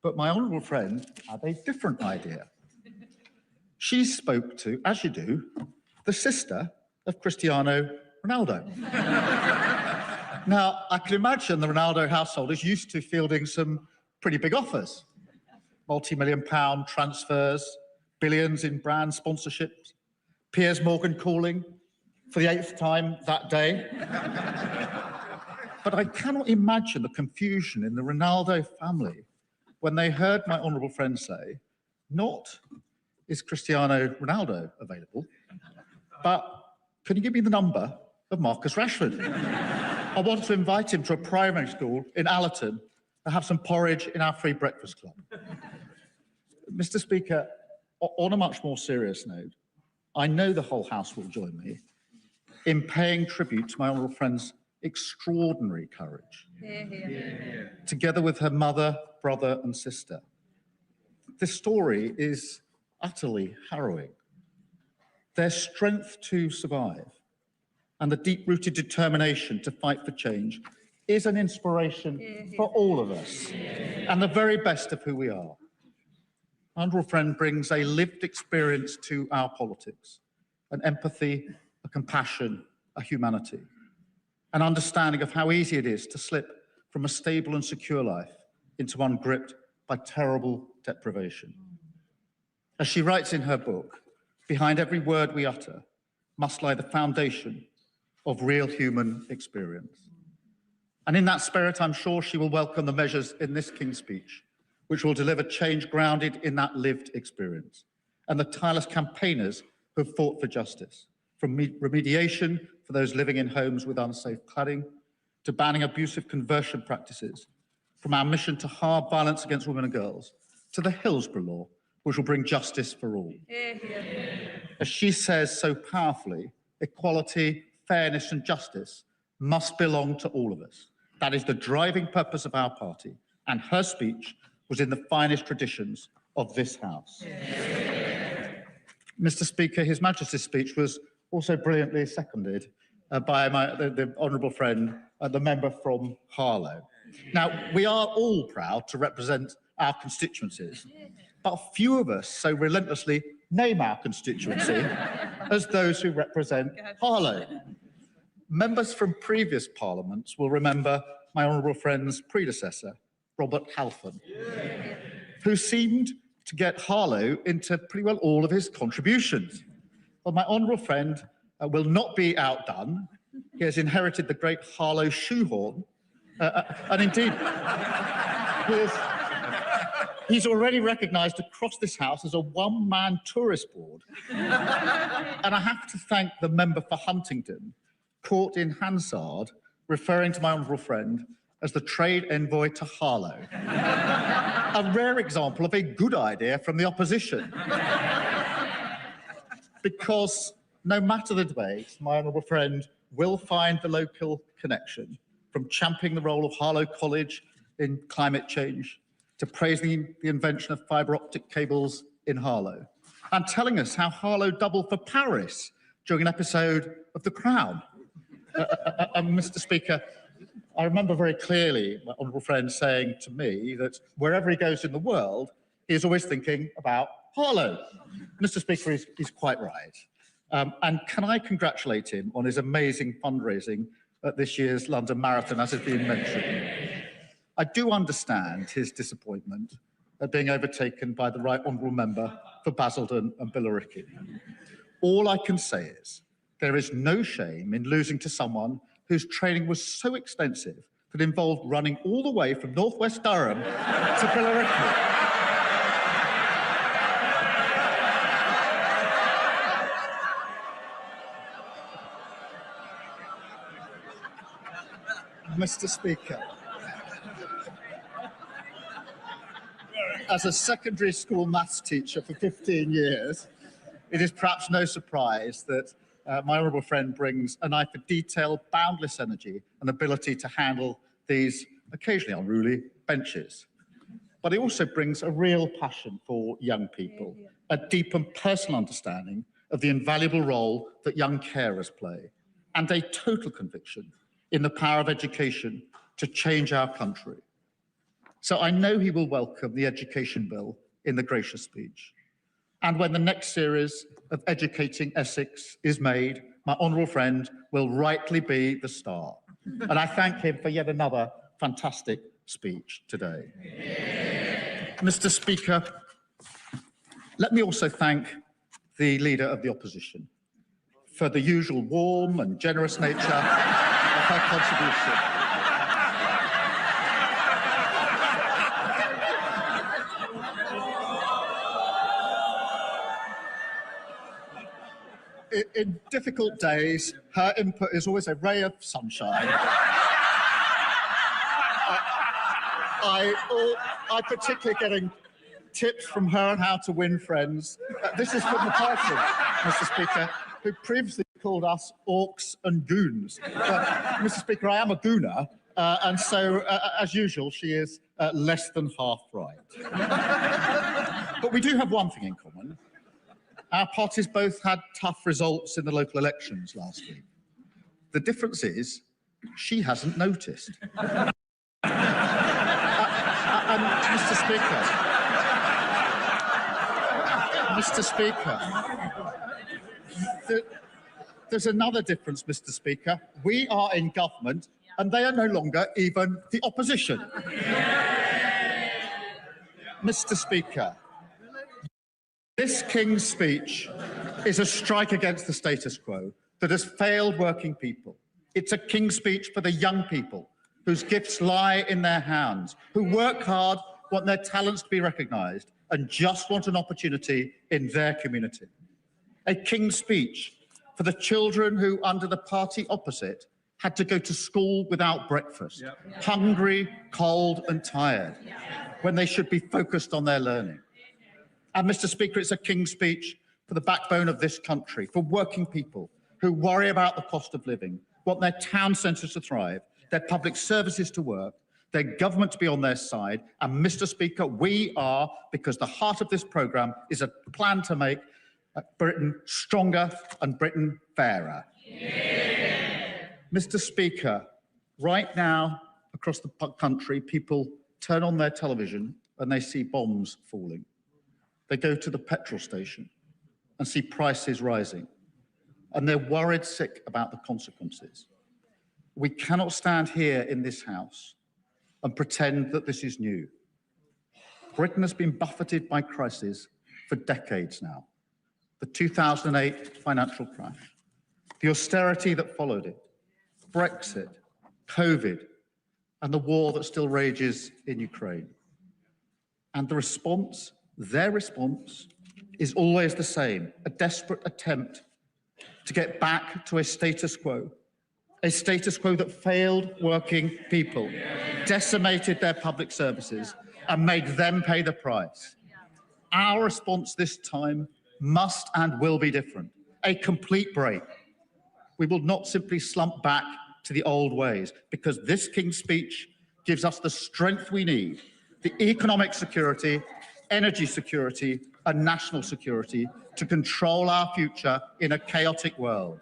But my honourable friend had a different idea. She spoke to, as you do, the sister of Cristiano Ronaldo. Now, I can imagine the Ronaldo household is used to fielding some pretty big offers. Multi-million-pound transfers, billions in brand sponsorships, Piers Morgan calling for the 8th time that day. But I cannot imagine the confusion in the Ronaldo family when they heard my honourable friend say, not is Cristiano Ronaldo available, but can you give me the number of Marcus Rashford? I want to invite him to a primary school in Allerton and have some porridge in our free breakfast club. Mr. Speaker, on a much more serious note, I know the whole House will join me in paying tribute to my honourable friend's extraordinary courage, together with her mother, brother and sister. This story is utterly harrowing. Their strength to survive and the deep-rooted determination to fight for change is an inspiration for all of us and the very best of who we are. My honourable friend brings a lived experience to our politics, an empathy, a compassion, a humanity, an understanding of how easy it is to slip from a stable and secure life into one gripped by terrible deprivation. As she writes in her book, behind every word we utter must lie the foundation of real human experience. And in that spirit, I'm sure she will welcome the measures in this King's speech, which will deliver change grounded in that lived experience, and the tireless campaigners who have fought for justice, from remediation for those living in homes with unsafe cladding, to banning abusive conversion practices, from our mission to halve violence against women and girls, to the Hillsborough Law, which will bring justice for all. As she says so powerfully, equality, fairness and justice must belong to all of us. That is the driving purpose of our party, and her speech was in the finest traditions of this House. Mr. Speaker, His Majesty's speech was also brilliantly seconded by the honourable friend, the member from Harlow. Now, we are all proud to represent our constituencies, but few of us so relentlessly name our constituency as those who represent Harlow. Members from previous parliaments will remember my honourable friend's predecessor, Robert Halfon, who seemed to get Harlow into pretty well all of his contributions. Well, my honourable friend will not be outdone. He has inherited the great Harlow shoehorn, and indeed, he's already recognised across this House as a one-man tourist board. And I have to thank the member for Huntingdon, caught in Hansard, referring to my honourable friend as the trade envoy to Harlow. A rare example of a good idea from the opposition. Because no matter the debate, my honourable friend will find the local connection, from championing the role of Harlow College in climate change to praising the invention of fibre optic cables in Harlow, and telling us how Harlow doubled for Paris during an episode of The Crown. Mr. Speaker, I remember very clearly my honourable friend saying to me that wherever he goes in the world, he is always thinking about Harlow. Mr. Speaker, he's quite right. And can I congratulate him on his amazing fundraising at this year's London Marathon, as has been mentioned. I do understand his disappointment at being overtaken by the right honourable member for Basildon and Billericay. All I can say is there is no shame in losing to someone whose training was so extensive that involved running all the way from northwest Durham to Billericay. Mr. Speaker, as a secondary school maths teacher for 15 years, it is perhaps no surprise that my honourable friend brings an eye for detail, boundless energy and ability to handle these occasionally unruly benches. But he also brings a real passion for young people, a deep and personal understanding of the invaluable role that young carers play, and a total conviction in the power of education to change our country. So I know he will welcome the education bill in the gracious speech. And when the next series of Educating Essex is made, my honourable friend will rightly be the star. And I thank him for yet another fantastic speech today. Mr. Speaker, let me also thank the Leader of the Opposition for the usual warm and generous nature of her contribution. In difficult days, her input is always a ray of sunshine. I particularly getting tips from her on how to win friends. This is from the person, Mr. Speaker, who previously called us orcs and goons. But, Mr. Speaker, I am a gooner, and so, as usual, she is less than half right. But we do have one thing in common. Our parties both had tough results in the local elections last week. The difference is she hasn't noticed. And Mr. Speaker, there's another difference, Mr. Speaker. We are in government and they are no longer even the opposition. Mr. Speaker, this King's speech is a strike against the status quo that has failed working people. It's a King's speech for the young people whose gifts lie in their hands, who work hard, want their talents to be recognised, and just want an opportunity in their community. A King's speech for the children who, under the party opposite, had to go to school without breakfast, hungry, cold and tired, when they should be focused on their learning. And, Mr. Speaker, it's a King's speech for the backbone of this country, for working people who worry about the cost of living, want their town centres to thrive, their public services to work, their government to be on their side. And, Mr. Speaker, we are, because the heart of this programme is a plan to make Britain stronger and Britain fairer. Yeah. Mr. Speaker, right now, across the country, people turn on their television and they see bombs falling. They go to the petrol station and see prices rising, and they're worried sick about the consequences. We cannot stand here in this House and pretend that this is new. Britain has been buffeted by crises for decades now. The 2008 financial crash, the austerity that followed it, Brexit, COVID, and the war that still rages in Ukraine. And the response, their response, is always the same: a desperate attempt to get back to a status quo that failed working people, decimated their public services, and made them pay the price. Our response this time must and will be different, a complete break. We will not simply slump back to the old ways, because this King's speech gives us the strength we need, the economic security, energy security, and national security to control our future in a chaotic world.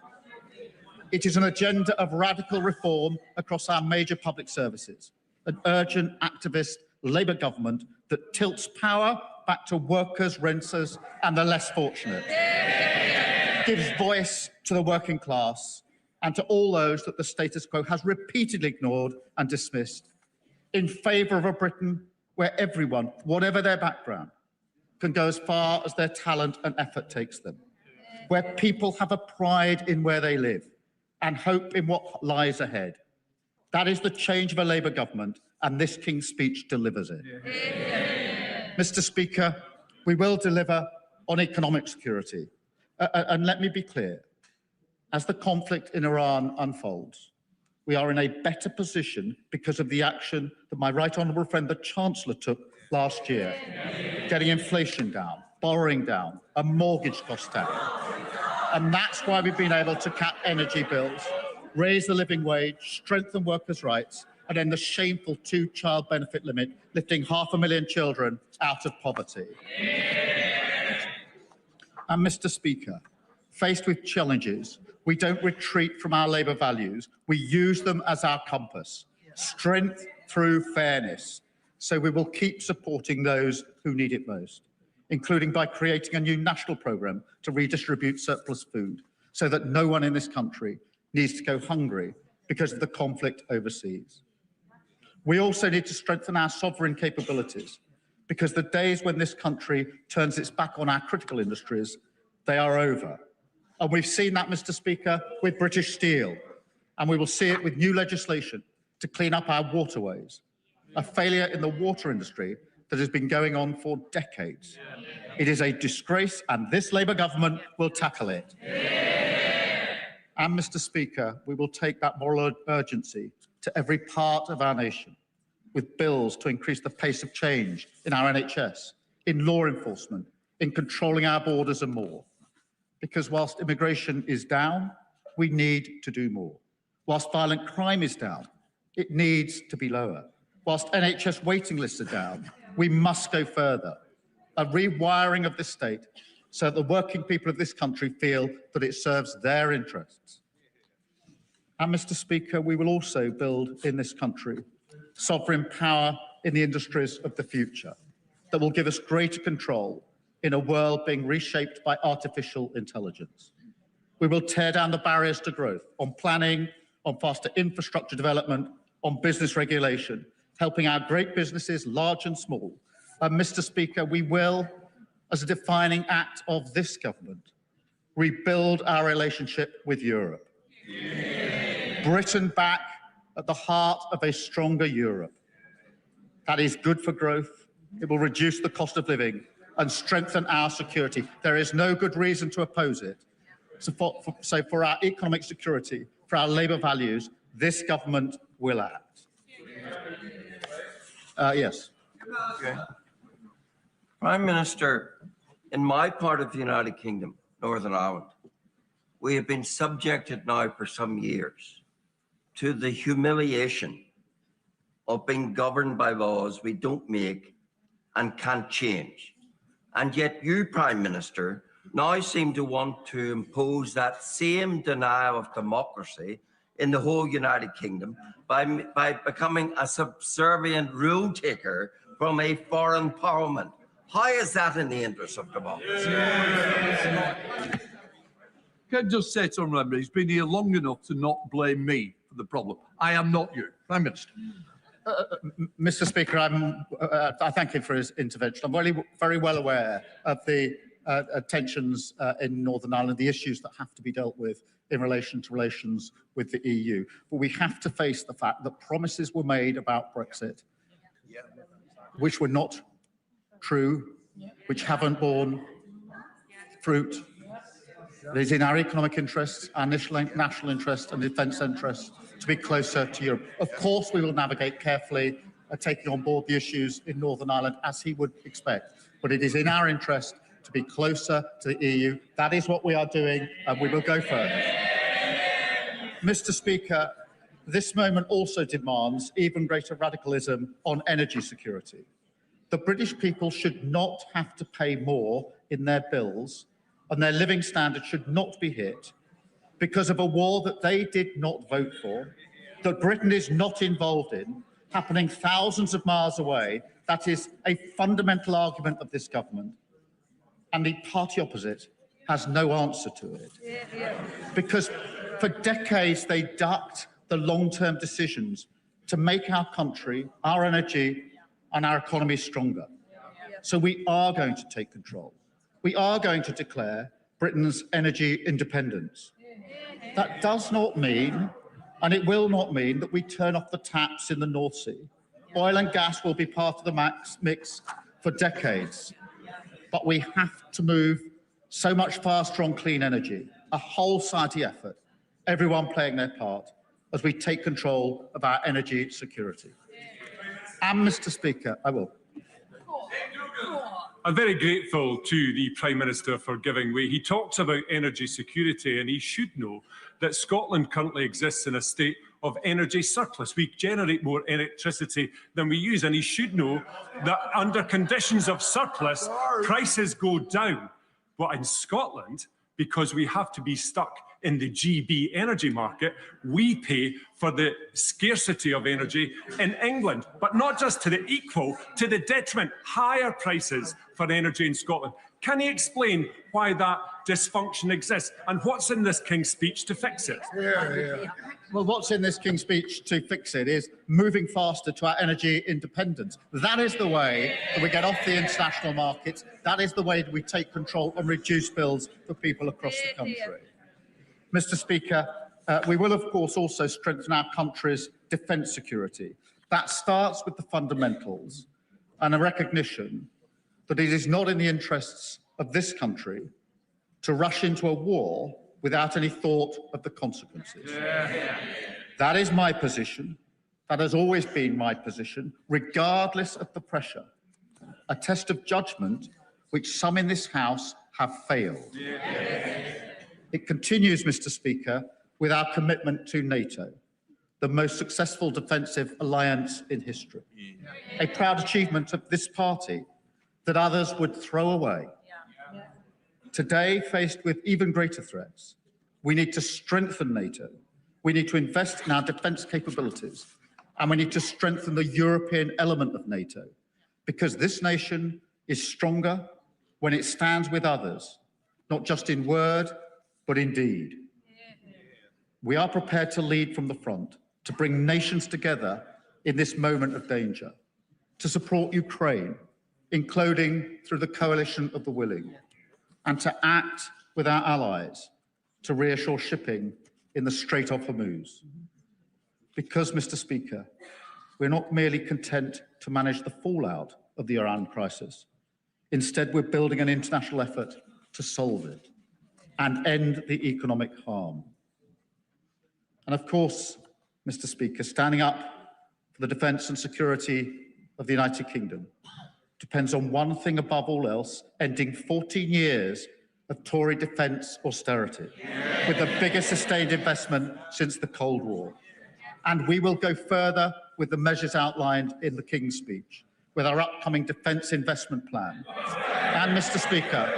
It is an agenda of radical reform across our major public services, an urgent activist Labour government that tilts power back to workers, renters, and the less fortunate, gives voice to the working class and to all those that the status quo has repeatedly ignored and dismissed, in favour of a Britain where everyone, whatever their background, can go as far as their talent and effort takes them, where people have a pride in where they live and hope in what lies ahead. That is the change of a Labour government, and this King's speech delivers it. Mr. Speaker, we will deliver on economic security. And let me be clear, as the conflict in Iran unfolds, we are in a better position because of the action that my right honourable friend, the Chancellor, took last year, getting inflation down, borrowing down, and mortgage costs down. And that's why we've been able to cap energy bills, raise the living wage, strengthen workers' rights, and end the shameful two-child benefit limit, lifting 500,000 children out of poverty. And, Mr. Speaker, faced with challenges, we don't retreat from our Labour values. We use them as our compass. Strength through fairness, so we will keep supporting those who need it most, including by creating a new national programme to redistribute surplus food so that no one in this country needs to go hungry because of the conflict overseas. We also need to strengthen our sovereign capabilities, because the days when this country turns its back on our critical industries, they are over. And we've seen that, Mr. Speaker, with British Steel, and we will see it with new legislation to clean up our waterways, a failure in the water industry that has been going on for decades. It is a disgrace, and this Labour government will tackle it. And, Mr. Speaker, we will take that moral urgency to every part of our nation, with bills to increase the pace of change in our NHS, in law enforcement, in controlling our borders and more. Because whilst immigration is down, we need to do more. Whilst violent crime is down, it needs to be lower. Whilst NHS waiting lists are down, we must go further. A rewiring of the state so that the working people of this country feel that it serves their interests. And, Mr. Speaker, we will also build in this country sovereign power in the industries of the future that will give us greater control in a world being reshaped by artificial intelligence. We will tear down the barriers to growth on planning, on faster infrastructure development, on business regulation, helping our great businesses, large and small. And, Mr. Speaker, we will, as a defining act of this government, rebuild our relationship with Europe. Britain back at the heart of a stronger Europe. That is good for growth. It will reduce the cost of living and strengthen our security. There is no good reason to oppose it. So for our economic security, for our Labour values, this government will act. Yes. Okay. Prime Minister, in my part of the United Kingdom, Northern Ireland, we have been subjected now for some years to the humiliation of being governed by laws we don't make and can't change. And yet you, Prime Minister, now seem to want to impose that same denial of democracy in the whole United Kingdom by becoming a subservient rule taker from a foreign parliament. How is that in the interest of democracy? Can I just say to remember, he's been here long enough to not blame me for the problem. I am not you, Prime Minister. Mr. Speaker, I thank him for his intervention. I'm very well aware of the tensions in Northern Ireland, the issues that have to be dealt with in relation to relations with the EU. But we have to face the fact that promises were made about Brexit, which were not true, which haven't borne fruit. It is in our economic interests, our national interest and defence interests to be closer to Europe. Of course, we will navigate carefully, taking on board the issues in Northern Ireland, as he would expect. But it is in our interest to be closer to the EU. That is what we are doing, and we will go further. Mr. Speaker, this moment also demands even greater radicalism on energy security. The British people should not have to pay more in their bills, and their living standards should not be hit because of a war that they did not vote for, that Britain is not involved in, happening thousands of miles away. That is a fundamental argument of this government, and the party opposite has no answer to it. Because for decades they ducked the long-term decisions to make our country, our energy and our economy stronger. So we are going to take control. We are going to declare Britain's energy independence. That does not mean, and it will not mean, that we turn off the taps in the North Sea. Oil and gas will be part of the mix for decades. But we have to move so much faster on clean energy, a whole society effort, everyone playing their part as we take control of our energy security. And, Mr. Speaker, I will. I'm very grateful to the Prime Minister for giving way. He talks about energy security, and he should know that Scotland currently exists in a state of energy surplus. We generate more electricity than we use, and he should know that under conditions of surplus, prices go down. But in Scotland, because we have to be stuck in the GB energy market, we pay for the scarcity of energy in England, but not just to the equal, to the detriment, higher prices for energy in Scotland. Can he explain why that dysfunction exists and what's in this King's speech to fix it? Well, what's in this King's speech to fix it is moving faster to our energy independence. That is the way that we get off the international markets. That is the way that we take control and reduce bills for people across the country. Mr. Speaker, we will, of course, also strengthen our country's defence security. That starts with the fundamentals and a recognition that it is not in the interests of this country to rush into a war without any thought of the consequences. That is my position. That has always been my position, regardless of the pressure. A test of judgment which some in this House have failed. It continues, Mr. Speaker, with our commitment to NATO, the most successful defensive alliance in history. A proud achievement of this party that others would throw away. Today, faced with even greater threats, we need to strengthen NATO. We need to invest in our defence capabilities, and we need to strengthen the European element of NATO, because this nation is stronger when it stands with others, not just in word, but in deed. We are prepared to lead from the front, to bring nations together in this moment of danger, to support Ukraine, including through the coalition of the willing, and to act with our allies to reassure shipping in the Strait of Hormuz. Because, Mr. Speaker, we're not merely content to manage the fallout of the Iran crisis. Instead, we're building an international effort to solve it and end the economic harm. And of course, Mr. Speaker, standing up for the defence and security of the United Kingdom depends on one thing above all else: ending 14 years of Tory defence austerity, with the biggest sustained investment since the Cold War. And we will go further with the measures outlined in the King's speech, with our upcoming defence investment plan. And, Mr. Speaker,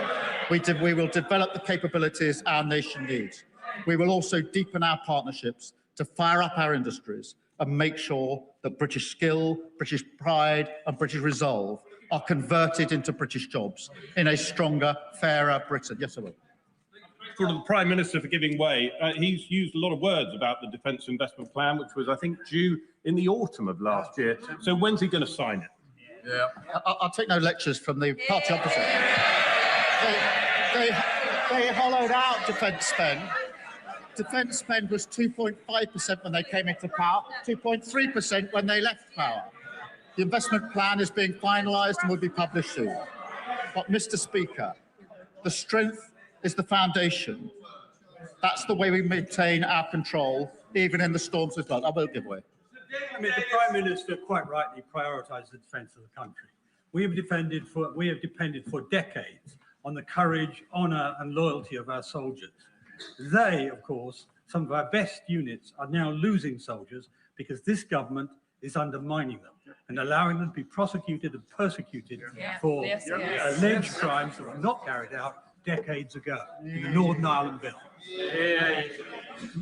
we will develop the capabilities our nation needs. We will also deepen our partnerships to fire up our industries and make sure that British skill, British pride and British resolve are converted into British jobs in a stronger, fairer Britain. Yes, I will. For the Prime Minister for giving way. He's used a lot of words about the Defence Investment Plan, which was, I think, due in the autumn of last year. So when's he going to sign it? Yeah, I'll take no lectures from the party opposite. They hollowed out defence spend. Defence spend was 2.5% when they came into power, 2.3% when they left power. The investment plan is being finalised and will be published soon. But, Mr. Speaker, the strength is the foundation. That's the way we maintain our control, even in the storms of blood. I won't give way. I mean, the Prime Minister quite rightly prioritised the defence of the country. We have depended for decades on the courage, honour and loyalty of our soldiers. They, of course, some of our best units are now losing soldiers because this government is undermining them and allowing them to be prosecuted and persecuted for alleged crimes that were not carried out decades ago in the Northern Ireland Bill.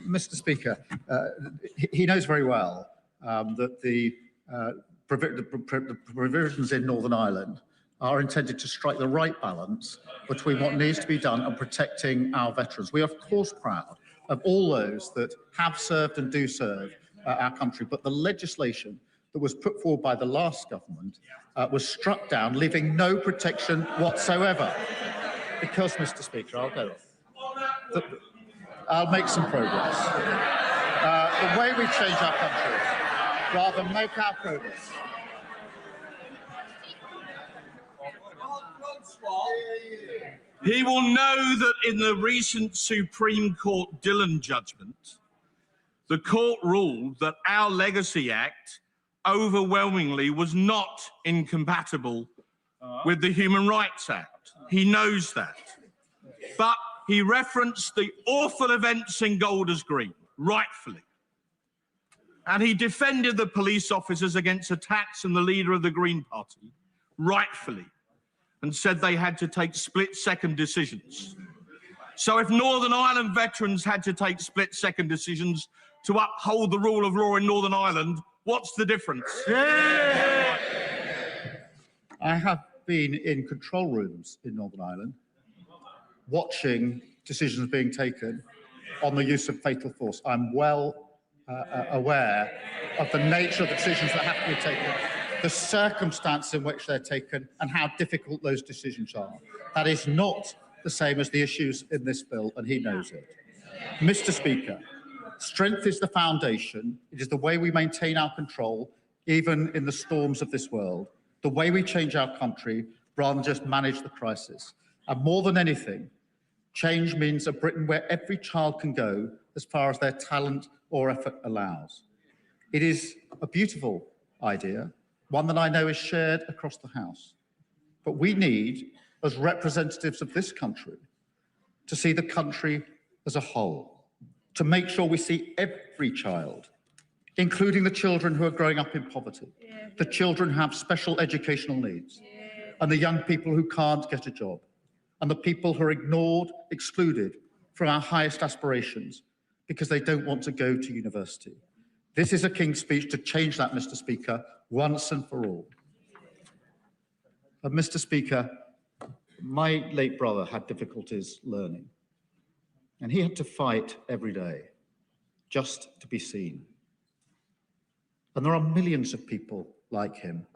Mr. Speaker, he knows very well that the provisions in Northern Ireland are intended to strike the right balance between what needs to be done and protecting our veterans. We are, of course, proud of all those that have served and do serve our country, but the legislation that was put forward by the last government was struck down, leaving no protection whatsoever. Because, Mr. Speaker, I'll make some progress. The way we change our country, rather than make our progress. He will know that in the recent Supreme Court Dillon judgment, the court ruled that our Legacy Act overwhelmingly was not incompatible with the Human Rights Act. He knows that. But he referenced the awful events in Golders Green, rightfully. And he defended the police officers against attacks on the leader of the Green Party, rightfully, and said they had to take split-second decisions. So if Northern Ireland veterans had to take split-second decisions to uphold the rule of law in Northern Ireland, what's the difference? I have been in control rooms in Northern Ireland, watching decisions being taken on the use of fatal force. I'm well aware of the nature of the decisions that have to be taken, the circumstance in which they're taken, and how difficult those decisions are. That is not the same as the issues in this bill, and he knows it. Mr. Speaker, strength is the foundation. It is the way we maintain our control, even in the storms of this world, the way we change our country rather than just manage the crisis. And more than anything, change means a Britain where every child can go as far as their talent or effort allows. It is a beautiful idea, one that I know is shared across the House. But we need, as representatives of this country, to see the country as a whole, to make sure we see every child, including the children who are growing up in poverty, the children who have special educational needs, and the young people who can't get a job, and the people who are ignored, excluded from our highest aspirations because they don't want to go to university. This is a King's Speech to change that, Mr. Speaker, once and for all. And Mr. Speaker, my late brother had difficulties learning, and he had to fight every day just to be seen. And there are millions of people like him,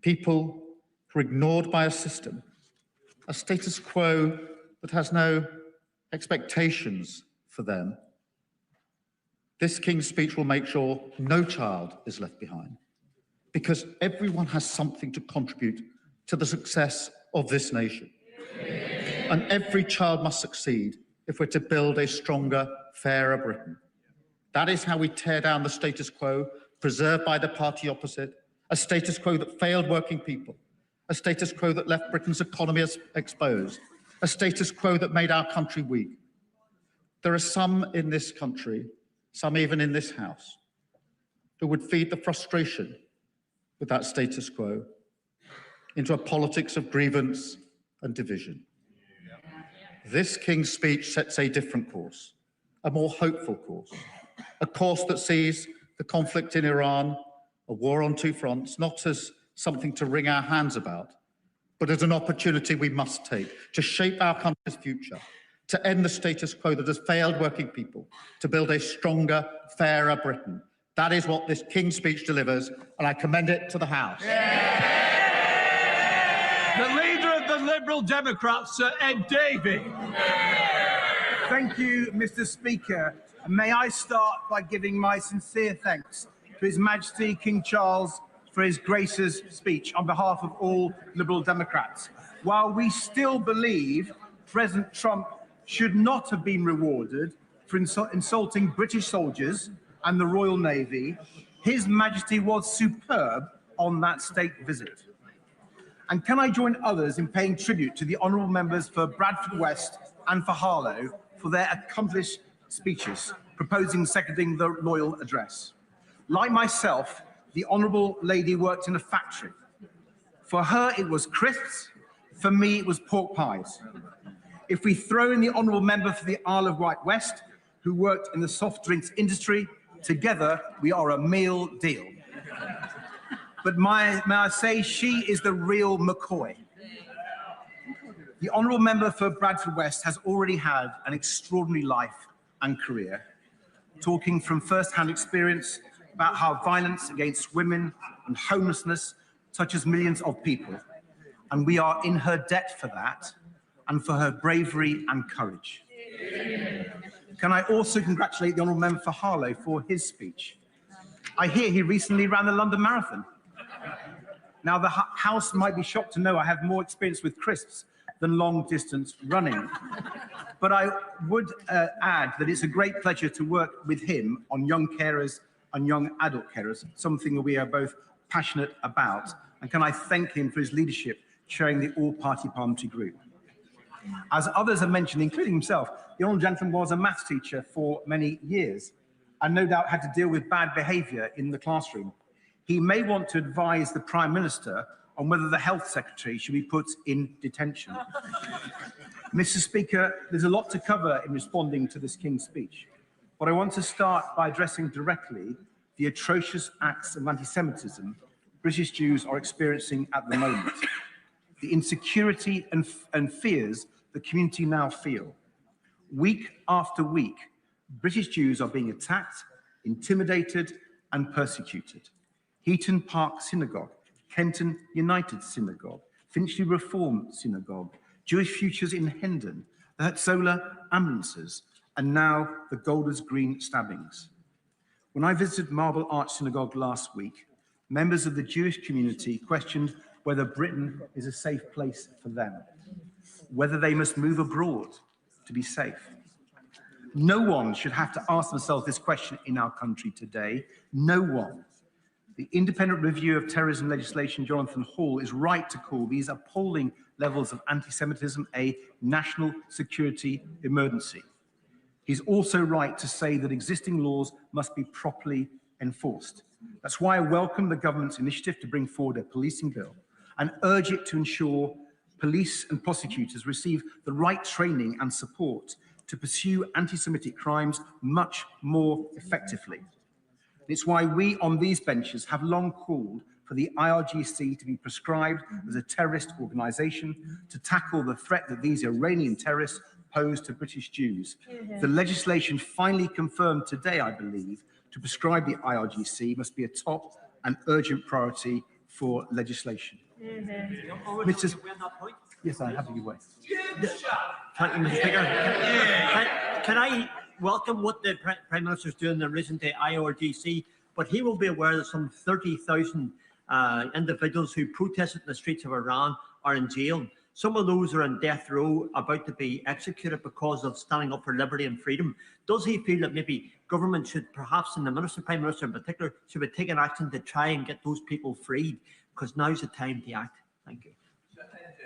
people who are ignored by a system, a status quo that has no expectations for them. This King's Speech will make sure no child is left behind, because everyone has something to contribute to the success of this nation. And every child must succeed if we're to build a stronger, fairer Britain. That is how we tear down the status quo preserved by the party opposite, a status quo that failed working people, a status quo that left Britain's economy exposed, a status quo that made our country weak. There are some in this country, some even in this House, who would feed the frustration with that status quo into a politics of grievance and division. This King's Speech sets a different course, a more hopeful course, a course that sees the conflict in Iran, a war on two fronts, not as something to wring our hands about, but as an opportunity we must take to shape our country's future, to end the status quo that has failed working people, to build a stronger, fairer Britain. That is what this King's Speech delivers, and I commend it to the House. The leader of the Liberal Democrats, Sir Ed Davey. Thank you, Mr. Speaker. And may I start by giving my sincere thanks to His Majesty King Charles for His Grace's speech on behalf of all Liberal Democrats. While we still believe President Trump should not have been rewarded for insulting British soldiers and the Royal Navy, His Majesty was superb on that state visit. And can I join others in paying tribute to the honourable members for Bradford West and for Harlow for their accomplished speeches, proposing and seconding the Royal Address. Like myself, the Honourable Lady worked in a factory. For her, it was crisps. For me, it was pork pies. If we throw in the Honourable Member for the Isle of Wight West, who worked in the soft drinks industry, together we are a meal deal. But may I say, she is the real McCoy. The Honourable Member for Bradford West has already had an extraordinary life and career, talking from first-hand experience about how violence against women and homelessness touches millions of people. And we are in her debt for that and for her bravery and courage. Can I also congratulate the Honourable Member for Harlow for his speech? I hear he recently ran the London Marathon. Now, the House might be shocked to know I have more experience with crisps than long-distance running. But I would add that it's a great pleasure to work with him on young carers and young adult carers, something we are both passionate about. And can I thank him for his leadership chairing the all-party parliamentary group. As others have mentioned, including himself, the honourable gentleman was a maths teacher for many years and no doubt had to deal with bad behaviour in the classroom. He may want to advise the Prime Minister on whether the Health Secretary should be put in detention. Mr. Speaker, there's a lot to cover in responding to this King's speech, but I want to start by addressing directly the atrocious acts of anti-Semitism British Jews are experiencing at the moment, the insecurity and fears the community now feel. Week after week, British Jews are being attacked, intimidated, and persecuted. Heaton Park Synagogue, Kenton United Synagogue, Finchley Reform Synagogue, Jewish Futures in Hendon, the Hatzola ambulances, and now the Golders Green stabbings. When I visited Marble Arch Synagogue last week, members of the Jewish community questioned whether Britain is a safe place for them, whether they must move abroad to be safe. No one should have to ask themselves this question in our country today. No one. The Independent Review of Terrorism Legislation, Jonathan Hall, is right to call these appalling levels of anti-Semitism a national security emergency. He's also right to say that existing laws must be properly enforced. That's why I welcome the government's initiative to bring forward a policing bill and urge it to ensure police and prosecutors receive the right training and support to pursue anti-Semitic crimes much more effectively. It's why we on these benches have long called for the IRGC to be prescribed as a terrorist organisation to tackle the threat that these Iranian terrorists pose to British Jews. The legislation finally confirmed today, I believe, to prescribe the IRGC must be a top and urgent priority for legislation. Mr. Yes, I have you wait. Thank you, Mr. Speaker. Can I welcome what the Prime Minister's doing in relation to IRGC, but he will be aware that some 30,000 individuals who protested in the streets of Iran are in jail. Some of those are on death row, about to be executed because of standing up for liberty and freedom. Does he feel that maybe government should, perhaps, and the Prime Minister in particular, should be taking action to try and get those people freed? Because now's the time to act. Thank you.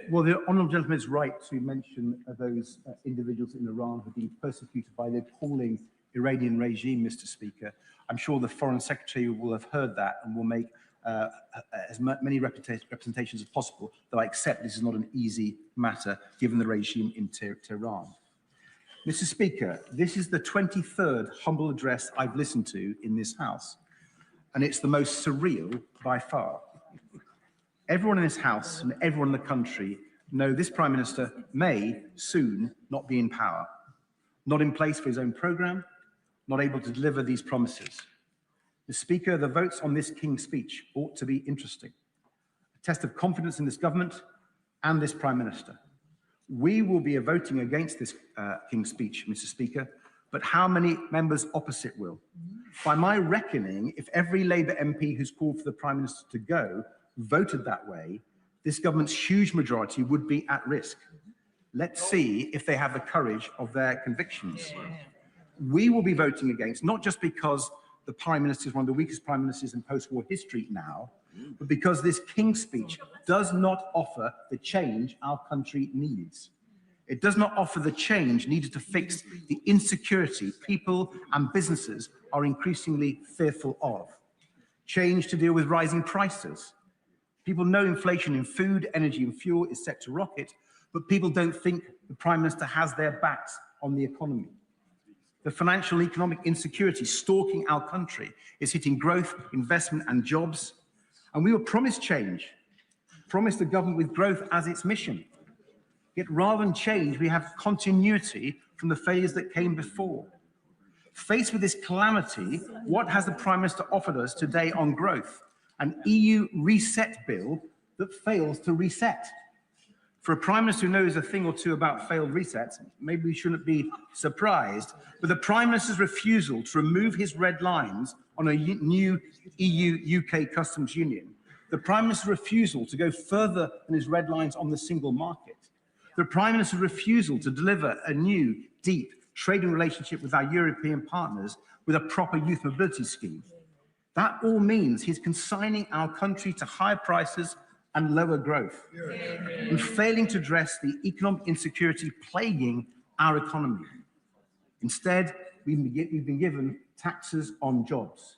Well, the honourable gentleman is right to mention those individuals in Iran who have been persecuted by the appalling Iranian regime, Mr. Speaker. I'm sure the Foreign Secretary will have heard that and will make as many representations as possible, though I accept this is not an easy matter given the regime in Tehran. Mr. Speaker, this is the 23rd humble address I've listened to in this House, and it's the most surreal by far. Everyone in this House and everyone in the country know this Prime Minister may soon not be in power, not in place for his own programme, not able to deliver these promises. Mr. Speaker, the votes on this King's speech ought to be interesting, a test of confidence in this government and this Prime Minister. We will be voting against this King's speech, Mr. Speaker, but how many members opposite will? By my reckoning, if every Labour MP who's called for the Prime Minister to go voted that way, this government's huge majority would be at risk. Let's see if they have the courage of their convictions. We will be voting against, not just because the Prime Minister is one of the weakest Prime Ministers in post-war history now, but because this King's speech does not offer the change our country needs. It does not offer the change needed to fix the insecurity people and businesses are increasingly fearful of. Change to deal with rising prices. People know inflation in food, energy and fuel is set to rocket, but people don't think the Prime Minister has their backs on the economy. The financial and economic insecurity stalking our country is hitting growth, investment and jobs. And we were promised change, promised a government with growth as its mission. Yet rather than change, we have continuity from the failures that came before. Faced with this calamity, what has the Prime Minister offered us today on growth? An EU reset bill that fails to reset. For a Prime Minister who knows a thing or two about failed resets, maybe we shouldn't be surprised, but the Prime Minister's refusal to remove his red lines on a new EU-UK customs union, the Prime Minister's refusal to go further than his red lines on the single market, the Prime Minister's refusal to deliver a new, deep trading relationship with our European partners with a proper youth mobility scheme. That all means he's consigning our country to higher prices and lower growth, and failing to address the economic insecurity plaguing our economy. Instead, we've been given taxes on jobs,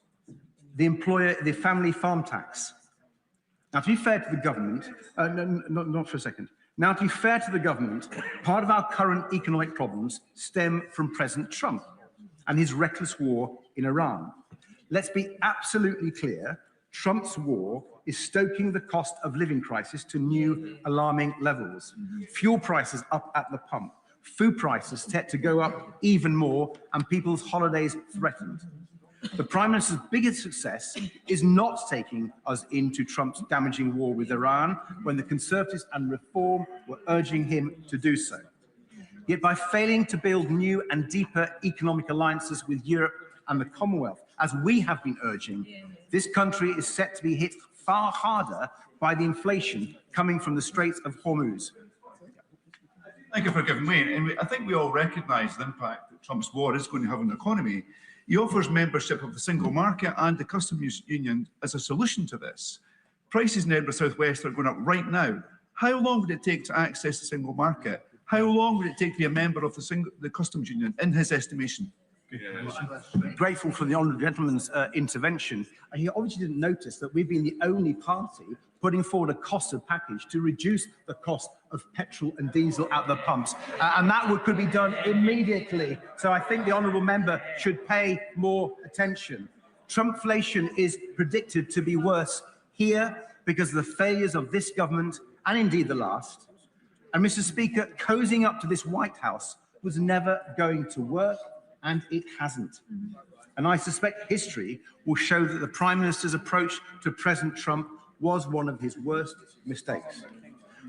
the family farm tax, Now, to be fair to the government, not for a second. Now, to be fair to the government, part of our current economic problems stem from President Trump and his reckless war in Iran. Let's be absolutely clear, Trump's war is stoking the cost of living crisis to new alarming levels. Fuel prices up at the pump, food prices set to go up even more, and people's holidays threatened. The Prime Minister's biggest success is not taking us into Trump's damaging war with Iran when the Conservatives and Reform were urging him to do so. Yet by failing to build new and deeper economic alliances with Europe and the Commonwealth, as we have been urging, this country is set to be hit far harder by the inflation coming from the Straits of Hormuz. Thank you for giving way. And I think we all recognise the impact that Trump's war is going to have on the economy. He offers membership of the single market and the customs union as a solution to this. Prices in Edinburgh South West are going up right now. How long would it take to access the single market? How long would it take to be a member of the customs union, in his estimation? Grateful for the honourable gentleman's intervention. And he obviously didn't notice that we've been the only party putting forward a cost-of package to reduce the cost of petrol and diesel at the pumps. And that could be done immediately. So I think the honourable member should pay more attention. Trumpflation is predicted to be worse here because of the failures of this government and indeed the last. And Mr. Speaker, cozying up to this White House was never going to work, and it hasn't. And I suspect history will show that the Prime Minister's approach to President Trump was one of his worst mistakes.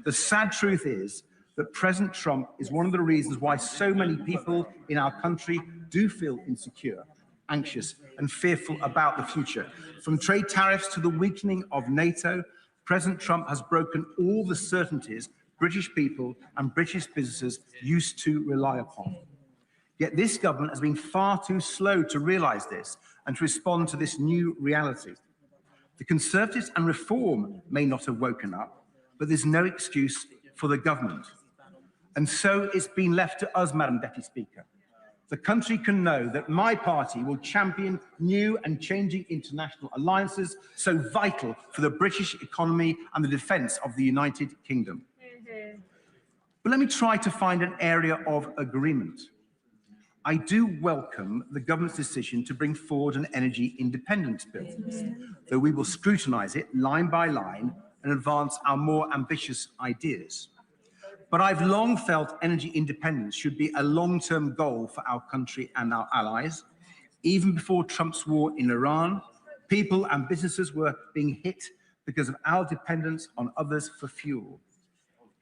The sad truth is that President Trump is one of the reasons why so many people in our country do feel insecure, anxious, and fearful about the future. From trade tariffs to the weakening of NATO, President Trump has broken all the certainties British people and British businesses used to rely upon. Yet this government has been far too slow to realise this and to respond to this new reality. The Conservatives and Reform may not have woken up, but there's no excuse for the government. And so it's been left to us, Madam Deputy Speaker. The country can know that my party will champion new and changing international alliances so vital for the British economy and the defence of the United Kingdom. But let me try to find an area of agreement. I do welcome the government's decision to bring forward an energy independence bill, though we will scrutinise it line by line and advance our more ambitious ideas. But I've long felt energy independence should be a long-term goal for our country and our allies. Even before Trump's war in Iran, people and businesses were being hit because of our dependence on others for fuel.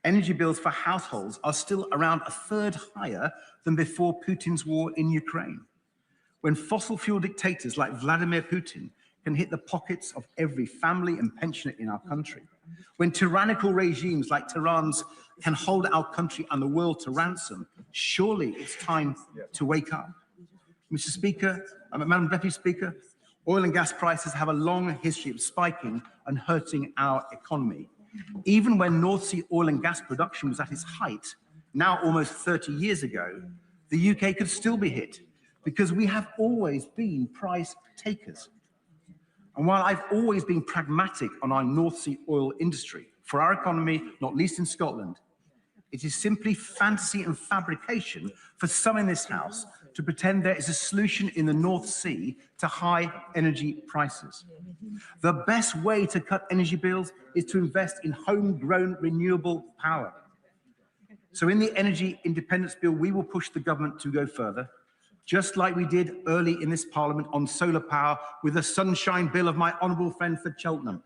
Energy bills for households are still around a third higher than before Putin's war in Ukraine. When fossil fuel dictators like Vladimir Putin can hit the pockets of every family and pensioner in our country, when tyrannical regimes like Tehran's can hold our country and the world to ransom, surely it's time to wake up. Mr. Speaker, Madam Deputy Speaker, oil and gas prices have a long history of spiking and hurting our economy. Even when North Sea oil and gas production was at its height, now almost 30 years ago, the UK could still be hit because we have always been price takers. And while I've always been pragmatic on our North Sea oil industry, for our economy, not least in Scotland, it is simply fantasy and fabrication for some in this House to pretend there is a solution in the North Sea to high energy prices. The best way to cut energy bills is to invest in homegrown renewable power. So in the Energy Independence Bill, we will push the government to go further, just like we did early in this Parliament on solar power with the Sunshine Bill of my honourable friend for Cheltenham.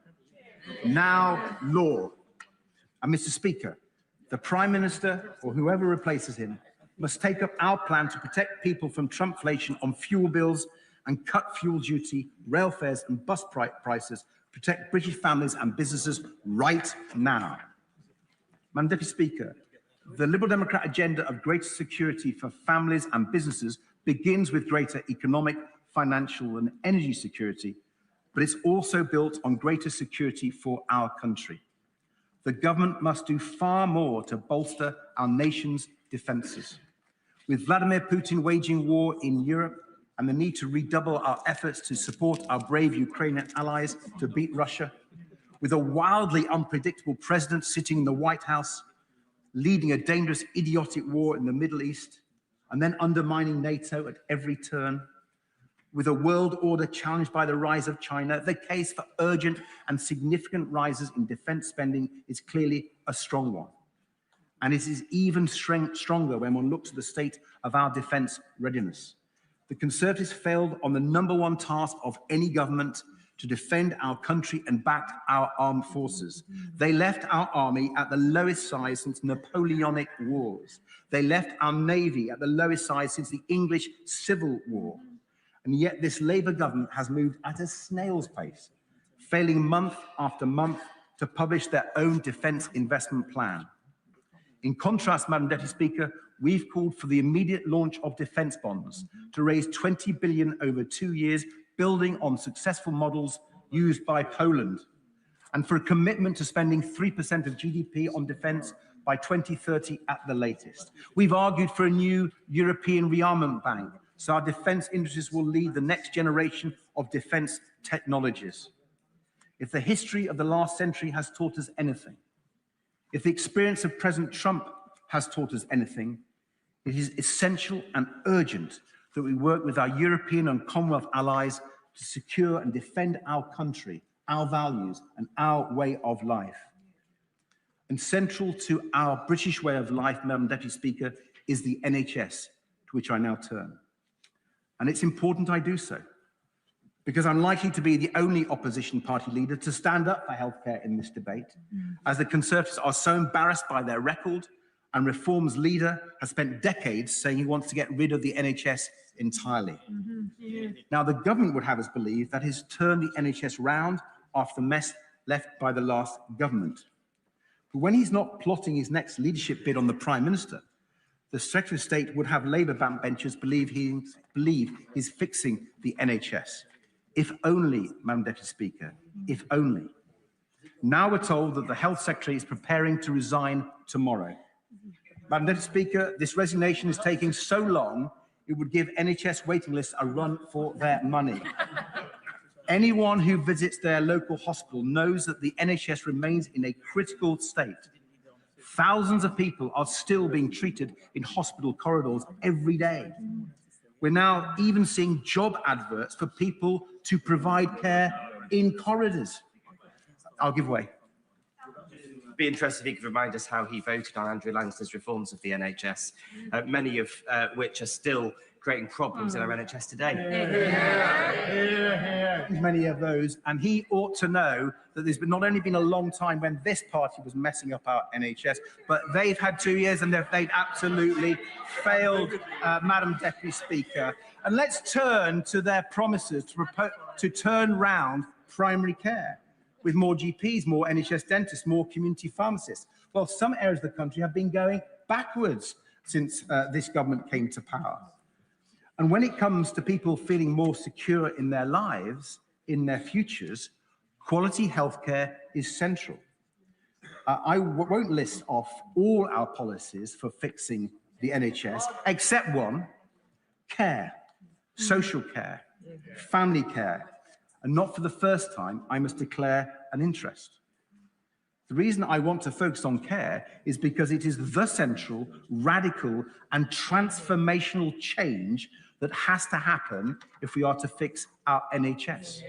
Now law. And Mr. Speaker, the Prime Minister or whoever replaces him must take up our plan to protect people from Trumpflation on fuel bills and cut fuel duty, rail fares and bus prices, protect British families and businesses right now. Madam Deputy Speaker, the Liberal Democrat agenda of greater security for families and businesses begins with greater economic, financial and energy security, but it's also built on greater security for our country. The government must do far more to bolster our nation's defences. With Vladimir Putin waging war in Europe and the need to redouble our efforts to support our brave Ukrainian allies to beat Russia, with a wildly unpredictable president sitting in the White House, leading a dangerous, idiotic war in the Middle East, and then undermining NATO at every turn, with a world order challenged by the rise of China, the case for urgent and significant rises in defense spending is clearly a strong one. And it is even stronger when one looks at the state of our defense readiness. The Conservatives failed on the #1 task of any government, to defend our country and back our armed forces. They left our army at the lowest size since Napoleonic wars. They left our navy at the lowest size since the English Civil War. And yet this Labour government has moved at a snail's pace, failing month after month to publish their own defence investment plan. In contrast, Madam Deputy Speaker, we've called for the immediate launch of defence bonds to raise 20 billion over 2 years, building on successful models used by Poland, and for a commitment to spending 3% of GDP on defence by 2030 at the latest. We've argued for a new European rearmament bank, so our defence industries will lead the next generation of defence technologies. If the history of the last century has taught us anything, if the experience of President Trump has taught us anything, it is essential and urgent that we work with our European and Commonwealth allies to secure and defend our country, our values, and our way of life. And central to our British way of life, Madam Deputy Speaker, is the NHS, to which I now turn. And it's important I do so, because I'm likely to be the only opposition party leader to stand up for healthcare in this debate, as the Conservatives are so embarrassed by their record, and Reform's leader has spent decades saying he wants to get rid of the NHS entirely. Now, the government would have us believe that he's turned the NHS round after the mess left by the last government. But when he's not plotting his next leadership bid on the Prime Minister, the Secretary of State would have Labour backbenchers believe he's fixing the NHS. If only, Madam Deputy Speaker, if only. Now we're told that the Health Secretary is preparing to resign tomorrow. Madam Deputy Speaker, this resignation is taking so long, it would give NHS waiting lists a run for their money. Anyone who visits their local hospital knows that the NHS remains in a critical state. Thousands of people are still being treated in hospital corridors every day. We're now even seeing job adverts for people to provide care in corridors. I'll give way. Be interested if he could remind us how he voted on Andrew Lancaster's reforms of the NHS, many of which are still creating problems in our NHS today. Many of those, and he ought to know that there's not only been a long time when this party was messing up our NHS, but they've had 2 years and they've absolutely failed, Madam Deputy Speaker. And let's turn to their promises to turn round primary care, with more GPs, more NHS dentists, more community pharmacists. Well, some areas of the country have been going backwards since this government came to power. And when it comes to people feeling more secure in their lives, in their futures, quality healthcare is central. I won't list off all our policies for fixing the NHS, except one: care, social care, family care. And not for the first time, I must declare an interest. The reason I want to focus on care is because it is the central, radical, and transformational change that has to happen if we are to fix our NHS.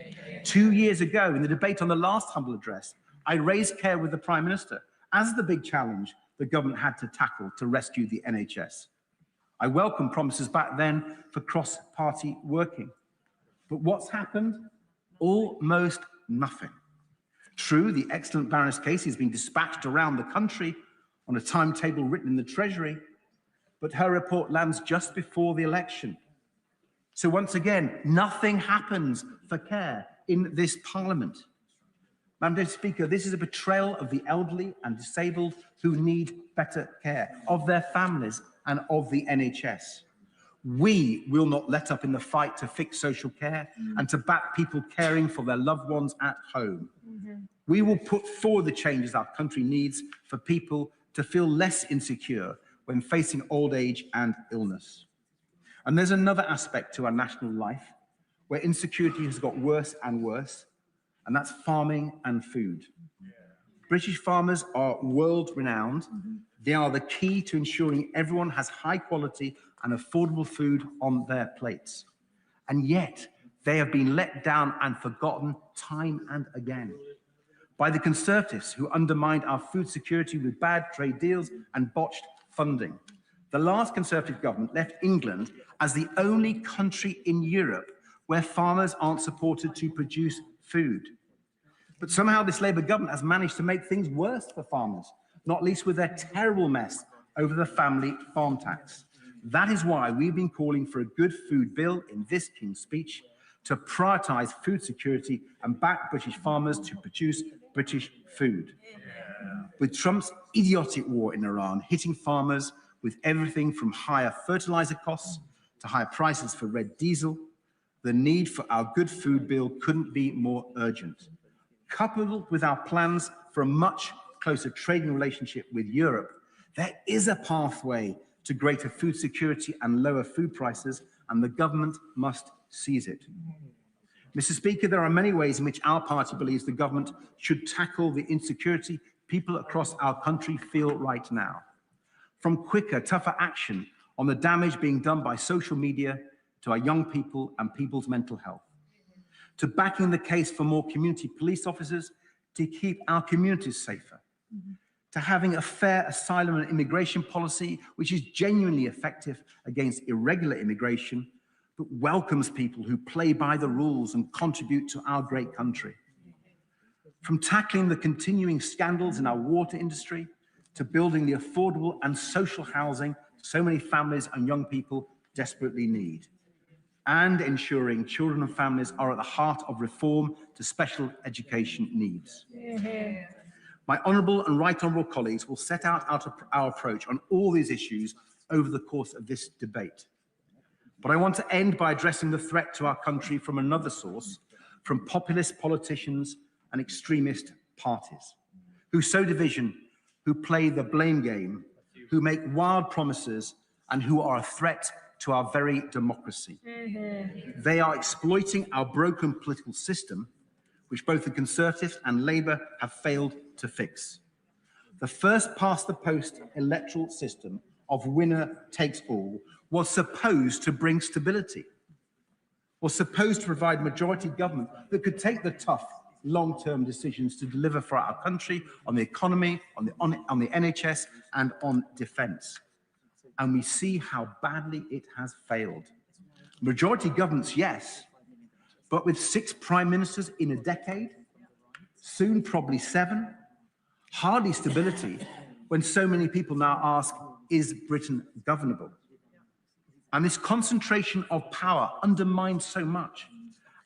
2 years ago, in the debate on the last humble address, I raised care with the Prime Minister as the big challenge the government had to tackle to rescue the NHS. I welcomed promises back then for cross-party working. But what's happened? Almost nothing. True, the excellent Baroness Casey has been dispatched around the country on a timetable written in the Treasury, but her report lands just before the election. So once again, nothing happens for care in this Parliament. Madam Deputy Speaker, this is a betrayal of the elderly and disabled who need better care, of their families and of the NHS. We will not let up in the fight to fix social care and to back people caring for their loved ones at home. We will put forward the changes our country needs for people to feel less insecure when facing old age and illness. And there's another aspect to our national life where insecurity has got worse and worse, and that's farming and food. British farmers are world-renowned. They are the key to ensuring everyone has high-quality and affordable food on their plates. And yet, they have been let down and forgotten time and again by the Conservatives, who undermined our food security with bad trade deals and botched funding. The last Conservative government left England as the only country in Europe where farmers aren't supported to produce food. But somehow this Labour government has managed to make things worse for farmers, not least with their terrible mess over the family farm tax. That is why we've been calling for a good food bill in this King's Speech to prioritise food security and back British farmers to produce British food. With Trump's idiotic war in Iran hitting farmers with everything from higher fertiliser costs to higher prices for red diesel, the need for our good food bill couldn't be more urgent. Coupled with our plans for a much closer trading relationship with Europe, there is a pathway to greater food security and lower food prices, and the government must seize it. Mr. Speaker, there are many ways in which our party believes the government should tackle the insecurity people across our country feel right now. From quicker, tougher action on the damage being done by social media to our young people and people's mental health, to backing the case for more community police officers to keep our communities safer, to having a fair asylum and immigration policy which is genuinely effective against irregular immigration, but welcomes people who play by the rules and contribute to our great country. From tackling the continuing scandals in our water industry to building the affordable and social housing so many families and young people desperately need, and ensuring children and families are at the heart of reform to special education needs. My honourable and right honourable colleagues will set out our approach on all these issues over the course of this debate. But I want to end by addressing the threat to our country from another source, from populist politicians and extremist parties, who sow division, who play the blame game, who make wild promises, and who are a threat to our very democracy. They are exploiting our broken political system, which both the Conservatives and Labour have failed to fix. The first past the post electoral system of winner takes all was supposed to bring stability, was supposed to provide majority government that could take the tough long-term decisions to deliver for our country on the economy, on the NHS and on defence. And we see how badly it has failed. Majority governments, yes, but with 6 prime ministers in a decade, soon probably 7, hardly stability when so many people now ask, is Britain governable? And this concentration of power undermines so much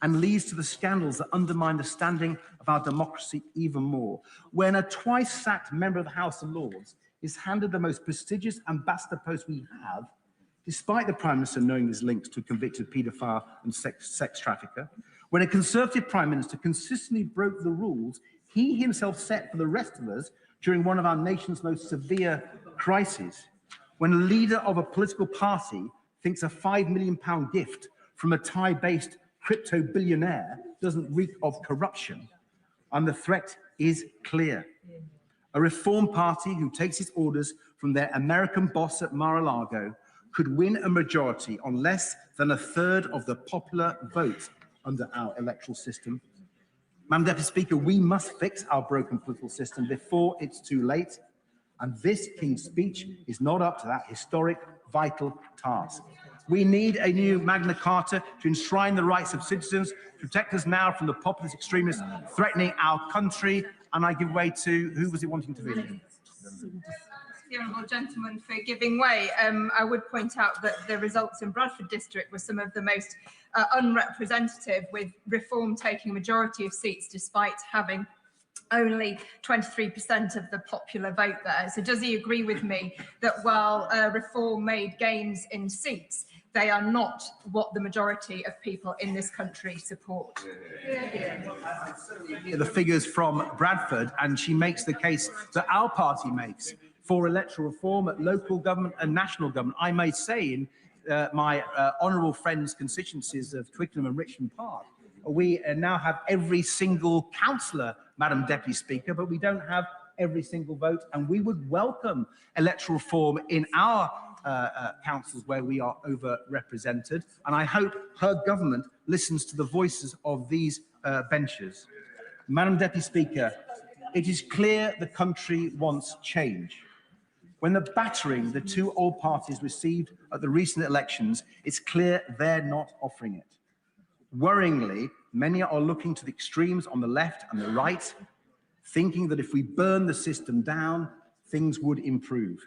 and leads to the scandals that undermine the standing of our democracy even more. When a twice-sacked member of the House of Lords is handed the most prestigious ambassador post we have, despite the Prime Minister knowing his links to a convicted paedophile and sex trafficker, when a Conservative Prime Minister consistently broke the rules he himself set for the rest of us during one of our nation's most severe crises, when a leader of a political party thinks a £5 million gift from a Thai-based crypto billionaire doesn't reek of corruption, and the threat is clear. A reform party who takes its orders from their American boss at Mar-a-Lago could win a majority on less than a third of the popular vote under our electoral system. Madam Deputy Speaker, we must fix our broken political system before it's too late, and this King's Speech is not up to that historic, vital task. We need a new Magna Carta to enshrine the rights of citizens, protect us now from the populist extremists threatening our country. And I give way to, who was it wanting to be? The honourable gentleman for giving way. I would point out that the results in Bradford district were some of the most unrepresentative, with Reform taking a majority of seats despite having only 23% of the popular vote there. So does he agree with me that while Reform made gains in seats, they are not what the majority of people in this country support? The figures from Bradford, and she makes the case that our party makes for electoral reform at local government and national government. I may say in my honourable friends' constituencies of Twickenham and Richmond Park, We now have every single councillor, Madam Deputy Speaker, but we don't have every single vote, and we would welcome electoral reform in our councils where we are overrepresented, and I hope her government listens to the voices of these benches. Madam Deputy Speaker, it is clear the country wants change. When the battering the two old parties received at the recent elections, it's clear they're not offering it. Worryingly, many are looking to the extremes on the left and the right, thinking that if we burn the system down, things would improve.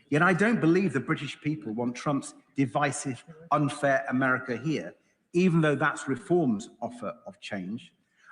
Yet I don't believe the British people want Trump's divisive, unfair America here, even though that's reform's offer of change.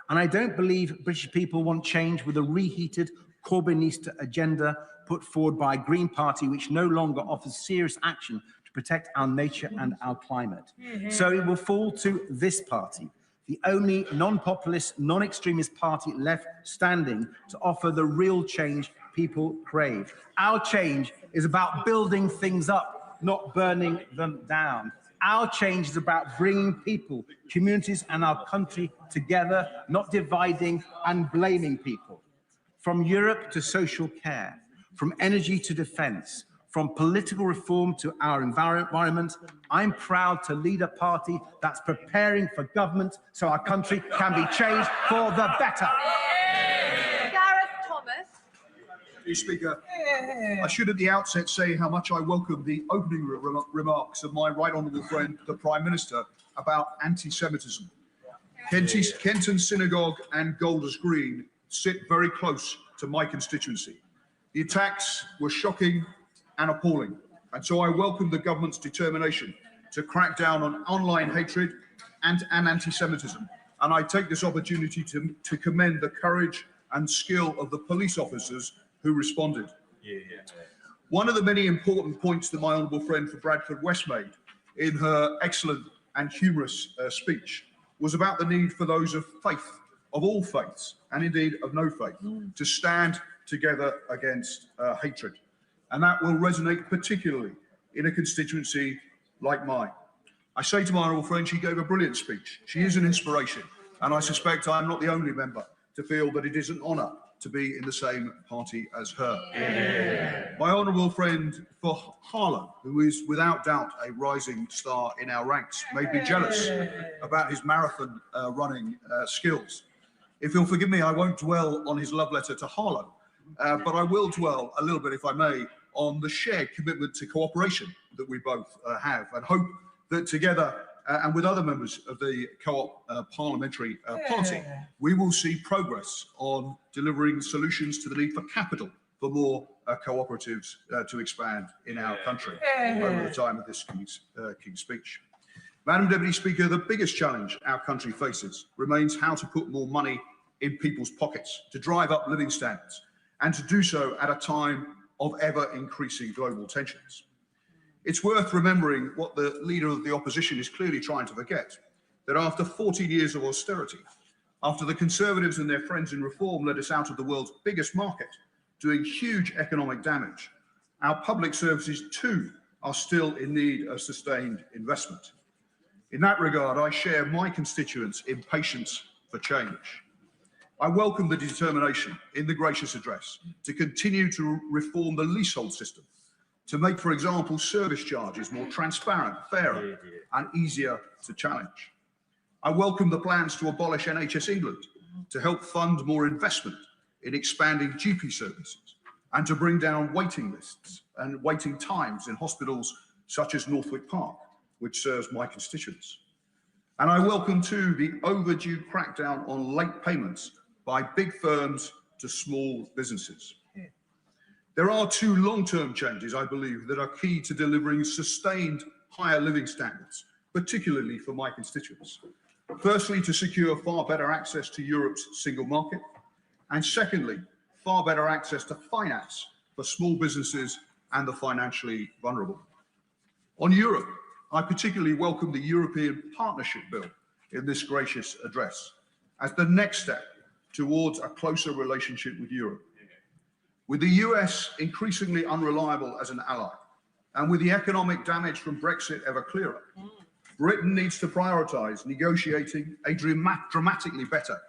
And I don't believe British people want change with a reheated Corbynista agenda put forward by a Green Party which no longer offers serious action to protect our nature and our climate. So it will fall to this party, the only non-populist, non-extremist party left standing to offer the real change people crave. Our change is about building things up, not burning them down. Our change is about bringing people, communities, and our country together, not dividing and blaming people. From Europe to social care, from energy to defence, from political reform to our environment, I'm proud to lead a party that's preparing for government so our country can be changed for the better. Mr. Speaker, I should at the outset say how much I welcome the opening remarks of my right honourable friend, the Prime Minister, about anti-Semitism. Kenton Synagogue and Golders Green sit very close to my constituency. The attacks were shocking and appalling, and so I welcome the government's determination to crack down on online hatred and anti-Semitism. And I take this opportunity to commend the courage and skill of the police officers who responded. One of the many important points that my honourable friend for Bradford West made in her excellent and humorous speech was about the need for those of faith, of all faiths, and indeed of no faith, to stand together against hatred. And that will resonate particularly in a constituency like mine. I say to my honourable friend, she gave a brilliant speech. She is an inspiration, and I suspect I'm not the only member to feel that it is an honour to be in the same party as her. My honourable friend for Harlow, who is without doubt a rising star in our ranks, made me jealous about his marathon running skills. If you'll forgive me, I won't dwell on his love letter to Harlow, but I will dwell a little bit, if I may, on the shared commitment to cooperation that we both have, and hope that together and with other members of the Co-op Parliamentary Party, we will see progress on delivering solutions to the need for capital for more cooperatives to expand in our country over the time of this King's speech. Madam Deputy Speaker, the biggest challenge our country faces remains how to put more money in people's pockets, to drive up living standards, and to do so at a time of ever-increasing global tensions. It's worth remembering what the leader of the opposition is clearly trying to forget, that after 14 years of austerity, after the Conservatives and their friends in reform led us out of the world's biggest market, doing huge economic damage, our public services too are still in need of sustained investment. In that regard, I share my constituents' impatience for change. I welcome the determination in the gracious address to continue to reform the leasehold system, to make, for example, service charges more transparent, fairer, and easier to challenge. I welcome the plans to abolish NHS England, to help fund more investment in expanding GP services, and to bring down waiting lists and waiting times in hospitals such as Northwick Park, which serves my constituents. And I welcome too the overdue crackdown on late payments by big firms to small businesses. There are two long-term changes, I believe, that are key to delivering sustained higher living standards, particularly for my constituents. Firstly, to secure far better access to Europe's single market, and secondly, far better access to finance for small businesses and the financially vulnerable. On Europe, I particularly welcome the European Partnership Bill in this gracious address as the next step towards a closer relationship with Europe. With the US increasingly unreliable as an ally, and with the economic damage from Brexit ever clearer, Britain needs to prioritise negotiating a dramatically better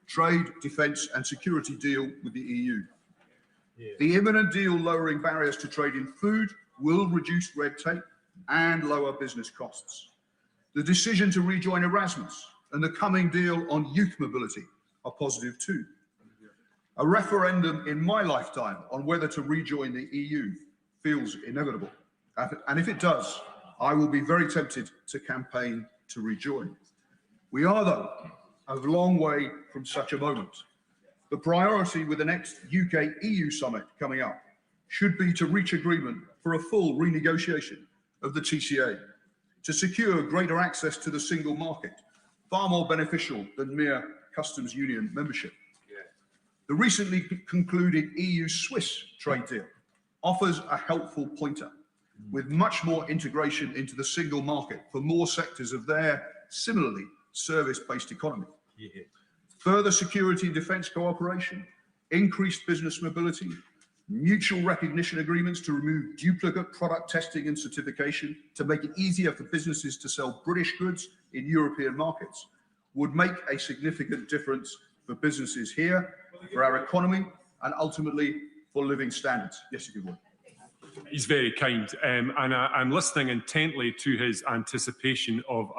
trade, defence and security deal with the EU. The imminent deal lowering barriers to trade in food will reduce red tape and lower business costs. The decision to rejoin Erasmus and the coming deal on youth mobility are positive too. A referendum in my lifetime on whether to rejoin the EU feels inevitable. And if it does, I will be very tempted to campaign to rejoin. We are, though, a long way from such a moment. The priority with the next UK-EU summit coming up should be to reach agreement for a full renegotiation of the TCA to secure greater access to the single market, far more beneficial than mere customs union membership. The recently concluded EU-Swiss trade deal offers a helpful pointer with much more integration into the single market for more sectors of their similarly service-based economy. Further security and defence cooperation, increased business mobility, mutual recognition agreements to remove duplicate product testing and certification to make it easier for businesses to sell British goods in European markets would make a significant difference for businesses here, for our economy, and ultimately for living standards. Yes, you can. He's very kind, and I'm listening intently to his anticipation of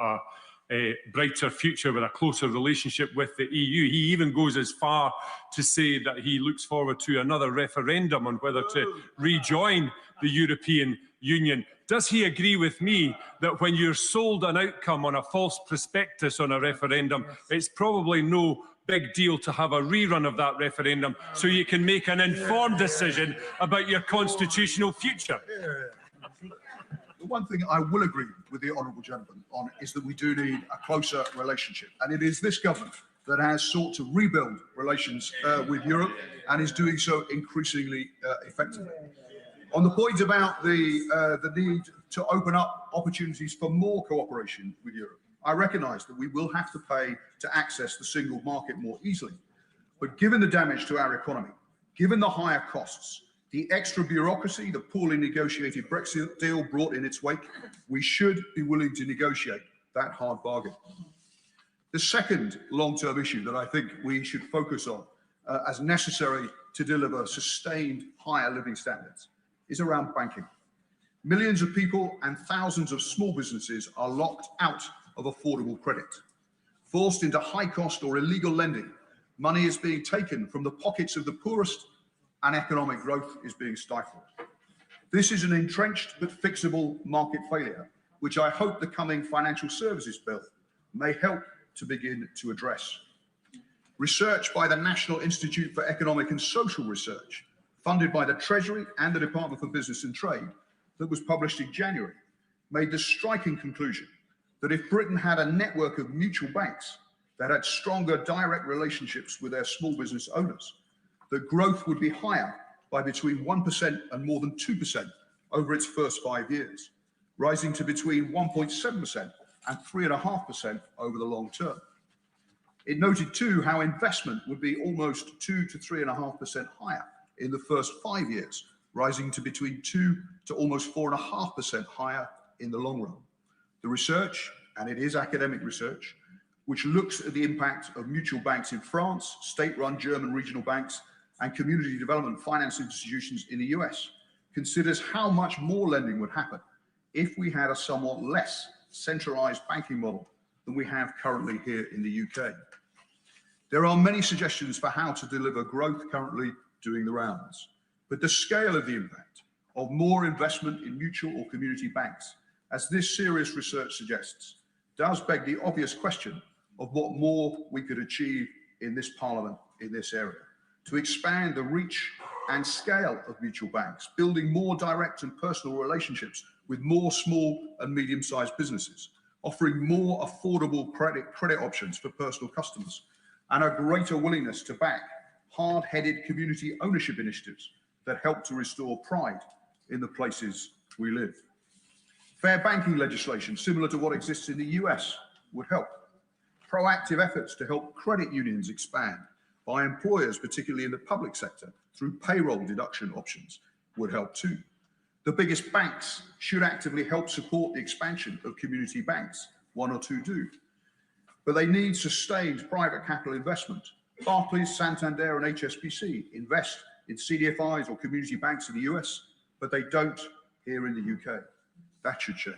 a brighter future with a closer relationship with the EU. He even goes as far to say that he looks forward to another referendum on whether to rejoin the European Union. Does he agree with me that when you're sold an outcome on a false prospectus on a referendum, it's probably no big deal to have a rerun of that referendum so you can make an informed decision about your constitutional future? The one thing I will agree with the honourable gentleman on is that we do need a closer relationship. And it is this government that has sought to rebuild relations with Europe and is doing so increasingly effectively. On the point about the need to open up opportunities for more cooperation with Europe, I recognise that we will have to pay to access the single market more easily. But given the damage to our economy, given the higher costs, the extra bureaucracy the poorly negotiated Brexit deal brought in its wake, we should be willing to negotiate that hard bargain. The second long-term issue that I think we should focus on as necessary to deliver sustained higher living standards is around banking. Millions of people and thousands of small businesses are locked out of affordable credit. Forced into high-cost or illegal lending, money is being taken from the pockets of the poorest and economic growth is being stifled. This is an entrenched but fixable market failure, which I hope the coming financial services bill may help to begin to address. Research by the National Institute for Economic and Social Research, funded by the Treasury and the Department for Business and Trade, that was published in January, made the striking conclusion that if Britain had a network of mutual banks that had stronger direct relationships with their small business owners, that growth would be higher by between 1% and more than 2% over its first 5 years, rising to between 1.7% and 3.5% over the long term. It noted too how investment would be almost 2 to 3.5% higher in the first 5 years, rising to between 2 to almost 4.5% higher in the long run. The research, and it is academic research, which looks at the impact of mutual banks in France, state-run German regional banks, and community development finance institutions in the US, considers how much more lending would happen if we had a somewhat less centralised banking model than we have currently here in the UK. There are many suggestions for how to deliver growth currently doing the rounds, but the scale of the impact of more investment in mutual or community banks, as this serious research suggests, does beg the obvious question of what more we could achieve in this Parliament in this area, to expand the reach and scale of mutual banks, building more direct and personal relationships with more small and medium-sized businesses, offering more affordable credit options for personal customers, and a greater willingness to back hard-headed community ownership initiatives that help to restore pride in the places we live. Fair banking legislation, similar to what exists in the US, would help. Proactive efforts to help credit unions expand by employers, particularly in the public sector, through payroll deduction options would help too. The biggest banks should actively help support the expansion of community banks one or two do. But they need sustained private capital investment. Barclays, Santander and HSBC invest in CDFIs or community banks in the US, but they don't here in the UK. That should change.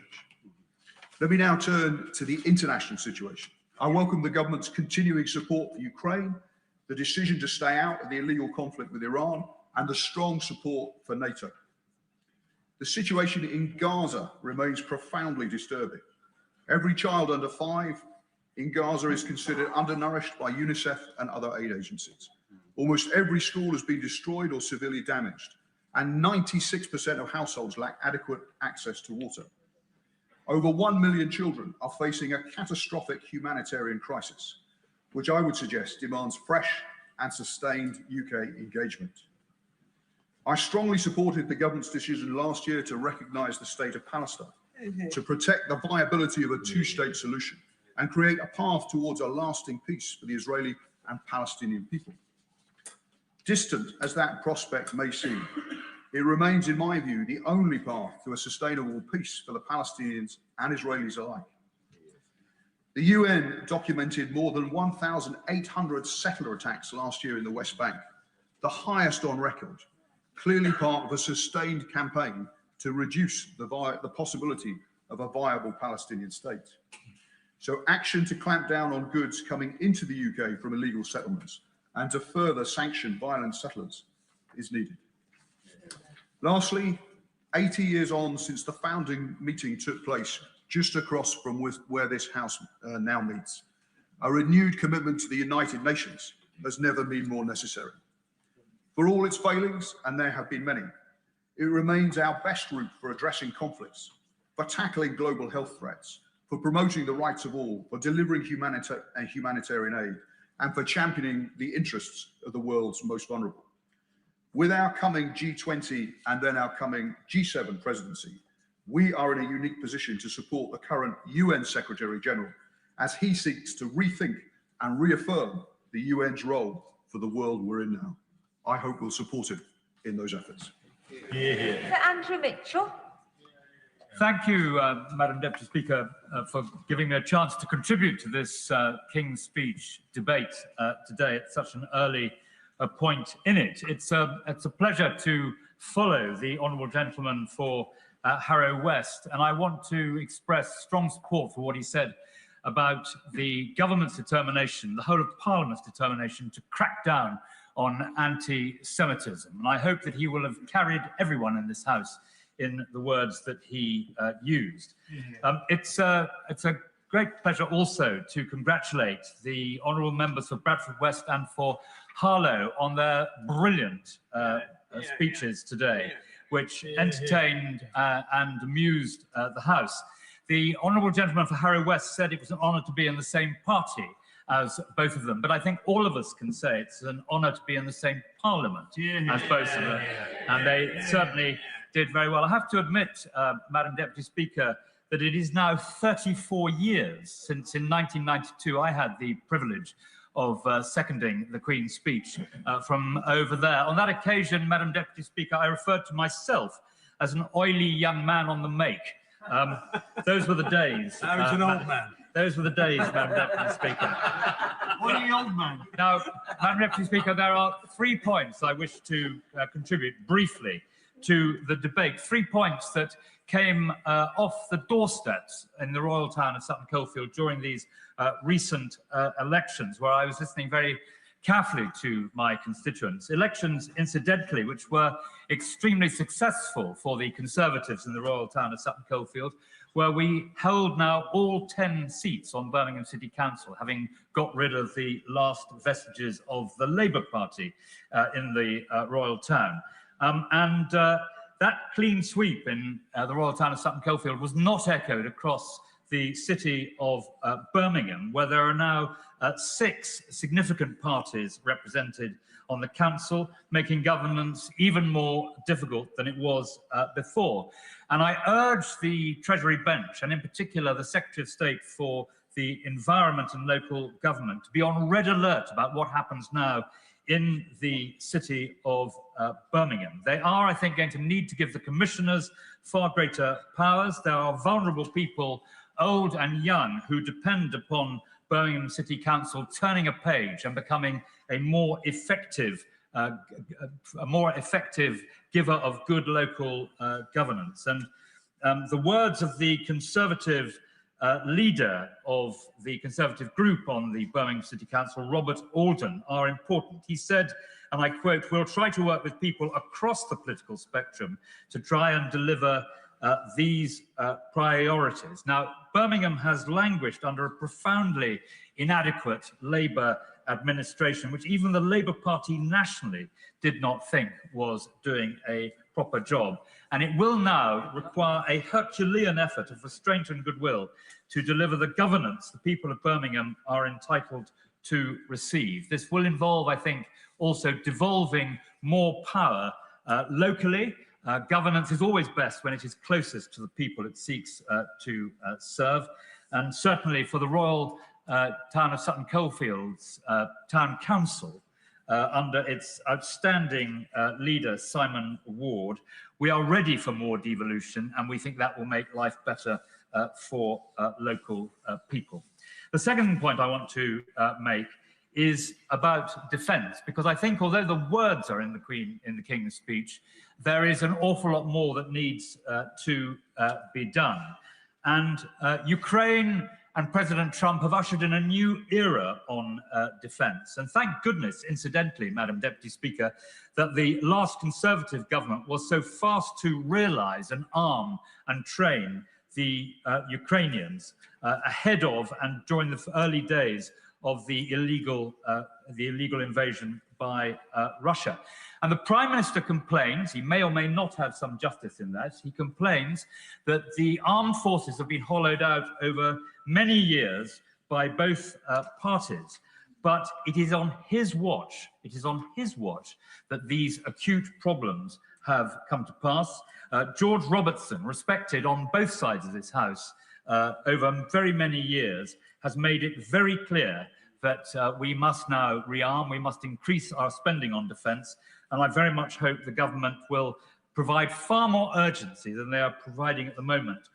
Let me now turn to the international situation. I welcome the government's continuing support for Ukraine, the decision to stay out of the illegal conflict with Iran, and the strong support for NATO. The situation in Gaza remains profoundly disturbing. Every child under 5 in Gaza is considered undernourished by UNICEF and other aid agencies. Almost every school has been destroyed or severely damaged, and 96% of households lack adequate access to water. Over 1 million children are facing a catastrophic humanitarian crisis, which I would suggest demands fresh and sustained UK engagement. I strongly supported the government's decision last year to recognise the state of Palestine, to protect the viability of a two-state solution and create a path towards a lasting peace for the Israeli and Palestinian people. Distant as that prospect may seem, it remains, in my view, the only path to a sustainable peace for the Palestinians and Israelis alike. The UN documented more than 1,800 settler attacks last year in the West Bank, the highest on record, clearly part of a sustained campaign to reduce the possibility of a viable Palestinian state. So action to clamp down on goods coming into the UK from illegal settlements and to further sanction violent settlers is needed. Lastly, 80 years on since the founding meeting took place just across from where this House now meets, a renewed commitment to the United Nations has never been more necessary. For all its failings, and there have been many, it remains our best route for addressing conflicts, for tackling global health threats, for promoting the rights of all, for delivering humanitarian aid, and for championing the interests of the world's most vulnerable. With our coming G20 and then our coming G7 presidency, we are in a unique position to support the current UN Secretary General as he seeks to rethink and reaffirm the UN's role for the world we're in now. I hope we'll support him in those efforts. Andrew Mitchell. Thank you, Madam Deputy Speaker, for giving me a chance to contribute to this King's Speech debate today at such an early point in it. It's a pleasure to follow the Honourable Gentleman for Harrow West, and I want to express strong support for what he said about the government's determination, the whole of Parliament's determination to crack down on anti-Semitism. And I hope that he will have carried everyone in this House in the words that he used. It's a great pleasure also to congratulate the honourable members for Bradford West and for Harlow on their brilliant speeches today, which entertained and amused the House. The honourable gentleman for Harrow West said it was an honour to be in the same party as both of them, but I think all of us can say it's an honour to be in the same parliament as both of them, and they certainly did very well. I have to admit, Madam Deputy Speaker, that it is now 34 years since in 1992 I had the privilege of seconding the Queen's speech from over there. On that occasion, Madam Deputy Speaker, I referred to myself as an oily young man on the make. Those were the days. I was an old man. Those were the days, Madam Deputy Speaker. Oily old man. Now, Madam Deputy Speaker, there are 3 points I wish to contribute briefly to the debate. 3 points that came off the doorsteps in the royal town of Sutton Coldfield during these recent elections, where I was listening very carefully to my constituents. Elections, incidentally, which were extremely successful for the Conservatives in the royal town of Sutton Coldfield, where we held now all 10 seats on Birmingham City Council, having got rid of the last vestiges of the Labour Party in the royal town. That clean sweep in the royal town of Sutton Coldfield was not echoed across the city of Birmingham, where there are now 6 significant parties represented on the council, making governance even more difficult than it was before. And I urge the Treasury bench, and in particular the Secretary of State for the Environment and Local Government, to be on red alert about what happens now in the city of Birmingham. They are, I think, going to need to give the commissioners far greater powers. There are vulnerable people old and young, who depend upon Birmingham City Council turning a page and becoming a more effective giver of good local governance. And the words of the Conservative leader of the Conservative group on the Birmingham City Council, Robert Alden, are important. He said, and I quote, "We'll try to work with people across the political spectrum to try and deliver these priorities." Now, Birmingham has languished under a profoundly inadequate Labour administration, which even the Labour Party nationally did not think was doing a proper job. And it will now require a Herculean effort of restraint and goodwill to deliver the governance the people of Birmingham are entitled to receive. This will involve, I think, also devolving more power locally. Governance is always best when it is closest to the people it seeks to serve. And certainly for the Royal Town of Sutton Coldfields Town Council, under its outstanding leader, Simon Ward, we are ready for more devolution, and we think that will make life better for local people. The second point I want to make is about defence, because I think although the words are in the King's speech, there is an awful lot more that needs to be done. And Ukraine and President Trump have ushered in a new era on defence. And thank goodness, incidentally, Madam Deputy Speaker, that the last Conservative government was so fast to realise and arm and train the Ukrainians ahead of and during the early days of the illegal invasion by Russia. And the Prime Minister complains, he may or may not have some justice in that, he complains that the armed forces have been hollowed out over many years by both parties. But it is on his watch, that these acute problems have come to pass. George Robertson, respected on both sides of this House over very many years, has made it very clear that we must now rearm, we must increase our spending on defence, and I very much hope the government will provide far more urgency than they are providing at the moment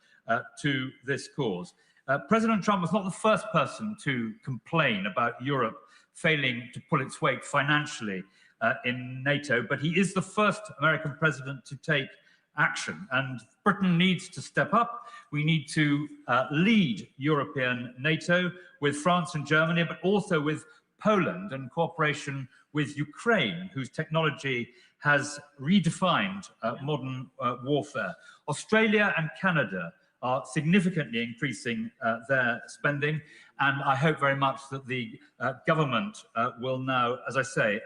to this cause. President Trump was not the first person to complain about Europe failing to pull its weight financially in NATO, but he is the first American president to take action, and Britain needs to step up. We need to lead European NATO with France and Germany, but also with Poland and cooperation with Ukraine, whose technology has redefined modern warfare. Australia and Canada are significantly increasing their spending, and I hope very much that the government will now, as I say,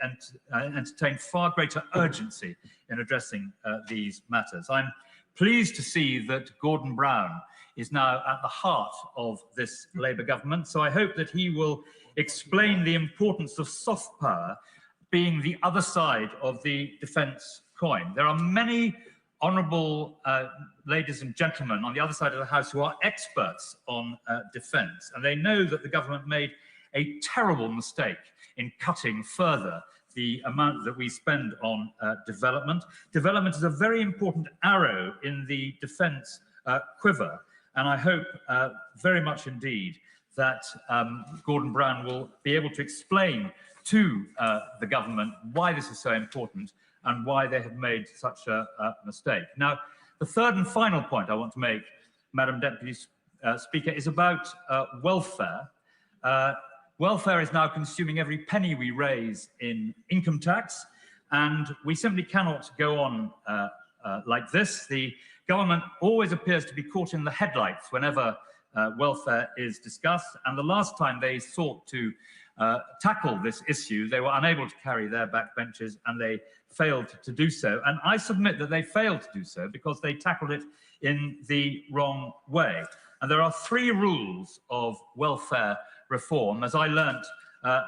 entertain far greater urgency in addressing these matters. I'm pleased to see that Gordon Brown is now at the heart of this Labour government, so I hope that he will explain the importance of soft power being the other side of the defence coin. There are many honourable ladies and gentlemen on the other side of the House who are experts on defence, and they know that the government made a terrible mistake in cutting further the amount that we spend on development. Development is a very important arrow in the defence quiver, and I hope very much indeed that Gordon Brown will be able to explain to the government why this is so important and why they have made such a mistake. Now, the third and final point I want to make, Madam Deputy Speaker, is about welfare. Welfare is now consuming every penny we raise in income tax, and we simply cannot go on like this. The government always appears to be caught in the headlights whenever welfare is discussed, and the last time they sought to tackle this issue, they were unable to carry their backbenches, and they failed to do so. And I submit that they failed to do so because they tackled it in the wrong way. And there are three rules of welfare reform, as I learnt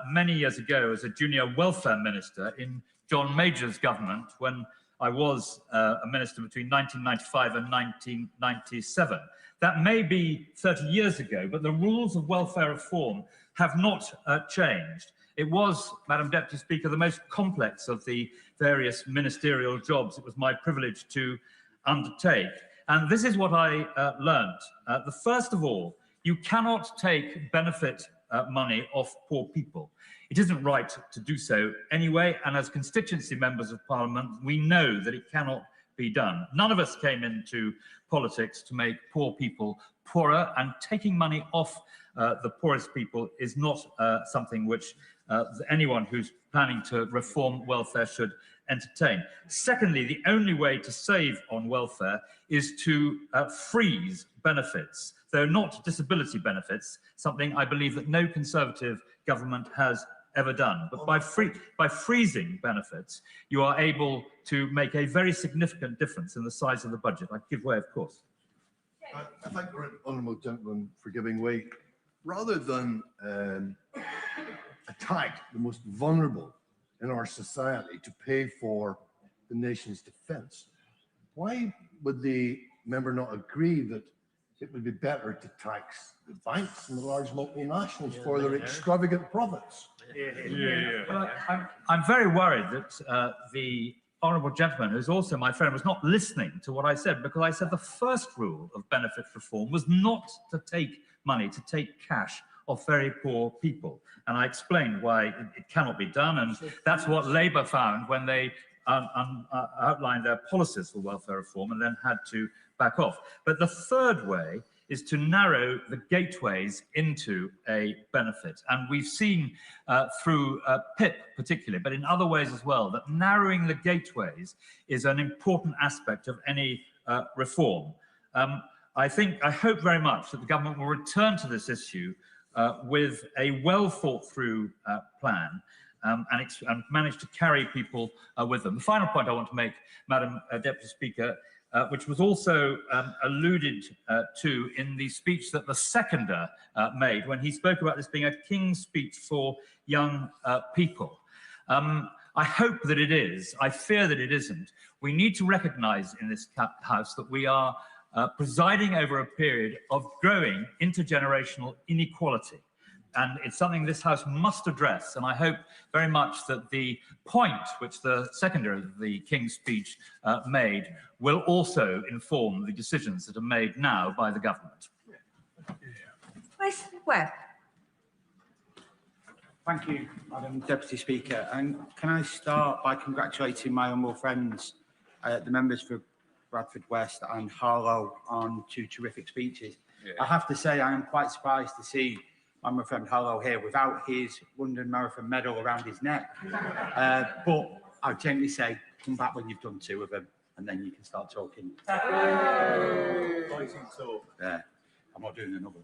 many years ago as a junior welfare minister in John Major's government when I was a minister between 1995 and 1997. That may be 30 years ago, but the rules of welfare reform have not changed. It was, Madam Deputy Speaker, the most complex of the various ministerial jobs it was my privilege to undertake. And this is what I learned. The first of all, you cannot take benefit money off poor people. It isn't right to do so anyway, and as constituency members of Parliament, we know that it cannot be done. None of us came into politics to make poor people poorer, and taking money off the poorest people is not something which anyone who's planning to reform welfare should entertain. Secondly, the only way to save on welfare is to freeze benefits, though not disability benefits, something I believe that no Conservative government has ever done. But by freezing benefits, you are able to make a very significant difference in the size of the budget. I give way, of course. I thank the honourable gentleman for giving way. Rather than attack the most vulnerable in our society to pay for the nation's defence, why would the member not agree that it would be better to tax the banks and the large multinationals for their extravagant profits? Well, I'm very worried that the honourable gentleman, who's also my friend, was not listening to what I said, because I said the first rule of benefit reform was not to take money, to take cash off very poor people. And I explained why it cannot be done, and that's what Labour found when they outlined their policies for welfare reform and then had to back off. But the third way is to narrow the gateways into a benefit. And we've seen through PIP particularly, but in other ways as well, that narrowing the gateways is an important aspect of any reform. I hope very much that the government will return to this issue with a well thought through plan and manage to carry people with them. The final point I want to make, Madam Deputy Speaker, which was also alluded to in the speech that the seconder made when he spoke about this being a king's speech for young people. I hope that it is. I fear that it isn't. We need to recognise in this House that we are presiding over a period of growing intergenerational inequality. And it's something this House must address. And I hope very much that the point which the seconder of the King's speech made will also inform the decisions that are made now by the government. Mr. Webb. Thank you, Madam Deputy Speaker. And can I start by congratulating my honourable friends, the members for Bradford West and Harlow, on two terrific speeches. I have to say I am quite surprised to see my friend Harlow here without his London Marathon medal around his neck. But I'll gently say, come back when you've done two of them, and then you can start talking. Yeah, I'm not doing another.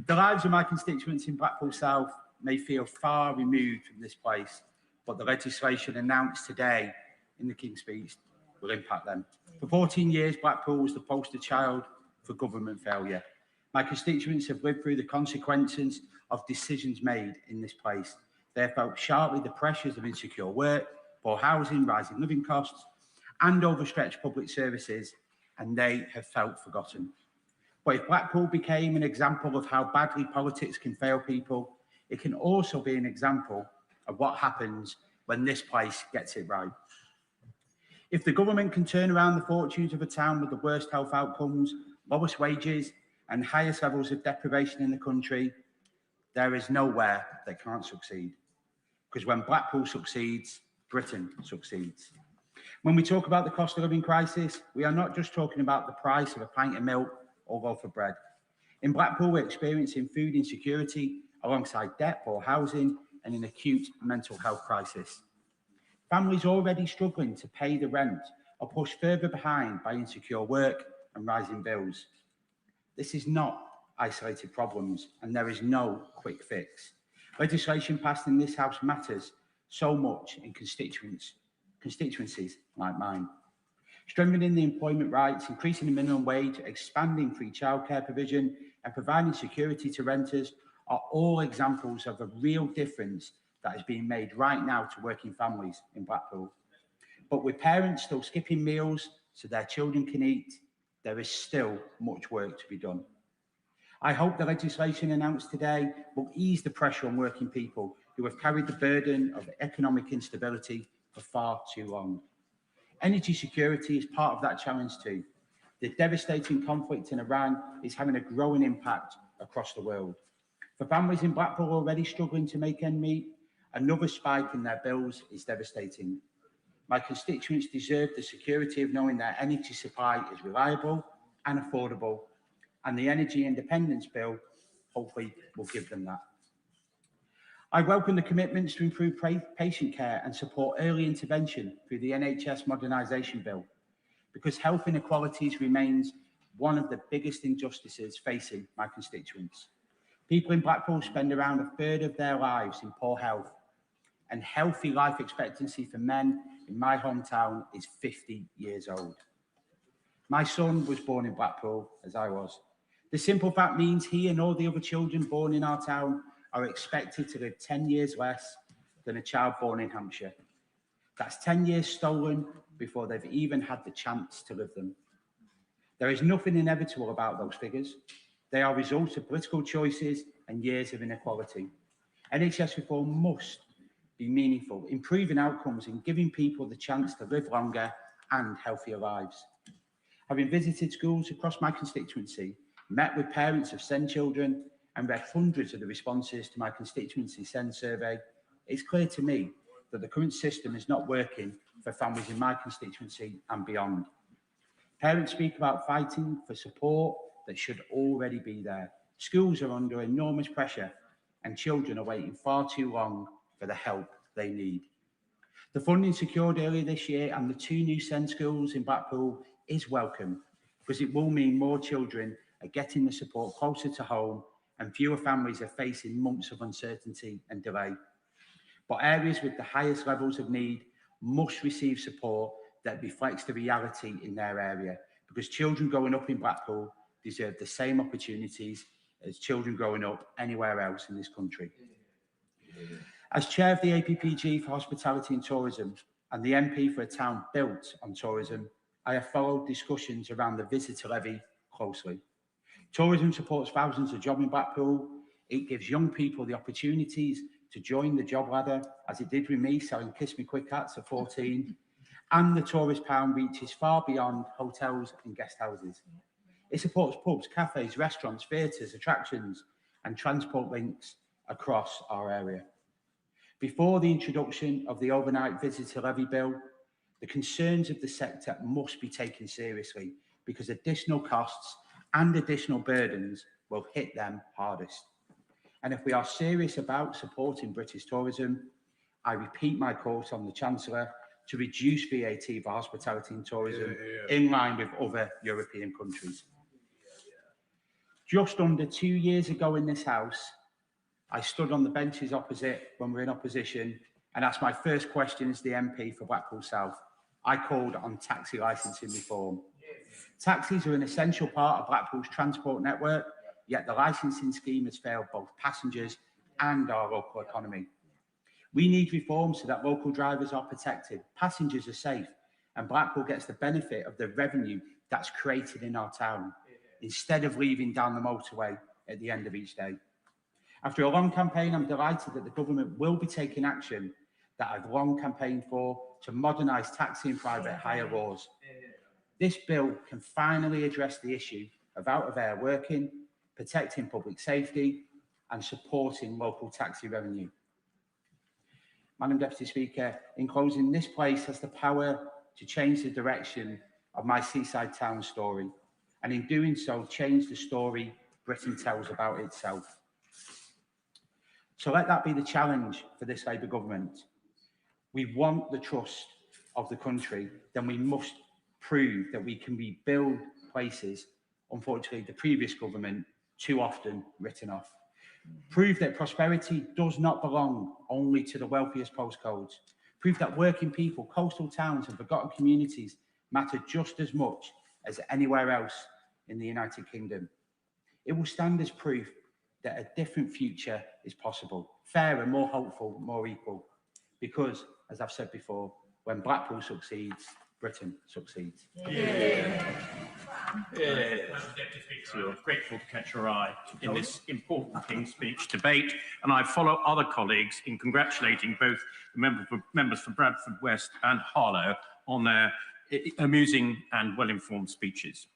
The lives of my constituents in Blackpool South may feel far removed from this place, but the legislation announced today in the King's speech will impact them. For 14 years, Blackpool was the poster child for government failure. My constituents have lived through the consequences of decisions made in this place. They have felt sharply the pressures of insecure work, poor housing, rising living costs, and overstretched public services, and they have felt forgotten. But if Blackpool became an example of how badly politics can fail people, it can also be an example of what happens when this place gets it right. If the government can turn around the fortunes of a town with the worst health outcomes, lowest wages, and highest levels of deprivation in the country, there is nowhere they can't succeed. Because when Blackpool succeeds, Britain succeeds. When we talk about the cost of living crisis, we are not just talking about the price of a pint of milk or loaf of bread. In Blackpool, we're experiencing food insecurity alongside debt, poor housing, and an acute mental health crisis. Families already struggling to pay the rent are pushed further behind by insecure work and rising bills. This is not isolated problems, and there is no quick fix. Legislation passed in this House matters so much in constituencies like mine. Strengthening the employment rights, increasing the minimum wage, expanding free childcare provision, and providing security to renters are all examples of a real difference that is being made right now to working families in Blackpool. But with parents still skipping meals so their children can eat, there is still much work to be done. I hope the legislation announced today will ease the pressure on working people who have carried the burden of economic instability for far too long. Energy security is part of that challenge too. The devastating conflict in Iran is having a growing impact across the world. For families in Blackpool already struggling to make ends meet, another spike in their bills is devastating. My constituents deserve the security of knowing their energy supply is reliable and affordable, and the Energy Independence Bill hopefully will give them that. I welcome the commitments to improve patient care and support early intervention through the NHS Modernisation Bill, because health inequalities remains one of the biggest injustices facing my constituents. People in Blackpool spend around a third of their lives in poor health, and healthy life expectancy for men in my hometown is 50 years old. My son was born in Blackpool, as I was. The simple fact means he and all the other children born in our town are expected to live 10 years less than a child born in Hampshire. That's 10 years stolen before they've even had the chance to live them. There is nothing inevitable about those figures. They are results of political choices and years of inequality. NHS reform must be meaningful, improving outcomes and giving people the chance to live longer and healthier lives. Having visited schools across my constituency, met with parents of SEND children, and read hundreds of the responses to my constituency SEND survey, it's clear to me that the current system is not working for families in my constituency and beyond. Parents speak about fighting for support that should already be there. Schools are under enormous pressure and children are waiting far too long for the help they need. The funding secured earlier this year and the 2 new SEND schools in Blackpool is welcome, because it will mean more children are getting the support closer to home and fewer families are facing months of uncertainty and delay. But areas with the highest levels of need must receive support that reflects the reality in their area, because children growing up in Blackpool deserve the same opportunities as children growing up anywhere else in this country. As chair of the APPG for Hospitality and Tourism and the MP for a town built on tourism, I have followed discussions around the visitor levy closely. Tourism supports thousands of jobs in Blackpool. It gives young people the opportunities to join the job ladder, as it did with me selling Kiss Me Quick hats at 14. And the tourist pound reaches far beyond hotels and guest houses. It supports pubs, cafes, restaurants, theatres, attractions, and transport links across our area. Before the introduction of the overnight visitor levy bill, the concerns of the sector must be taken seriously, because additional costs and additional burdens will hit them hardest. And if we are serious about supporting British tourism, I repeat my call on the Chancellor to reduce VAT for hospitality and tourism in line with other European countries. Just under 2 years ago in this House, I stood on the benches opposite when we were in opposition and asked my first question as the MP for Blackpool South. I called on taxi licensing reform. Taxis are an essential part of Blackpool's transport network, yet the licensing scheme has failed both passengers and our local economy. We need reform so that local drivers are protected, passengers are safe, and Blackpool gets the benefit of the revenue that's created in our town, instead of leaving down the motorway at the end of each day. After a long campaign, I'm delighted that the government will be taking action that I've long campaigned for to modernise taxi and private hire laws. This bill can finally address the issue of out-of-air working, protecting public safety, and supporting local taxi revenue. Madam Deputy Speaker, in closing, this place has the power to change the direction of my seaside town story, and in doing so, change the story Britain tells about itself. So let that be the challenge for this Labour government. We want the trust of the country, then we must prove that we can rebuild places, unfortunately, the previous government too often written off. Prove that prosperity does not belong only to the wealthiest postcodes. Prove that working people, coastal towns and forgotten communities matter just as much as anywhere else in the United Kingdom. It will stand as proof that a different future is possible, fairer, more hopeful, more equal. Because, as I've said before, when Blackpool succeeds, Britain succeeds. We're grateful to catch your eye in this important King's Speech debate, and I follow other colleagues in congratulating both the members for Bradford West and Harlow on their amusing and well-informed speeches.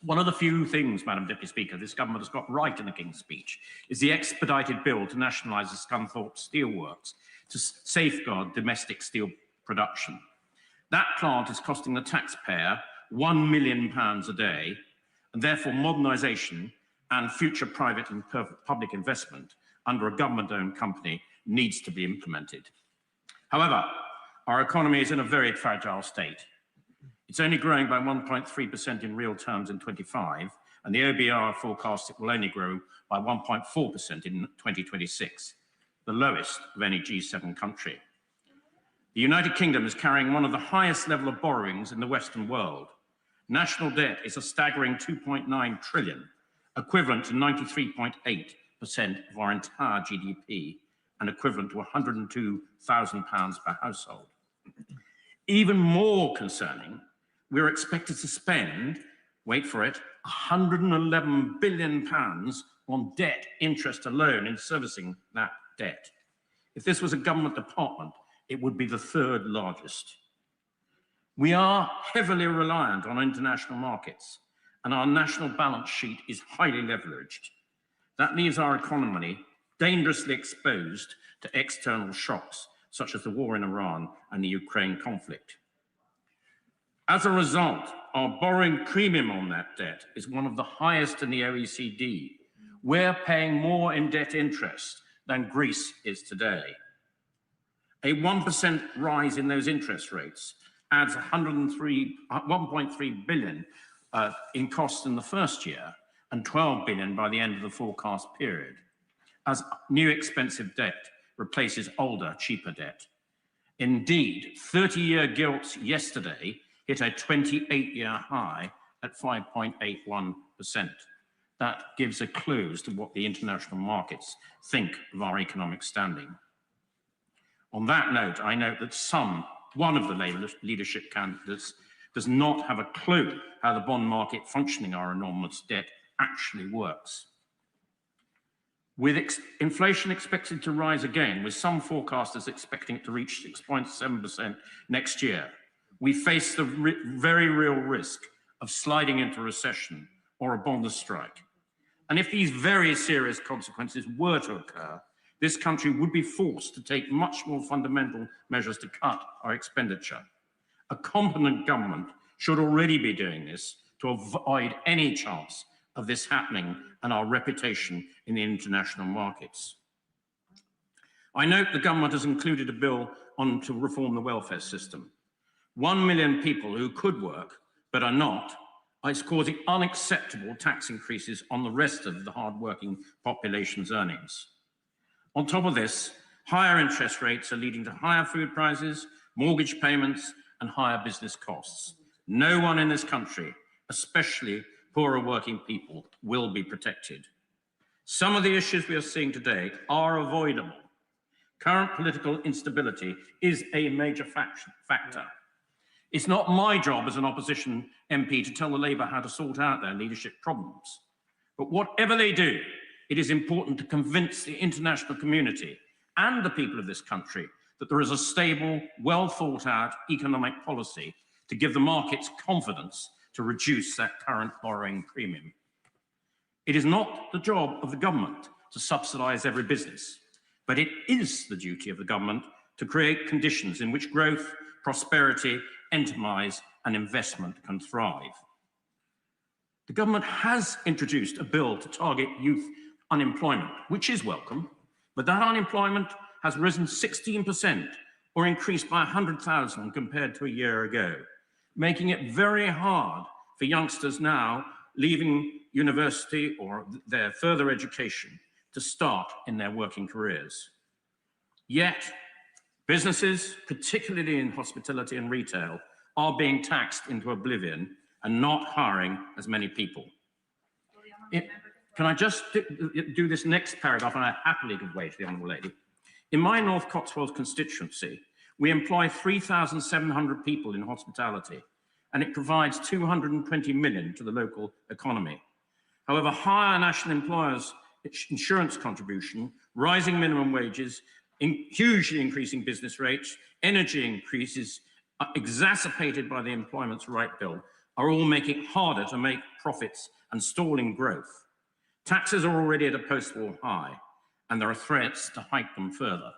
One of the few things, Madam Deputy Speaker, this government has got right in the King's speech is the expedited bill to nationalise the Scunthorpe Steelworks to safeguard domestic steel production. That plant is costing the taxpayer £1 million a day, and therefore modernisation and future private and public investment under a government-owned company needs to be implemented. However, our economy is in a very fragile state. It's only growing by 1.3% in real terms in 25, and the OBR forecasts it will only grow by 1.4% in 2026, the lowest of any G7 country. The United Kingdom is carrying one of the highest level of borrowings in the Western world. National debt is a staggering 2.9 trillion, equivalent to 93.8% of our entire GDP, and equivalent to £102,000 per household. Even more concerning, we're expected to spend, wait for it, £111 billion on debt interest alone in servicing that debt. If this was a government department, it would be the third largest. We are heavily reliant on international markets, and our national balance sheet is highly leveraged. That leaves our economy dangerously exposed to external shocks, such as the war in Iran and the Ukraine conflict. As a result, our borrowing premium on that debt is one of the highest in the OECD. We're paying more in debt interest than Greece is today. A 1% rise in those interest rates adds 1.3 billion in costs in the first year and 12 billion by the end of the forecast period, as new expensive debt replaces older, cheaper debt. Indeed, 30-year gilts yesterday hit a 28-year high at 5.81%. That gives a clue as to what the international markets think of our economic standing. On that note, I note that one of the Labour leadership candidates does not have a clue how the bond market functioning our enormous debt actually works. With inflation expected to rise again, with some forecasters expecting it to reach 6.7% next year, we face the very real risk of sliding into recession or a bond strike. And if these very serious consequences were to occur, this country would be forced to take much more fundamental measures to cut our expenditure. A competent government should already be doing this to avoid any chance of this happening and our reputation in the international markets. I note the government has included a bill on to reform the welfare system. 1 million people who could work but are not is causing unacceptable tax increases on the rest of the hard-working population's earnings. On top of this, higher interest rates are leading to higher food prices, mortgage payments, and higher business costs. No one in this country, especially poorer working people, will be protected. Some of the issues we are seeing today are avoidable. Current political instability is a major factor. It's not my job as an opposition MP to tell the Labour how to sort out their leadership problems. But whatever they do, it is important to convince the international community and the people of this country that there is a stable, well-thought-out economic policy to give the markets confidence to reduce that current borrowing premium. It is not the job of the government to subsidise every business, but it is the duty of the government to create conditions in which growth, prosperity, enterprise and investment can thrive. The government has introduced a bill to target youth unemployment, which is welcome, but that unemployment has risen 16% or increased by 100,000 compared to a year ago, making it very hard for youngsters now leaving university or their further education to start in their working careers. Yet, businesses, particularly in hospitality and retail, are being taxed into oblivion and not hiring as many people. Can I just do this next paragraph, and I happily give way to the Honourable Lady. In my North Cotswolds constituency, we employ 3,700 people in hospitality, and it provides 220 million to the local economy. However, higher national employers' insurance contribution, rising minimum wages, hugely increasing business rates, energy increases, exacerbated by the Employment Rights Bill, are all making it harder to make profits and stalling growth. Taxes are already at a post-war high, and there are threats to hike them further.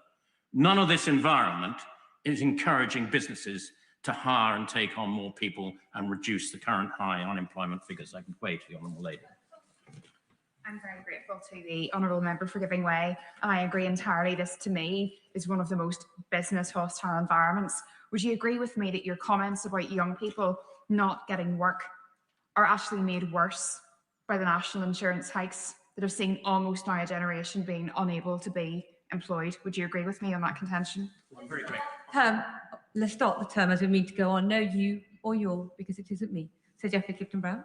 None of this environment is encouraging businesses to hire and take on more people and reduce the current high unemployment figures. I can wait for the Honourable Lady. I'm very grateful to the Honourable Member for giving way, and I agree entirely. This, to me, is one of the most business-hostile environments. Would you agree with me that your comments about young people not getting work are actually made worse by the national insurance hikes that have seen almost now a generation being unable to be employed? Would you agree with me on that contention? I'm very grateful. Let's start the term as we mean to go on. No, you or your, because it isn't me. So Geoffrey Clifton-Brown.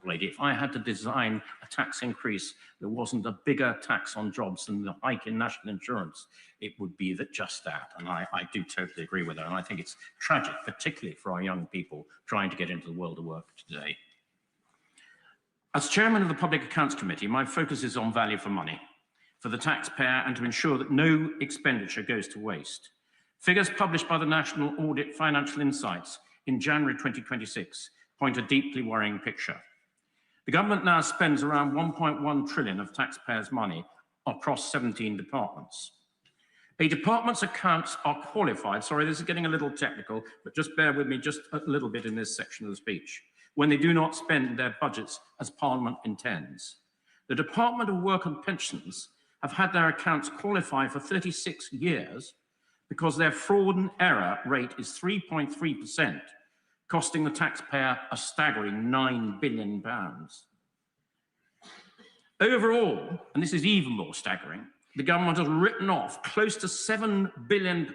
Lady, if I had to design a tax increase that wasn't a bigger tax on jobs than the hike in national insurance, it would be just that. And I do totally agree with her. And I think it's tragic, particularly for our young people trying to get into the world of work today. As chairman of the Public Accounts Committee, my focus is on value for money for the taxpayer and to ensure that no expenditure goes to waste. Figures published by the National Audit Financial Insights in January 2026 point a deeply worrying picture. The government now spends around 1.1 trillion of taxpayers' money across 17 departments. A department's accounts are qualified, sorry, this is getting a little technical, but just bear with me just a little bit in this section of the speech, when they do not spend their budgets as Parliament intends. The Department of Work and Pensions have had their accounts qualify for 36 years because their fraud and error rate is 3.3%, costing the taxpayer a staggering £9 billion. Overall, and this is even more staggering, the government has written off close to £7 billion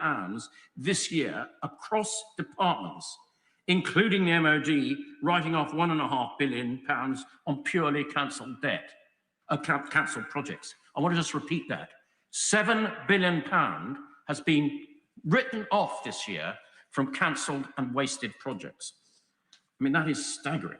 this year across departments, including the MOD writing off £1.5 billion on purely cancelled debt, cancelled projects. I want to just repeat that. £7 billion has been written off this year from cancelled and wasted projects. I mean, that is staggering.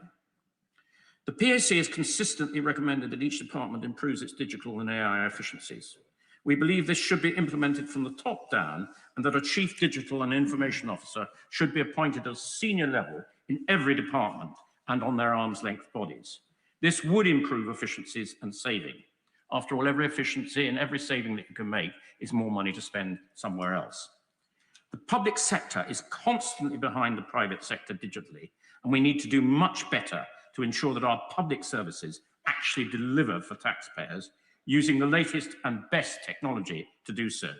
The PAC has consistently recommended that each department improves its digital and AI efficiencies. We believe this should be implemented from the top down and that a chief digital and information officer should be appointed at a senior level in every department and on their arm's length bodies. This would improve efficiencies and saving. After all, every efficiency and every saving that you can make is more money to spend somewhere else. The public sector is constantly behind the private sector digitally, and we need to do much better to ensure that our public services actually deliver for taxpayers using the latest and best technology to do so.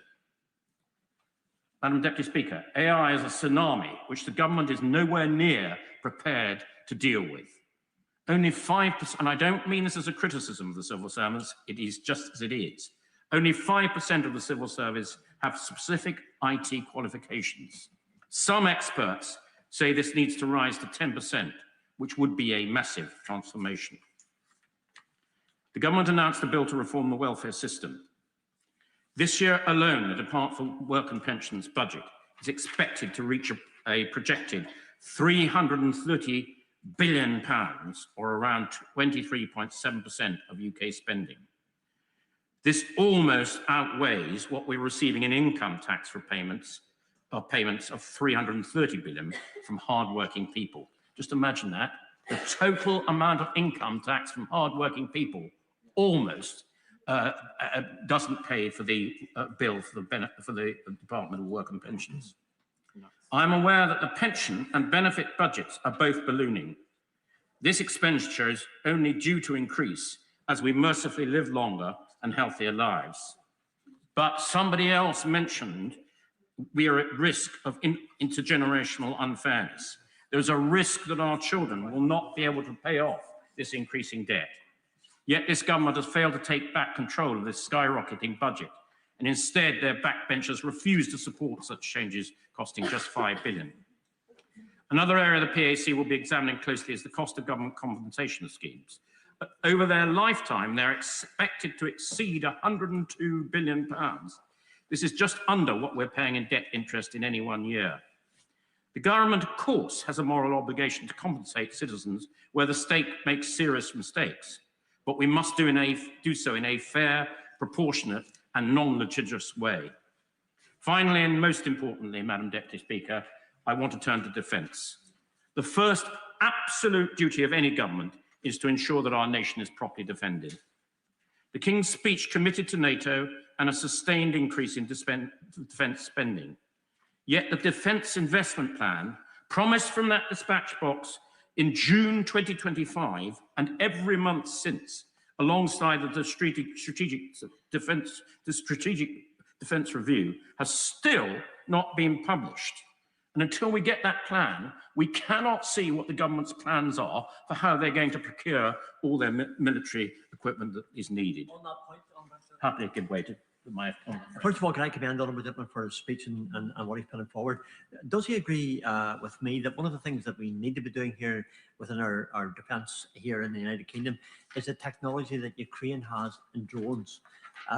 Madam Deputy Speaker, AI is a tsunami which the government is nowhere near prepared to deal with. Only 5%, and I don't mean this as a criticism of the civil servants, it is just as it is. Only 5% of the civil service have specific IT qualifications. Some experts say this needs to rise to 10%, which would be a massive transformation. The government announced a bill to reform the welfare system. This year alone, the Department for Work and Pensions budget is expected to reach a projected £330 billion, or around 23.7% of UK spending. This almost outweighs what we're receiving in income tax payments of £330 billion from hardworking people. Just imagine that. The total amount of income tax from hardworking people almost doesn't pay for the bill for the Department of Work and Pensions. I'm aware that the pension and benefit budgets are both ballooning. This expenditure is only due to increase as we mercifully live longer and healthier lives. But somebody else mentioned we are at risk of intergenerational unfairness. There's a risk that our children will not be able to pay off this increasing debt. Yet this government has failed to take back control of this skyrocketing budget, and instead their backbenchers refuse to support such changes costing just £5 billion. Another area the PAC will be examining closely is the cost of government compensation schemes. Over their lifetime, they're expected to exceed £102 billion. This is just under what we're paying in debt interest in any 1 year. The government, of course, has a moral obligation to compensate citizens where the state makes serious mistakes, but we must do so in a fair, proportionate, and non-litigious way. Finally, and most importantly, Madam Deputy Speaker, I want to turn to defence. The first absolute duty of any government is to ensure that our nation is properly defended. The King's speech committed to NATO and a sustained increase in defence spending. Yet the Defence Investment Plan, promised from that dispatch box in June 2025 and every month since, alongside the strategic defence review, has still not been published. And until we get that plan, we cannot see what the government's plans are for how they're going to procure all their military equipment that is needed. On that point, Happily give way to my... First of all, can I commend Honourable Dittman for his speech and what he's putting forward? Does he agree with me that one of the things that we need to be doing here within our defence here in the United Kingdom is the technology that Ukraine has in drones?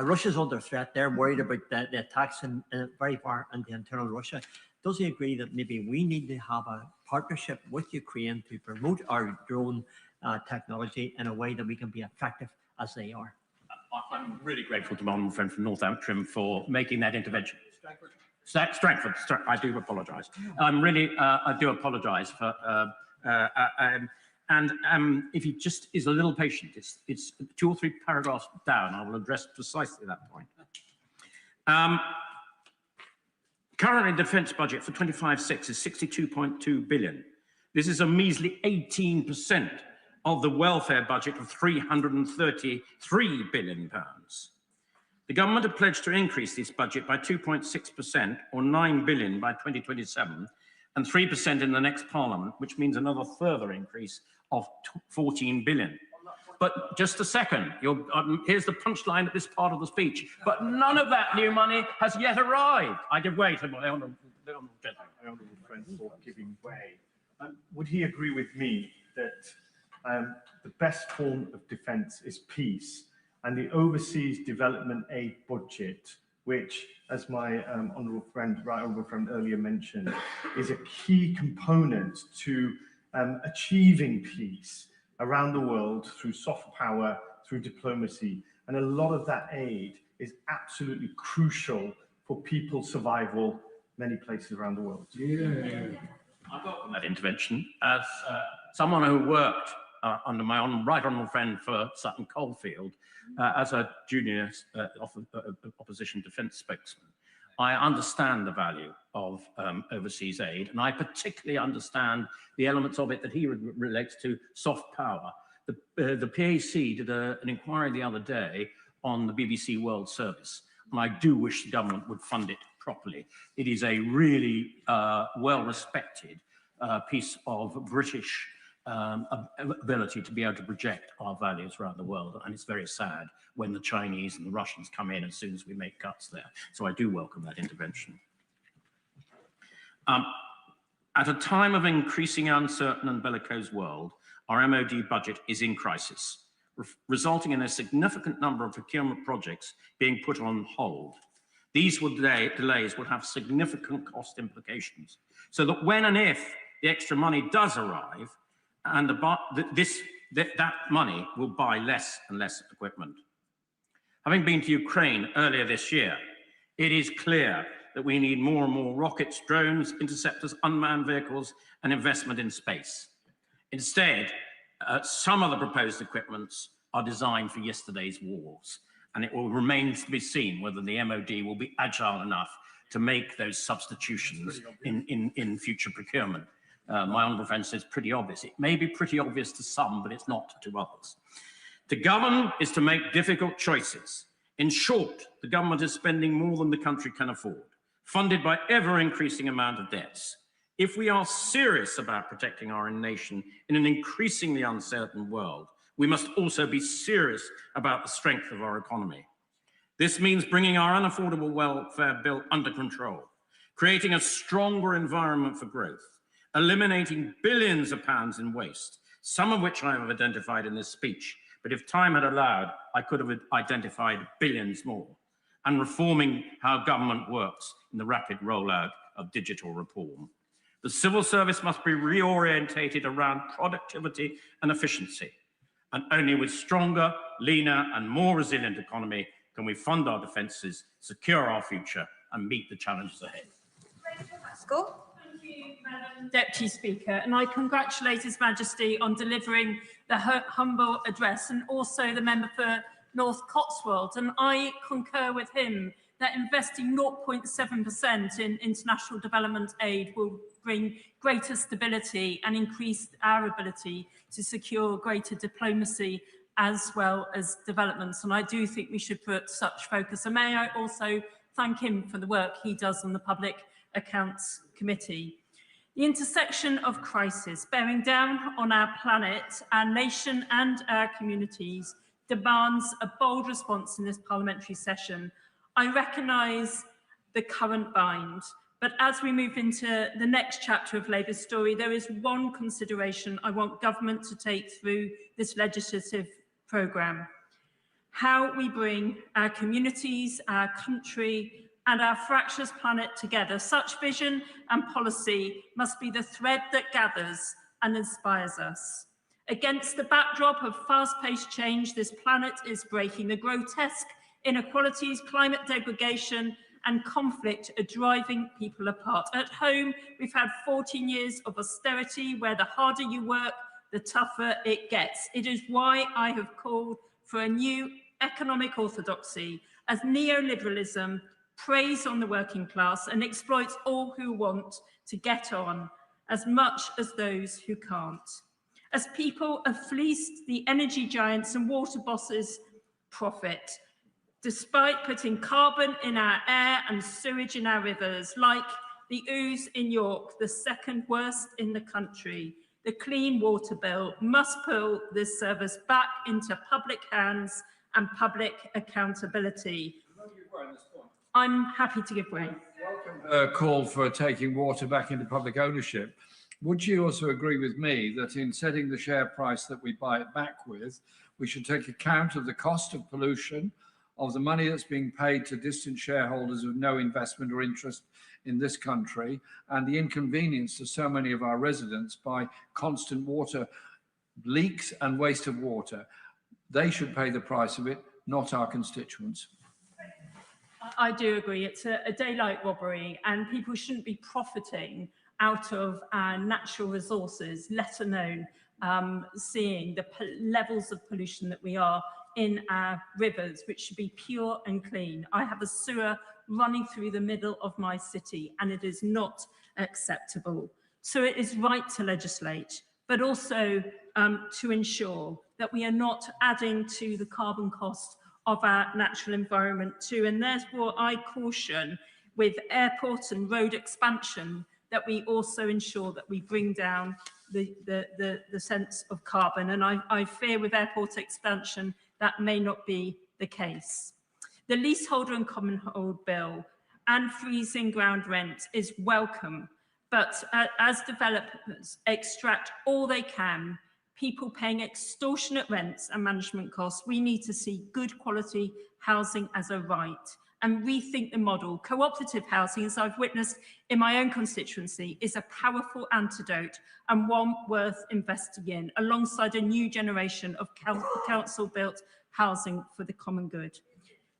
Russia's under threat. They're worried about the attacks in very far into internal Russia. Does he agree that maybe we need to have a partnership with Ukraine to promote our drone technology in a way that we can be effective as they are? I'm really grateful to my honourable friend from North Antrim for making that intervention. Stratford, I do apologise. I do apologise for, if he just is a little patient, it's 2 or 3 paragraphs down. I will address precisely that point. Currently, the defence budget for 25/6 is 62.2 billion. This is a measly 18% of the welfare budget of £333 billion. The government have pledged to increase this budget by 2.6% or £9 billion by 2027 and 3% in the next parliament, which means another further increase of £14 billion. But just a second, here's the punchline at this part of the speech, but none of that new money has yet arrived. I give way to my honourable friend for giving way. Would he agree with me that the best form of defence is peace, and the overseas development aid budget, which, as my honourable friend, earlier mentioned, is a key component to achieving peace around the world through soft power, through diplomacy, and a lot of that aid is absolutely crucial for people's survival many places around the world. I welcome that intervention as someone who worked under my right honourable friend for Sutton Coldfield as a junior opposition defence spokesman. I understand the value of overseas aid, and I particularly understand the elements of it that he relates to soft power. The PAC did an inquiry the other day on the BBC World Service, and I do wish the government would fund it properly. It is a really well-respected piece of British ability to be able to project our values around the world, and it's very sad when the Chinese and the Russians come in as soon as we make cuts there. So I do welcome that intervention. At a time of increasing uncertain and bellicose world, our MOD budget is in crisis, resulting in a significant number of procurement projects being put on hold. These delays will have significant cost implications, so that when and if the extra money does arrive, and that money will buy less and less equipment. Having been to Ukraine earlier this year, it is clear that we need more and more rockets, drones, interceptors, unmanned vehicles, and investment in space. Instead, some of the proposed equipments are designed for yesterday's wars, and it will remain to be seen whether the MOD will be agile enough to make those substitutions in future procurement. My honourable friend says pretty obvious. It may be pretty obvious to some, but it's not to others. To govern is to make difficult choices. In short, the government is spending more than the country can afford, funded by ever-increasing amount of debts. If we are serious about protecting our nation in an increasingly uncertain world, we must also be serious about the strength of our economy. This means bringing our unaffordable welfare bill under control, creating a stronger environment for growth, eliminating billions of pounds in waste, some of which I have identified in this speech, but if time had allowed, I could have identified billions more, and reforming how government works in the rapid rollout of digital reform. The civil service must be reorientated around productivity and efficiency, and only with stronger, leaner, and more resilient economy can we fund our defences, secure our future, and meet the challenges ahead. Thank you, Madam Deputy Speaker, and I congratulate His Majesty on delivering the humble address, and also the member for North Cotswold. And I concur with him that investing 0.7% in international development aid will bring greater stability and increase our ability to secure greater diplomacy as well as developments. And I do think we should put such focus. And may I also thank him for the work he does on the Public Accounts Committee. The intersection of crisis bearing down on our planet, our nation and our communities demands a bold response in this parliamentary session. I recognise the current bind, but as we move into the next chapter of Labour's story, there is one consideration I want government to take through this legislative programme: how we bring our communities, our country and our fractious planet together. Such vision and policy must be the thread that gathers and inspires us. Against the backdrop of fast-paced change, this planet is breaking. The grotesque inequalities, climate degradation and conflict are driving people apart. At home, we've had 14 years of austerity where the harder you work, the tougher it gets. It is why I have called for a new economic orthodoxy, as neoliberalism preys on the working class and exploits all who want to get on as much as those who can't. As people have fleeced the energy giants and water bosses' profit, despite putting carbon in our air and sewage in our rivers, like the Ouse in York, the second worst in the country. The clean water bill must pull this service back into public hands and public accountability. I'm happy to give way. Call for taking water back into public ownership. Would you also agree with me that in setting the share price that we buy it back with, we should take account of the cost of pollution, of the money that's being paid to distant shareholders with no investment or interest in this country, and the inconvenience to so many of our residents by constant water leaks and waste of water? They should pay the price of it, not our constituents. I do agree. It's a daylight robbery, and people shouldn't be profiting out of our natural resources, let alone seeing the levels of pollution that we are in our rivers, which should be pure and clean. I have a sewer running through the middle of my city, and it is not acceptable. So it is right to legislate, but also to ensure that we are not adding to the carbon cost of our natural environment too. And therefore, I caution with airport and road expansion that we also ensure that we bring down the sense of carbon. And I fear with airport expansion that may not be the case. The leaseholder and commonhold bill and freezing ground rent is welcome, but as developers extract all they can, people paying extortionate rents and management costs, we need to see good quality housing as a right and rethink the model. Cooperative housing, as I've witnessed in my own constituency, is a powerful antidote and one worth investing in, alongside a new generation of council-built housing for the common good.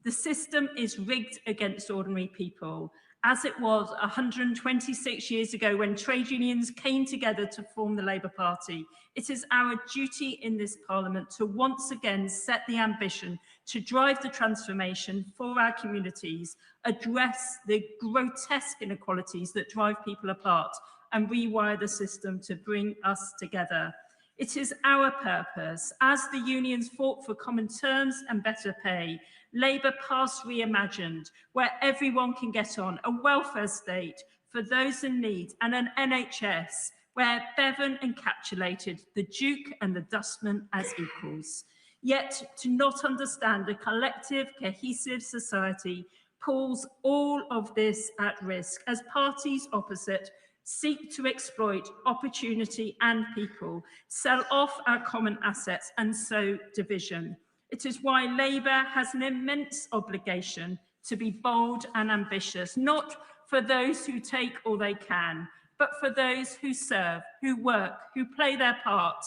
The system is rigged against ordinary people, as it was 126 years ago when trade unions came together to form the Labour Party. It is our duty in this Parliament to once again set the ambition to drive the transformation for our communities, address the grotesque inequalities that drive people apart, and rewire the system to bring us together. It is our purpose, as the unions fought for common terms and better pay, Labour passed Reimagined, where everyone can get on, a welfare state for those in need, and an NHS where Bevan encapsulated the Duke and the Dustman as equals. Yet to not understand a collective, cohesive society pulls all of this at risk as parties opposite seek to exploit opportunity and people, sell off our common assets and sow division. It is why Labour has an immense obligation to be bold and ambitious, not for those who take all they can, but for those who serve, who work, who play their part,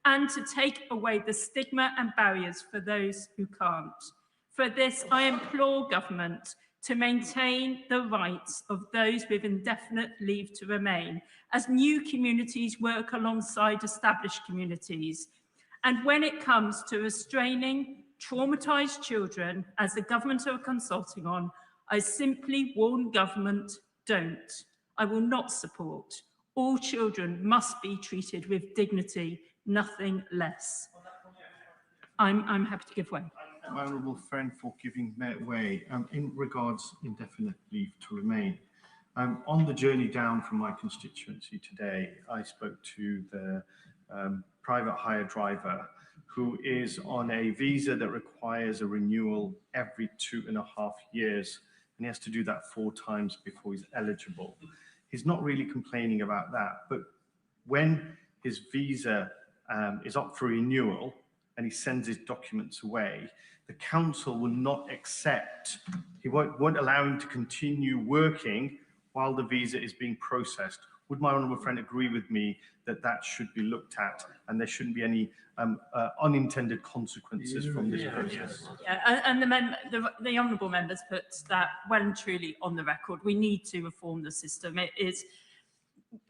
and to take away the stigma and barriers for those who can't. For this, I implore government to maintain the rights of those with indefinite leave to remain as new communities work alongside established communities. And when it comes to restraining traumatised children, as the government are consulting on, I simply warn government, don't. I will not support. All children must be treated with dignity, nothing less. I'm happy to give way. My honourable friend for giving way. In regards indefinite leave to remain, on the journey down from my constituency today, I spoke to the private hire driver who is on a visa that requires a renewal every 2.5 years, and he has to do that 4 times before he's eligible. He's not really complaining about that, but when his visa is up for renewal and he sends his documents away, the council will not accept, he won't allow him to continue working while the visa is being processed. Would my honourable friend agree with me that that should be looked at and there shouldn't be any unintended consequences from this process? Yeah, and the honourable members put that well and truly on the record. We need to reform the system. It is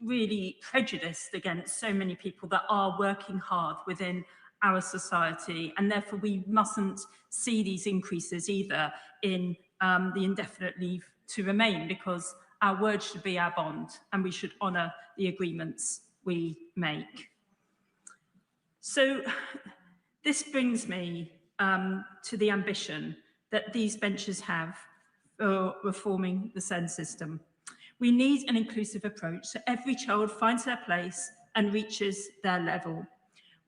really prejudiced against so many people that are working hard within our society, and therefore we mustn't see these increases either in the indefinite leave to remain, because our word should be our bond and we should honour the agreements we make. So this brings me to the ambition that these benches have for reforming the SEND system. We need an inclusive approach so every child finds their place and reaches their level.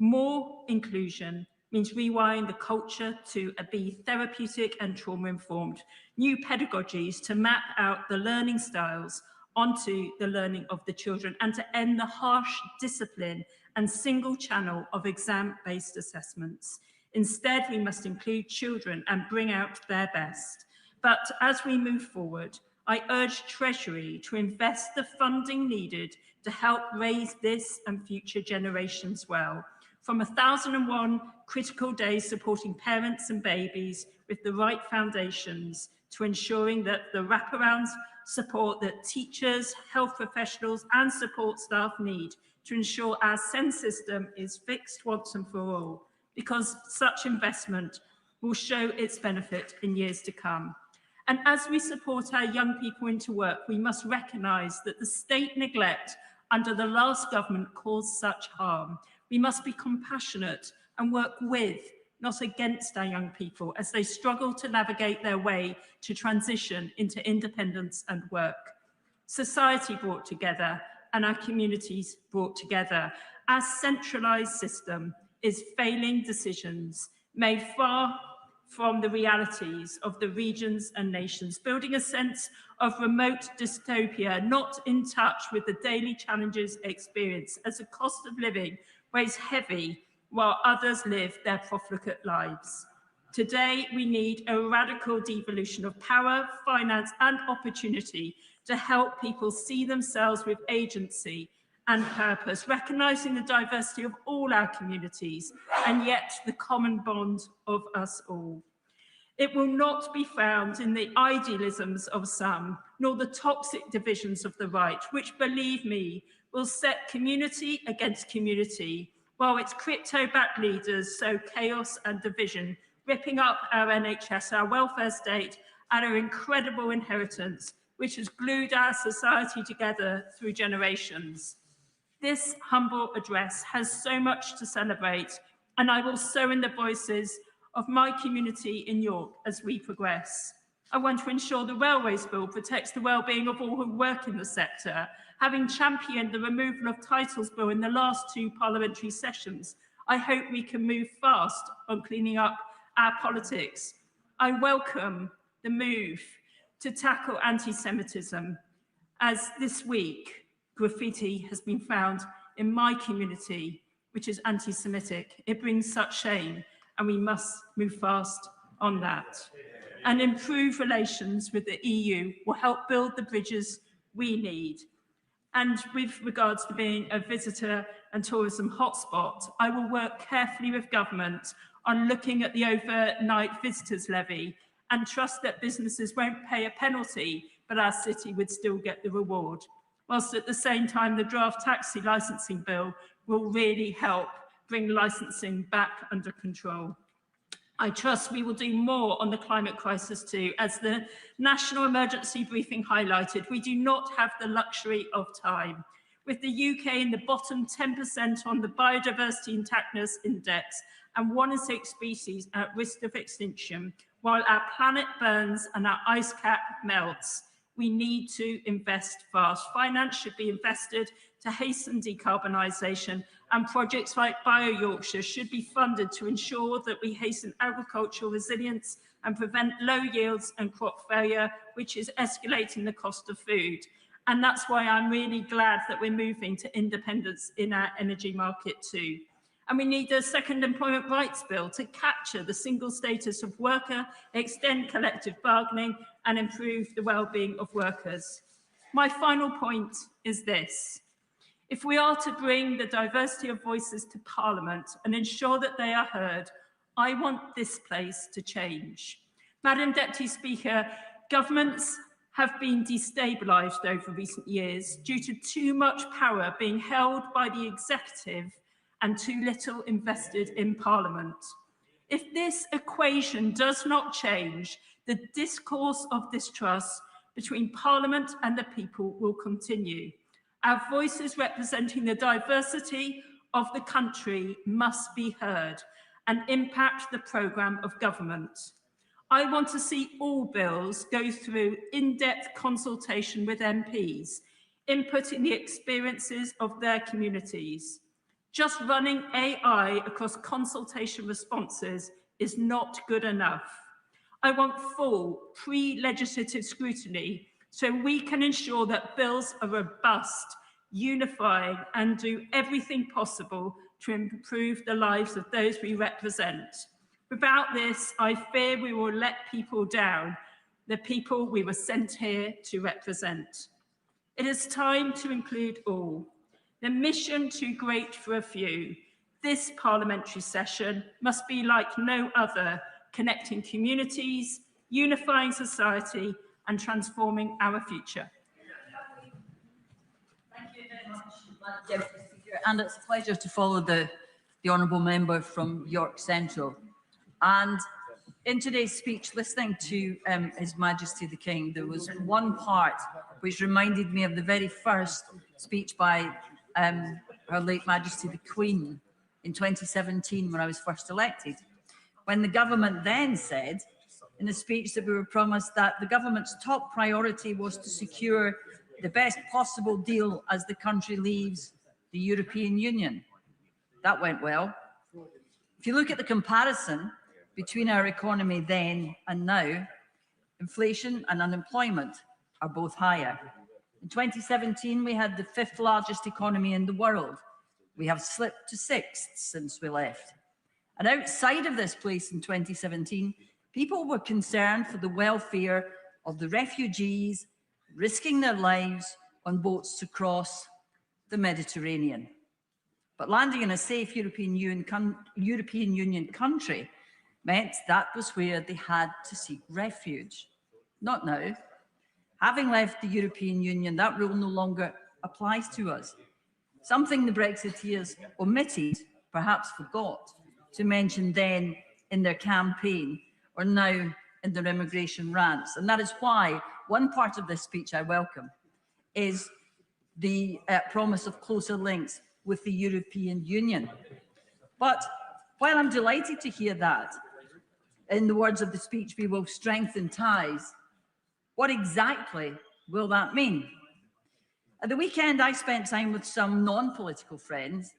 More inclusion means rewiring the culture to be therapeutic and trauma-informed, new pedagogies to map out the learning styles onto the learning of the children, and to end the harsh discipline and single channel of exam-based assessments. Instead, we must include children and bring out their best. But as we move forward, I urge Treasury to invest the funding needed to help raise this and future generations well. From 1001 critical days supporting parents and babies with the right foundations, to ensuring that the wraparound support that teachers, health professionals and support staff need to ensure our SEND system is fixed once and for all, because such investment will show its benefit in years to come. And as we support our young people into work, we must recognise that the state neglect under the last government caused such harm. We must be compassionate and work with, not against, our young people as they struggle to navigate their way to transition into independence and work. Society brought together and our communities brought together. Our centralised system is failing decisions made far from the realities of the regions and nations, building a sense of remote dystopia, not in touch with the daily challenges experienced as the cost of living weighs heavy while others live their profligate lives. Today, we need a radical devolution of power, finance and opportunity to help people see themselves with agency and purpose, recognising the diversity of all our communities and yet the common bond of us all. It will not be found in the idealisms of some, nor the toxic divisions of the right, which, believe me, will set community against community, while its crypto-backed leaders sow chaos and division, ripping up our NHS, our welfare state, and our incredible inheritance, which has glued our society together through generations. This humble address has so much to celebrate, and I will sow in the voices of my community in York as we progress. I want to ensure the Railways Bill protects the well-being of all who work in the sector, having championed the removal of Titles Bill in the last 2 parliamentary sessions. I hope we can move fast on cleaning up our politics. I welcome the move to tackle anti-Semitism, as this week graffiti has been found in my community, which is anti-Semitic. It brings such shame, and we must move fast on that. And improve relations with the EU will help build the bridges we need. And with regards to being a visitor and tourism hotspot, I will work carefully with government on looking at the overnight visitors levy and trust that businesses won't pay a penalty, but our city would still get the reward. Whilst at the same time, the draft taxi licensing bill will really help bring licensing back under control. I trust we will do more on the climate crisis too. As the National Emergency Briefing highlighted, we do not have the luxury of time. With the UK in the bottom 10% on the Biodiversity Intactness Index and 1 in 6 species at risk of extinction, while our planet burns and our ice cap melts, we need to invest fast. Finance should be invested to hasten decarbonisation, and projects like Bio-Yorkshire should be funded to ensure that we hasten agricultural resilience and prevent low yields and crop failure, which is escalating the cost of food. And that's why I'm really glad that we're moving to independence in our energy market too. And we need a second employment rights bill to capture the single status of worker, extend collective bargaining, and improve the well-being of workers. My final point is this. If we are to bring the diversity of voices to Parliament and ensure that they are heard, I want this place to change. Madam Deputy Speaker, governments have been destabilised over recent years due to too much power being held by the executive and too little invested in Parliament. If this equation does not change, the discourse of distrust between Parliament and the people will continue. Our voices representing the diversity of the country must be heard and impact the programme of government. I want to see all bills go through in-depth consultation with MPs, inputting the experiences of their communities. Just running AI across consultation responses is not good enough. I want full pre-legislative scrutiny so we can ensure that bills are robust, unifying, and do everything possible to improve the lives of those we represent. Without this, I fear we will let people down, the people we were sent here to represent. It is time to include all. The mission too great for a few. This parliamentary session must be like no other, connecting communities, unifying society, and transforming our future. Thank you very much, Deputy Speaker. And it's a pleasure to follow the honourable member from York Central. And in today's speech, listening to His Majesty the King, there was one part which reminded me of the very first speech by Her late Majesty the Queen in 2017 when I was first elected, when the government then said in the speech that we were promised that the government's top priority was to secure the best possible deal as the country leaves the European Union. That went well. If you look at the comparison between our economy then and now, inflation and unemployment are both higher. In 2017, we had the 5th largest economy in the world. We have slipped to 6th since we left. And outside of this place in 2017, people were concerned for the welfare of the refugees risking their lives on boats to cross the Mediterranean. But landing in a safe European Union country meant that was where they had to seek refuge. Not now. Having left the European Union, that rule no longer applies to us. Something the Brexiteers omitted, perhaps forgot, to mention then in their campaign or now in their immigration rants. And that is why one part of this speech I welcome is the promise of closer links with the European Union. But while I'm delighted to hear that, in the words of the speech, we will strengthen ties, what exactly will that mean? At the weekend, I spent time with some non-political friends,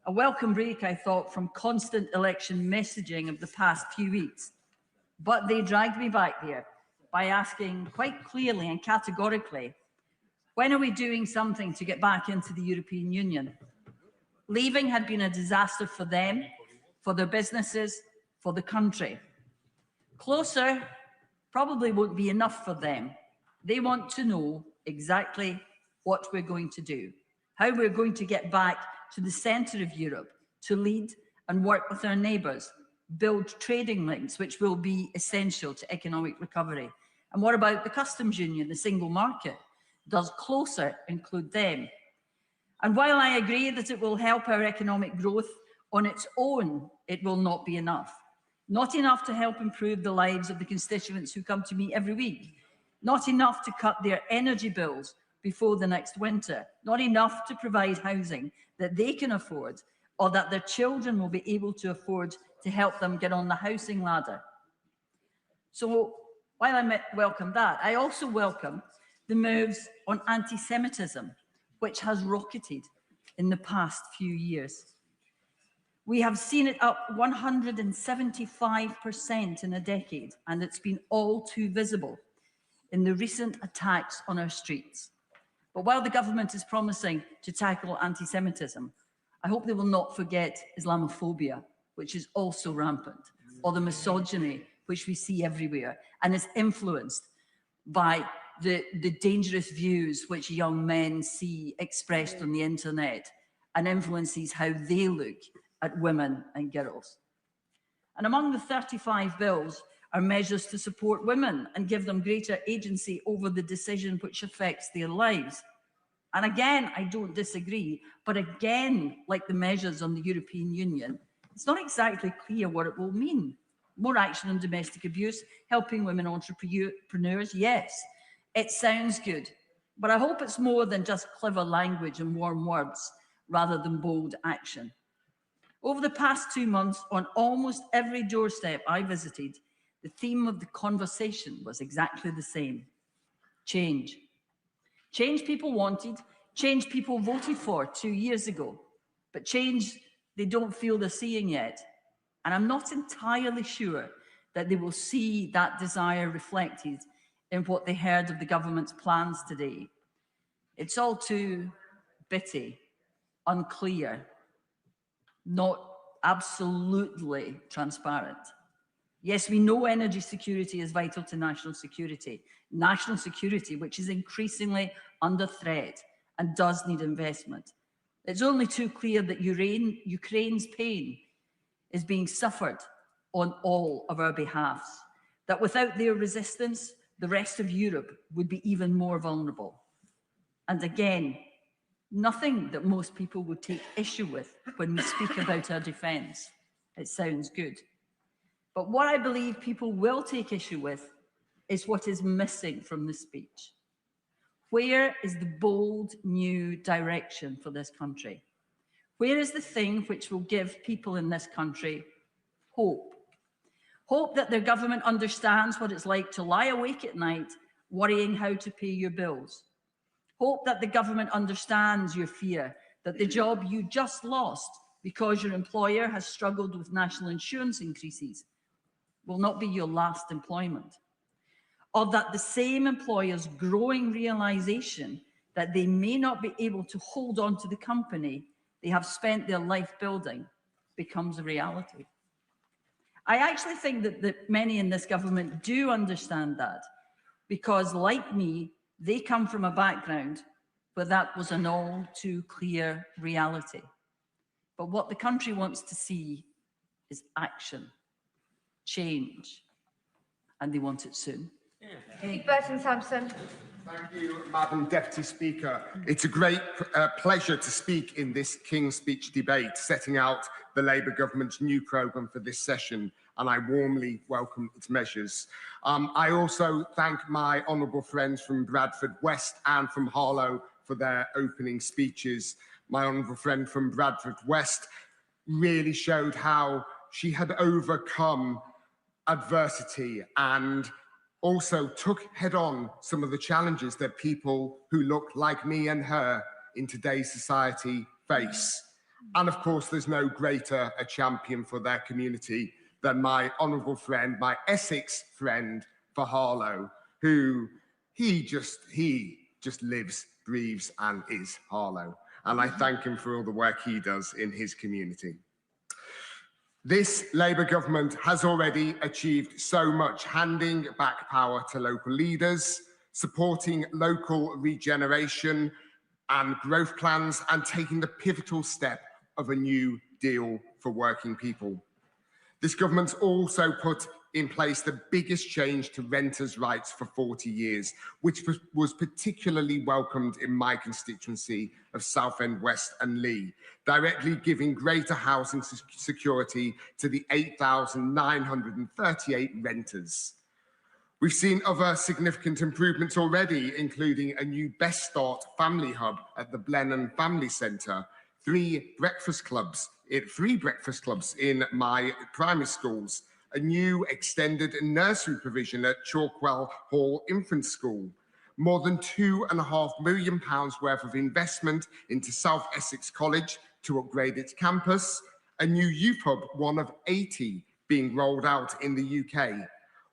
a welcome break, I thought, from constant election messaging of the past few weeks. But they dragged me back there by asking quite clearly and categorically, when are we doing something to get back into the European Union? Leaving had been a disaster for them, for their businesses, for the country. Closer probably won't be enough for them. They want to know exactly what we're going to do, how we're going to get back to the centre of Europe, to lead and work with our neighbours, build trading links, which will be essential to economic recovery? And what about the customs union, the single market? Does closer include them? And while I agree that it will help our economic growth, on its own, it will not be enough. Not enough to help improve the lives of the constituents who come to me every week. Not enough to cut their energy bills before the next winter. Not enough to provide housing that they can afford or that their children will be able to afford to help them get on the housing ladder. So while I welcome that, I also welcome the moves on anti-Semitism, which has rocketed in the past few years. We have seen it up 175% in a decade, and it's been all too visible in the recent attacks on our streets. But while the government is promising to tackle anti-Semitism, I hope they will not forget Islamophobia, which is also rampant, or the misogyny, which we see everywhere, and is influenced by the dangerous views which young men see expressed on the internet and influences how they look at women and girls. And among the 35 bills are measures to support women and give them greater agency over the decision which affects their lives. And again, I don't disagree, but again, like the measures on the European Union, it's not exactly clear what it will mean. More action on domestic abuse, helping women entrepreneurs, yes, it sounds good, but I hope it's more than just clever language and warm words rather than bold action. Over the past 2 months, on almost every doorstep I visited, the theme of the conversation was exactly the same: change. Change people wanted, change people voted for 2 years ago, but change they don't feel they're seeing yet. And I'm not entirely sure that they will see that desire reflected in what they heard of the government's plans today. It's all too bitty, unclear, not absolutely transparent. Yes, we know energy security is vital to national security, which is increasingly under threat and does need investment. It's only too clear that Ukraine's pain is being suffered on all of our behalves, that without their resistance, the rest of Europe would be even more vulnerable. And again, nothing that most people would take issue with when we speak about our defence. It sounds good. But what I believe people will take issue with is what is missing from the speech. Where is the bold new direction for this country? Where is the thing which will give people in this country hope? Hope that their government understands what it's like to lie awake at night worrying how to pay your bills. Hope that the government understands your fear that the job you just lost because your employer has struggled with national insurance increases will not be your last employment. Or that the same employer's growing realization that they may not be able to hold on to the company they have spent their life building becomes a reality. I actually think that many in this government do understand that, because like me, they come from a background where that was an all too clear reality. But what the country wants to see is action, change, and they want it soon. Burton Sampson. Thank you, Madam Deputy Speaker. It's a great pleasure to speak in this King's Speech debate, setting out the Labour government's new programme for this session, and I warmly welcome its measures. I also thank my honourable friends from Bradford West and from Harlow for their opening speeches. My honourable friend from Bradford West really showed how she had overcome adversity and also took head-on some of the challenges that people who look like me and her in today's society face. And of course, there's no greater a champion for their community than my honourable friend, my Essex friend for Harlow, who he just lives, breathes and is Harlow. And I thank him for all the work he does in his community. This Labour government has already achieved so much, handing back power to local leaders, supporting local regeneration and growth plans, and taking the pivotal step of a new deal for working people. This government's also put in place the biggest change to renters' rights for 40 years, which was particularly welcomed in my constituency of Southend West and Lee, directly giving greater housing security to the 8,938 renters. We've seen other significant improvements already, including a new Best Start family hub at the Blenheim Family Centre, three breakfast clubs in my primary schools, a new extended nursery provision at Chalkwell Hall Infant School, more than £2.5 million worth of investment into South Essex College to upgrade its campus, a new youth hub, one of 80 being rolled out in the UK,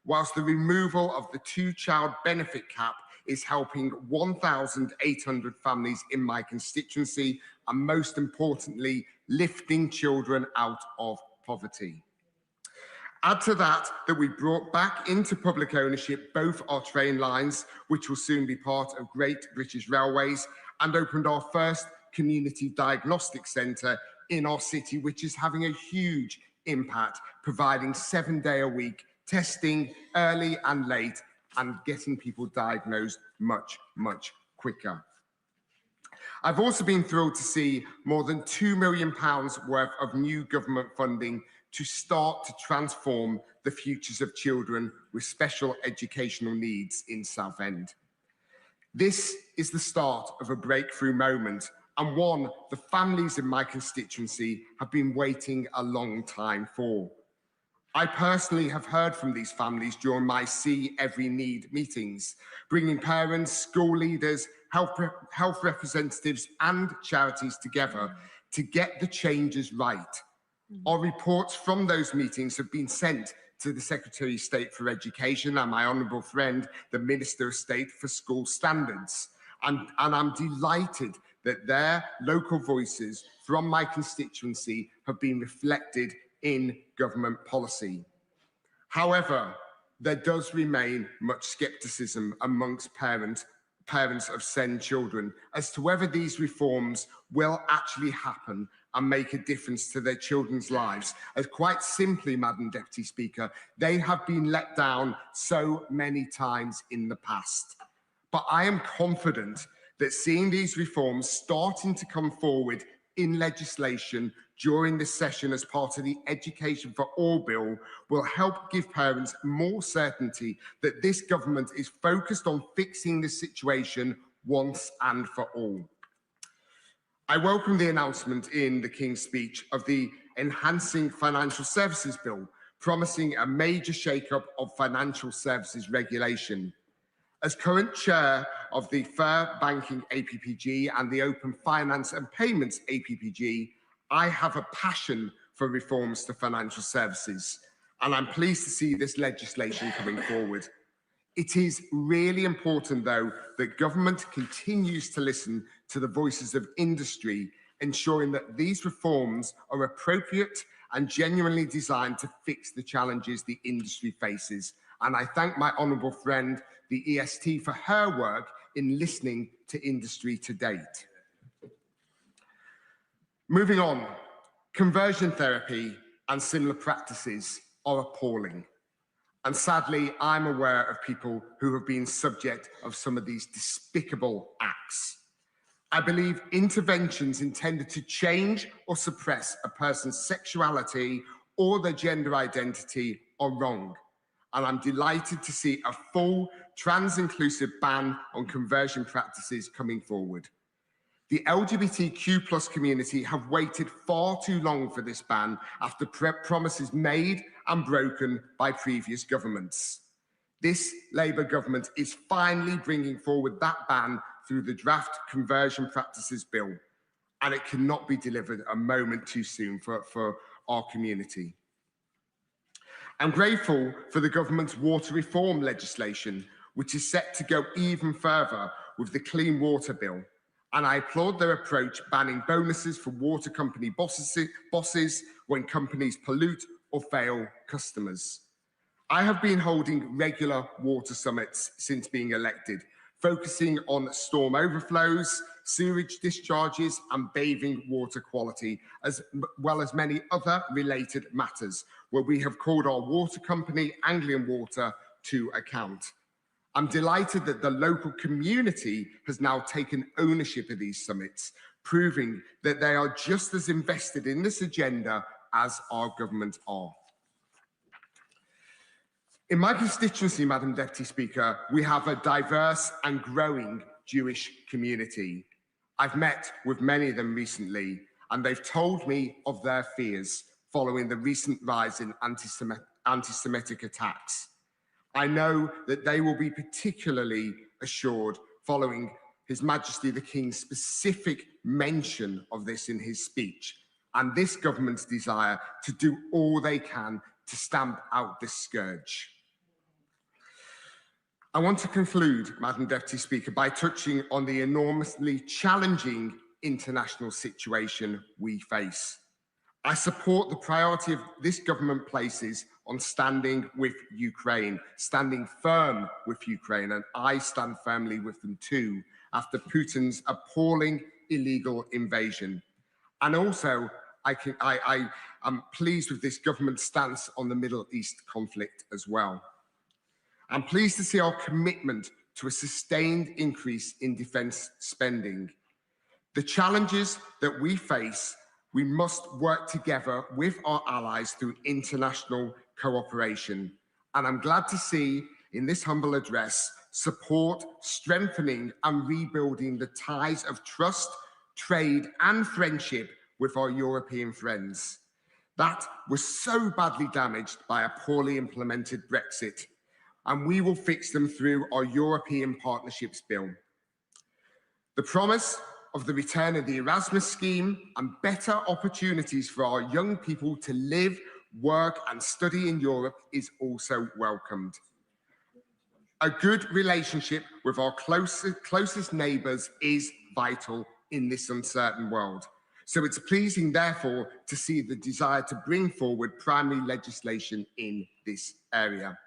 whilst the removal of the two-child benefit cap is helping 1,800 families in my constituency, and most importantly, lifting children out of poverty. Add to that we brought back into public ownership both our train lines, which will soon be part of Great British Railways, and opened our first community diagnostic centre in our city, which is having a huge impact, providing 7-day-a-week testing early and late and getting people diagnosed much, much quicker. I've also been thrilled to see more than £2 million worth of new government funding to start to transform the futures of children with special educational needs in Southend. This is the start of a breakthrough moment, and one the families in my constituency have been waiting a long time for. I personally have heard from these families during my See Every Need meetings, bringing parents, school leaders, health representatives and charities together to get the changes right. Our reports from those meetings have been sent to the Secretary of State for Education and my honourable friend, the Minister of State for School Standards. And I'm delighted that their local voices from my constituency have been reflected in government policy. However, there does remain much scepticism amongst parents of SEND children as to whether these reforms will actually happen and make a difference to their children's lives. As quite simply, Madam Deputy Speaker, they have been let down so many times in the past. But I am confident that seeing these reforms starting to come forward in legislation during this session as part of the Education for All bill will help give parents more certainty that this government is focused on fixing the situation once and for all. I welcome the announcement in the King's speech of the Enhancing Financial Services Bill, promising a major shake-up of financial services regulation. As current chair of the Fair Banking APPG and the Open Finance and Payments APPG, I have a passion for reforms to financial services, and I'm pleased to see this legislation coming forward. It is really important, though, that government continues to listen to the voices of industry, ensuring that these reforms are appropriate and genuinely designed to fix the challenges the industry faces. And I thank my honourable friend, the EST, for her work in listening to industry to date. Moving on, conversion therapy and similar practices are appalling. And sadly, I'm aware of people who have been subject of some of these despicable acts. I believe interventions intended to change or suppress a person's sexuality or their gender identity are wrong. And I'm delighted to see a full trans-inclusive ban on conversion practices coming forward. The LGBTQ+ community have waited far too long for this ban after promises made and broken by previous governments. This Labour government is finally bringing forward that ban through the draft Conversion Practices Bill, and it cannot be delivered a moment too soon for our community. I'm grateful for the government's water reform legislation, which is set to go even further with the Clean Water Bill. And I applaud their approach, banning bonuses for water company bosses when companies pollute or fail customers. I have been holding regular water summits since being elected, focusing on storm overflows, sewage discharges and bathing water quality, as well as many other related matters, where we have called our water company, Anglian Water, to account. I'm delighted that the local community has now taken ownership of these summits, proving that they are just as invested in this agenda as our government are. In my constituency, Madam Deputy Speaker, we have a diverse and growing Jewish community. I've met with many of them recently, and they've told me of their fears following the recent rise in anti-Semitic attacks. I know that they will be particularly assured following His Majesty the King's specific mention of this in his speech, and this government's desire to do all they can to stamp out this scourge. I want to conclude, Madam Deputy Speaker, by touching on the enormously challenging international situation we face. I support the priority of this government places on standing with Ukraine, standing firm with Ukraine, and I stand firmly with them too, after Putin's appalling illegal invasion. And also, I am pleased with this government's stance on the Middle East conflict as well. I'm pleased to see our commitment to a sustained increase in defence spending. The challenges that we face, we must work together with our allies through international cooperation. And I'm glad to see in this humble address support strengthening and rebuilding the ties of trust, trade and friendship with our European friends. That was so badly damaged by a poorly implemented Brexit, and we will fix them through our European Partnerships Bill. The promise of the return of the Erasmus scheme and better opportunities for our young people to live, work and study in Europe is also welcomed. A good relationship with our closest neighbours is vital in this uncertain world. So it's pleasing, therefore, to see the desire to bring forward primary legislation in this area.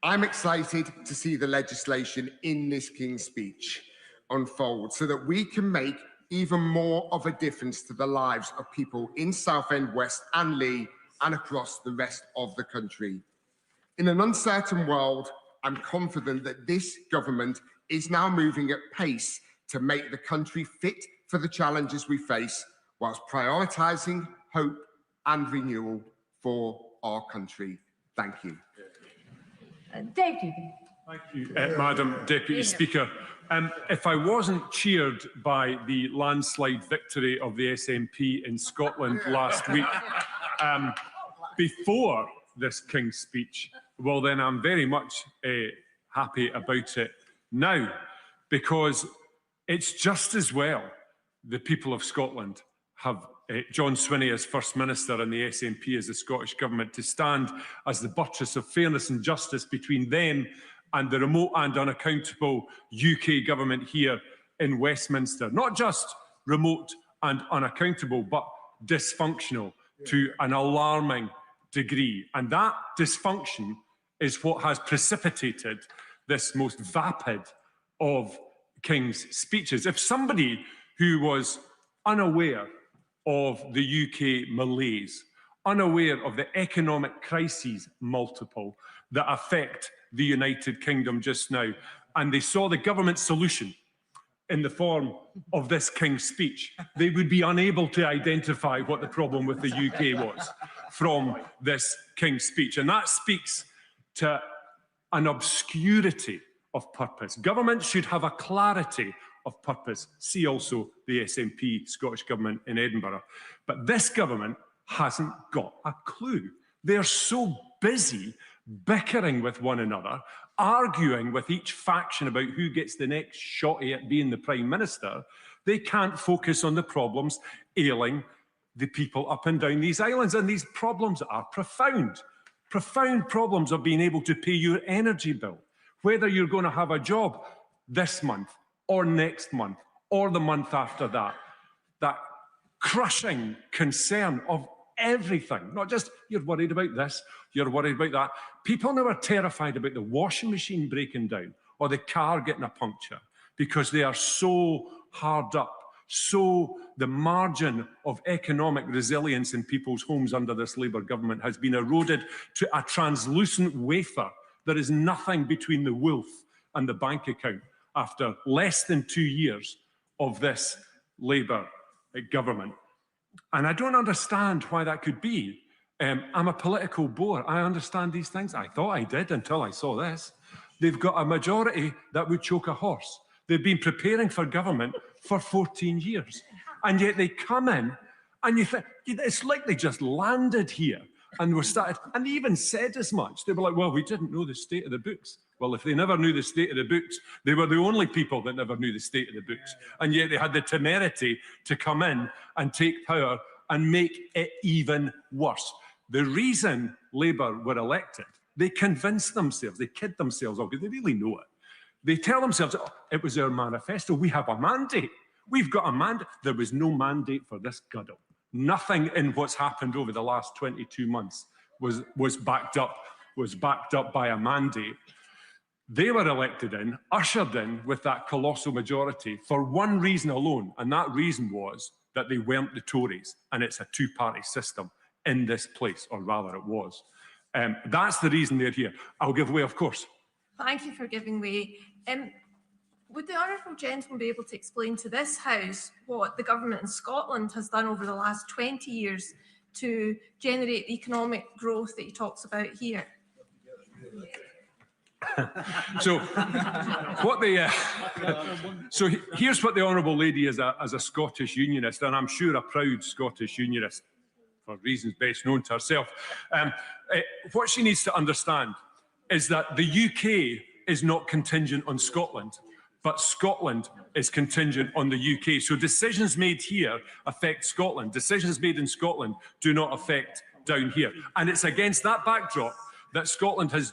I'm excited to see the legislation in this King's Speech unfold so that we can make even more of a difference to the lives of people in Southend West and Leigh and across the rest of the country. In an uncertain world, I'm confident that this government is now moving at pace to make the country fit for the challenges we face, whilst prioritising hope and renewal for our country. Thank you. Dave Duggan. Thank you, Madam Deputy Speaker. If I wasn't cheered by the landslide victory of the SNP in Scotland last week, before this King's Speech, well then I'm very much happy about it now, because it's just as well the people of Scotland have John Swinney as First Minister and the SNP as the Scottish Government to stand as the buttress of fairness and justice between them and the remote and unaccountable UK Government here in Westminster. Not just remote and unaccountable, but dysfunctional to an alarming degree. And that dysfunction is what has precipitated this most vapid of King's speeches. If somebody who was unaware of the UK malaise, unaware of the economic crises multiple that affect the United Kingdom just now, and they saw the government solution in the form of this King's Speech, they would be unable to identify what the problem with the UK was from this King's Speech. And that speaks to an obscurity of purpose. Government should have a clarity of purpose. See also the SNP Scottish Government in Edinburgh. But this government hasn't got a clue. They're so busy bickering with one another, arguing with each faction about who gets the next shotty at being the Prime Minister, they can't focus on the problems ailing the people up and down these islands. And these problems are profound. Profound problems of being able to pay your energy bill, whether you're going to have a job this month or next month or the month after that. That crushing concern of everything, not just you're worried about this, you're worried about that. People now are terrified about the washing machine breaking down or the car getting a puncture, because they are so hard up. So the margin of economic resilience in people's homes under this Labour government has been eroded to a translucent wafer. There is nothing between the wolf and the bank account after less than 2 years of this Labour government. And I don't understand why that could be. I'm a political bore. I understand these things. I thought I did until I saw this. They've got a majority that would choke a horse. They've been preparing for government for 14 years. And yet they come in and you think, it's like they just landed here and were started, and they even said as much. They were like, well, we didn't know the state of the books. Well, if they never knew the state of the books, they were the only people that never knew the state of the books. And yet they had the temerity to come in and take power and make it even worse. The reason Labour were elected, they convinced themselves, they kid themselves, because they really know it. They tell themselves, oh, it was our manifesto, we have a mandate. We've got a mandate. There was no mandate for this guddle. Nothing in what's happened over the last 22 months was backed up by a mandate. They were elected in, ushered in with that colossal majority for one reason alone, and that reason was that they weren't the Tories, and it's a two-party system in this place, or rather it was. That's the reason they're here. I'll give way, of course. Thank you for giving way. Would the honourable gentleman be able to explain to this House what the government in Scotland has done over the last 20 years to generate the economic growth that he talks about here? So, so here's what the honourable lady, as a Scottish unionist, and I'm sure a proud Scottish unionist, for reasons best known to herself, what she needs to understand is that the UK is not contingent on Scotland, but Scotland is contingent on the UK. So decisions made here affect Scotland. Decisions made in Scotland do not affect down here. And it's against that backdrop that Scotland has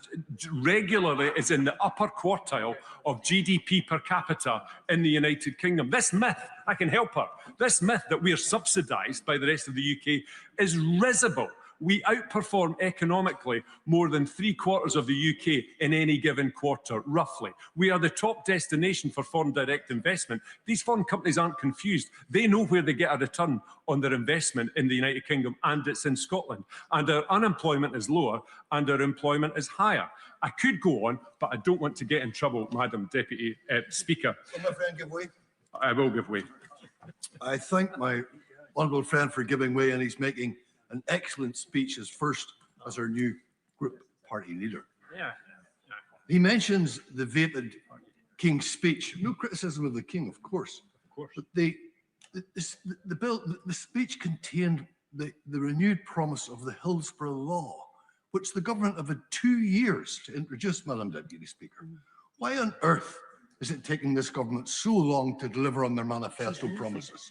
regularly is in the upper quartile of GDP per capita in the United Kingdom. This myth, I can help her, this myth that we're subsidised by the rest of the UK is risible. We outperform economically more than 3/4 of the UK in any given quarter, roughly. We are the top destination for foreign direct investment. These foreign companies aren't confused. They know where they get a return on their investment in the United Kingdom, and it's in Scotland. And our unemployment is lower, and our employment is higher. I could go on, but I don't want to get in trouble, Madam Deputy Speaker. Will my friend give way? I will give way. I thank my honourable friend for giving way, and he's making an excellent speech as our new group party leader. Yeah. He mentions the vapid King's speech. No criticism of the King, of course. But the speech contained the renewed promise of the Hillsborough Law, which the government have had 2 years to introduce, Madam Deputy Speaker. Why on earth is it taking this government so long to deliver on their manifesto promises?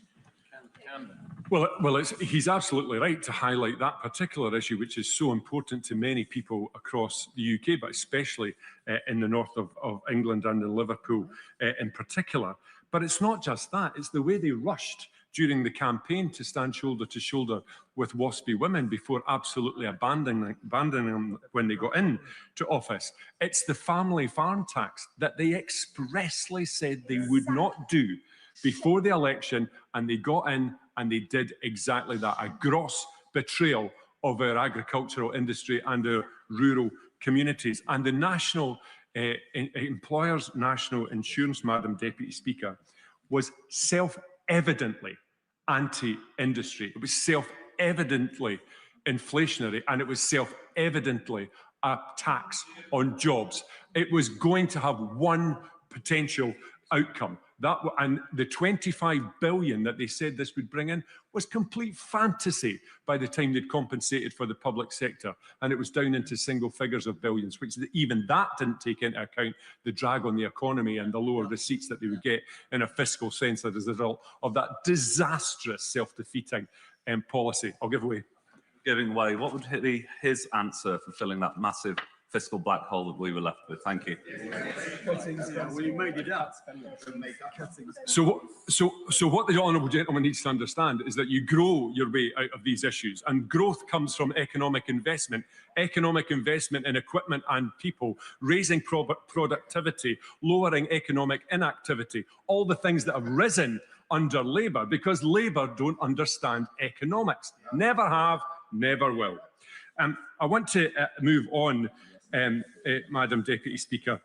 Well, he's absolutely right to highlight that particular issue, which is so important to many people across the UK, but especially in the north of England and in Liverpool in particular. But it's not just that, it's the way they rushed during the campaign to stand shoulder to shoulder with WASPy women before absolutely abandoning them when they got into office. It's the family farm tax that they expressly said they would not do before the election, and they got in and they did exactly that. A gross betrayal of our agricultural industry and our rural communities. And the national employers' national insurance, Madam Deputy Speaker, was self-evidently anti-industry. It was self-evidently inflationary, and it was self-evidently a tax on jobs. It was going to have one potential outcome. And the 25 billion that they said this would bring in was complete fantasy by the time they'd compensated for the public sector. And it was down into single figures of billions, which even that didn't take into account the drag on the economy and the lower receipts that they would get in a fiscal sense as a result of that disastrous self-defeating policy. I'll give way. Giving way. What would be his answer for filling that massive fiscal black hole that we were left with. Thank you. So what the honourable gentleman needs to understand is that you grow your way out of these issues, and growth comes from economic investment in equipment and people, raising productivity, lowering economic inactivity, all the things that have risen under Labour, because Labour don't understand economics. Never have, never will. I want to move on, Madam Deputy Speaker,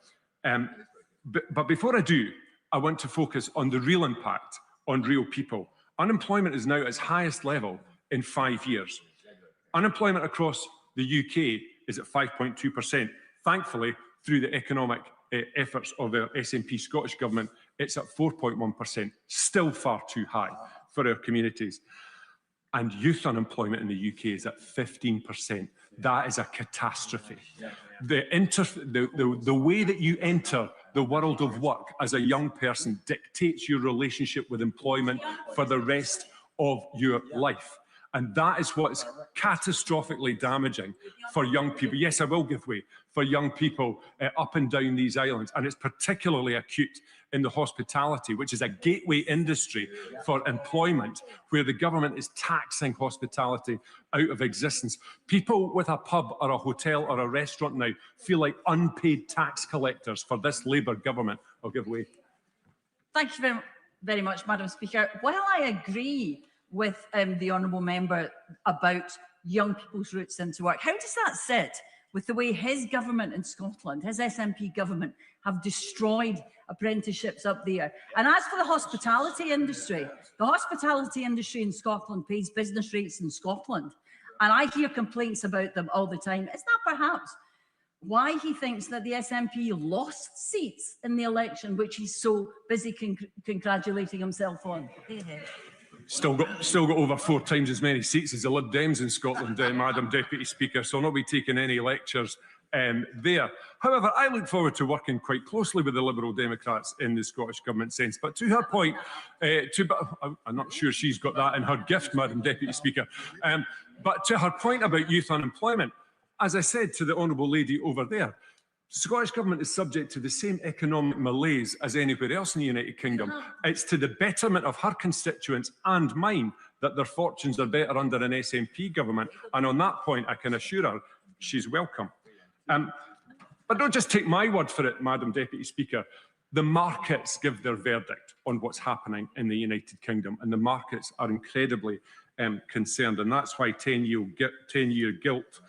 but before I do, I want to focus on the real impact on real people. Unemployment is now at its highest level in 5 years. Unemployment across the UK is at 5.2%. Thankfully, through the economic efforts of our SNP Scottish Government, it's at 4.1%, still far too high for our communities. And youth unemployment in the UK is at 15%. That is a catastrophe. The way that you enter the world of work as a young person dictates your relationship with employment for the rest of your life. And that is what is catastrophically damaging for young people. Yes, I will give way for young people up and down these islands. And it's particularly acute in the hospitality, which is a gateway industry for employment, where the government is taxing hospitality out of existence. People with a pub or a hotel or a restaurant now feel like unpaid tax collectors for this Labour government. I'll give way. Thank you very much, Madam Speaker. While I agree with the honourable member about young people's routes into work, how does that sit with the way his government in Scotland, his SNP government, have destroyed apprenticeships up there? And as for the hospitality industry in Scotland pays business rates in Scotland, and I hear complaints about them all the time. Is that perhaps why he thinks that the SNP lost seats in the election, which he's so busy congratulating himself on? Still got over 4 times as many seats as the Lib Dems in Scotland, Madam Deputy Speaker, so I'll not be taking any lectures there. However, I look forward to working quite closely with the Liberal Democrats in the Scottish Government sense. But to her point, I'm not sure she's got that in her gift, Madam Deputy Speaker, but to her point about youth unemployment, as I said to the honourable lady over there, the Scottish Government is subject to the same economic malaise as anywhere else in the United Kingdom. It's to the betterment of her constituents and mine that their fortunes are better under an SNP government. And on that point, I can assure her she's welcome. But don't just take my word for it, Madam Deputy Speaker. The markets give their verdict on what's happening in the United Kingdom, and the markets are incredibly concerned. And that's why 10-year gilt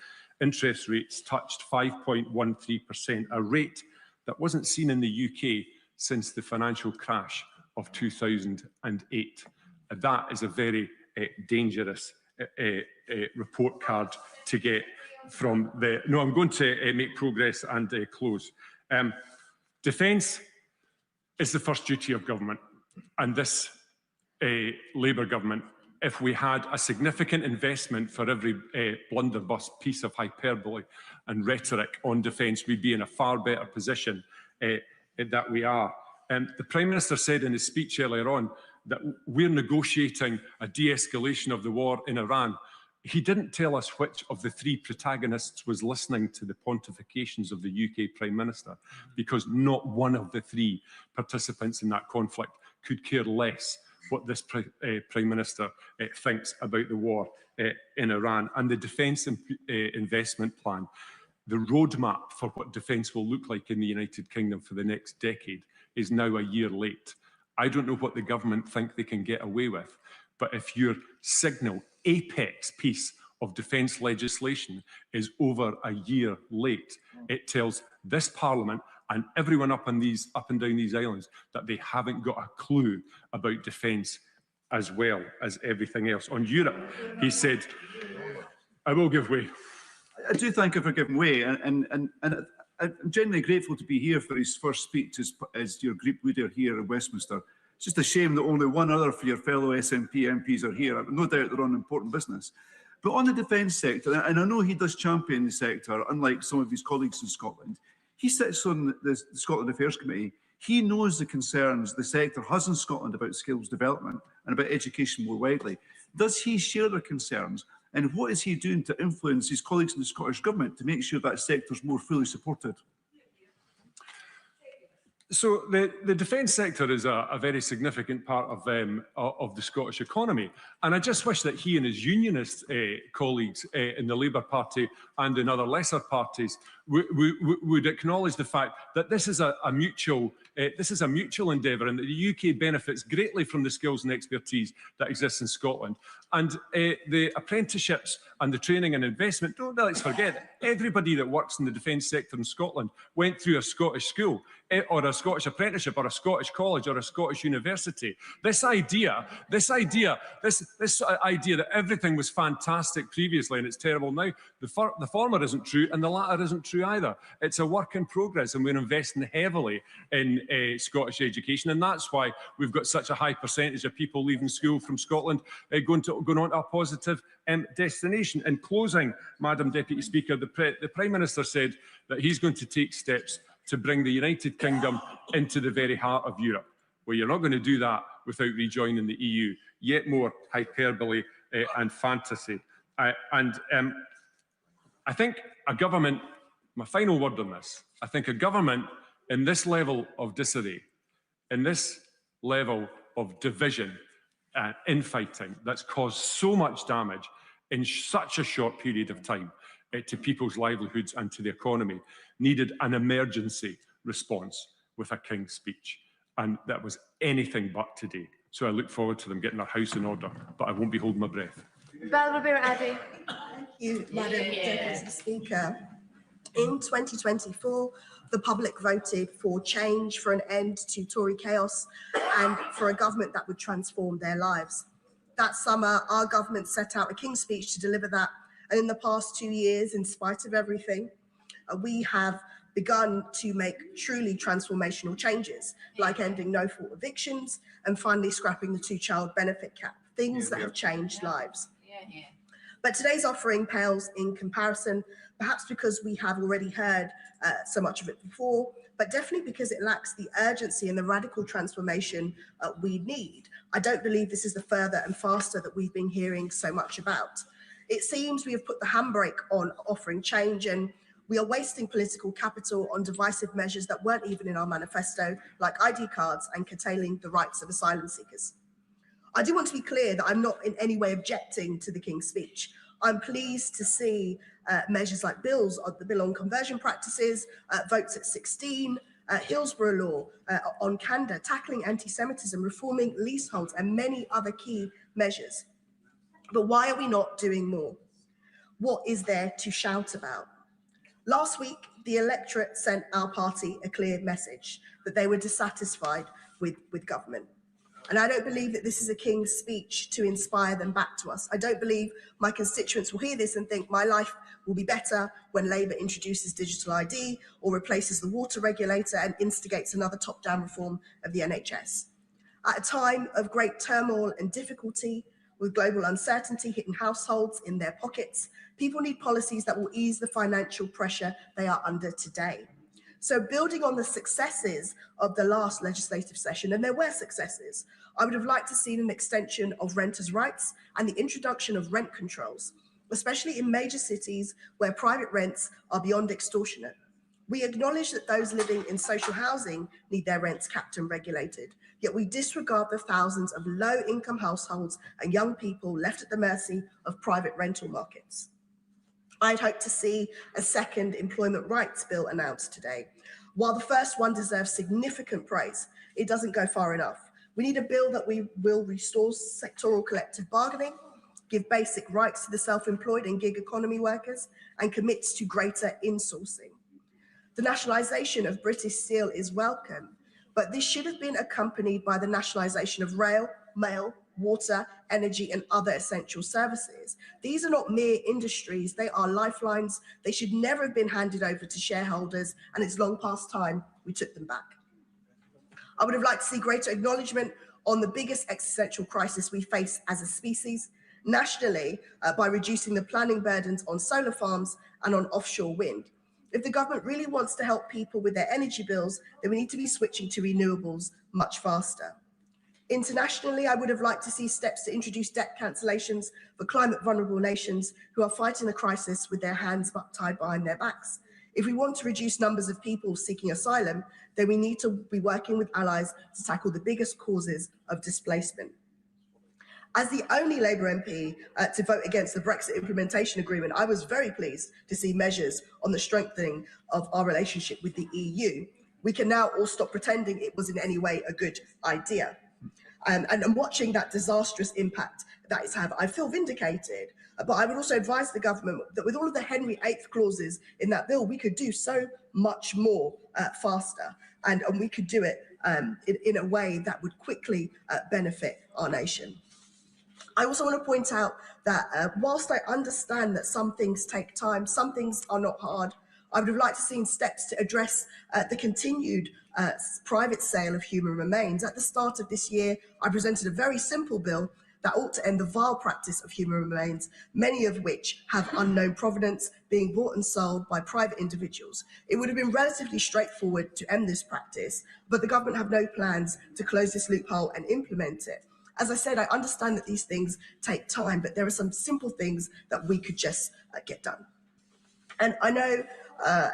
interest rates touched 5.13%, a rate that wasn't seen in the UK since the financial crash of 2008. That is a very dangerous report card to get from the... No, I'm going to make progress and close. Defence is the first duty of government, and this Labour government, if we had a significant investment for every blunderbuss piece of hyperbole and rhetoric on defence, we'd be in a far better position that we are. The Prime Minister said in his speech earlier on that we're negotiating a de-escalation of the war in Iran. He didn't tell us which of the 3 protagonists was listening to the pontifications of the UK Prime Minister, because not one of the 3 participants in that conflict could care less what this Prime Minister thinks about the war in Iran. And the defence investment plan, the roadmap for what defence will look like in the United Kingdom for the next decade, is now a year late. I don't know what the government think they can get away with, but if your signal apex piece of defence legislation is over a year late, it tells this Parliament and everyone up and down these islands that they haven't got a clue about defence as well as everything else. On Europe, he said, I will give way. I do thank you for giving way, and I'm genuinely grateful to be here for his first speech as your group leader here in Westminster. It's just a shame that only one other of your fellow SNP MPs are here. I've no doubt they're on important business. But on the defence sector, and I know he does champion the sector, unlike some of his colleagues in Scotland, he sits on the Scotland Affairs Committee. He knows the concerns the sector has in Scotland about skills development and about education more widely. Does he share their concerns? And what is he doing to influence his colleagues in the Scottish Government to make sure that sector is more fully supported? So the defence sector is a very significant part of the Scottish economy, and I just wish that he and his unionist colleagues in the Labour Party and in other lesser parties would acknowledge the fact that this is a mutual endeavour, and that the UK benefits greatly from the skills and expertise that exists in Scotland. And the apprenticeships and the training and investment, don't let's forget, everybody that works in the defence sector in Scotland went through a Scottish school, or a Scottish apprenticeship, or a Scottish college, or a Scottish university. This idea that everything was fantastic previously and it's terrible now, the former isn't true and the latter isn't true either. It's a work in progress, and we're investing heavily in Scottish education, and that's why we've got such a high percentage of people leaving school from Scotland going on to a positive destination. In closing, Madam Deputy Speaker, the Prime Minister said that he's going to take steps to bring the United Kingdom into the very heart of Europe. Well, you're not going to do that without rejoining the EU. Yet more hyperbole and fantasy. I think a government, my final word on this, I think a government in this level of disarray, in this level of division and infighting that's caused so much damage in such a short period of time to people's livelihoods and to the economy, needed an emergency response with a King's speech. And that was anything but today. So I look forward to them getting their house in order, but I won't be holding my breath. Thank you, Madam Deputy Speaker. In 2024, the public voted for change, for an end to Tory chaos, and for a government that would transform their lives. That summer, our government set out a King's speech to deliver that. And in the past 2 years, in spite of everything, we have begun to make truly transformational changes, like ending no-fault evictions and finally scrapping the two-child benefit cap, things that have changed lives. But today's offering pales in comparison, perhaps because we have already heard so much of it before, but definitely because it lacks the urgency and the radical transformation we need. I don't believe this is the further and faster that we've been hearing so much about. It seems we have put the handbrake on offering change, and we are wasting political capital on divisive measures that weren't even in our manifesto, like ID cards and curtailing the rights of asylum seekers. I do want to be clear that I'm not in any way objecting to the King's speech. I'm pleased to see measures like the bill on conversion practices, votes at 16, Hillsborough law on candour, tackling anti-Semitism, reforming leaseholds, and many other key measures. But why are we not doing more? What is there to shout about? Last week, the electorate sent our party a clear message that they were dissatisfied with government. And I don't believe that this is a King's speech to inspire them back to us. I don't believe my constituents will hear this and think my life will be better when Labour introduces digital ID or replaces the water regulator and instigates another top-down reform of the NHS. At a time of great turmoil and difficulty, with global uncertainty hitting households in their pockets, people need policies that will ease the financial pressure they are under today. So building on the successes of the last legislative session, and there were successes, I would have liked to see an extension of renters' rights and the introduction of rent controls, especially in major cities where private rents are beyond extortionate. We acknowledge that those living in social housing need their rents capped and regulated, yet we disregard the thousands of low-income households and young people left at the mercy of private rental markets. I'd hoped to see a second employment rights bill announced today. While the first one deserves significant praise, it doesn't go far enough. We need a bill that will restore sectoral collective bargaining, give basic rights to the self-employed and gig economy workers, and commits to greater insourcing. The nationalisation of British Steel is welcome, but this should have been accompanied by the nationalisation of rail, mail, water, energy, and other essential services. These are not mere industries, they are lifelines. They should never have been handed over to shareholders, and it's long past time we took them back. I would have liked to see greater acknowledgement on the biggest existential crisis we face as a species, nationally, by reducing the planning burdens on solar farms and on offshore wind. If the government really wants to help people with their energy bills, then we need to be switching to renewables much faster. Internationally, I would have liked to see steps to introduce debt cancellations for climate vulnerable nations who are fighting the crisis with their hands tied behind their backs. If we want to reduce numbers of people seeking asylum, then we need to be working with allies to tackle the biggest causes of displacement. As the only Labour MP to vote against the Brexit implementation agreement, I was very pleased to see measures on the strengthening of our relationship with the EU. We can now all stop pretending it was in any way a good idea. And watching that disastrous impact that it's had, I feel vindicated. But I would also advise the government that with all of the Henry VIII clauses in that bill, we could do so much more faster. And we could do it in a way that would quickly benefit our nation. I also want to point out that whilst I understand that some things take time, some things are not hard, I would have liked to see steps to address the continued private sale of human remains. At the start of this year, I presented a very simple bill that ought to end the vile practice of human remains, many of which have unknown provenance, being bought and sold by private individuals. It would have been relatively straightforward to end this practice, but the government have no plans to close this loophole and implement it. As I said, I understand that these things take time, but there are some simple things that we could just get done. And I know,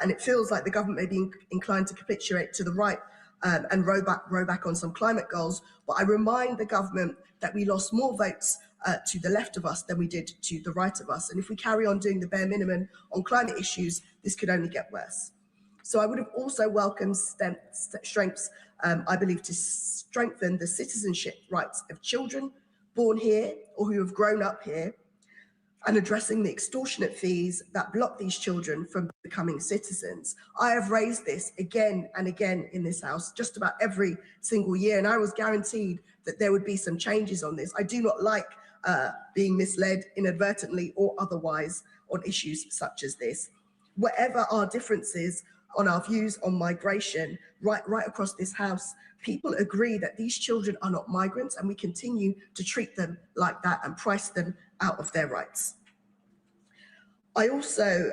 and it feels like the government may be inclined to capitulate to the right and row back on some climate goals, but I remind the government that we lost more votes to the left of us than we did to the right of us. And if we carry on doing the bare minimum on climate issues, this could only get worse. So I would have also welcomed strengths, I believe, to strengthen the citizenship rights of children born here or who have grown up here, and addressing the extortionate fees that block these children from becoming citizens. I have raised this again and again in this House, just about every single year, and I was guaranteed that there would be some changes on this. I do not like being misled inadvertently or otherwise on issues such as this. Whatever our differences on our views on migration, right across this House, people agree that these children are not migrants, and we continue to treat them like that and price them out of their rights. I also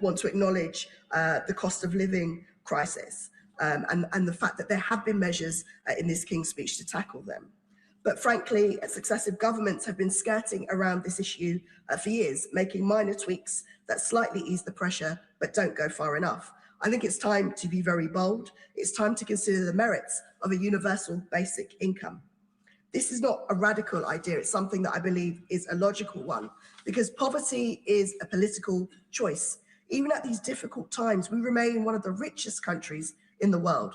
want to acknowledge the cost of living crisis and the fact that there have been measures in this King's Speech to tackle them. But frankly, successive governments have been skirting around this issue for years, making minor tweaks that slightly ease the pressure but don't go far enough. I think it's time to be very bold. It's time to consider the merits of a universal basic income. This is not a radical idea. It's something that I believe is a logical one, because poverty is a political choice. Even at these difficult times, we remain one of the richest countries in the world.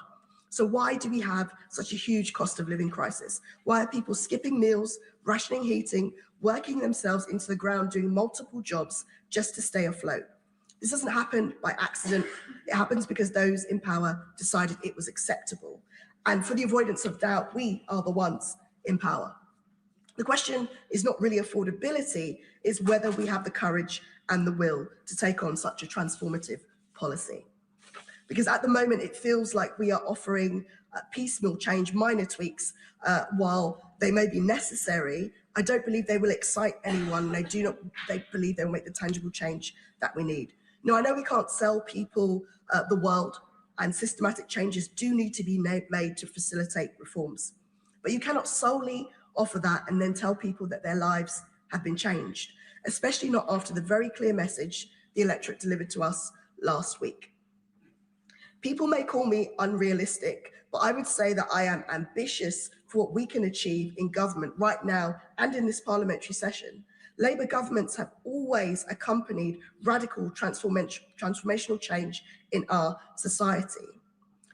So why do we have such a huge cost of living crisis? Why are people skipping meals, rationing heating, working themselves into the ground, doing multiple jobs just to stay afloat? This doesn't happen by accident. It happens because those in power decided it was acceptable. And for the avoidance of doubt, we are the ones in power. The question is not really affordability, it's whether we have the courage and the will to take on such a transformative policy. Because at the moment, it feels like we are offering piecemeal change, minor tweaks, while they may be necessary. I don't believe they will excite anyone. They believe they will make the tangible change that we need. Now, I know we can't sell people the world, and systematic changes do need to be made to facilitate reforms. But you cannot solely offer that and then tell people that their lives have been changed, especially not after the very clear message the electorate delivered to us last week. People may call me unrealistic, but I would say that I am ambitious for what we can achieve in government right now and in this parliamentary session. Labour governments have always accompanied radical transformational change in our society.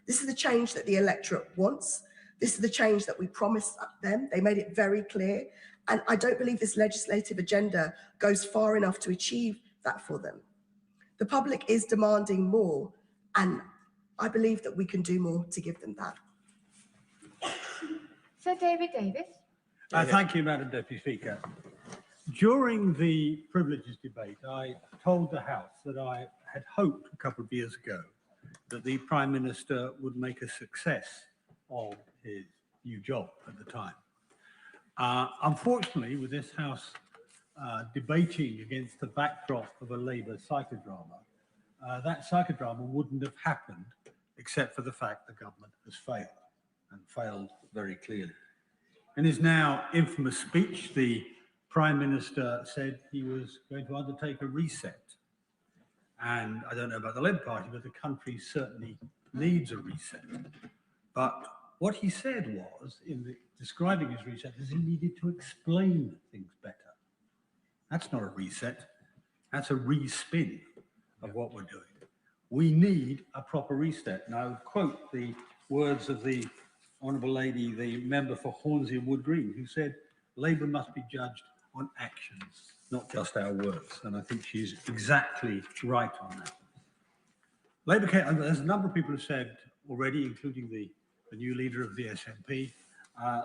This is the change that the electorate wants. This is the change that we promised them. They made it very clear. And I don't believe this legislative agenda goes far enough to achieve that for them. The public is demanding more, and I believe that we can do more to give them that. Sir David Davis. Thank you, Madam Deputy Speaker. During the privileges debate, I told the House that I had hoped a couple of years ago that the Prime Minister would make a success of his new job at the time. Unfortunately, with this House debating against the backdrop of a Labour psychodrama, that psychodrama wouldn't have happened except for the fact the government has failed, and failed very clearly. In his now infamous speech, the Prime Minister said he was going to undertake a reset. And I don't know about the Labour Party, but the country certainly needs a reset. But what he said was, in describing his reset, is he needed to explain things better. That's not a reset. That's a respin of what we're doing. We need a proper reset. Now, I'll quote the words of the Honourable Lady, the member for Hornsey and Wood Green, who said, Labour must be judged on actions, not just our words. And I think she's exactly right on that. Labour came, and there's a number of people who said already, including the new leader of the SNP,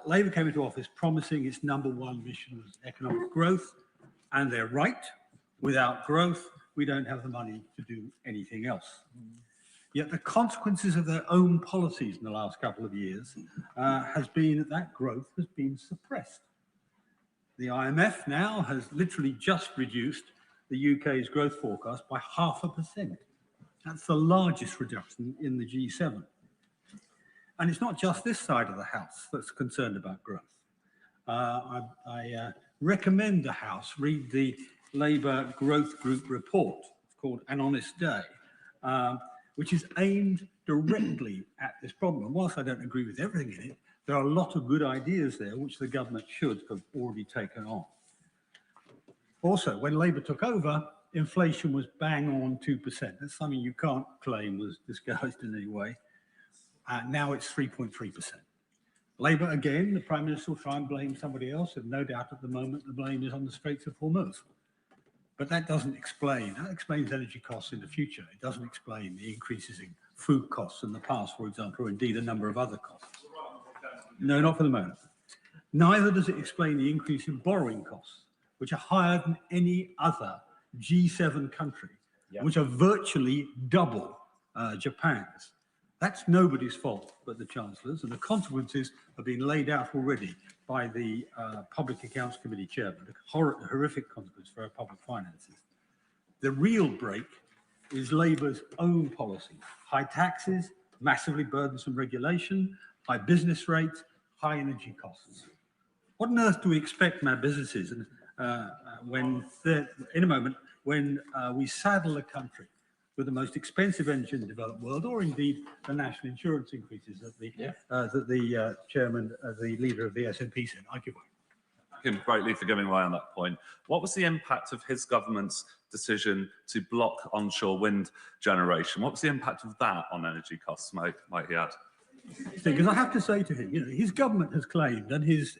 Labour came into office promising its #1 mission was economic growth, and they're right. Without growth, we don't have the money to do anything else. Yet the consequences of their own policies in the last couple of years has been that growth has been suppressed. The IMF now has literally just reduced the UK's growth forecast by 0.5%. That's the largest reduction in the G7. And it's not just this side of the House that's concerned about growth. I recommend the House read the Labour Growth Group report. It's called An Honest Day, which is aimed directly at this problem. And whilst I don't agree with everything in it, there are a lot of good ideas there which the government should have already taken on. Also, when Labour took over, inflation was bang on 2%. That's something you can't claim was disguised in any way. Now it's 3.3%. Labour, again, the Prime Minister will try and blame somebody else, and no doubt at the moment the blame is on the Straits of Hormuz. But that doesn't explain. That explains energy costs in the future. It doesn't explain the increases in food costs in the past, for example, or indeed a number of other costs. No, not for the moment. Neither does it explain the increase in borrowing costs, which are higher than any other G7 country, which are virtually double Japan's. That's nobody's fault but the Chancellor's, and the consequences have been laid out already by the Public Accounts Committee chairman, a horrific consequence for our public finances. The real break is Labour's own policy. High taxes, massively burdensome regulation, high business rates, high energy costs. What on earth do we expect from our businesses when, in a moment, when we saddle the country with the most expensive energy in the developed world, or indeed the national insurance increases that the chairman, the leader of the SNP said? I give way. Thank him greatly for giving way on that point. What was the impact of his government's decision to block onshore wind generation? What was the impact of that on energy costs, might he add? Because I have to say to him, his government has claimed, and his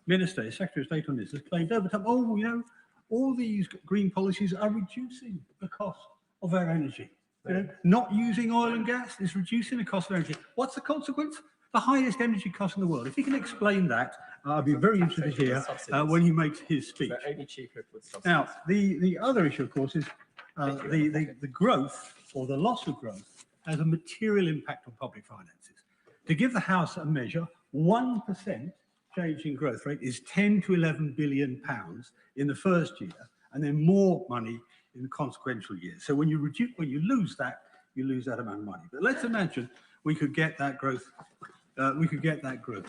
minister, his Secretary of State on this, has claimed over time, all these green policies are reducing the cost of our energy. Not using oil and gas is reducing the cost of energy. What's the consequence? The highest energy cost in the world. If he can explain that, I'll be very interested to hear when he makes his speech. Now, the other issue, of course, is the growth or the loss of growth has a material impact on public finances. To give the House a measure, 1% change in growth rate is 10 to 11 billion pounds in the first year, and then more money in the consequential years. So when you lose that, you lose that amount of money. But let's imagine we could get that growth.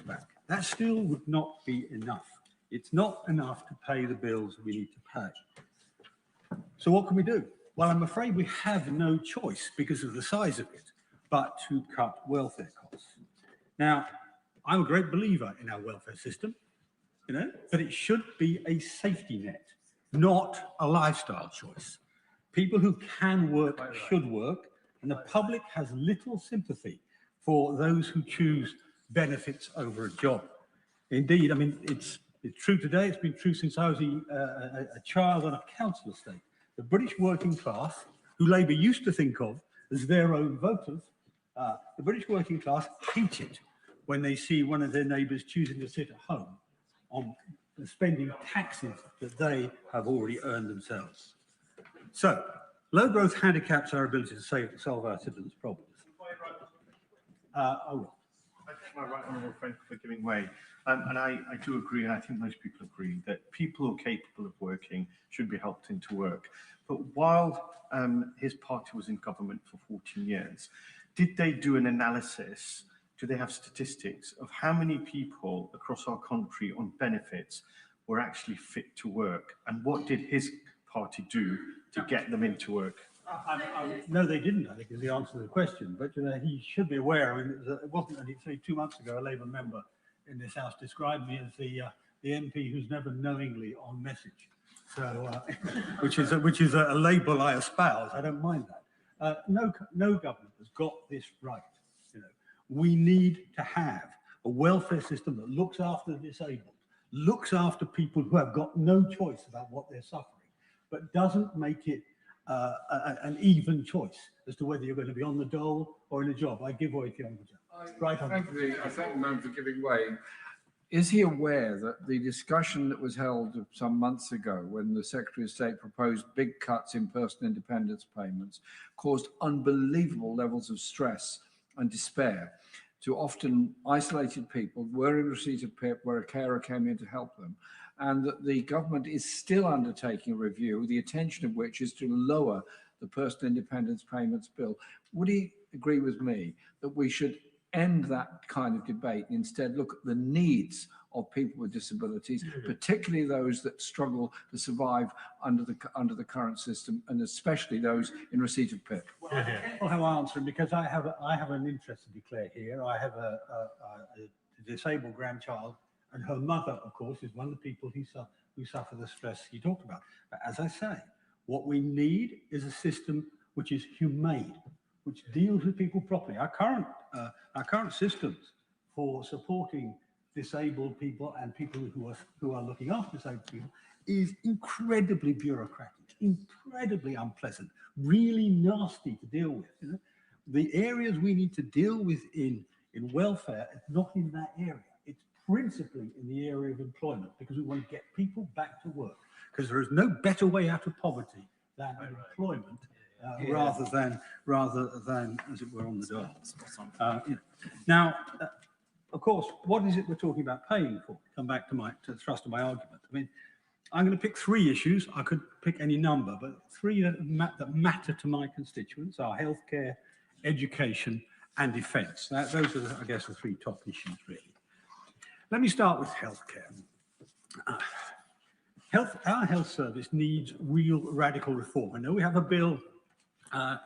Back. That still would not be enough. It's not enough to pay the bills we need to pay. So what can we do? Well, I'm afraid we have no choice because of the size of it, but to cut welfare costs. Now, I'm a great believer in our welfare system, but it should be a safety net, not a lifestyle choice. People who can work should work, and the public has little sympathy for those who choose benefits over a job. Indeed, I mean, it's true today, it's been true since I was a child on a council estate. The British working class, who Labour used to think of as their own voters, the British working class hate it when they see one of their neighbours choosing to sit at home on spending taxes that they have already earned themselves. So, low growth handicaps our ability to solve our citizens' problems. I will. I thank my right honourable friend for giving way. And I do agree, and I think most people agree, that people who are capable of working should be helped into work. But while his party was in government for 14 years, did they do an analysis do they have statistics of how many people across our country on benefits were actually fit to work? And what did his party do to get them into work? No, they didn't, I think, is the answer to the question. But he should be aware. I mean, it wasn't only 2 months ago a Labour member in this House described me as the MP who's never knowingly on message. So, which is a label I espouse. I don't mind that. No government has got this right. We need to have a welfare system that looks after the disabled, looks after people who have got no choice about what they're suffering, but doesn't make it an even choice as to whether you're going to be on the dole or in a job. I give way to you. Right on. I thank the man for giving way. Is he aware that the discussion that was held some months ago when the Secretary of State proposed big cuts in personal independence payments caused unbelievable levels of stress and despair to often isolated people who were in receipt of PIP where a carer came in to help them, and that the government is still undertaking a review, the intention of which is to lower the personal independence payments bill? Would he agree with me that we should end that kind of debate and instead look at the needs of people with disabilities, particularly those that struggle to survive under the current system, and especially those in receipt of PIP? Well, how I answer it, because I have an interest to declare here. I have a disabled grandchild, and her mother, of course, is one of the people who suffer the stress you talked about. But as I say, what we need is a system which is humane, which deals with people properly. Our current systems for supporting disabled people and people who are looking after disabled people is incredibly bureaucratic, incredibly unpleasant, really nasty to deal with. The areas we need to deal with in welfare is not in that area. It's principally in the area of employment, because we want to get people back to work, because there is no better way out of poverty than employment. Rather than, as it were, on the dole. Now, of course, what is it we're talking about paying for? Come back to the thrust of my argument. I mean, I'm going to pick 3 issues. I could pick any number, but 3 that matter to my constituents are healthcare, education, and defence. Those are, I guess, the 3 top issues, really. Let me start with healthcare. Our health service needs real radical reform. I know we have a bill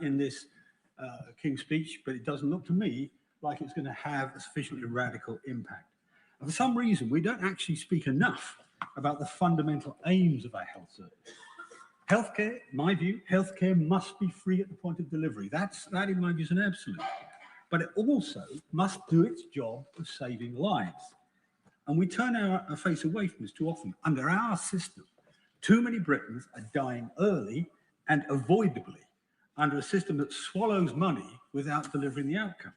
in this King's speech, but it doesn't look to me like it's going to have a sufficiently radical impact. And for some reason, we don't actually speak enough about the fundamental aims of our health service. Healthcare, in my view, healthcare must be free at the point of delivery. That, in my view, is an absolute. But it also must do its job of saving lives. And we turn our face away from this too often. Under our system, too many Britons are dying early and avoidably under a system that swallows money without delivering the outcomes.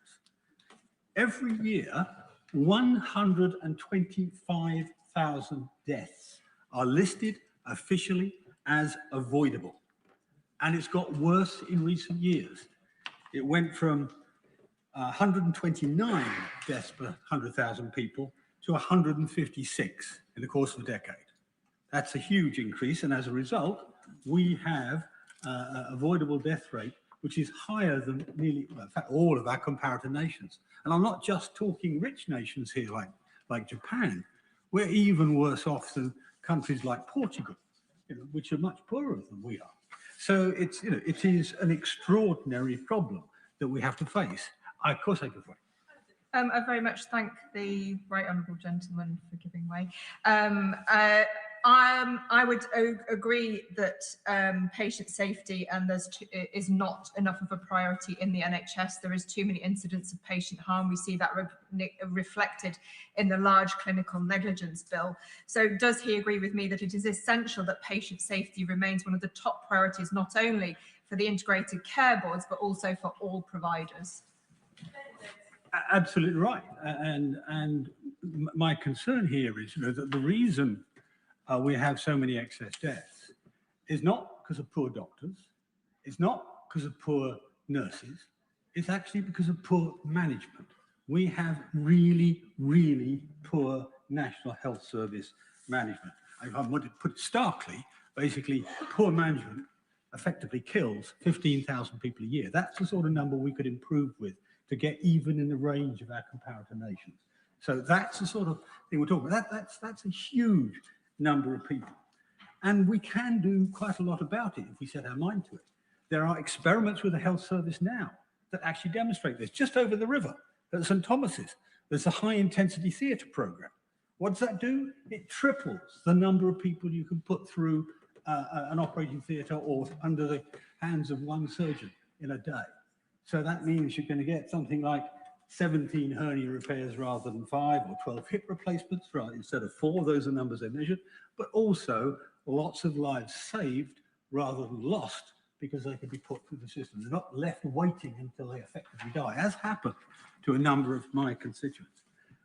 Every year, 125,000 deaths are listed officially as avoidable. And it's got worse in recent years. It went from 129 deaths per 100,000 people to 156 in the course of a decade. That's a huge increase, and as a result, we have an avoidable death rate which is higher than nearly, well, in fact, all of our comparator nations. And I'm not just talking rich nations here like Japan. We're even worse off than countries like Portugal, which are much poorer than we are. So it is an extraordinary problem that we have to face. Of course I could. I very much thank the right honourable gentleman for giving way. I would agree that patient safety is not enough of a priority in the NHS. There is too many incidents of patient harm. We see that reflected in the large clinical negligence bill. So does he agree with me that it is essential that patient safety remains one of the top priorities, not only for the integrated care boards, but also for all providers? Absolutely right. And my concern here is that the reason we have so many excess deaths is not because of poor doctors, it's not because of poor nurses, it's actually because of poor management. We have really, really poor National Health Service management. I want to put it starkly, basically, poor management effectively kills 15,000 people a year. That's the sort of number we could improve with to get even in the range of our comparator nations. So that's the sort of thing we're talking about. That's a huge number of people. And we can do quite a lot about it if we set our mind to it. There are experiments with the health service now that actually demonstrate this. Just over the river at St. Thomas's, there's a high-intensity theatre programme. What does that do? It triples the number of people you can put through an operating theatre or under the hands of one surgeon in a day. So that means you're going to get something like 17 hernia repairs rather than 5, or 12 hip replacements instead of 4. Those are numbers they measured, but also lots of lives saved rather than lost because they could be put through the system. They're not left waiting until they effectively die, as happened to a number of my constituents.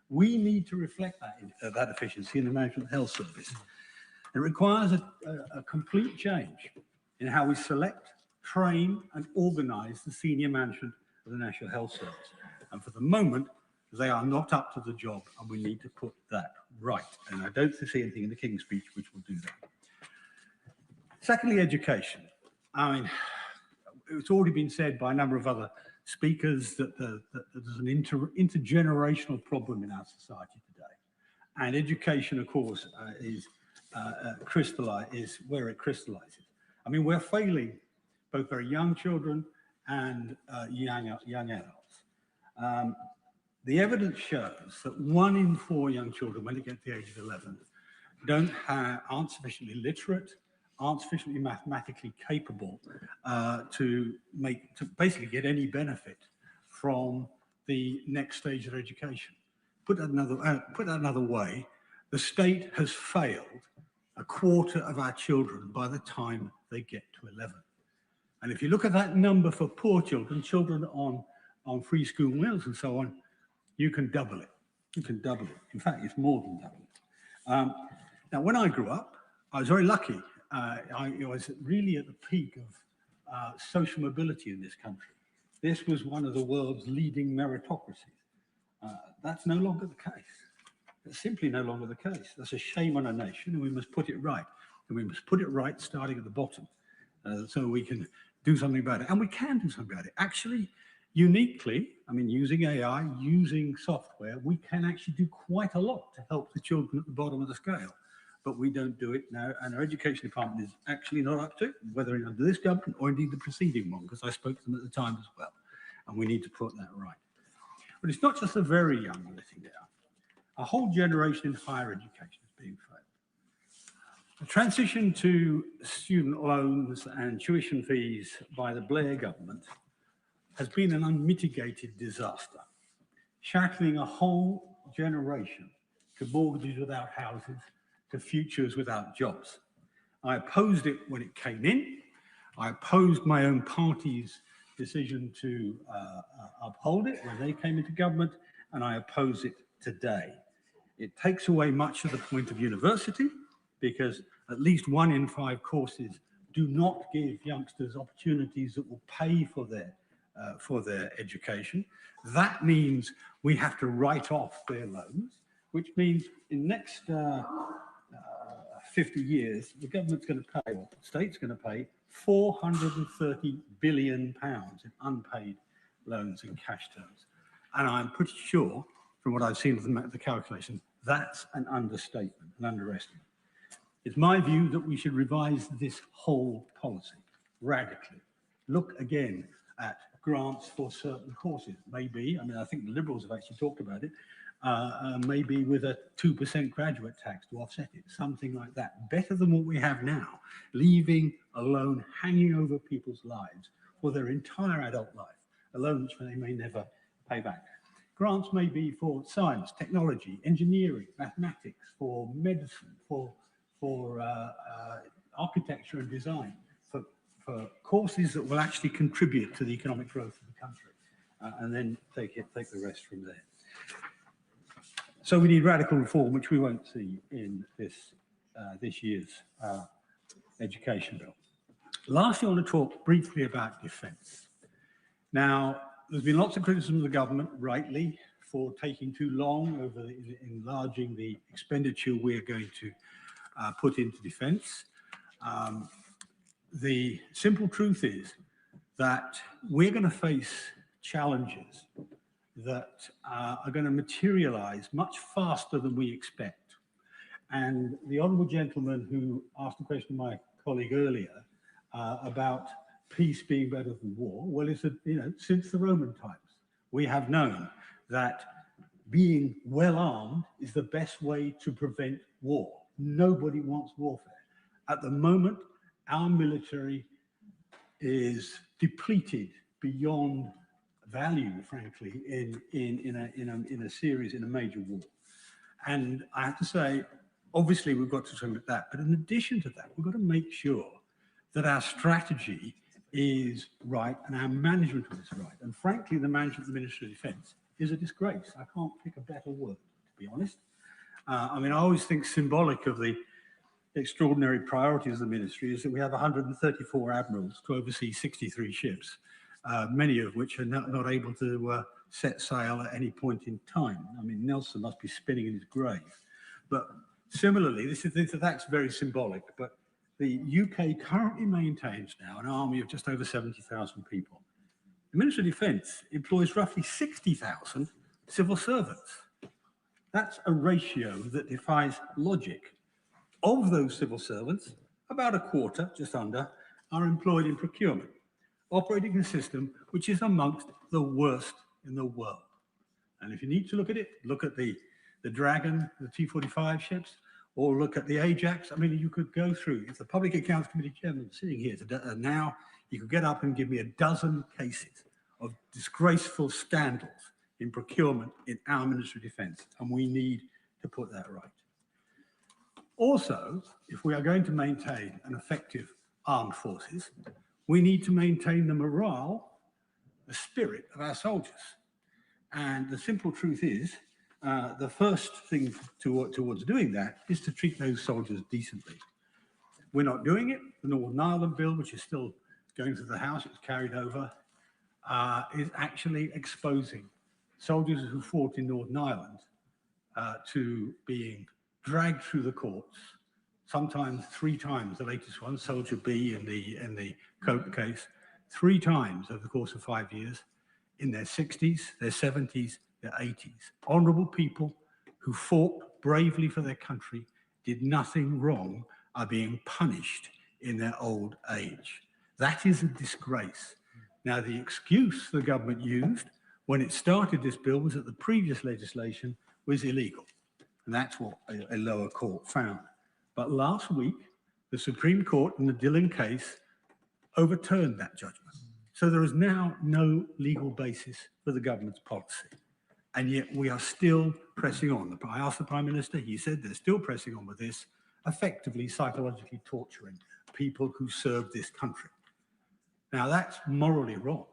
We need to reflect that efficiency in the management of the health service. It requires a complete change in how we select, train and organise the senior management of the National Health Service. And for the moment, they are not up to the job, and we need to put that right. And I don't see anything in the King's speech which will do that. Secondly, education. I mean, it's already been said by a number of other speakers that there's an intergenerational problem in our society today. And education, of course, is where it crystallizes. I mean, we're failing both very young children and young adults. The evidence shows that 1 in 4 young children, when they get to the age of 11, aren't sufficiently literate, aren't sufficiently mathematically capable to basically get any benefit from the next stage of education. Put that another way, the state has failed a quarter of our children by the time they get to 11. And if you look at that number for poor children, children on free school meals and so on, you can double it. You can double it. In fact, it's more than double it. Now, when I grew up, I was very lucky. I was really at the peak of social mobility in this country. This was one of the world's leading meritocracies. That's no longer the case. It's simply no longer the case. That's a shame on a nation, and we must put it right. And we must put it right starting at the bottom so we can do something about it. And we can do something about it. Actually, uniquely, I mean, using AI, using software, we can actually do quite a lot to help the children at the bottom of the scale. But we don't do it now, and our education department is actually not up to it, whether under this government or indeed the preceding one, because I spoke to them at the time as well, and we need to put that right. But it's not just the very young letting down. A whole generation in higher education is being failed. The transition to student loans and tuition fees by the Blair government has been an unmitigated disaster, shackling a whole generation to mortgages without houses, to futures without jobs. I opposed it when it came in. I opposed my own party's decision to uphold it when they came into government, and I oppose it today. It takes away much of the point of university because at least 1 in 5 courses do not give youngsters opportunities that will pay for their education. That means we have to write off their loans, which means in the next 50 years, the government's going to pay, or the state's going to pay, £430 billion in unpaid loans in cash terms. And I'm pretty sure, from what I've seen of the calculation, that's an understatement, an underestimate. It's my view that we should revise this whole policy radically. Look again at grants for certain courses. Maybe, I mean, I think the Liberals have actually talked about it, maybe with a 2% graduate tax to offset it, something like that. Better than what we have now, leaving a loan hanging over people's lives for their entire adult life, a loan which they may never pay back. Grants may be for science, technology, engineering, mathematics, for medicine, for architecture and design, for courses that will actually contribute to the economic growth of the country, and then take the rest from there. So we need radical reform, which we won't see in this year's education bill. Lastly, I want to talk briefly about defence. Now, there's been lots of criticism of the government, rightly, for taking too long over enlarging the expenditure we're going to put into defence. The simple truth is that we're going to face challenges that are going to materialise much faster than we expect. And the honourable gentleman who asked a question to my colleague earlier about peace being better than war, well, it's since the Roman times, we have known that being well armed is the best way to prevent war. Nobody wants warfare. At the moment, our military is depleted beyond value, frankly, in a major war. And I have to say, obviously, we've got to look at that. But in addition to that, we've got to make sure that our strategy is right and our management of it is right. And frankly, the management of the Ministry of Defence is a disgrace. I can't pick a better word, to be honest. I mean, I always think symbolic of the extraordinary priorities of the ministry is that we have 134 admirals to oversee 63 ships, many of which are not able to set sail at any point in time. I mean, Nelson must be spinning in his grave. But similarly, that's very symbolic, but the UK currently maintains now an army of just over 70,000 people. The Ministry of Defence employs roughly 60,000 civil servants. That's a ratio that defies logic. Of those civil servants, about a quarter, just under, are employed in procurement, operating a system which is amongst the worst in the world. And if you need to look at it, look at the Dragon, the T-45 ships, or look at the Ajax. I mean, you could go through, if the Public Accounts Committee chairman sitting here today, now, you could get up and give me a dozen cases of disgraceful scandals in procurement in our Ministry of Defence, and we need to put that right. Also, if we are going to maintain an effective armed forces, we need to maintain the morale, the spirit of our soldiers. And the simple truth is, the first thing towards doing that is to treat those soldiers decently. We're not doing it. The Northern Ireland bill, which is still going through the House, it's carried over, is actually exposing soldiers who fought in Northern Ireland to being dragged through the courts, sometimes 3 times. The latest one, Soldier B in the Cope case, 3 times over the course of 5 years, in their 60s, their 70s, their 80s. Honourable people who fought bravely for their country, did nothing wrong, are being punished in their old age. That is a disgrace. Now, the excuse the government used when it started this bill was that the previous legislation was illegal. And that's what a lower court found. But last week, the Supreme Court in the Dillon case overturned that judgment. So there is now no legal basis for the government's policy. And yet we are still pressing on. I asked the Prime Minister, he said they're still pressing on with this, effectively psychologically torturing people who serve this country. Now that's morally wrong,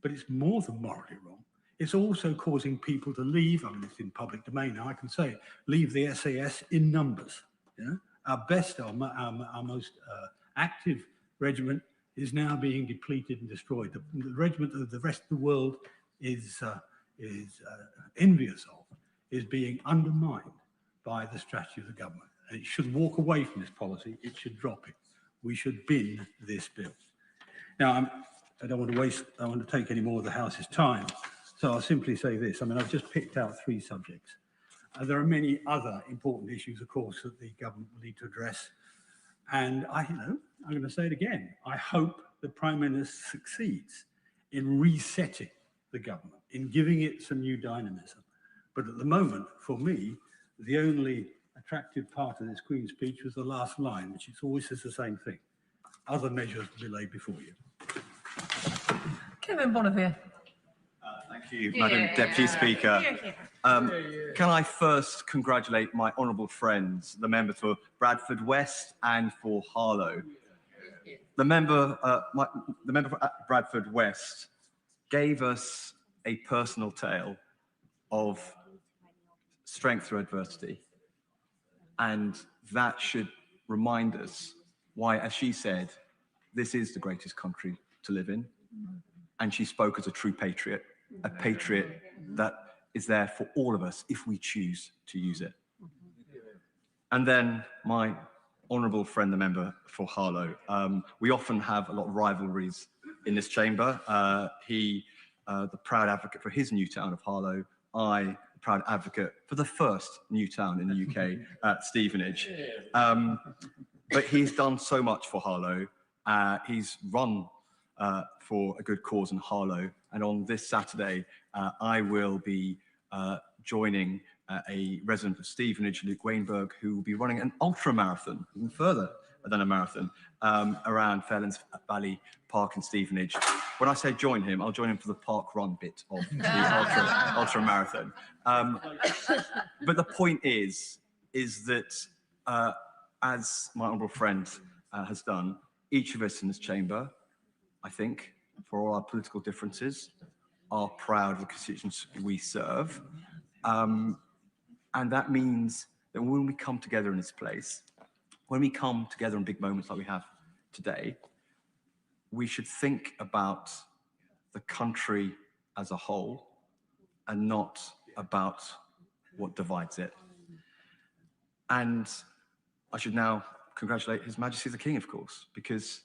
but it's more than morally wrong. It's also causing people to leave, I mean, it's in public domain now, I can say it, leave the SAS in numbers. You know? Our best, our most active regiment is now being depleted and destroyed. The regiment that the rest of the world is envious of is being undermined by the strategy of the government. And it should walk away from this policy, it should drop it. We should bin this bill. Now, I don't want to take any more of the House's time, so I'll simply say this. I mean, I've just picked out 3 subjects. There are many other important issues, of course, that the government will need to address. And I'm going to say it again. I hope the Prime Minister succeeds in resetting the government, in giving it some new dynamism. But at the moment, for me, the only attractive part of this Queen's speech was the last line, which is always says the same thing. Other measures will be laid before you. Kemi Badenoch. Thank you, Madam Deputy Speaker. Can I first congratulate my honourable friends, the member for Bradford West and for Harlow. The member for Bradford West gave us a personal tale of strength through adversity, and that should remind us why, as she said, this is the greatest country to live in, and she spoke as a true patriot, a patriot that is there for all of us if we choose to use it. And then my honourable friend, the member for Harlow, we often have a lot of rivalries in this chamber. He the proud advocate for his new town of Harlow. I, the proud advocate for the first new town in the UK, Stevenage. But he's done so much for Harlow. He's run for a good cause in Harlow. And on this Saturday, I will be joining a resident of Stevenage, Luke Wainberg, who will be running an ultra marathon, even further than a marathon, around Fairlands Valley Park in Stevenage. When I say join him, I'll join him for the park run bit of the ultra marathon. But the point is that as my honourable friend has done, each of us in this chamber, I think, for all our political differences, are proud of the constituents we serve. And that means that when we come together in this place, when we come together in big moments like we have today, we should think about the country as a whole and not about what divides it. And I should now congratulate His Majesty the King, of course, because,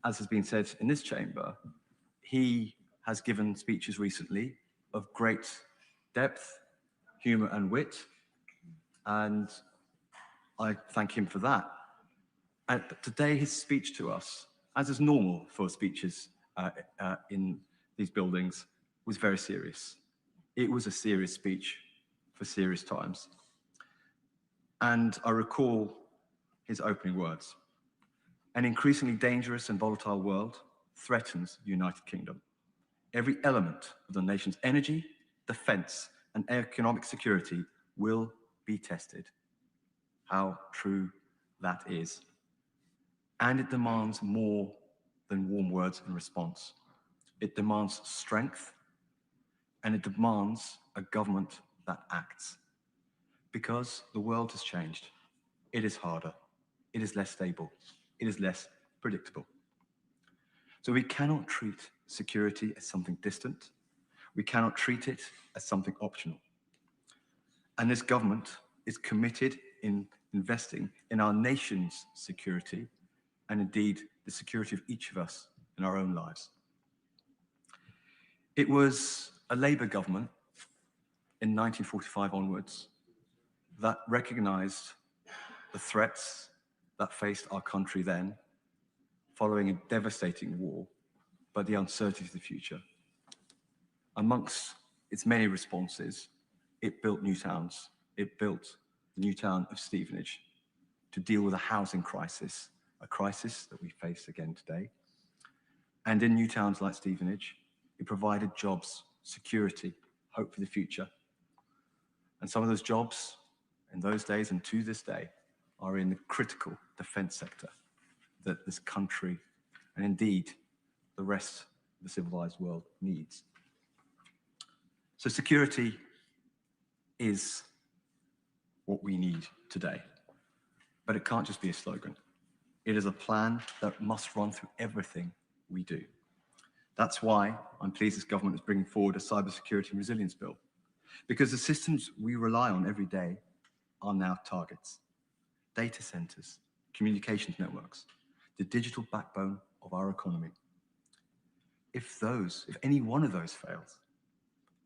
as has been said in this chamber, he has given speeches recently of great depth, humour and wit, and I thank him for that. And today his speech to us, as is normal for speeches in these buildings, was very serious. It was a serious speech for serious times. And I recall his opening words. An increasingly dangerous and volatile world threatens the United Kingdom. Every element of the nation's energy, defence and economic security will be tested. How true that is. And it demands more than warm words in response. It demands strength, and it demands a government that acts. Because the world has changed. It is harder. It is less stable. It is less predictable. So we cannot treat security as something distant. We cannot treat it as something optional. And this government is committed in investing in our nation's security and indeed the security of each of us in our own lives. It was a Labour government in 1945 onwards that recognised the threats that faced our country then, following a devastating war, but the uncertainty of the future. Amongst its many responses, it built new towns. It built the new town of Stevenage to deal with a housing crisis, a crisis that we face again today. And in new towns like Stevenage, it provided jobs, security, hope for the future. And some of those jobs in those days and to this day are in the critical defence sector that this country and indeed the rest of the civilized world needs. So security is what we need today, but it can't just be a slogan. It is a plan that must run through everything we do. That's why I'm pleased this government is bringing forward a cybersecurity and resilience bill, because the systems we rely on every day are now targets. Data centers, communications networks, the digital backbone of our economy. If any one of those fails,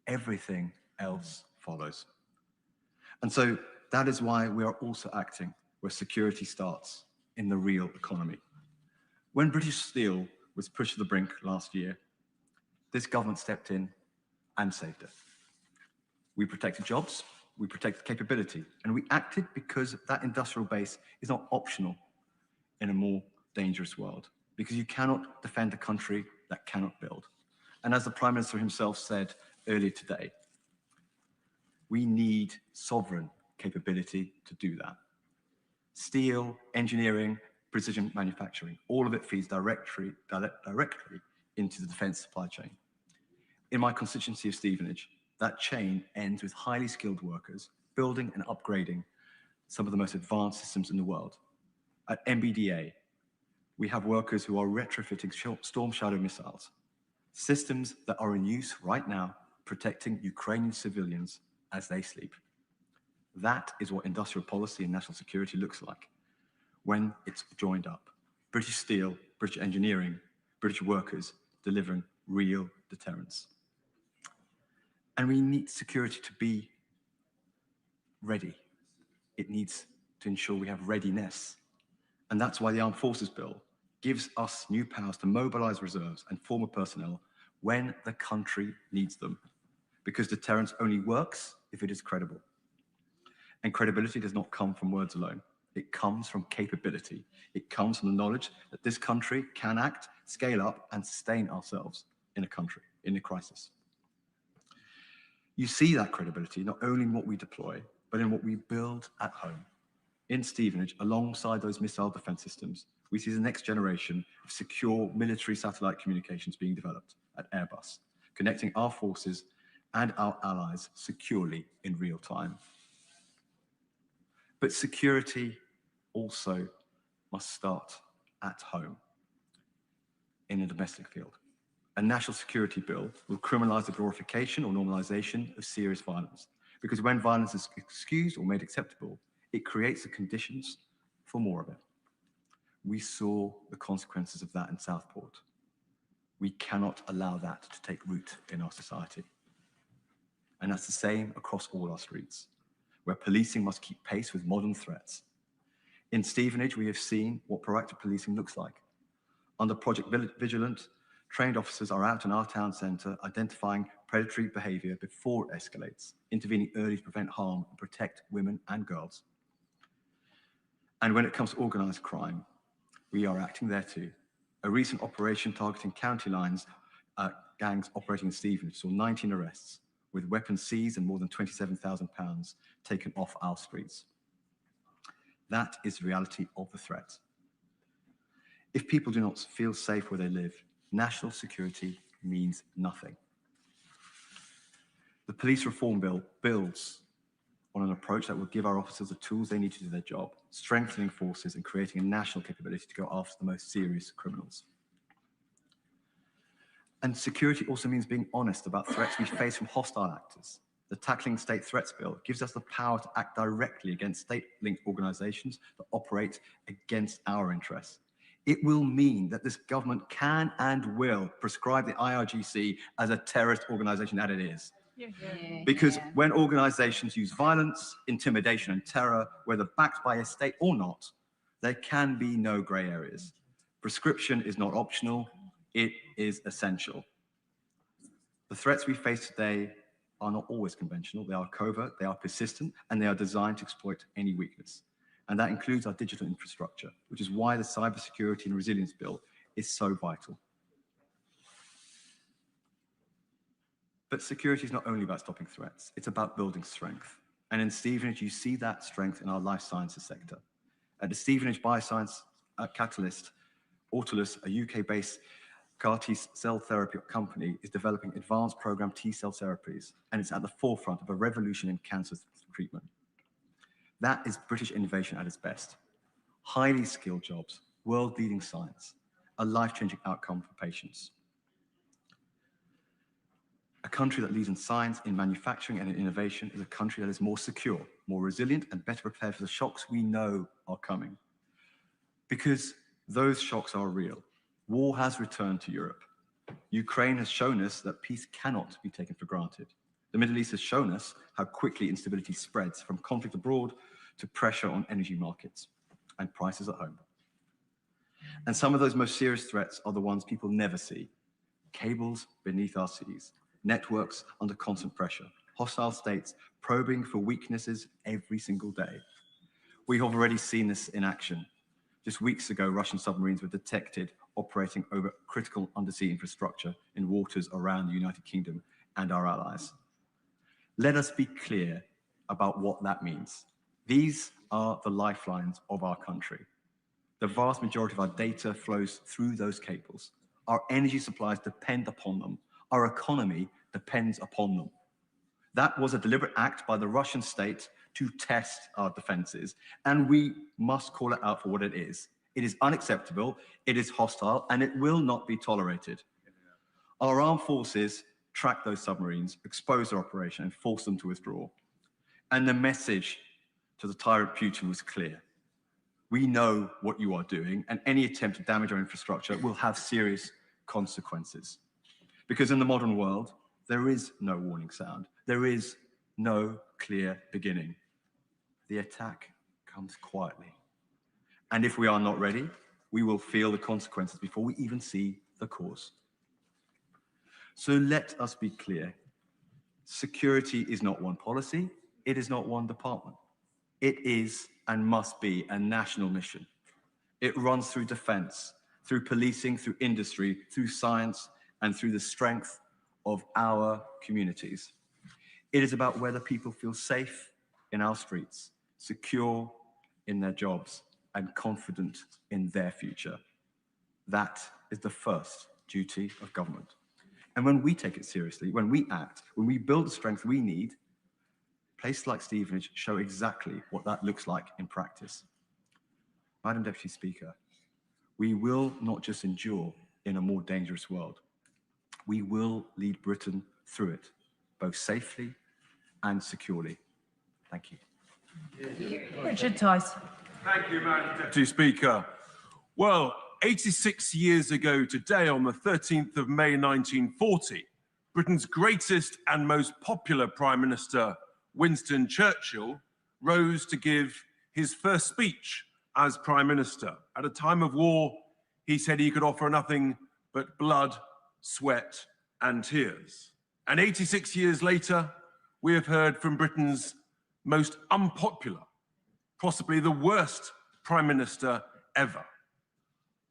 everything else follows. And so that is why we are also acting where security starts, in the real economy. When British Steel was pushed to the brink last year, this government stepped in and saved it. We protected jobs, we protected capability, and we acted because that industrial base is not optional in a more dangerous world, because you cannot defend a country that cannot build. And as the Prime Minister himself said earlier today, we need sovereign capability to do that. Steel, engineering, precision manufacturing, all of it feeds directly into the defence supply chain. In my constituency of Stevenage, that chain ends with highly skilled workers building and upgrading some of the most advanced systems in the world. At MBDA, we have workers who are retrofitting Storm Shadow missiles, systems that are in use right now, protecting Ukrainian civilians as they sleep. That is what industrial policy and national security looks like when it's joined up. British Steel, British engineering, British workers delivering real deterrence. And we need security to be ready. It needs to ensure we have readiness. And that's why the Armed Forces Bill gives us new powers to mobilize reserves and former personnel when the country needs them. Because deterrence only works if it is credible. And credibility does not come from words alone. It comes from capability. It comes from the knowledge that this country can act, scale up, and sustain ourselves in a crisis. You see that credibility not only in what we deploy, but in what we build at home. In Stevenage, alongside those missile defense systems, we see the next generation of secure military satellite communications being developed at Airbus, connecting our forces and our allies securely in real time. But security also must start at home, in a domestic field. A national security bill will criminalize the glorification or normalization of serious violence, because when violence is excused or made acceptable, it creates the conditions for more of it. We saw the consequences of that in Southport. We cannot allow that to take root in our society. And that's the same across all our streets, where policing must keep pace with modern threats. In Stevenage, we have seen what proactive policing looks like. Under Project Vigilant, trained officers are out in our town centre identifying predatory behaviour before it escalates, intervening early to prevent harm and protect women and girls. And when it comes to organised crime, we are acting there too. A recent operation targeting county lines gangs operating in Stevenage saw 19 arrests, with weapons seized and more than £27,000 taken off our streets. That is the reality of the threat. If people do not feel safe where they live, national security means nothing. The police reform bill builds on an approach that will give our officers the tools they need to do their job, strengthening forces and creating a national capability to go after the most serious criminals. And security also means being honest about threats we face from hostile actors. The Tackling State Threats Bill gives us the power to act directly against state-linked organisations that operate against our interests. It will mean that this government can and will prescribe the IRGC as a terrorist organisation that it is. Because when organisations use violence, intimidation and terror, whether backed by a state or not, there can be no grey areas. Prescription is not optional, it is essential. The threats we face today are not always conventional, they are covert, they are persistent, and they are designed to exploit any weakness. And that includes our digital infrastructure, which is why the Cybersecurity and Resilience Bill is so vital. But security is not only about stopping threats, it's about building strength. And in Stevenage, you see that strength in our life sciences sector. At the Stevenage Bioscience Catalyst, Autolus, a UK-based CAR T-cell therapy company, is developing advanced programmed T-cell therapies, and it's at the forefront of a revolution in cancer treatment. That is British innovation at its best. Highly skilled jobs, world-leading science, a life-changing outcome for patients. A country that leads in science, in manufacturing and in innovation is a country that is more secure, more resilient and better prepared for the shocks we know are coming. Because those shocks are real. War has returned to Europe. Ukraine has shown us that peace cannot be taken for granted. The Middle East has shown us how quickly instability spreads from conflict abroad to pressure on energy markets and prices at home. And some of those most serious threats are the ones people never see. Cables beneath our seas, networks under constant pressure, hostile states probing for weaknesses every single day. We have already seen this in action. Just weeks ago, Russian submarines were detected operating over critical undersea infrastructure in waters around the United Kingdom and our allies. Let us be clear about what that means. These are the lifelines of our country. The vast majority of our data flows through those cables. Our energy supplies depend upon them. Our economy depends upon them. That was a deliberate act by the Russian state to test our defenses, and we must call it out for what it is. It is unacceptable, it is hostile, and it will not be tolerated. Our armed forces tracked those submarines, exposed their operation, and forced them to withdraw. And the message to the tyrant Putin was clear. We know what you are doing, and any attempt to damage our infrastructure will have serious consequences. Because in the modern world, There is no warning sound. There is no clear beginning. The attack comes quietly. And if we are not ready, we will feel the consequences before we even see the cause. So let us be clear. Security is not one policy. It is not one department. It is and must be a national mission. It runs through defense, through policing, through industry, through science, and through the strength of our communities. It is about whether people feel safe in our streets, secure in their jobs, and confident in their future. That is the first duty of government. And when we take it seriously, when we act, when we build the strength we need, places like Stevenage show exactly what that looks like in practice. Madam Deputy Speaker, we will not just endure in a more dangerous world. We will lead Britain through it, both safely and securely. Thank you. Richard Tice. Thank you, Madam Deputy Speaker. Well, 86 years ago today, on the 13th of May 1940, Britain's greatest and most popular Prime Minister, Winston Churchill, rose to give his first speech as Prime Minister. At a time of war, he said he could offer nothing but blood, sweat, and tears. And 86 years later, we have heard from Britain's most unpopular, possibly the worst Prime Minister ever.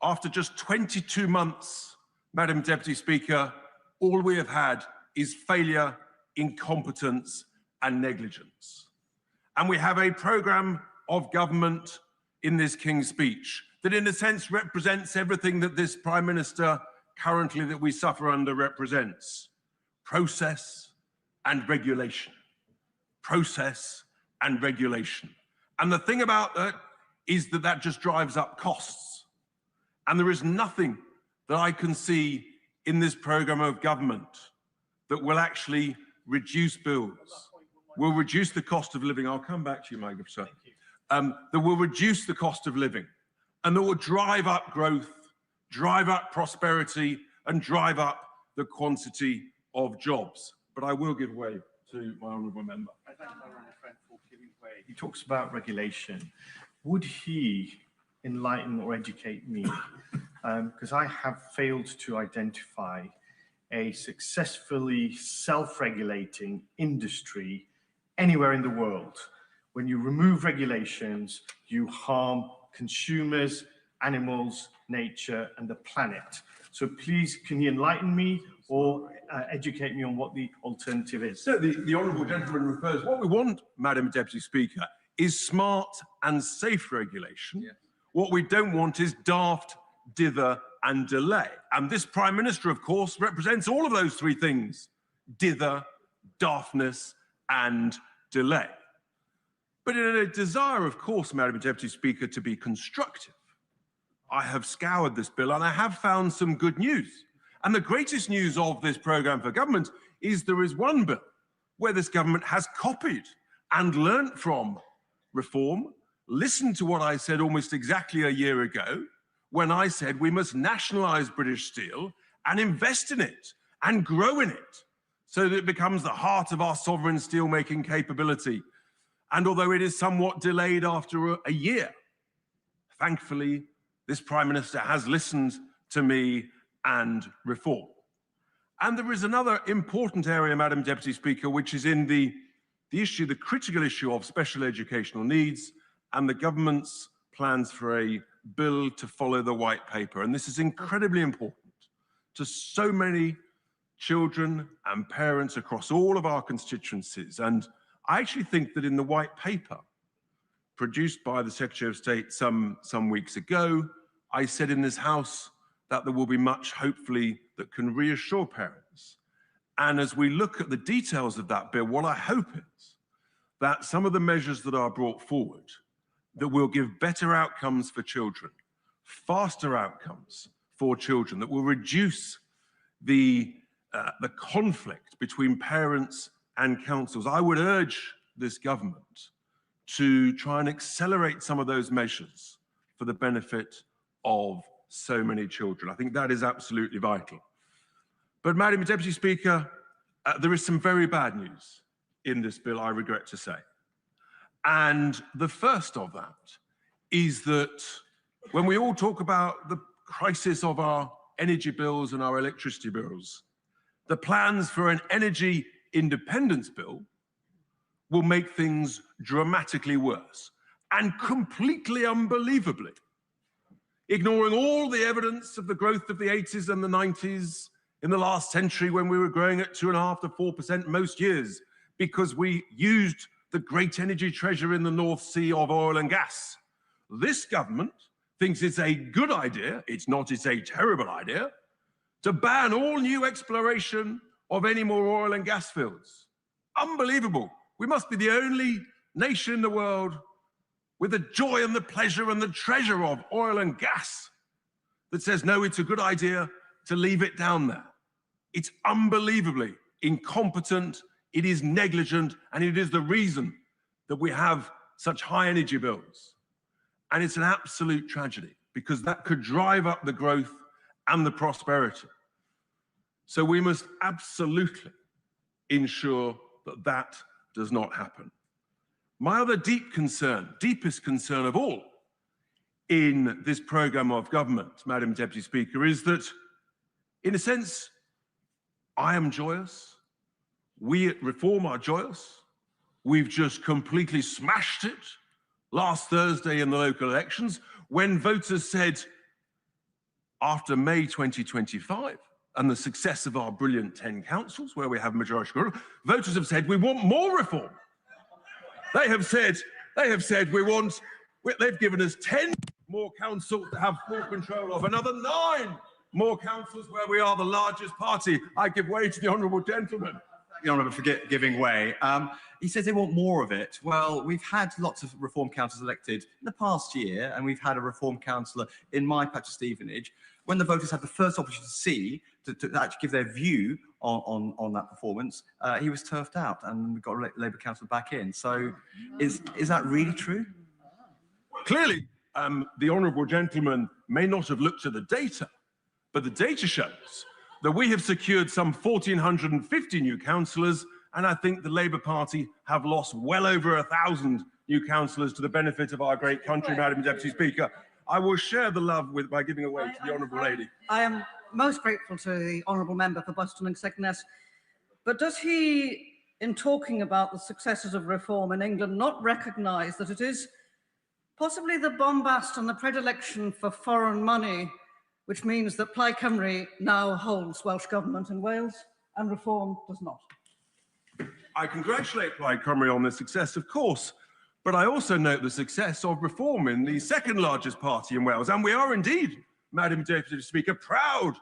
After just 22 months, Madam Deputy Speaker, all we have had is failure, incompetence, and negligence. And we have a programme of government in this King's Speech that in a sense represents everything that this Prime Minister currently that we suffer under represents. Process and regulation. Process and regulation. And the thing about that is that that just drives up costs. And there is nothing that I can see in this programme of government that will actually reduce bills, will reduce the cost of living. I'll come back to you, my good sir. That will reduce the cost of living and that will drive up growth, drive up prosperity, and drive up the quantity of jobs. But I will give way to my honourable member. I thank my honourable friend for giving way. He talks about regulation. Would he enlighten or educate me? Because I have failed to identify a successfully self-regulating industry anywhere in the world. When you remove regulations, you harm consumers, animals, nature, and the planet. So please, can you enlighten me or educate me on what the alternative is? So the honourable gentleman refers, what we want, Madam Deputy Speaker, is smart and safe regulation. Yeah. What we don't want is daft, dither, and delay. And this Prime Minister, of course, represents all of those three things: dither, daftness, and delay. But in a desire, of course, Madam Deputy Speaker, to be constructive, I have scoured this bill and I have found some good news. And the greatest news of this programme for government is there is one bill where this government has copied and learnt from reform. Listen to what I said almost exactly a year ago when I said we must nationalise British steel and invest in it and grow in it so that it becomes the heart of our sovereign steelmaking capability. And although it is somewhat delayed after a year, thankfully, this Prime Minister has listened to me and reform. And there is another important area, Madam Deputy Speaker, which is in the critical issue of special educational needs and the government's plans for a bill to follow the white paper. And this is incredibly important to so many children and parents across all of our constituencies. And I actually think that in the white paper produced by the Secretary of State some weeks ago, I said in this House that there will be much, hopefully, that can reassure parents. And as we look at the details of that bill, what I hope is that some of the measures that are brought forward that will give better outcomes for children, faster outcomes for children, that will reduce the conflict between parents and councils. I would urge this government to try and accelerate some of those measures for the benefit of so many children. I think that is absolutely vital. But Madam Deputy Speaker, there is some very bad news in this bill, I regret to say. And the first of that is that when we all talk about the crisis of our energy bills and our electricity bills, the plans for an energy independence bill will make things dramatically worse and completely unbelievably, ignoring all the evidence of the growth of the 80s and the 90s in the last century when we were growing at 2.5% to 4% most years because we used the great energy treasure in the North Sea of oil and gas. This government thinks it's a good idea, it's not, it's a terrible idea, to ban all new exploration of any more oil and gas fields. Unbelievable. We must be the only nation in the world with the joy and the pleasure and the treasure of oil and gas that says, no, it's a good idea to leave it down there. It's unbelievably incompetent, it is negligent, and it is the reason that we have such high energy bills. And it's an absolute tragedy because that could drive up the growth and the prosperity. So we must absolutely ensure that that does not happen. My other deep concern, deepest concern of all in this programme of government, Madam Deputy Speaker, is that, in a sense, I am joyous. We at Reform are joyous. We've just completely smashed it last Thursday in the local elections when voters said, after May 2025 and the success of our brilliant 10 councils where we have majority control, voters have said we want more reform. They have said they've given us 10 more councils to have full control of, another 9 more councils where we are the largest party. I give way to the honourable gentleman. The honourable for giving way. He says they want more of it. Well, we've had lots of reform councillors elected in the past year, and we've had a reform councillor in my patch of Stevenage. When the voters had the first opportunity to see, to actually give their view on that performance, he was turfed out, and we got a Labour councillor back in. So, is that really true? Clearly, the honourable gentleman may not have looked at the data, but the data shows that we have secured some 1,450 new councillors, and I think the Labour Party have lost well over 1,000 new councillors to the benefit of our great country, Madam Deputy Speaker. I will share the love by giving away to the honourable lady. I am most grateful to the honourable member for Boston Sickness, but does he, in talking about the successes of reform in England, not recognise that it is possibly the bombast and the predilection for foreign money which means that Plaid Cymru now holds Welsh Government in Wales and Reform does not? I congratulate Plaid Cymru on the success, of course, but I also note the success of Reform in the second largest party in Wales. And we are indeed, Madam Deputy Speaker, proud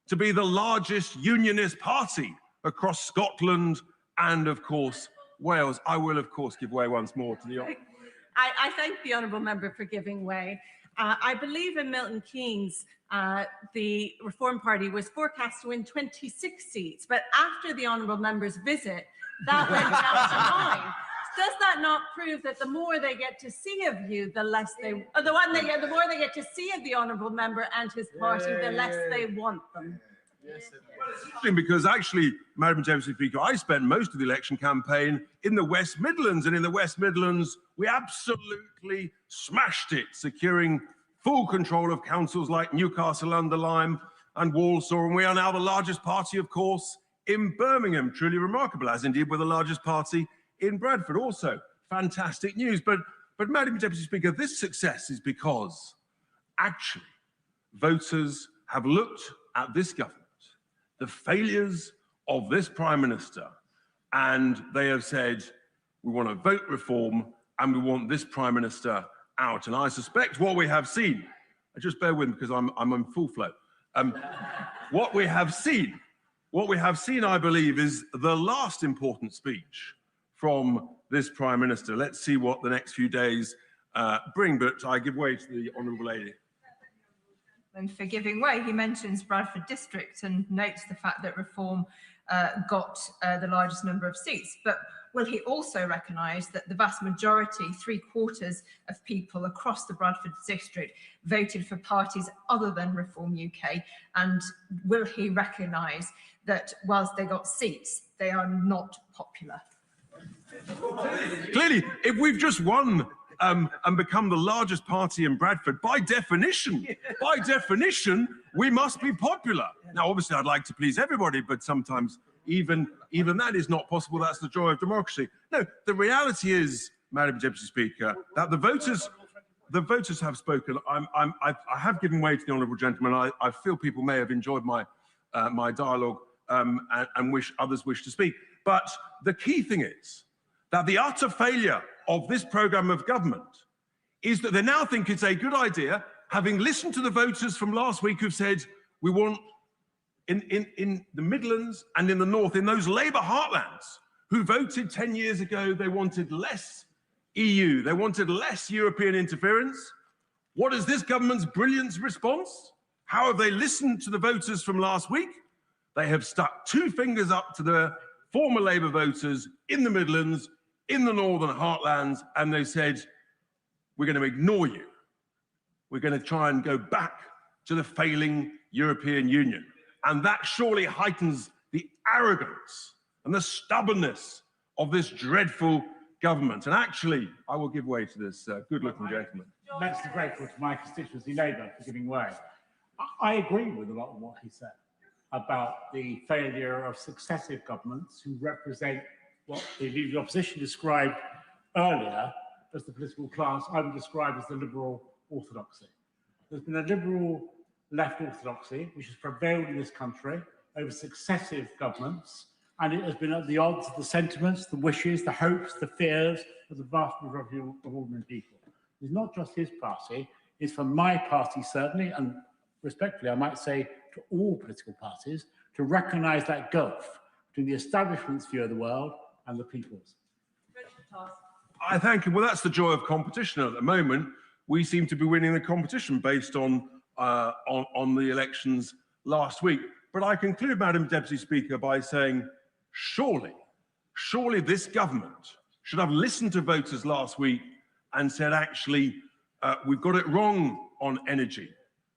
to be the largest unionist party across Scotland and, of course, Wales. I will, of course, give way once more to the... I thank the honourable member for giving way. I believe in Milton Keynes, the Reform Party was forecast to win 26 seats, but after the honourable member's visit, that went down to 9. Does that not prove that the more they get to see of you, the less they, the more they get to see of the honourable member and his party, the less they want them? Yes, well, it's interesting because actually, Madam Deputy Speaker, I spent most of the election campaign in the West Midlands, and in the West Midlands, we absolutely smashed it, securing full control of councils like Newcastle under Lyme and Walsall, and we are now the largest party, of course, in Birmingham. Truly remarkable, as indeed we're the largest party in Bradford. Also, fantastic news. But Madam Deputy Speaker, this success is because actually voters have looked at this government, the failures of this Prime Minister, and they have said, we want to vote Reform and we want this Prime Minister out. And I suspect what we have seen, just bear with me because I'm in full flow. What we have seen, I believe, is the last important speech from this Prime Minister. Let's see what the next few days bring, but I give way to the honourable lady. And for giving way, he mentions Bradford District and notes the fact that Reform got the largest number of seats. But will he also recognise that the vast majority, 3/4 of people across the Bradford District, voted for parties other than Reform UK? And will he recognise that whilst they got seats, they are not popular. Clearly, if we've just won and become the largest party in Bradford, by definition, we must be popular. Now, obviously, I'd like to please everybody, but sometimes even that is not possible. That's the joy of democracy. No, the reality is, Madam Deputy Speaker, that the voters have spoken. I have given way to the honourable gentleman. I feel people may have enjoyed my my dialogue and others wish to speak. But the key thing is that the utter failure of this programme of government is that they now think it's a good idea, having listened to the voters from last week who've said we want in the Midlands and in the North, in those Labour heartlands, who voted 10 years ago, they wanted less EU, they wanted less European interference. What is this government's brilliant response? How have they listened to the voters from last week? They have stuck two fingers up to the former Labour voters in the Midlands, in the Northern heartlands, and they said, we're going to ignore you. We're going to try and go back to the failing European Union. And that surely heightens the arrogance and the stubbornness of this dreadful government. And actually, I will give way to this good-looking gentleman. Immensely grateful to my constituency Labour for giving way. I agree with a lot of what he said about the failure of successive governments who represent what the Leader of the Opposition described earlier as the political class I would describe as the liberal orthodoxy. There's been a liberal left orthodoxy which has prevailed in this country over successive governments, and it has been at the odds of the sentiments, the wishes, the hopes, the fears of the vast majority of ordinary people. It's not just his party, it's for my party certainly, and respectfully I might say to all political parties, to recognise that gulf between the establishment's view of the world and the people's. I thank you. Well, that's the joy of competition. At the moment, we seem to be winning the competition based on the elections last week. But I conclude, Madam Deputy Speaker, by saying, surely this government should have listened to voters last week and said, actually, we've got it wrong on energy.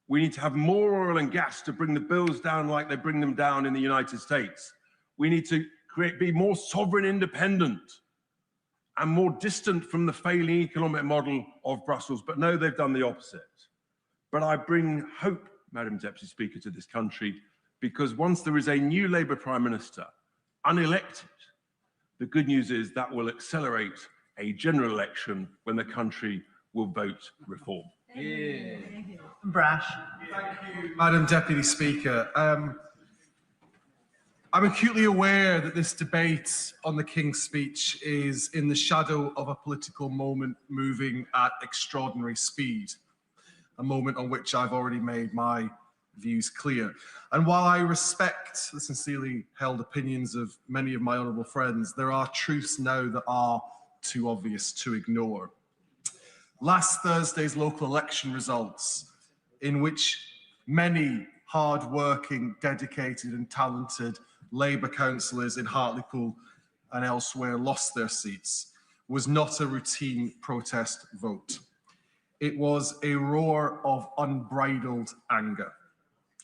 We need to have more oil and gas to bring the bills down like they bring them down in the United States. We need to be more sovereign independent and more distant from the failing economic model of Brussels. But no, they've done the opposite. But I bring hope, Madam Deputy Speaker, to this country, because once there is a new Labour Prime Minister, unelected, the good news is that will accelerate a general election when the country will vote reform. Yeah. Brash. Thank you, Madam Deputy Speaker. I'm acutely aware that this debate on the King's speech is in the shadow of a political moment moving at extraordinary speed, a moment on which I've already made my views clear. And while I respect the sincerely held opinions of many of my honourable friends, there are truths now that are too obvious to ignore. Last Thursday's local election results, in which many hard-working, dedicated and talented Labour councillors in Hartlepool and elsewhere lost their seats, was not a routine protest vote. It was a roar of unbridled anger.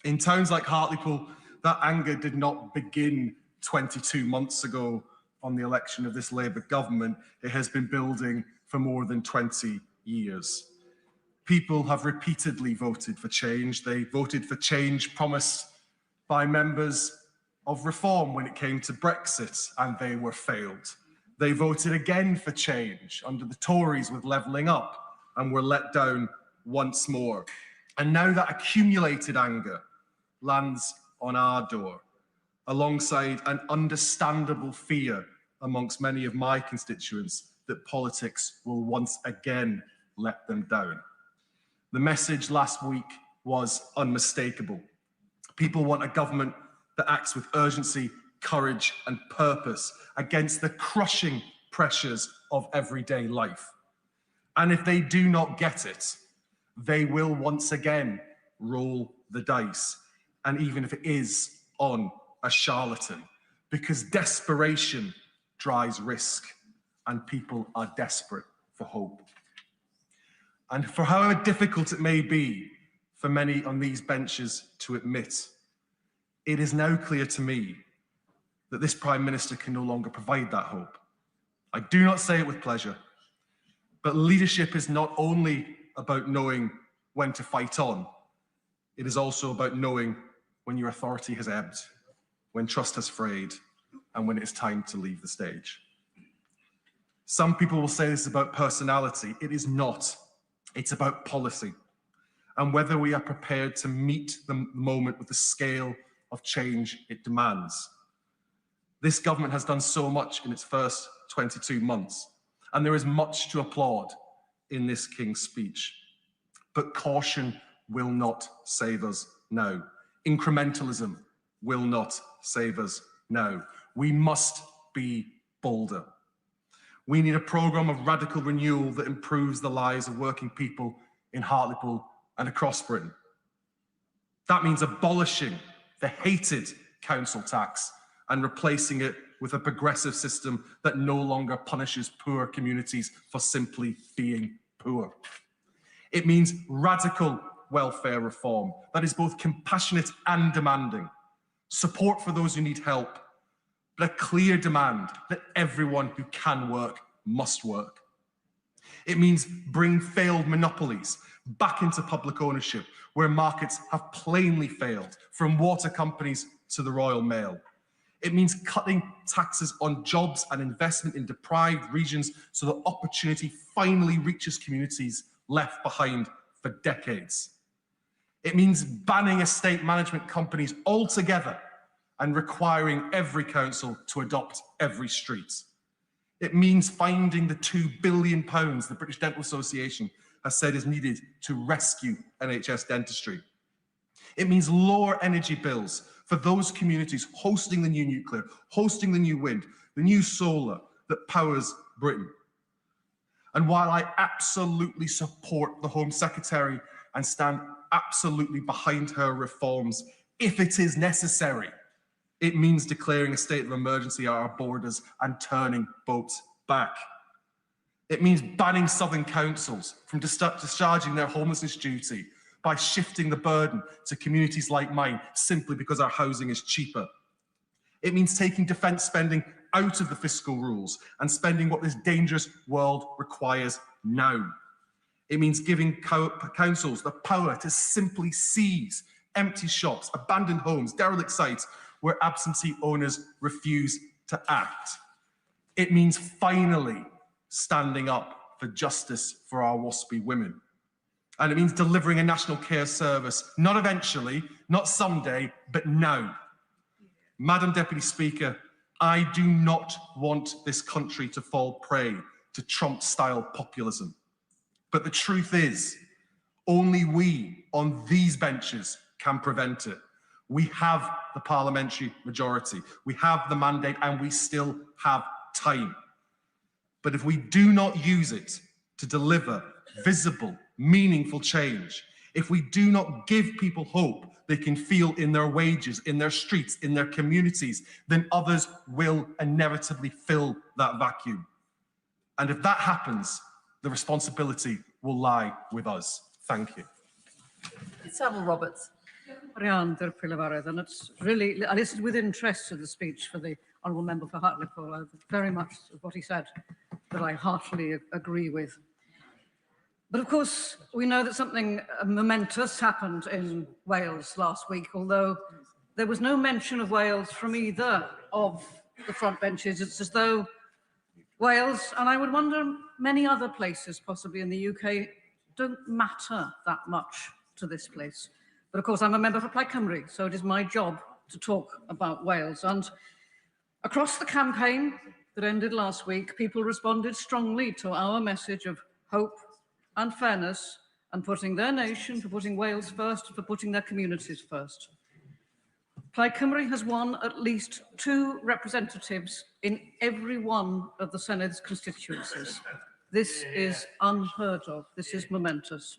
In towns like Hartlepool, that anger did not begin 22 months ago on the election of this Labour government. It has been building for more than 20 years. People have repeatedly voted for change. They voted for change promised by members of Reform when it came to Brexit, and they were failed. They voted again for change under the Tories with levelling up and were let down once more. And now that accumulated anger lands on our door, alongside an understandable fear amongst many of my constituents that politics will once again let them down. The message last week was unmistakable. People want a government that acts with urgency, courage and purpose against the crushing pressures of everyday life. And if they do not get it, they will once again roll the dice. And even if it is on a charlatan, because desperation drives risk and people are desperate for hope. And for however difficult it may be for many on these benches to admit, it is now clear to me that this Prime Minister can no longer provide that hope. I do not say it with pleasure, but leadership is not only about knowing when to fight on, it is also about knowing when your authority has ebbed, when trust has frayed, and when it is time to leave the stage. Some people will say this is about personality. It is not. It's about policy, and whether we are prepared to meet the moment with the scale of change it demands. This government has done so much in its first 22 months, and there is much to applaud in this King's speech. But caution will not save us now. Incrementalism will not save us now. We must be bolder. We need a programme of radical renewal that improves the lives of working people in Hartlepool and across Britain. That means abolishing the hated council tax and replacing it with a progressive system that no longer punishes poor communities for simply being poor. It means radical welfare reform that is both compassionate and demanding, support for those who need help, but a clear demand that everyone who can work must work. It means bring failed monopolies back into public ownership where markets have plainly failed, from water companies to the Royal Mail. It means cutting taxes on jobs and investment in deprived regions so that opportunity finally reaches communities left behind for decades. It means banning estate management companies altogether and requiring every council to adopt every street. It means finding the £2 billion the British Dental Association has said is needed to rescue NHS dentistry. It means lower energy bills for those communities hosting the new nuclear, hosting the new wind, the new solar that powers Britain. And while I absolutely support the Home Secretary and stand absolutely behind her reforms, if it is necessary, it means declaring a state of emergency at our borders and turning boats back. It means banning southern councils from discharging their homelessness duty by shifting the burden to communities like mine simply because our housing is cheaper. It means taking defence spending out of the fiscal rules and spending what this dangerous world requires now. It means giving councils the power to simply seize empty shops, abandoned homes, derelict sites where absentee owners refuse to act. It means finally standing up for justice for our WASPy women. And it means delivering a national care service, not eventually, not someday, but now. Madam Deputy Speaker, I do not want this country to fall prey to Trump-style populism. But the truth is, only we on these benches can prevent it. We have the parliamentary majority, we have the mandate, and we still have time. But if we do not use it to deliver visible, meaningful change, if we do not give people hope they can feel in their wages, in their streets, in their communities, then others will inevitably fill that vacuum. And if that happens, the responsibility will lie with us. Thank you. Savile Roberts. And it's really, I listened with interest to the speech for the Honourable Member for Hartlepool. Very much of what he said that I heartily agree with. But of course, we know that something momentous happened in Wales last week, although there was no mention of Wales from either of the front benches. It's as though Wales, and I would wonder many other places possibly in the UK, don't matter that much to this place. But of course, I'm a member for Plaid Cymru, so it is my job to talk about Wales. And across the campaign that ended last week, people responded strongly to our message of hope and fairness, and putting their nation, for putting Wales first, for putting their communities first. Plaid Cymru has won at least 2 representatives in every one of the Senate's constituencies. This is unheard of. This is momentous.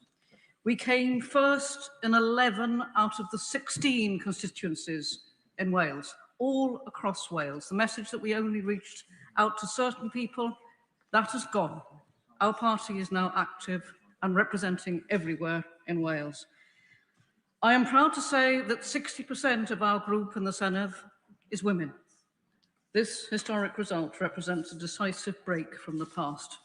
We came first in 11 out of the 16 constituencies in Wales, all across Wales. The message that we only reached out to certain people, that has gone. Our party is now active and representing everywhere in Wales. I am proud to say that 60% of our group in the Senedd is women. This historic result represents a decisive break from the past.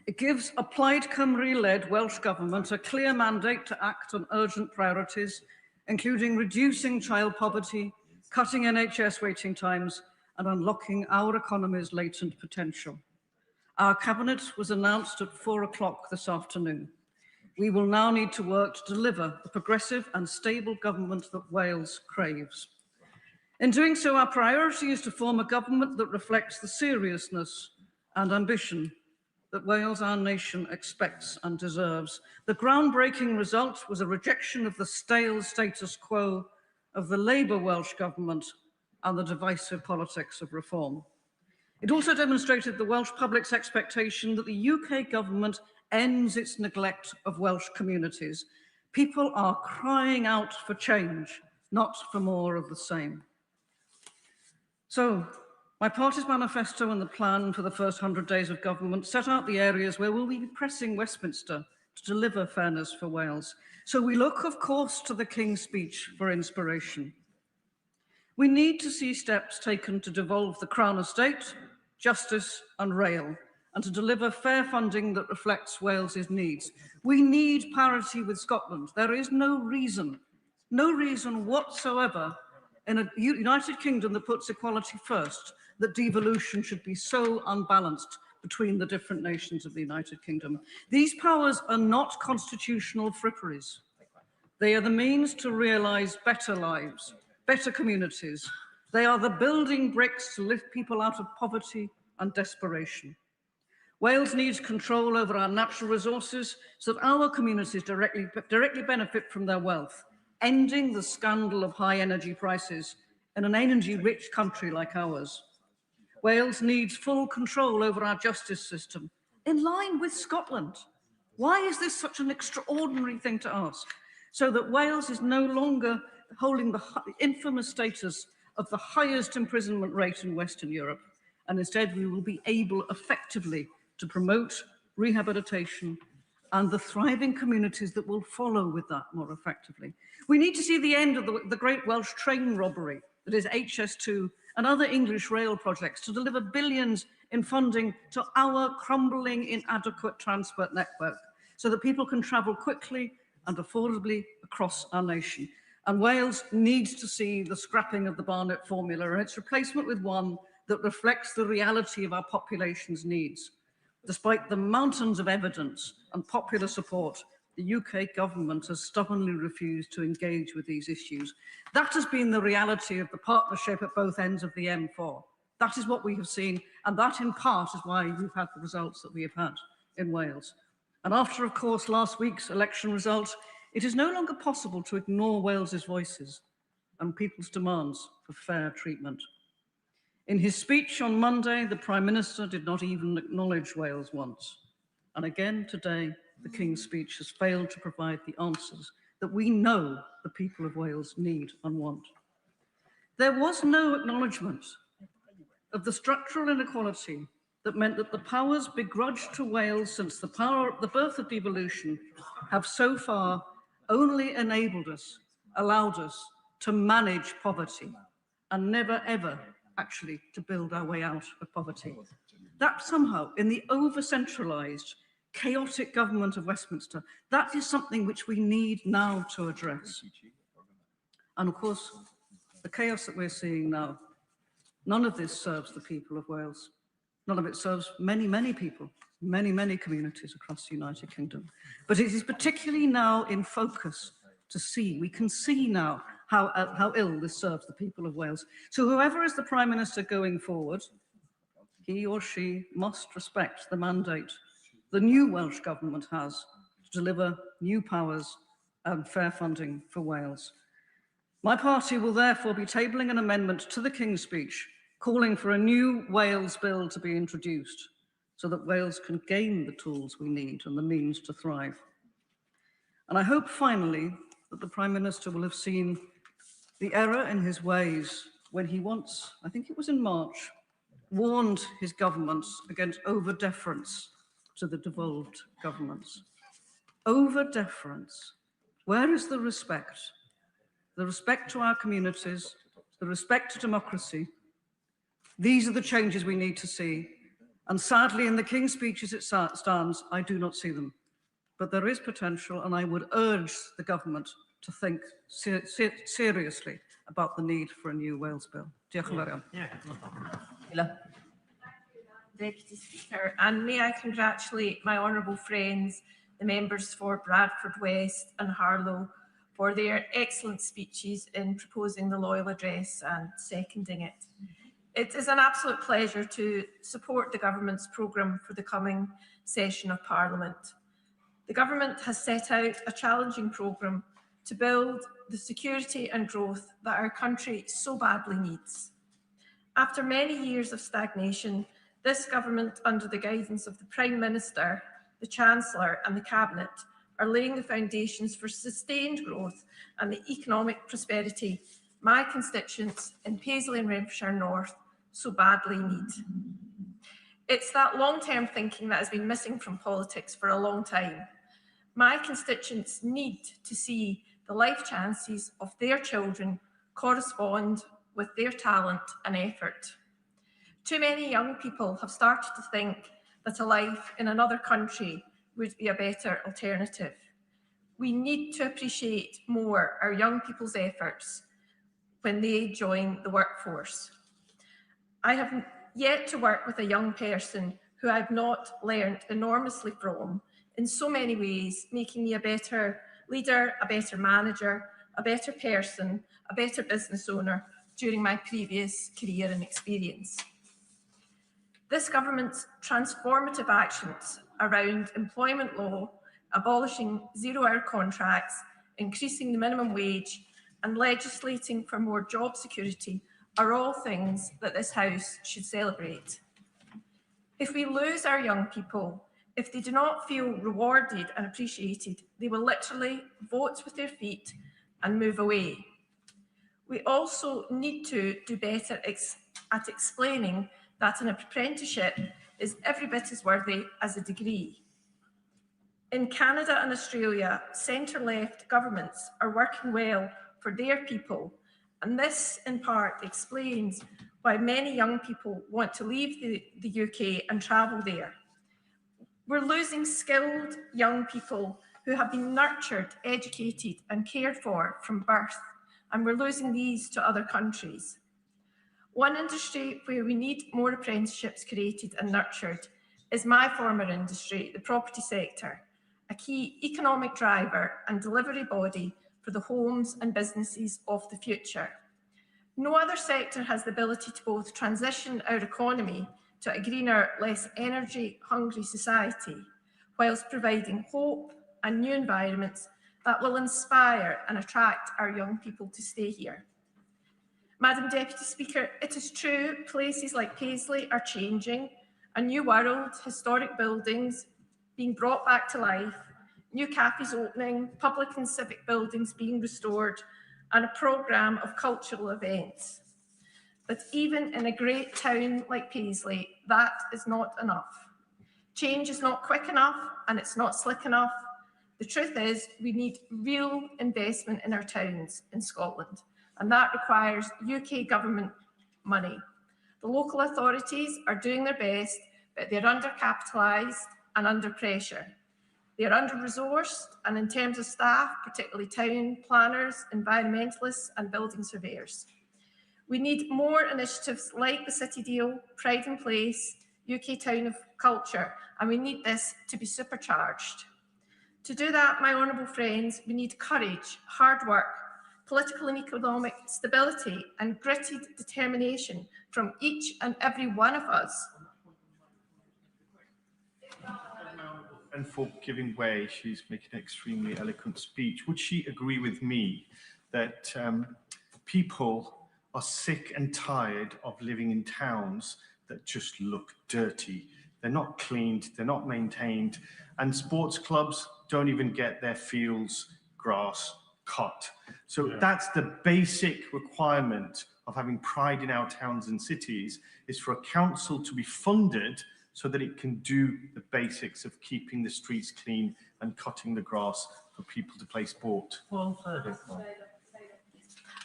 It gives a Plaid Cymru-led Welsh Government a clear mandate to act on urgent priorities, including reducing child poverty, cutting NHS waiting times, and unlocking our economy's latent potential. Our cabinet was announced at 4 o'clock this afternoon. We will now need to work to deliver the progressive and stable government that Wales craves. In doing so, our priority is to form a government that reflects the seriousness and ambition that Wales, our nation, expects and deserves. The groundbreaking result was a rejection of the stale status quo of the Labour Welsh Government and the divisive politics of reform. It also demonstrated the Welsh public's expectation that the UK government ends its neglect of Welsh communities. People are crying out for change, not for more of the same. So, my party's manifesto and the plan for the first 100 days of government set out the areas where we'll be pressing Westminster to deliver fairness for Wales. So we look, of course, to the King's Speech for inspiration. We need to see steps taken to devolve the Crown Estate, justice and rail, and to deliver fair funding that reflects Wales's needs. We need parity with Scotland. There is no reason whatsoever in a United Kingdom that puts equality first, that devolution should be so unbalanced between the different nations of the United Kingdom. These powers are not constitutional fripperies. They are the means to realise better lives, better communities. They are the building bricks to lift people out of poverty and desperation. Wales needs control over our natural resources so that our communities directly benefit from their wealth, ending the scandal of high energy prices in an energy-rich country like ours. Wales needs full control over our justice system, in line with Scotland. Why is this such an extraordinary thing to ask? So that Wales is no longer holding the infamous status of the highest imprisonment rate in Western Europe, and instead we will be able effectively to promote rehabilitation and the thriving communities that will follow with that more effectively. We need to see the end of the great Welsh train robbery that is HS2 and other English rail projects to deliver billions in funding to our crumbling, inadequate transport network so that people can travel quickly and affordably across our nation. And Wales needs to see the scrapping of the Barnett formula and its replacement with one that reflects the reality of our population's needs. Despite the mountains of evidence and popular support, the UK government has stubbornly refused to engage with these issues. That has been the reality of the partnership at both ends of the M4. That is what we have seen, and that in part is why we've had the results that we have had in Wales. And after, of course, last week's election result, it is no longer possible to ignore Wales's voices and people's demands for fair treatment. In his speech on Monday, the Prime Minister did not even acknowledge Wales once. And again today, the King's Speech has failed to provide the answers that we know the people of Wales need and want. There was no acknowledgement of the structural inequality that meant that the powers begrudged to Wales since the birth of devolution have so far only enabled us, allowed us to manage poverty and never ever actually to build our way out of poverty. That somehow, in the over-centralised, chaotic government of Westminster, that is something which we need now to address. And of course, the chaos that we're seeing now, none of this serves the people of Wales. None of it serves many, many people, many, many communities across the United Kingdom. But it is particularly now in focus to see, we can see now how ill this serves the people of Wales. So whoever is the Prime Minister going forward, he or she must respect the mandate the new Welsh Government has to deliver new powers and fair funding for Wales. My party will therefore be tabling an amendment to the King's Speech calling for a new Wales Bill to be introduced so that Wales can gain the tools we need and the means to thrive. And I hope finally that the Prime Minister will have seen the error in his ways when he once, I think it was in March, warned his governments against over-deference to the devolved governments. Over-deference. Where is the respect? The respect to our communities, the respect to democracy, These are the changes we need to see. And sadly, in the King's Speech as it stands, I do not see them. But there is potential, and I would urge the government to think seriously about the need for a new Wales bill. Diolch yn fawr iawn. Deputy Speaker, and may I congratulate my honourable friends, the members for Bradford West and Harlow, for their excellent speeches in proposing the Loyal Address and seconding it. It is an absolute pleasure to support the Government's programme for the coming session of Parliament. The Government has set out a challenging programme to build the security and growth that our country so badly needs. After many years of stagnation, this Government, under the guidance of the Prime Minister, the Chancellor and the Cabinet, are laying the foundations for sustained growth and the economic prosperity my constituents in Paisley and Renfrewshire North so badly need. It's that long-term thinking that has been missing from politics for a long time. My constituents need to see the life chances of their children correspond with their talent and effort. Too many young people have started to think that a life in another country would be a better alternative. We need to appreciate more our young people's efforts when they join the workforce. I have yet to work with a young person who I've not learned enormously from in so many ways, making me a better leader, a better manager, a better person, a better business owner during my previous career and experience. This Government's transformative actions around employment law, abolishing zero-hour contracts, increasing the minimum wage, and legislating for more job security are all things that this House should celebrate. If we lose our young people, if they do not feel rewarded and appreciated, they will literally vote with their feet and move away. We also need to do better at explaining that an apprenticeship is every bit as worthy as a degree. In Canada and Australia, centre-left governments are working well for their people, and this in part explains why many young people want to leave the UK and travel there. We're losing skilled young people who have been nurtured, educated and cared for from birth, and we're losing these to other countries. One industry where we need more apprenticeships created and nurtured is my former industry, the property sector, a key economic driver and delivery body for the homes and businesses of the future. No other sector has the ability to both transition our economy to a greener, less energy-hungry society, whilst providing hope and new environments that will inspire and attract our young people to stay here. Madam Deputy Speaker, it is true places like Paisley are changing, a new world, historic buildings being brought back to life, new cafes opening, public and civic buildings being restored, and a programme of cultural events. But even in a great town like Paisley, that is not enough. Change is not quick enough and it's not slick enough. The truth is we need real investment in our towns in Scotland, and that requires UK government money. The local authorities are doing their best, but they're undercapitalised and under pressure. They're under-resourced, and in terms of staff, particularly town planners, environmentalists and building surveyors. We need more initiatives like the City Deal, Pride in Place, UK Town of Culture, and we need this to be supercharged. To do that, my honourable friends, we need courage, hard work, political and economic stability and gritted determination from each and every one of us. And for giving way, she's making an extremely eloquent speech. Would she agree with me that people are sick and tired of living in towns that just look dirty? They're not cleaned, they're not maintained, and sports clubs don't even get their fields grass cut. So that's the basic requirement of having pride in our towns and cities, is for a council to be funded so that it can do the basics of keeping the streets clean and cutting the grass for people to play sport.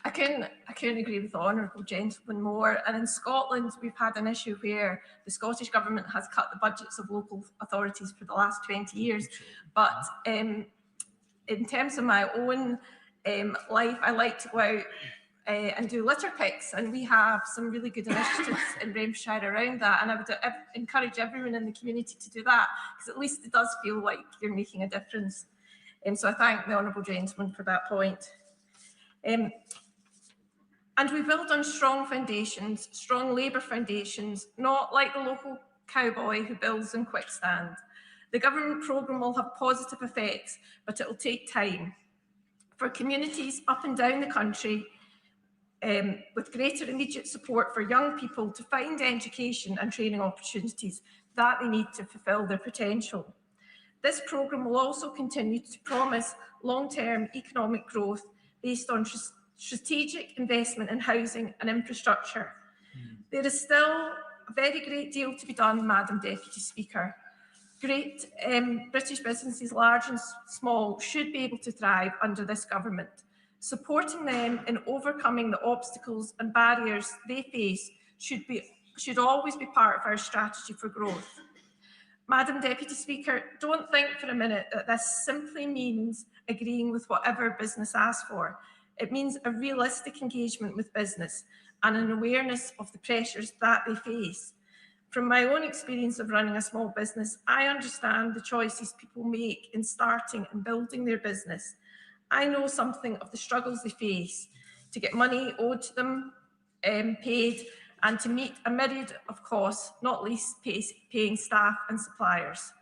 I can couldn't agree with the honourable gentleman more. And in Scotland, we've had an issue where the Scottish Government has cut the budgets of local authorities for the last 20 years. But in terms of my own life, I like to go out and do litter picks, and we have some really good initiatives in Renfrewshire around that, and I would encourage everyone in the community to do that, because at least it does feel like you're making a difference. So I thank the honourable gentleman for that point. And we build on strong foundations, strong labour foundations, not like the local cowboy who builds in quicksand. The government programme will have positive effects, but it will take time. For communities up and down the country, with greater immediate support for young people to find education and training opportunities that they need to fulfil their potential. This programme will also continue to promise long-term economic growth based on strategic investment in housing and infrastructure. There is still a very great deal to be done, Madam Deputy Speaker. Great British businesses, large and small, should be able to thrive under this government. Supporting them in overcoming the obstacles and barriers they face should always be part of our strategy for growth. Madam Deputy Speaker, don't think for a minute that this simply means agreeing with whatever business asks for. It means a realistic engagement with business and an awareness of the pressures that they face. From my own experience of running a small business, I understand the choices people make in starting and building their business. I know something of the struggles they face to get money owed to them paid, and to meet a myriad of costs, not least paying staff and suppliers.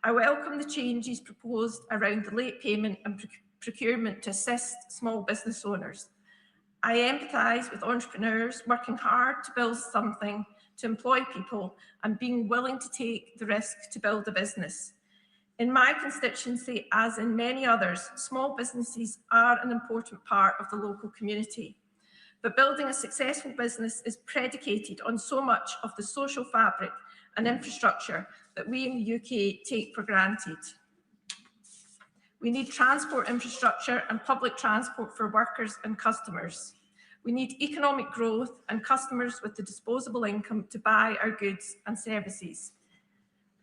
I welcome the changes proposed around the late payment and procurement to assist small business owners. I empathise with entrepreneurs working hard to build something, to employ people, and being willing to take the risk to build a business. In my constituency, as in many others, small businesses are an important part of the local community. But building a successful business is predicated on so much of the social fabric and infrastructure that we in the UK take for granted. We need transport infrastructure and public transport for workers and customers. We need economic growth and customers with the disposable income to buy our goods and services.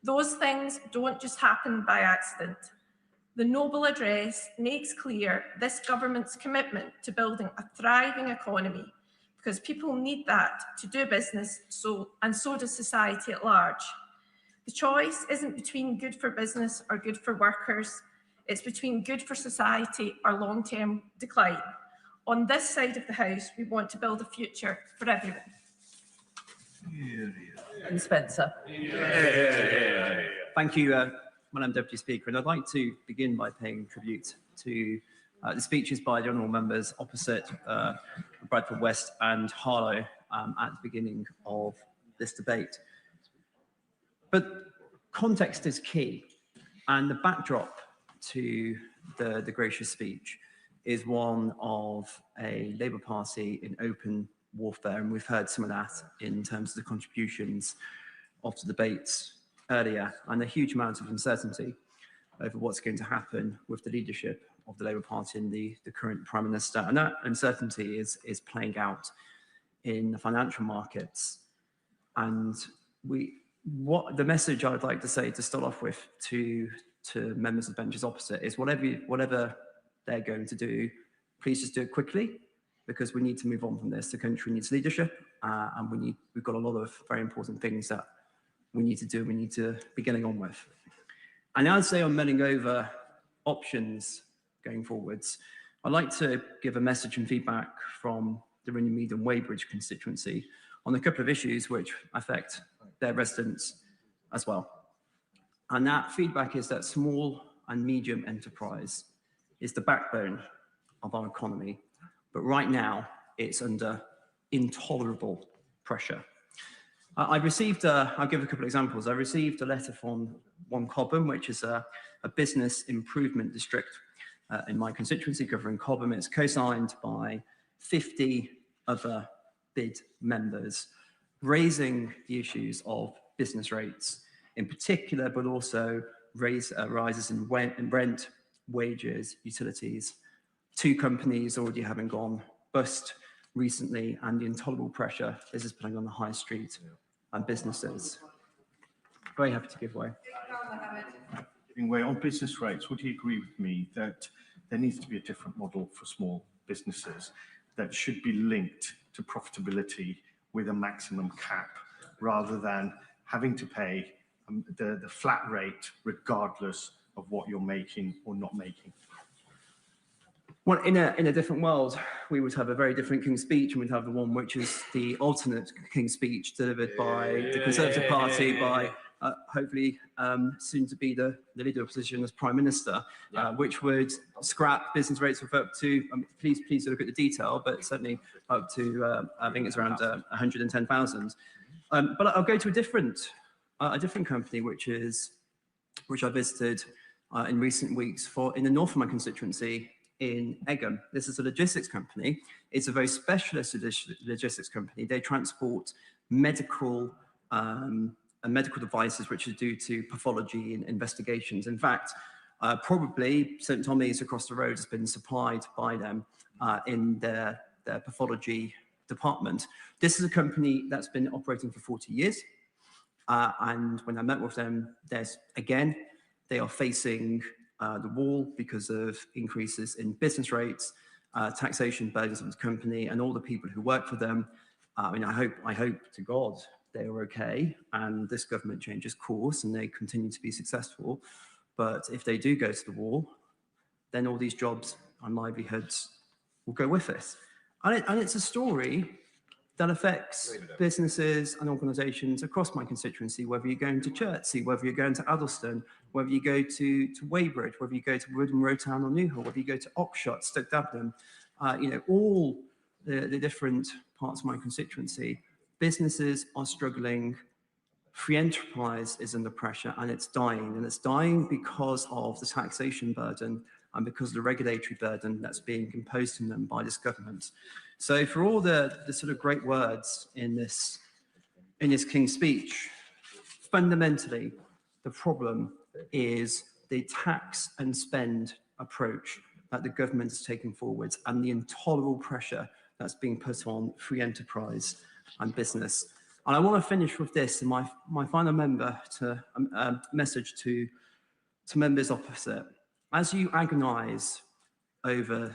Those things don't just happen by accident. The Noble Address makes clear this government's commitment to building a thriving economy, because people need that to do business, and so does society at large. The choice isn't between good for business or good for workers. It's between good for society or long-term decline. On this side of the House, we want to build a future for everyone. And Spencer. Thank you, Madam Deputy Speaker. And I'd like to begin by paying tribute to the speeches by the honourable members opposite Bradford West and Harlow at the beginning of this debate. But context is key, and the backdrop to the gracious speech is one of a Labour Party in open warfare, and we've heard some of that in terms of the contributions of the debates earlier, and a huge amount of uncertainty over what's going to happen with the leadership of the Labour Party and the current Prime Minister. And that uncertainty is playing out in the financial markets. And the message I'd like to say to start off with to members of the benches opposite is whatever they're going to do, please just do it quickly, because we need to move on from this. The country needs leadership, and we've got a lot of very important things that we need to do, we need to be getting on with. And I'd say on mulling over options going forwards, I'd like to give a message and feedback from the Reino Unido and Weybridge constituency on a couple of issues which affect their residents as well. And that feedback is that small and medium enterprise is the backbone of our economy. But right now, it's under intolerable pressure. I've received, I'll give a couple of examples. I received a letter from One Cobham, which is a business improvement district in my constituency covering Cobham. It's co-signed by 50 other bid members, raising the issues of business rates in particular, but also rises in rent, wages, utilities. 2 companies already having gone bust, recently, and the intolerable pressure this is putting on the high street and businesses. Very happy to give way. Giving way on business rates, would you agree with me that there needs to be a different model for small businesses that should be linked to profitability with a maximum cap, rather than having to pay the flat rate regardless of what you're making or not making? Well, in a different world, we would have a very different King's Speech, and we'd have the one which is the alternate King's Speech delivered by the Conservative Party, by hopefully soon to be the leader of opposition as Prime Minister, which would scrap business rates of up to, please look at the detail, but certainly up to, I think it's around 110,000. But I'll go to a different company, which I visited in recent weeks in the north of my constituency, in Egham. This is a logistics company. It's a very specialist logistics company. They transport medical devices which are due to pathology and investigations. In fact, probably St Tommy's across the road has been supplied by them in their pathology department. This is a company that's been operating for 40 years. And when I met with them, they are facing the wall because of increases in business rates, taxation burdens on the company, and all the people who work for them. I mean, I hope to God they are okay, and this government changes course and they continue to be successful. But if they do go to the wall, then all these jobs and livelihoods will go with it. And it's a story that affects businesses and organisations across my constituency, whether you're going to Chertsey, whether you're going to Addleston, whether you go to Weybridge, whether you go to Woodham, Rowtown or Newhall, whether you go to Oxshott, Stoke Davenham, all the different parts of my constituency, businesses are struggling. Free enterprise is under pressure and it's dying. And it's dying because of the taxation burden and because of the regulatory burden that's being imposed on them by this government. So for all the sort of great words in this King's Speech, fundamentally, the problem is the tax and spend approach that the government is taking forward and the intolerable pressure that's being put on free enterprise and business. And I want to finish with this, and my final message to members opposite. As you agonise over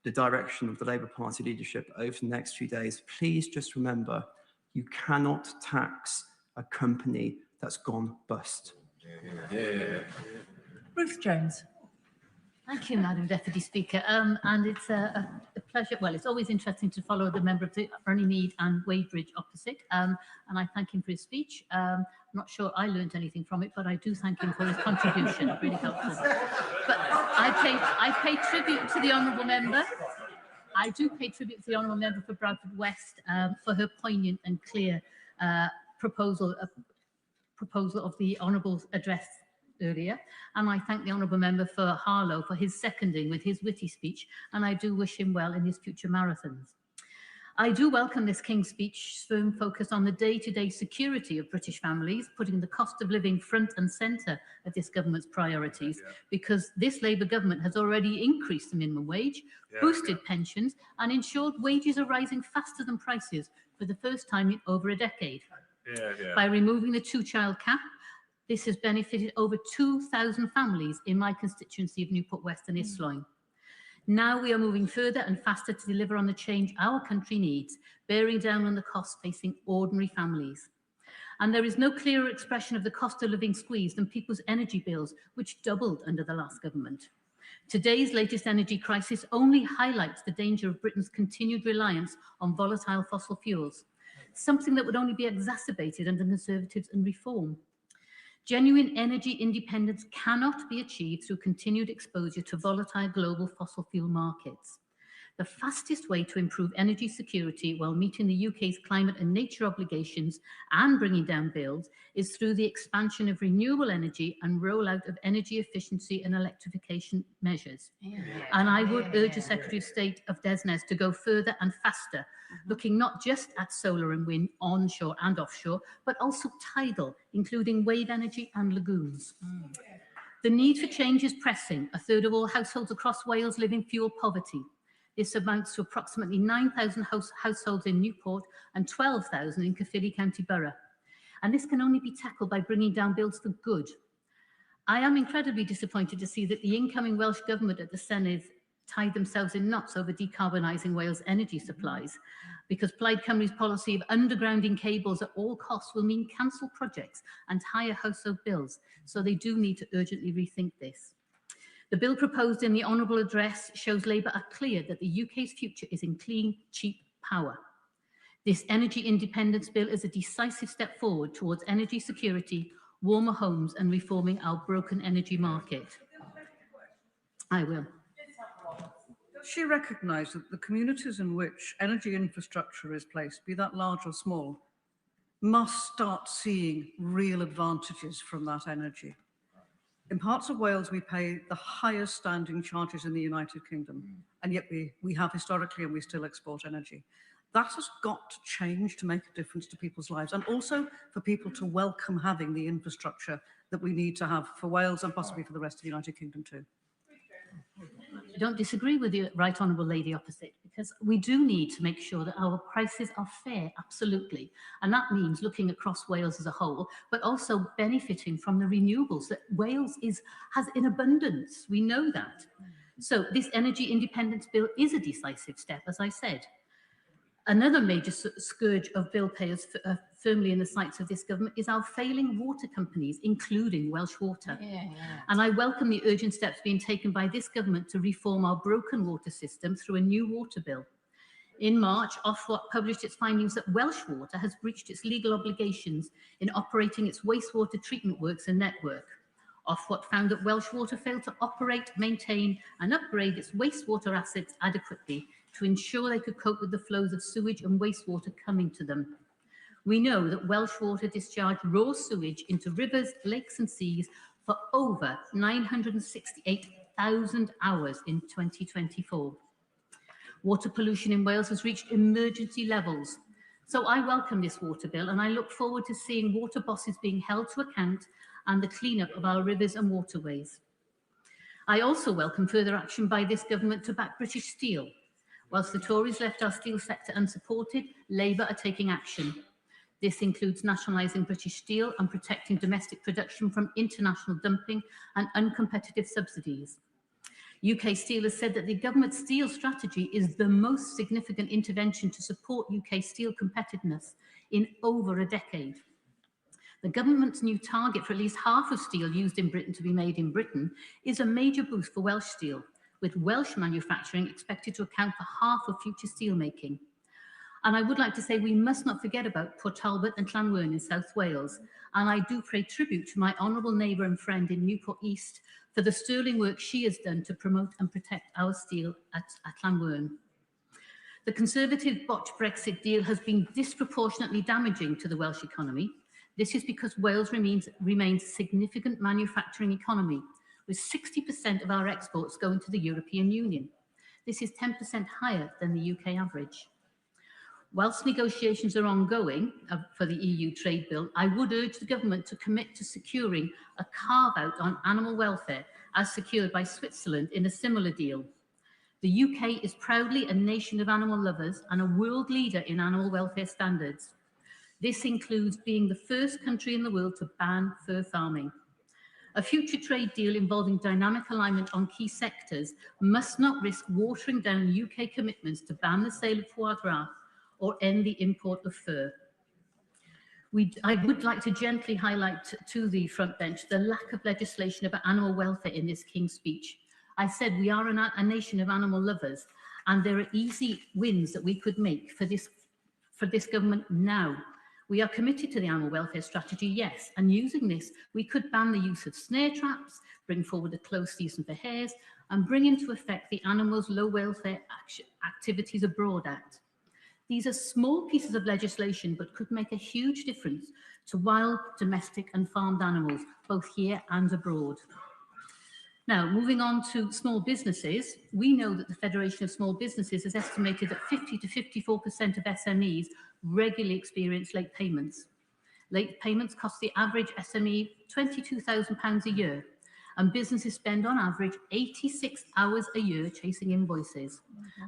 the direction of the Labour Party leadership over the next few days, please just remember, you cannot tax a company that's gone bust. Ruth Jones. Thank you, Madam Deputy Speaker. And it's a pleasure. Well, it's always interesting to follow the member of the Runnymede and Weybridge opposite. And I thank him for his speech. I'm not sure I learned anything from it, but I do thank him for his contribution. It really helped us. But I pay tribute to the honourable member. I do pay tribute to the honourable member for Bradford West for her poignant and clear proposal of the honourable's address earlier, and I thank the honourable member for Harlow for his seconding with his witty speech, and I do wish him well in his future marathons. I do welcome this King's Speech's firm focus on the day-to-day security of British families, putting the cost of living front and centre of this government's priorities, because this Labour government has already increased the minimum wage, boosted pensions, and ensured wages are rising faster than prices for the first time in over a decade. By removing the two-child cap, this has benefited over 2,000 families in my constituency of Newport West and Isloin. Now we are moving further and faster to deliver on the change our country needs, bearing down on the costs facing ordinary families. And there is no clearer expression of the cost of living squeeze than people's energy bills, which doubled under the last government. Today's latest energy crisis only highlights the danger of Britain's continued reliance on volatile fossil fuels, something that would only be exacerbated under Conservatives and Reform. Genuine energy independence cannot be achieved through continued exposure to volatile global fossil fuel markets. The fastest way to improve energy security while meeting the UK's climate and nature obligations and bringing down bills is through the expansion of renewable energy and rollout of energy efficiency and electrification measures. And I would urge the Secretary of State of DESNZ to go further and faster, looking not just at solar and wind onshore and offshore, but also tidal, including wave energy and lagoons. The need for change is pressing. A third of all households across Wales live in fuel poverty. This amounts to approximately 9,000 households in Newport and 12,000 in Caerphilly County Borough. And this can only be tackled by bringing down bills for good. I am incredibly disappointed to see that the incoming Welsh Government at the Senedd tied themselves in knots over decarbonising Wales' energy supplies, because Plaid Cymru's policy of undergrounding cables at all costs will mean cancelled projects and higher household bills, so they do need to urgently rethink this. The bill proposed in the Honourable Address shows Labour are clear that the UK's future is in clean, cheap power. This energy independence bill is a decisive step forward towards energy security, warmer homes and reforming our broken energy market. I will. Does she recognise that the communities in which energy infrastructure is placed, be that large or small, must start seeing real advantages from that energy? In parts of Wales, we pay the highest standing charges in the United Kingdom, and yet we have historically and we still export energy. That has got to change to make a difference to people's lives, and also for people to welcome having the infrastructure that we need to have for Wales and possibly for the rest of the United Kingdom too. I don't disagree with the Right Honourable Lady opposite, because we do need to make sure that our prices are fair, absolutely. And that means looking across Wales as a whole, but also benefiting from the renewables that Wales has in abundance. We know that. So this energy independence bill is a decisive step, as I said. Another major scourge of bill payers firmly in the sights of this government is our failing water companies, including Welsh Water. And I welcome the urgent steps being taken by this government to reform our broken water system through a new water bill. In March, Ofwat published its findings that Welsh Water has breached its legal obligations in operating its wastewater treatment works and network. Ofwat found that Welsh Water failed to operate, maintain and upgrade its wastewater assets adequately to ensure they could cope with the flows of sewage and wastewater coming to them. We know that Welsh Water discharged raw sewage into rivers, lakes and seas for over 968,000 hours in 2024. Water pollution in Wales has reached emergency levels. So I welcome this water bill, and I look forward to seeing water bosses being held to account and the clean-up of our rivers and waterways. I also welcome further action by this government to back British steel. Whilst the Tories left our steel sector unsupported, Labour are taking action. This includes nationalising British steel and protecting domestic production from international dumping and uncompetitive subsidies. UK Steel has said that the government's steel strategy is the most significant intervention to support UK steel competitiveness in over a decade. The government's new target for at least half of steel used in Britain to be made in Britain is a major boost for Welsh steel, with Welsh manufacturing expected to account for half of future steelmaking. And I would like to say we must not forget about Port Talbot and Llanwern in South Wales, and I do pay tribute to my honourable neighbour and friend in Newport East for the sterling work she has done to promote and protect our steel at Llanwern. The Conservative botched Brexit deal has been disproportionately damaging to the Welsh economy. This is because Wales remains a significant manufacturing economy, with 60% of our exports going to the European Union. This is 10% higher than the UK average. Whilst negotiations are ongoing for the EU trade bill, I would urge the government to commit to securing a carve-out on animal welfare as secured by Switzerland in a similar deal. The UK is proudly a nation of animal lovers and a world leader in animal welfare standards. This includes being the first country in the world to ban fur farming. A future trade deal involving dynamic alignment on key sectors must not risk watering down UK commitments to ban the sale of foie gras or end the import of fur. I would like to gently highlight to the front bench the lack of legislation about animal welfare in this King's speech. I said we are a nation of animal lovers, and there are easy wins that we could make for this government now. We are committed to the animal welfare strategy, yes, and using this, we could ban the use of snare traps, bring forward a close season for hares, and bring into effect the Animals Low Welfare Activities Abroad Act. These are small pieces of legislation, but could make a huge difference to wild, domestic and farmed animals, both here and abroad. Now, moving on to small businesses, we know that the Federation of Small Businesses has estimated that 50 to 54% of SMEs regularly experience late payments. Late payments cost the average SME £22,000 a year. and businesses spend on average 86 hours a year chasing invoices.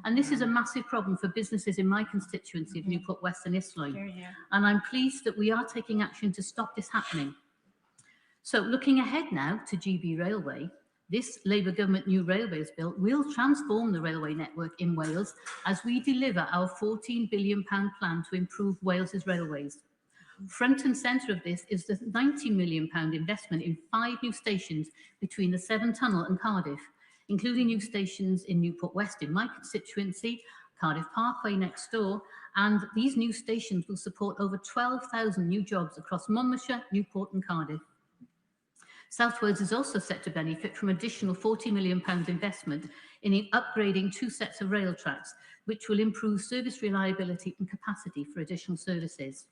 And this is a massive problem for businesses in my constituency of Newport West and Islay. And I'm pleased that we are taking action to stop this happening. So looking ahead now to GB Railway, this Labour government new railways bill will transform the railway network in Wales as we deliver our £14 billion plan to improve Wales's railways. Front and centre of this is the £90 million investment in 5 new stations between the Severn Tunnel and Cardiff, including new stations in Newport West in my constituency, Cardiff Parkway next door, and these new stations will support over 12,000 new jobs across Monmouthshire, Newport and Cardiff. South Wales is also set to benefit from additional £40 million investment in upgrading 2 sets of rail tracks, which will improve service reliability and capacity for additional services.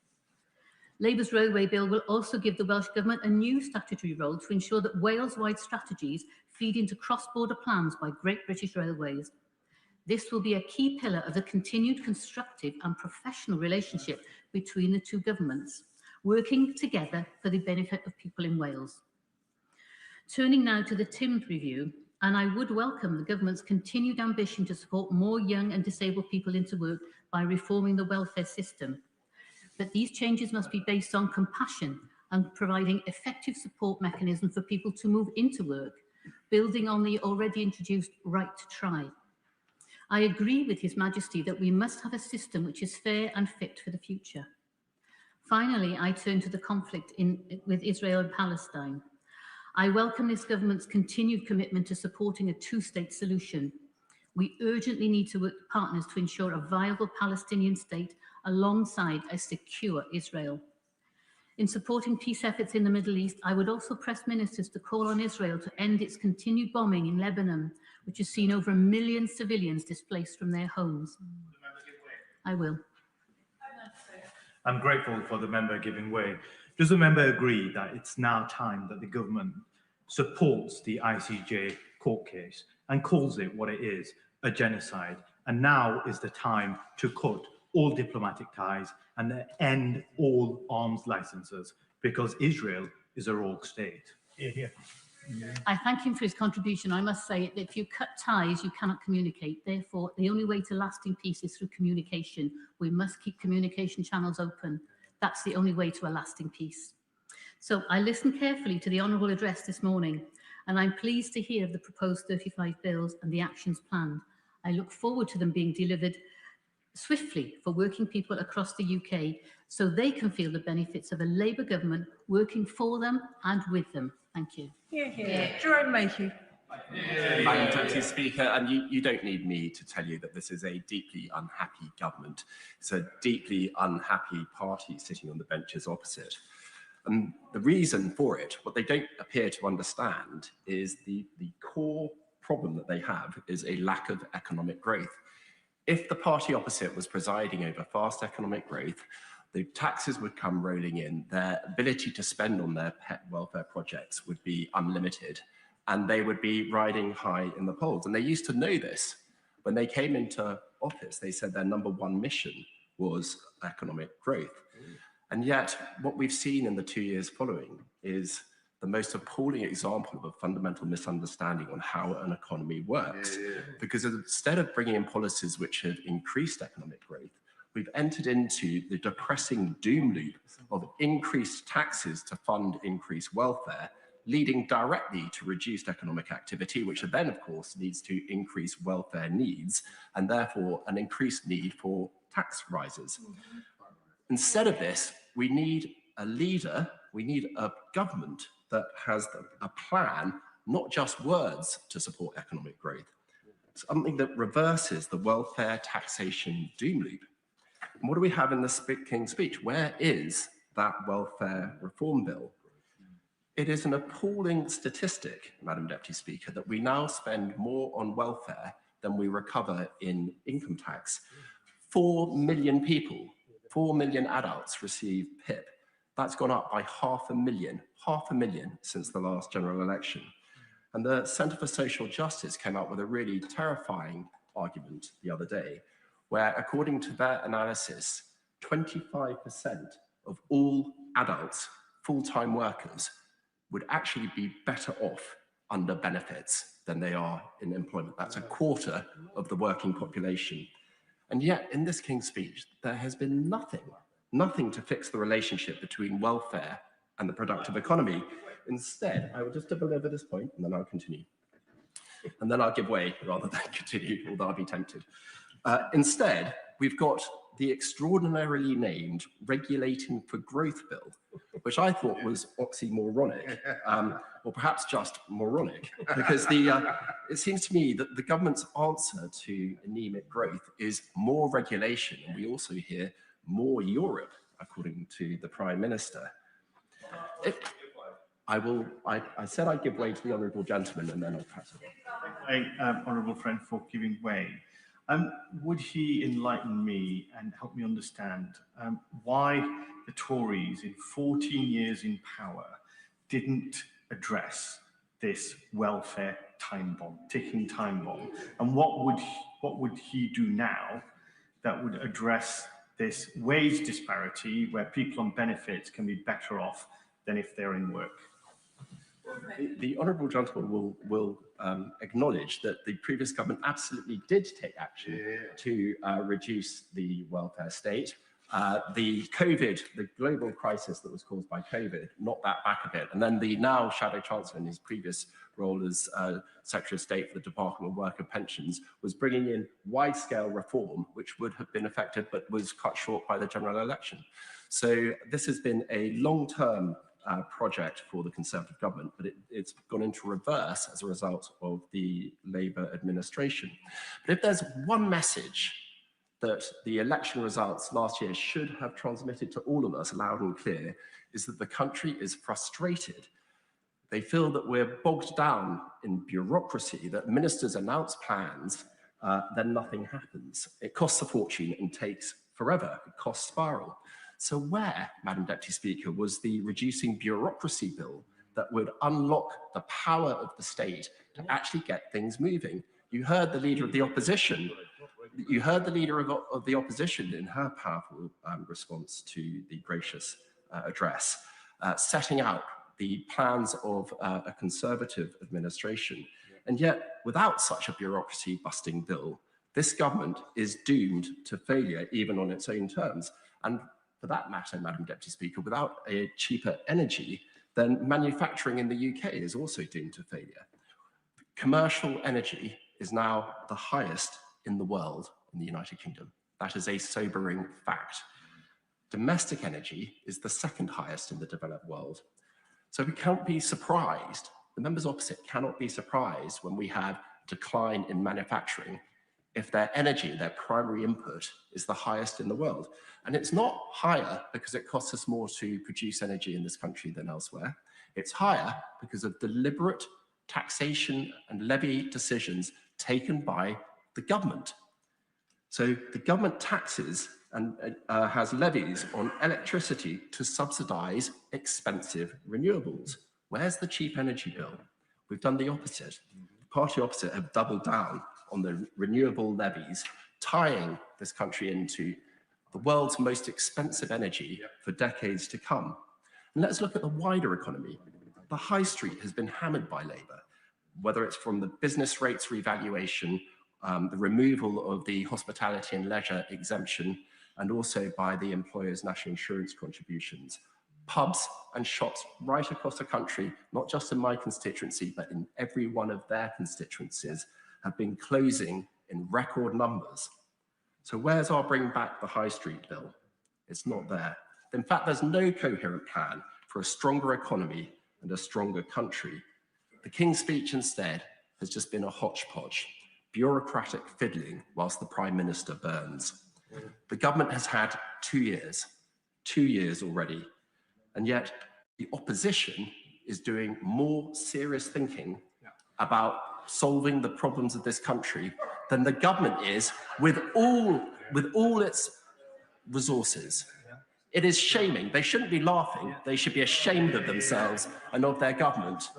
Labour's railway bill will also give the Welsh Government a new statutory role to ensure that Wales-wide strategies feed into cross-border plans by Great British Railways. This will be a key pillar of the continued constructive and professional relationship between the two governments, working together for the benefit of people in Wales. Turning now to the TIMS review, and I would welcome the government's continued ambition to support more young and disabled people into work by reforming the welfare system. But these changes must be based on compassion and providing effective support mechanisms for people to move into work, building on the already introduced right to try. I agree with His Majesty that we must have a system which is fair and fit for the future. Finally, I turn to the conflict with Israel and Palestine. I welcome this government's continued commitment to supporting a two-state solution. We urgently need to work with partners to ensure a viable Palestinian state alongside a secure Israel. In supporting peace efforts in the Middle East, I would also press ministers to call on Israel to end its continued bombing in Lebanon, which has seen over 1 million civilians displaced from their homes. I will. I'm grateful for the member giving way. Does the member agree that it's now time that the government supports the ICJ court case and calls it what it is, a genocide, and now is the time to cut all diplomatic ties and end all arms licenses, because Israel is a rogue state? I thank him for his contribution. I must say that if you cut ties, you cannot communicate. Therefore, the only way to lasting peace is through communication. We must keep communication channels open. That's the only way to a lasting peace. So I listened carefully to the Honourable address this morning, and I'm pleased to hear of the proposed 35 bills and the actions planned. I look forward to them being delivered swiftly for working people across the UK so they can feel the benefits of a Labour government working for them and with them. Thank you. Jerome Mayhew. Madam Deputy Speaker, and you don't need me to tell you that this is a deeply unhappy government. It's a deeply unhappy party sitting on the benches opposite. And the reason for it, what they don't appear to understand, is the core problem that they have is a lack of economic growth. If the party opposite was presiding over fast economic growth, the taxes would come rolling in, their ability to spend on their pet welfare projects would be unlimited, and they would be riding high in the polls. And they used to know this. When they came into office, they said their #1 mission was economic growth. And yet, what we've seen in the 2 years following is the most appalling example of a fundamental misunderstanding on how an economy works. Because instead of bringing in policies which have increased economic growth, we've entered into the depressing doom loop of increased taxes to fund increased welfare, leading directly to reduced economic activity, which then, of course, leads to increased welfare needs, and therefore an increased need for tax rises. Instead of this, we need a leader, we need a government that has a plan, not just words, to support economic growth. Something that reverses the welfare taxation doom loop. And what do we have in the King's speech? Where is that welfare reform bill? It is an appalling statistic, Madam Deputy Speaker, that we now spend more on welfare than we recover in income tax. 4 million people, 4 million adults receive PIP. That's gone up by 500,000 since the last general election. And the Centre for Social Justice came out with a really terrifying argument the other day, where according to their analysis, 25% of all adults, full-time workers, would actually be better off under benefits than they are in employment. That's a quarter of the working population. And yet, in this King's Speech, there has been nothing to fix the relationship between welfare and the productive economy. Instead, I will just deliver this point, and then I'll continue. And then I'll give way rather than continue, although I'll be tempted. Instead, we've got the extraordinarily named Regulating for Growth Bill, which I thought was oxymoronic, or perhaps just moronic, because it seems to me that the government's answer to anemic growth is more regulation, and we also hear more Europe, according to the Prime Minister. I said I'd give way to the honourable gentleman, and then I'll pass it on. Honourable friend, for giving way. Would he enlighten me and help me understand why the Tories in 14 years in power didn't address this welfare time bomb, ticking time bomb, and what would he do now that would address this wage disparity where people on benefits can be better off than if they're in work? The honourable gentleman will acknowledge that the previous government absolutely did take action to reduce the welfare state. The global crisis that was caused by COVID knocked that back a bit. And then the now Shadow Chancellor in his previous role as Secretary of State for the Department of Work and Pensions was bringing in wide-scale reform, which would have been effected but was cut short by the general election. So this has been a long-term project for the Conservative government, but it's gone into reverse as a result of the Labour administration. But if there's one message that the election results last year should have transmitted to all of us loud and clear, is that the country is frustrated. They feel that we're bogged down in bureaucracy, that ministers announce plans, then nothing happens. It costs a fortune and takes forever. It costs spiral. So where, Madam Deputy Speaker, was the reducing bureaucracy bill that would unlock the power of the state to actually get things moving? You heard the leader of the opposition. You heard the leader of the opposition in her powerful response to the gracious address, setting out the plans of a Conservative administration. And yet, without such a bureaucracy-busting bill, this government is doomed to failure, even on its own terms. And for that matter, Madam Deputy Speaker, without a cheaper energy, then manufacturing in the UK is also doomed to failure. Commercial energy is now the highest in the world in the United Kingdom. That is a sobering fact. Domestic energy is the second highest in the developed world. So we can't be surprised, the members opposite cannot be surprised when we have decline in manufacturing if their energy, their primary input, is the highest in the world. And it's not higher because it costs us more to produce energy in this country than elsewhere. It's higher because of deliberate taxation and levy decisions taken by the government. So the government taxes and has levies on electricity to subsidize expensive renewables. Where's the cheap energy bill? We've done the opposite. The party opposite have doubled down on the renewable levies, tying this country into the world's most expensive energy for decades to come. And let's look at the wider economy. The high street has been hammered by Labour, whether it's from the business rates revaluation, the removal of the hospitality and leisure exemption, and also by the employers' national insurance contributions. Pubs and shops right across the country, not just in my constituency, but in every one of their constituencies, have been closing in record numbers. So where's our Bring Back the High Street bill? It's not there. In fact, there's no coherent plan for a stronger economy and a stronger country. The King's Speech instead has just been a hodgepodge, bureaucratic fiddling whilst the Prime Minister burns. The government has had 2 years already, and yet the opposition is doing more serious thinking about solving the problems of this country than the government is with all its resources. It is shaming. They shouldn't be laughing. They should be ashamed of themselves and of their government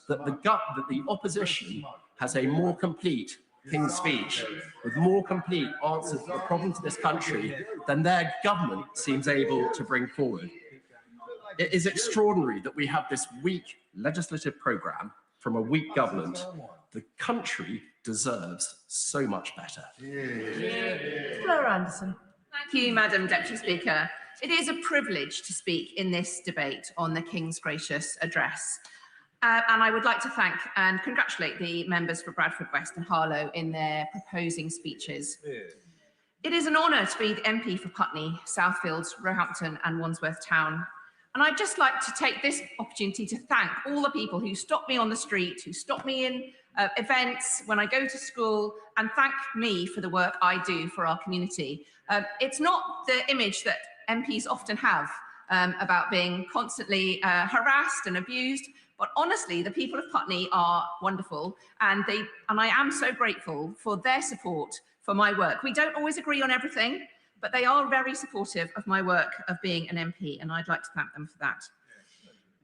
that the opposition has a more complete King's Speech with more complete answers to the problems of this country than their government seems able to bring forward. It is extraordinary that we have this weak legislative programme from a weak government. The country deserves so much better. Flora Anderson. Thank you, Madam Deputy Speaker. It is a privilege to speak in this debate on the King's gracious address. And I would like to thank and congratulate the members for Bradford West and Harlow in their proposing speeches. It is an honour to be the MP for Putney, Southfields, Roehampton and Wandsworth Town. And I'd just like to take this opportunity to thank all the people who stop me on the street, who stop me in events when I go to school, and thank me for the work I do for our community. It's not the image that MPs often have about being constantly harassed and abused, but honestly, the people of Putney are wonderful, and I am so grateful for their support for my work. We don't always agree on everything, but they are very supportive of my work of being an MP, and I'd like to thank them for that.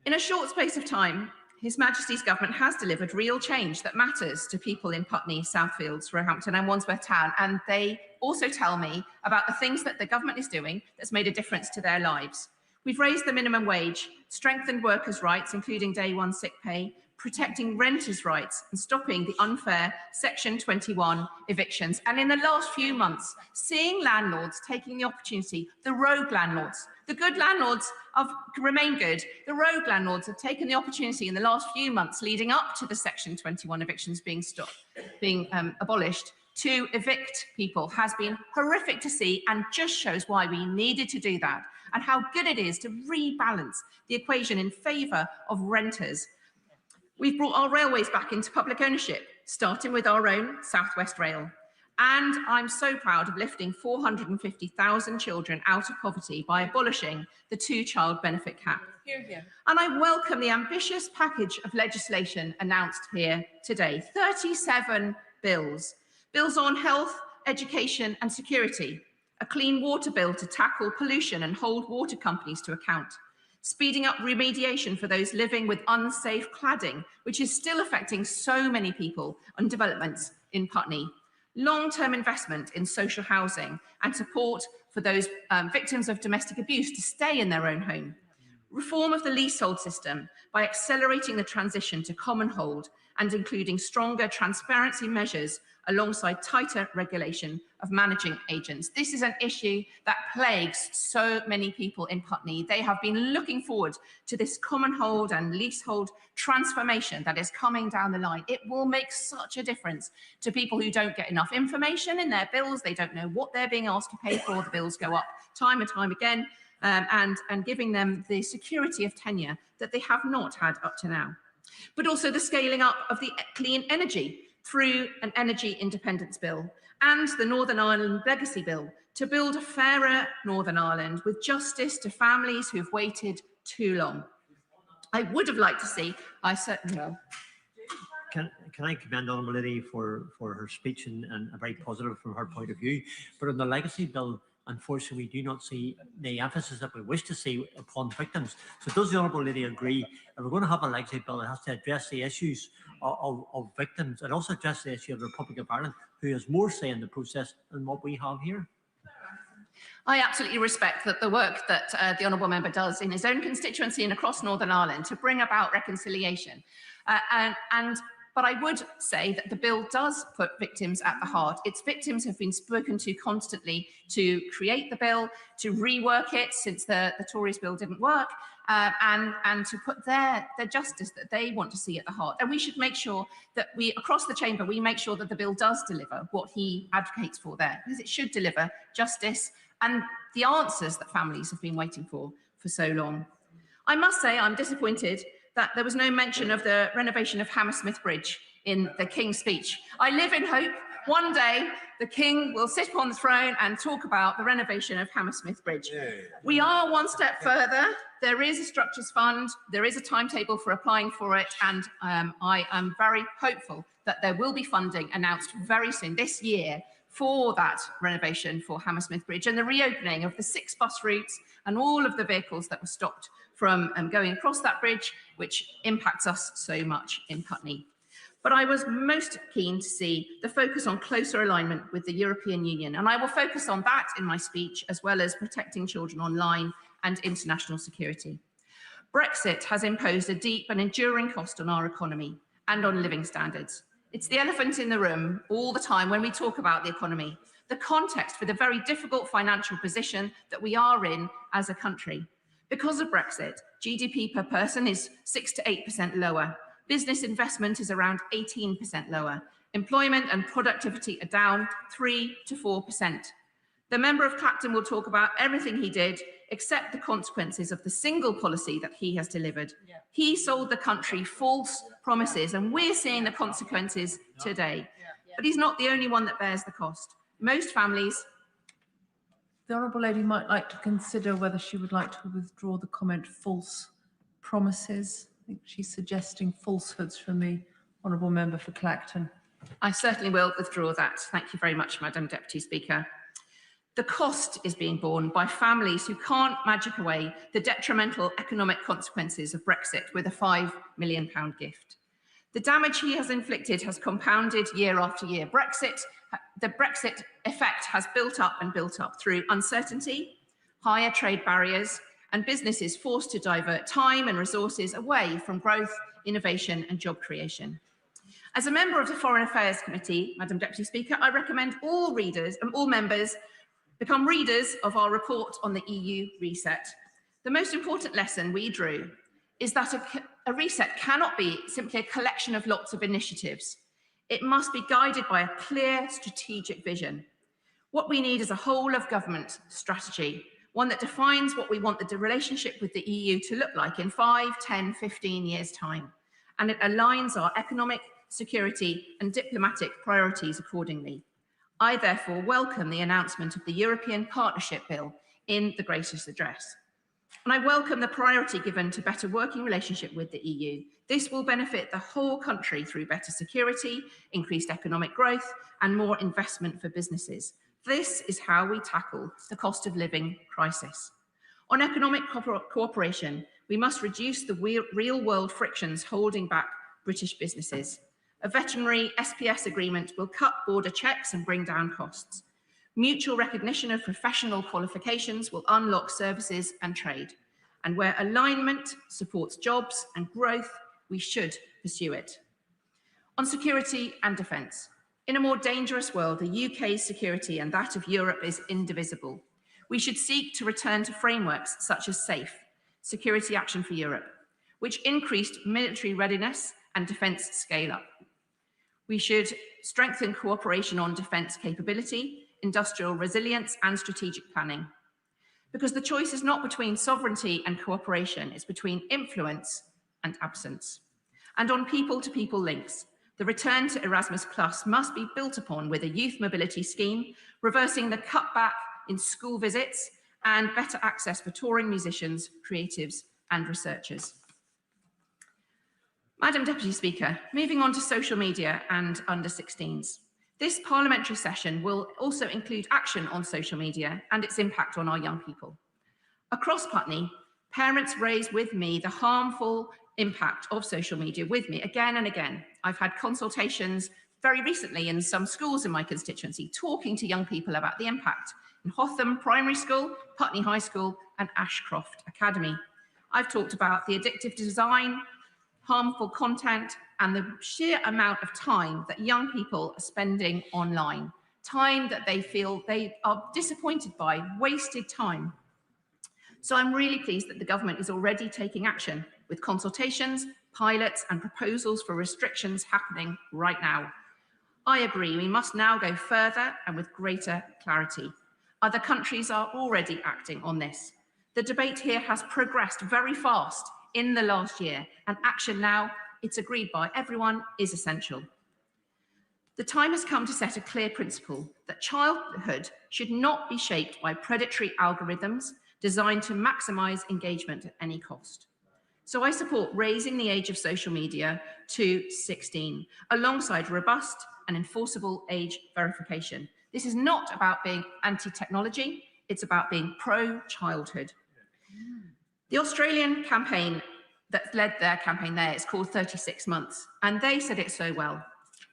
In a short space of time, His Majesty's government has delivered real change that matters to people in Putney, Southfields, Roehampton and Wandsworth Town, and they also tell me about the things that the government is doing that's made a difference to their lives. We've raised the minimum wage, strengthened workers' rights, including day one sick pay, protecting renters' rights and stopping the unfair Section 21 evictions. And in the last few months, seeing landlords taking the opportunity, the rogue landlords, the good landlords remain good. The rogue landlords have taken the opportunity in the last few months leading up to the Section 21 evictions being abolished to evict people has been horrific to see, and just shows why we needed to do that and how good it is to rebalance the equation in favour of renters. We've brought our railways back into public ownership, starting with our own South West Rail. And I'm so proud of lifting 450,000 children out of poverty by abolishing the two-child benefit cap. Hear, hear. And I welcome the ambitious package of legislation announced here today. 37 bills. Bills on health, education and security. A clean water bill to tackle pollution and hold water companies to account. Speeding up remediation for those living with unsafe cladding, which is still affecting so many people and developments in Putney. Long-term investment in social housing and support for those victims of domestic abuse to stay in their own home. Reform of the leasehold system by accelerating the transition to common hold and including stronger transparency measures alongside tighter regulation of managing agents. This is an issue that plagues so many people in Putney. They have been looking forward to this common hold and leasehold transformation that is coming down the line. It will make such a difference to people who don't get enough information in their bills. They don't know what they're being asked to pay for. The bills go up time and time again, and giving them the security of tenure that they have not had up to now. But also the scaling up of the clean energy through an energy independence bill and the Northern Ireland Legacy Bill to build a fairer Northern Ireland with justice to families who've waited too long. I would have liked to see, I certainly will. Can I commend Honourable Liddy for her speech and very positive from her point of view, but on the Legacy Bill, unfortunately, we do not see the emphasis that we wish to see upon victims. So does the Honourable Lady agree, if we're going to have a legacy bill, it has to address the issues of victims and also address the issue of the Republic of Ireland, who has more say in the process than what we have here? I absolutely respect that the work that the Honourable Member does in his own constituency and across Northern Ireland to bring about reconciliation. But I would say that the bill does put victims at the heart. Its victims have been spoken to constantly to create the bill, to rework it since the Tories bill didn't work, and to put their justice that they want to see at the heart. And we should make sure that we, across the chamber, we make sure that the bill does deliver what he advocates for there, because it should deliver justice and the answers that families have been waiting for so long. I must say I'm disappointed that there was no mention of the renovation of Hammersmith Bridge in the King's speech. I live in hope one day the King will sit upon the throne and talk about the renovation of Hammersmith Bridge. We are one step further. There is a structures fund, there is a timetable for applying for it, and I am very hopeful that there will be funding announced very soon this year for that renovation for Hammersmith Bridge and the reopening of the 6 bus routes and all of the vehicles that were stopped from going across that bridge, which impacts us so much in Putney. But I was most keen to see the focus on closer alignment with the European Union, and I will focus on that in my speech, as well as protecting children online and international security. Brexit has imposed a deep and enduring cost on our economy, and on living standards. It's the elephant in the room all the time when we talk about the economy, the context for the very difficult financial position that we are in as a country. Because of Brexit, GDP per person is 6 to 8% lower. Business investment is around 18% lower. Employment and productivity are down 3 to 4%. The member of Clacton will talk about everything he did except the consequences of the single policy that he has delivered. Yeah. He sold the country false promises, and we're seeing the consequences today. But he's not the only one that bears the cost. Most families... The Honourable Lady might like to consider whether she would like to withdraw the comment false promises. I think she's suggesting falsehoods from the Honourable Member for Clacton. I certainly will withdraw that. Thank you very much, Madam Deputy Speaker. The cost is being borne by families who can't magic away the detrimental economic consequences of Brexit with a £5 million gift. The damage he has inflicted has compounded year after year. The Brexit effect has built up and built up through uncertainty, higher trade barriers, and businesses forced to divert time and resources away from growth, innovation, and job creation. As a member of the Foreign Affairs Committee, Madam Deputy Speaker, I recommend all members become readers of our report on the EU reset. The most important lesson we drew is that a reset cannot be simply a collection of lots of initiatives. It must be guided by a clear strategic vision. What we need is a whole of government strategy, one that defines what we want the relationship with the EU to look like in 5, 10, 15 years' time. And it aligns our economic, security and diplomatic priorities accordingly. I therefore welcome the announcement of the European Partnership Bill in the Gracious Address. And I welcome the priority given to better working relationship with the EU. This will benefit the whole country through better security, increased economic growth, and more investment for businesses. This is how we tackle the cost of living crisis. On economic cooperation, we must reduce the real-world frictions holding back British businesses. A veterinary SPS agreement will cut border checks and bring down costs. Mutual recognition of professional qualifications will unlock services and trade. And where alignment supports jobs and growth, we should pursue it. On security and defence. In a more dangerous world, the UK's security and that of Europe is indivisible. We should seek to return to frameworks such as SAFE, Security Action for Europe, which increased military readiness and defence scale-up. We should strengthen cooperation on defence capability, industrial resilience and strategic planning. Because the choice is not between sovereignty and cooperation, it's between influence and absence. And on people-to-people links, the return to Erasmus Plus must be built upon with a youth mobility scheme, reversing the cutback in school visits and better access for touring musicians, creatives and researchers. Madam Deputy Speaker, moving on to social media and under-16s. This parliamentary session will also include action on social media and its impact on our young people. Across Putney, parents raise with me the harmful impact of social media with me again and again. I've had consultations very recently in some schools in my constituency, talking to young people about the impact in Hotham Primary School, Putney High School and Ashcroft Academy. I've talked about the addictive design, harmful content and the sheer amount of time that young people are spending online, time that they feel they are disappointed by, wasted time. So I'm really pleased that the government is already taking action with consultations, pilots and proposals for restrictions happening right now. I agree, we must now go further and with greater clarity. Other countries are already acting on this. The debate here has progressed very fast in the last year, and action now, it's agreed by everyone, is essential. The time has come to set a clear principle that childhood should not be shaped by predatory algorithms designed to maximise engagement at any cost. So I support raising the age of social media to 16, alongside robust and enforceable age verification. This is not about being anti-technology, it's about being pro-childhood. The Australian campaign that led their campaign there is called 36 months, and they said it so well.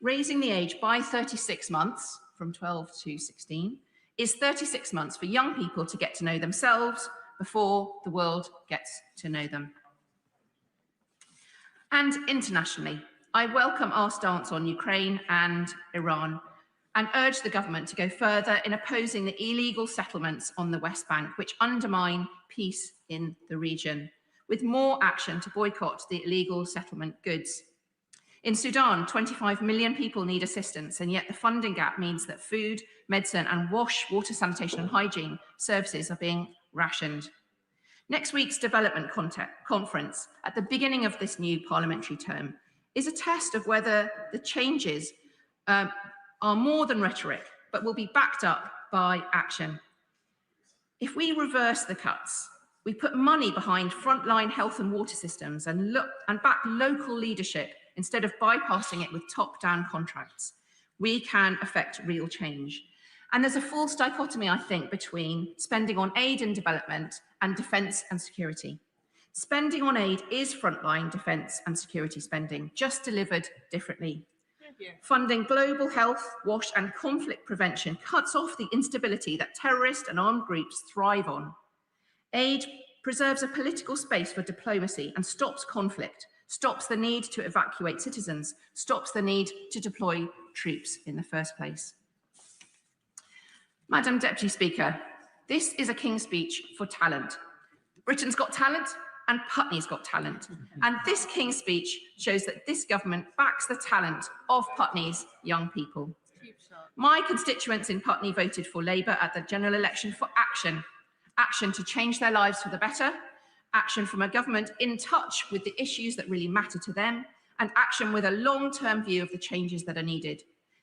Raising the age by 36 months, from 12 to 16, is 36 months for young people to get to know themselves before the world gets to know them. And internationally, I welcome our stance on Ukraine and Iran and urge the government to go further in opposing the illegal settlements on the West Bank, which undermine peace in the region, with more action to boycott the illegal settlement goods. In Sudan, 25 million people need assistance, and yet the funding gap means that food, medicine and water, sanitation and hygiene services are being rationed. Next week's development conference at the beginning of this new parliamentary term is a test of whether the changes are more than rhetoric, but will be backed up by action. If we reverse the cuts, we put money behind frontline health and water systems and back local leadership instead of bypassing it with top-down contracts, we can affect real change. And there's a false dichotomy, I think, between spending on aid and development and defence and security. Spending on aid is frontline defence and security spending, just delivered differently. Funding global health, WASH and conflict prevention cuts off the instability that terrorist and armed groups thrive on. Aid preserves a political space for diplomacy and stops conflict, stops the need to evacuate citizens, stops the need to deploy troops in the first place. Madam Deputy Speaker, this is a King's Speech for talent. Britain's got talent and Putney's got talent. And this King's Speech shows that this government backs the talent of Putney's young people. My constituents in Putney voted for Labour at the general election for action. Action to change their lives for the better, action from a government in touch with the issues that really matter to them, and action with a long-term view of the changes that are needed.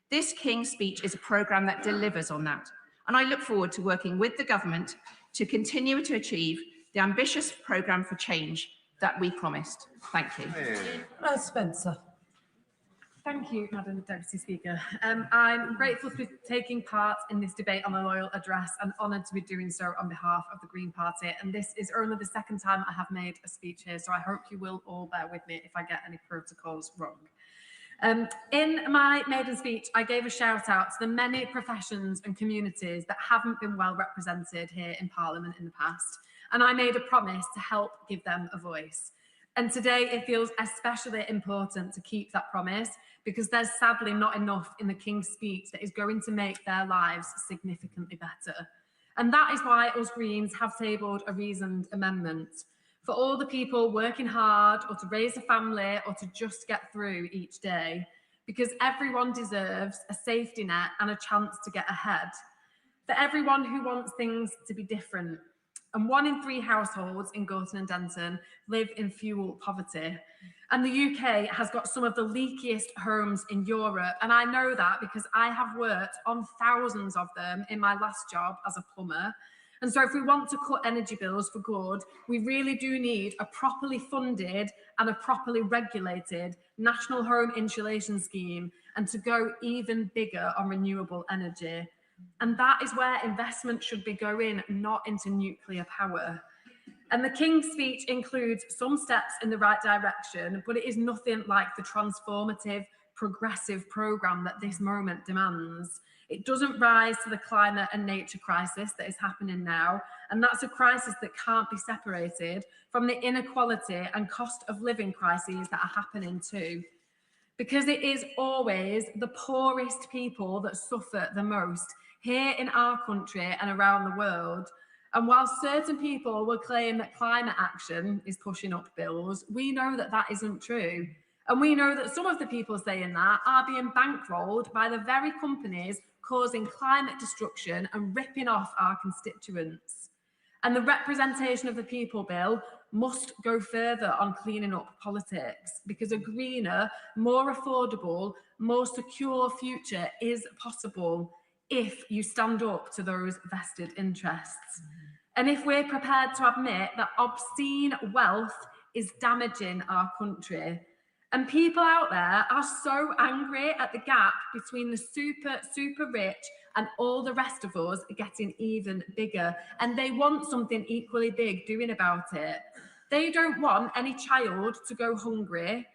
This King's Speech is a programme that delivers on that, and I look forward to working with the government to continue to achieve the ambitious programme for change that we promised. Thank you. Spencer. Thank you, Madam Deputy Speaker. I'm grateful to be taking part in this debate on the Royal Address and honoured to be doing so on behalf of the Green Party. And this is only the second time I have made a speech here, so I hope you will all bear with me if I get any protocols wrong. In my maiden speech, I gave a shout out to the many professions and communities that haven't been well represented here in Parliament in the past. And I made a promise to help give them a voice. And today it feels especially important to keep that promise because there's sadly not enough in the King's Speech that is going to make their lives significantly better. And that is why us Greens have tabled a reasoned amendment for all the people working hard or to raise a family or to just get through each day, because everyone deserves a safety net and a chance to get ahead. For everyone who wants things to be different. And 1 in 3 households in Gorton and Denton live in fuel poverty. And the UK has got some of the leakiest homes in Europe. And I know that because I have worked on thousands of them in my last job as a plumber. And so if we want to cut energy bills for good, we really do need a properly funded and a properly regulated national home insulation scheme and to go even bigger on renewable energy. And that is where investment should be going, not into nuclear power. And the King's Speech includes some steps in the right direction, but it is nothing like the transformative, progressive programme that this moment demands. It doesn't rise to the climate and nature crisis that is happening now, and that's a crisis that can't be separated from the inequality and cost of living crises that are happening too. Because it is always the poorest people that suffer the most here in our country and around the world. And while certain people will claim that climate action is pushing up bills, we know that that isn't true. And we know that some of the people saying that are being bankrolled by the very companies causing climate destruction and ripping off our constituents. And the representation of the people bill must go further on cleaning up politics, because a greener, more affordable, more secure future is possible if you stand up to those vested interests. And if we're prepared to admit that obscene wealth is damaging our country. And people out there are so angry at the gap between the super rich and all the rest of us getting even bigger. And they want something equally big doing about it. They don't want any child to go hungry.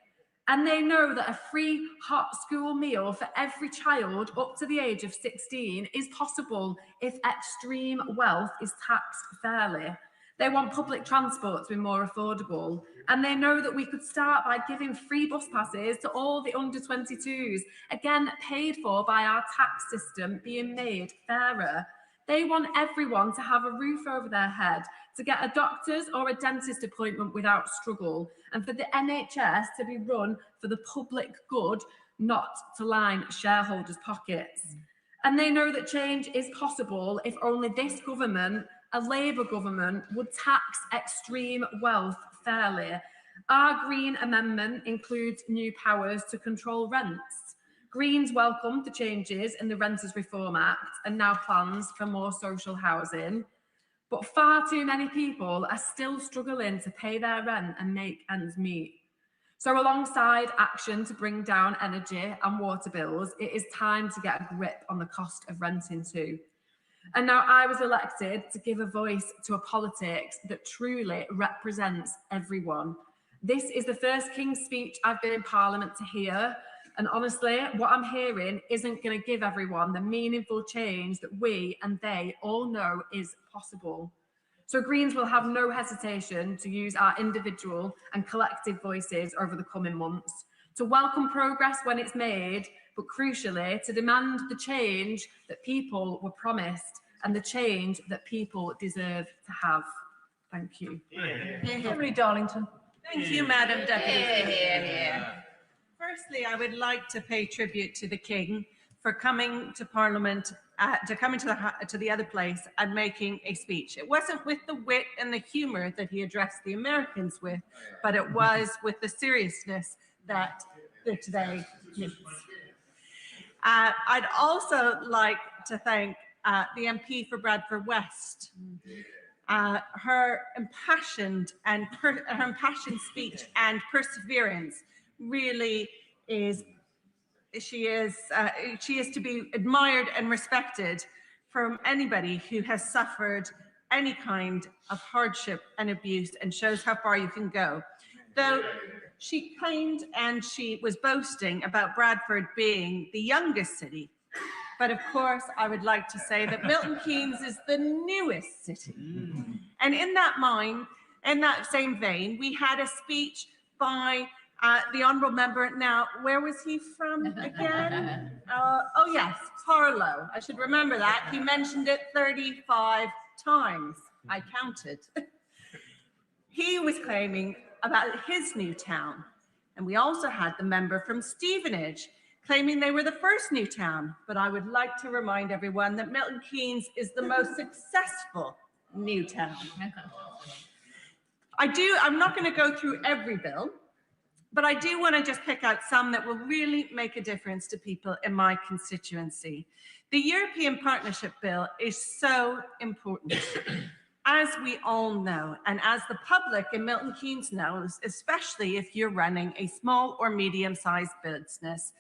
And they know that a free hot school meal for every child up to the age of 16 is possible if extreme wealth is taxed fairly. They want public transport to be more affordable, and they know that we could start by giving free bus passes to all the under 22s, again paid for by our tax system being made fairer. They want everyone to have a roof over their head, to get a doctor's or a dentist appointment without struggle, and for the NHS to be run for the public good, not to line shareholders' pockets. And they know that change is possible if only this government, a Labour government, would tax extreme wealth fairly. Our Green amendment includes new powers to control rents. Greens welcomed the changes in the Renters Reform Act and now plans for more social housing. But far too many people are still struggling to pay their rent and make ends meet. So alongside action to bring down energy and water bills, it is time to get a grip on the cost of renting too. And now I was elected to give a voice to a politics that truly represents everyone. This is the first King's Speech I've been in Parliament to hear. And honestly, what I'm hearing isn't going to give everyone the meaningful change that we and they all know is possible. So Greens will have no hesitation to use our individual and collective voices over the coming months, to welcome progress when it's made, but crucially, to demand the change that people were promised and the change that people deserve to have. Thank you. Emily Darlington. Thank you, Madam Deputy. Firstly, I would like to pay tribute to the King for coming to Parliament, to the other place and making a speech. It wasn't with the wit and the humour that he addressed the Americans with, but it was with the seriousness that today needs. I'd also like to thank the MP for Bradford West. Her impassioned speech and perseverance really is. She is to be admired and respected from anybody who has suffered any kind of hardship and abuse, and shows how far you can go. Though she claimed and she was boasting about Bradford being the youngest city. But of course, I would like to say that Milton Keynes is the newest city. And in that same vein, we had a speech by the honourable member. Now, where was he from again? Oh yes, Harlow. I should remember that. He mentioned it 35 times. I counted. He was claiming about his new town. And we also had the member from Stevenage claiming they were the first new town. But I would like to remind everyone that Milton Keynes is the most successful new town. I'm not going to go through every bill, but I do want to just pick out some that will really make a difference to people in my constituency. The European Partnership Bill is so important. As we all know, and as the public in Milton Keynes knows, especially if you're running a small or medium-sized business,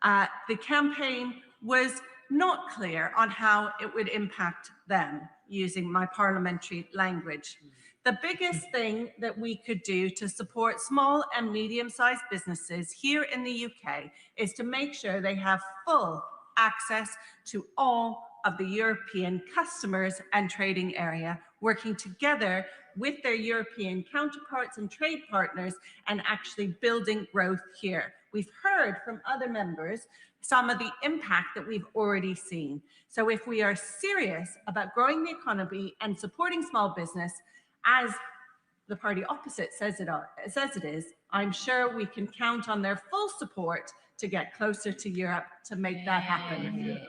the campaign was not clear on how it would impact them, using my parliamentary language. The biggest thing that we could do to support small and medium-sized businesses here in the UK is to make sure they have full access to all of the European customers and trading area, working together with their European counterparts and trade partners and actually building growth here. We've heard from other members some of the impact that we've already seen. So if we are serious about growing the economy and supporting small business, as the party opposite says it is, I'm sure we can count on their full support to get closer to Europe to make that happen.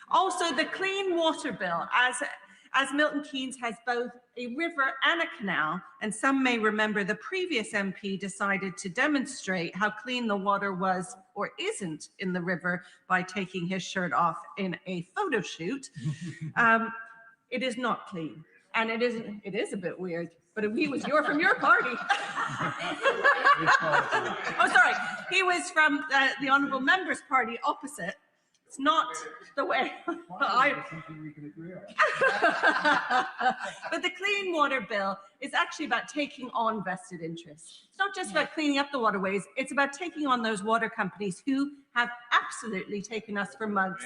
Also, the Clean Water Bill, as Milton Keynes has both a river and a canal, and some may remember the previous MP decided to demonstrate how clean the water was or isn't in the river by taking his shirt off in a photo shoot. It is not clean, and it is a bit weird, but he was from your party. Oh, sorry, he was from the honourable member's party opposite. It's not the way But the Clean Water Bill is actually about taking on vested interests. It's not just about cleaning up the waterways, it's about taking on those water companies who have absolutely taken us for mugs.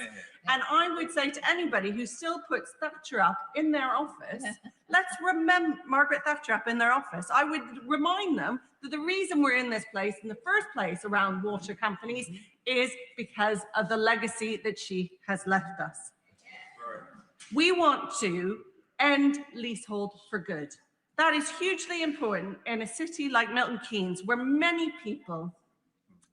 And I would say to anybody who still puts Thatcher up in their office, let's remember Margaret Thatcher up in their office. I would remind them that the reason we're in this place in the first place around water companies is because of the legacy that she has left us. We want to end leasehold for good. That is hugely important in a city like Milton Keynes, where many people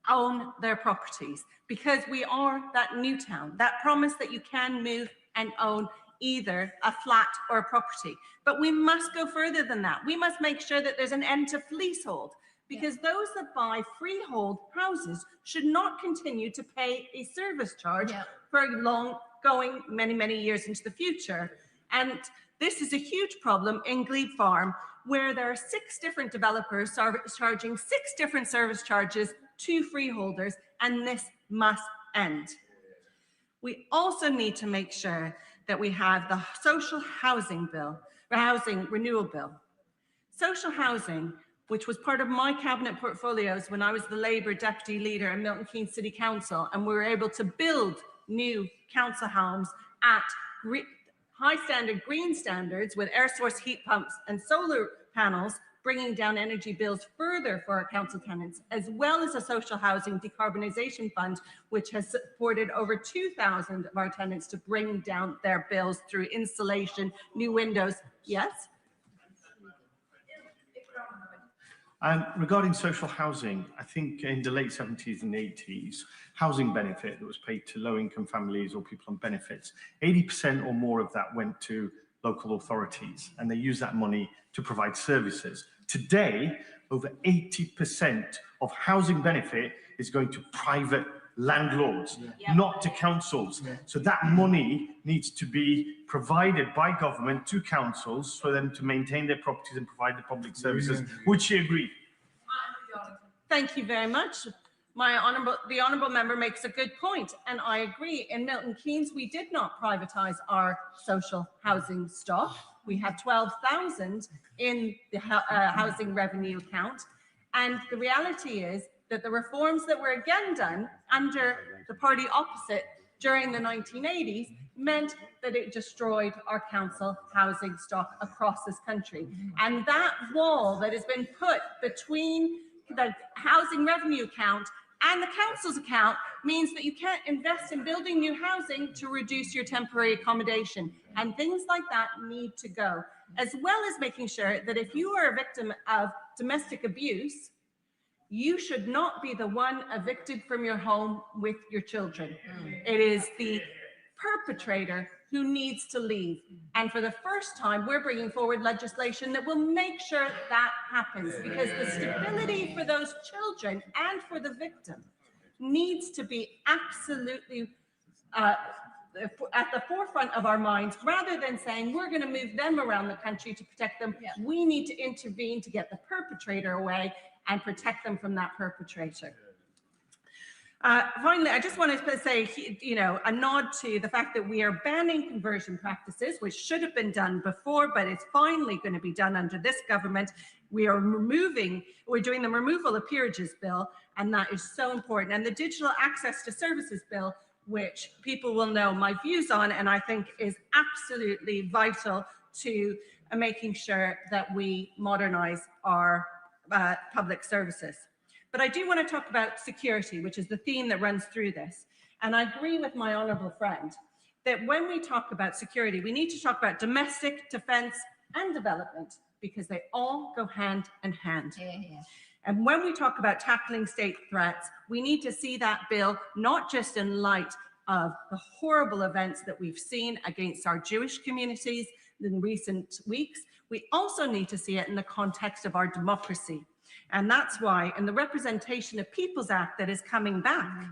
own their properties, because we are that new town, that promise that you can move and own either a flat or a property. But we must go further than that. We must make sure that there's an end to leasehold, because those that buy freehold houses should not continue to pay a service charge for long going many years into the future. And this is a huge problem in Glebe Farm, where there are 6 different developers charging 6 different service charges to freeholders, and this must end. We also need to make sure that we have the social housing bill, the housing renewal bill. Social housing, which was part of my cabinet portfolios when I was the Labour deputy leader in Milton Keynes City Council, and we were able to build new council homes at high standard green standards with air source heat pumps and solar panels, bringing down energy bills further for our council tenants, as well as a social housing decarbonisation fund, which has supported over 2,000 of our tenants to bring down their bills through insulation, new windows. Yes? Regarding social housing, I think in the late 70s and 80s, housing benefit that was paid to low-income families or people on benefits, 80% or more of that went to local authorities, and they used that money to provide services. Today, over 80% of housing benefit is going to private landlords, not to councils. So that money needs to be provided by government to councils for them to maintain their properties and provide the public services. Would she agree? Thank you very much. The honourable member makes a good point, and I agree. In Milton Keynes, we did not privatise our social housing stock. We have 12,000 in the housing revenue account, and the reality is that the reforms that were again done under the party opposite during the 1980s meant that it destroyed our council housing stock across this country. And that wall that has been put between the housing revenue account and the council's account means that you can't invest in building new housing to reduce your temporary accommodation. And things like that need to go, as well as making sure that if you are a victim of domestic abuse, you should not be the one evicted from your home with your children. It is the perpetrator who needs to leave. And for the first time, we're bringing forward legislation that will make sure that happens, because the stability for those children and for the victim needs to be absolutely at the forefront of our minds, rather than saying we're going to move them around the country to protect them. We need to intervene to get the perpetrator away and protect them from that perpetrator. Finally, I just wanted to say, a nod to the fact that we are banning conversion practices, which should have been done before, but it's finally going to be done under this government. We're doing the removal of peerages bill, and that is so important. And the digital access to services bill, which people will know my views on, and I think is absolutely vital to making sure that we modernize our public services. But I do want to talk about security, which is the theme that runs through this. And I agree with my honourable friend that when we talk about security, we need to talk about domestic, defence and development, because they all go hand in hand. And when we talk about tackling state threats, we need to see that bill not just in light of the horrible events that we've seen against our Jewish communities in recent weeks. We also need to see it in the context of our democracy. And that's why in the Representation of Peoples Act that is coming back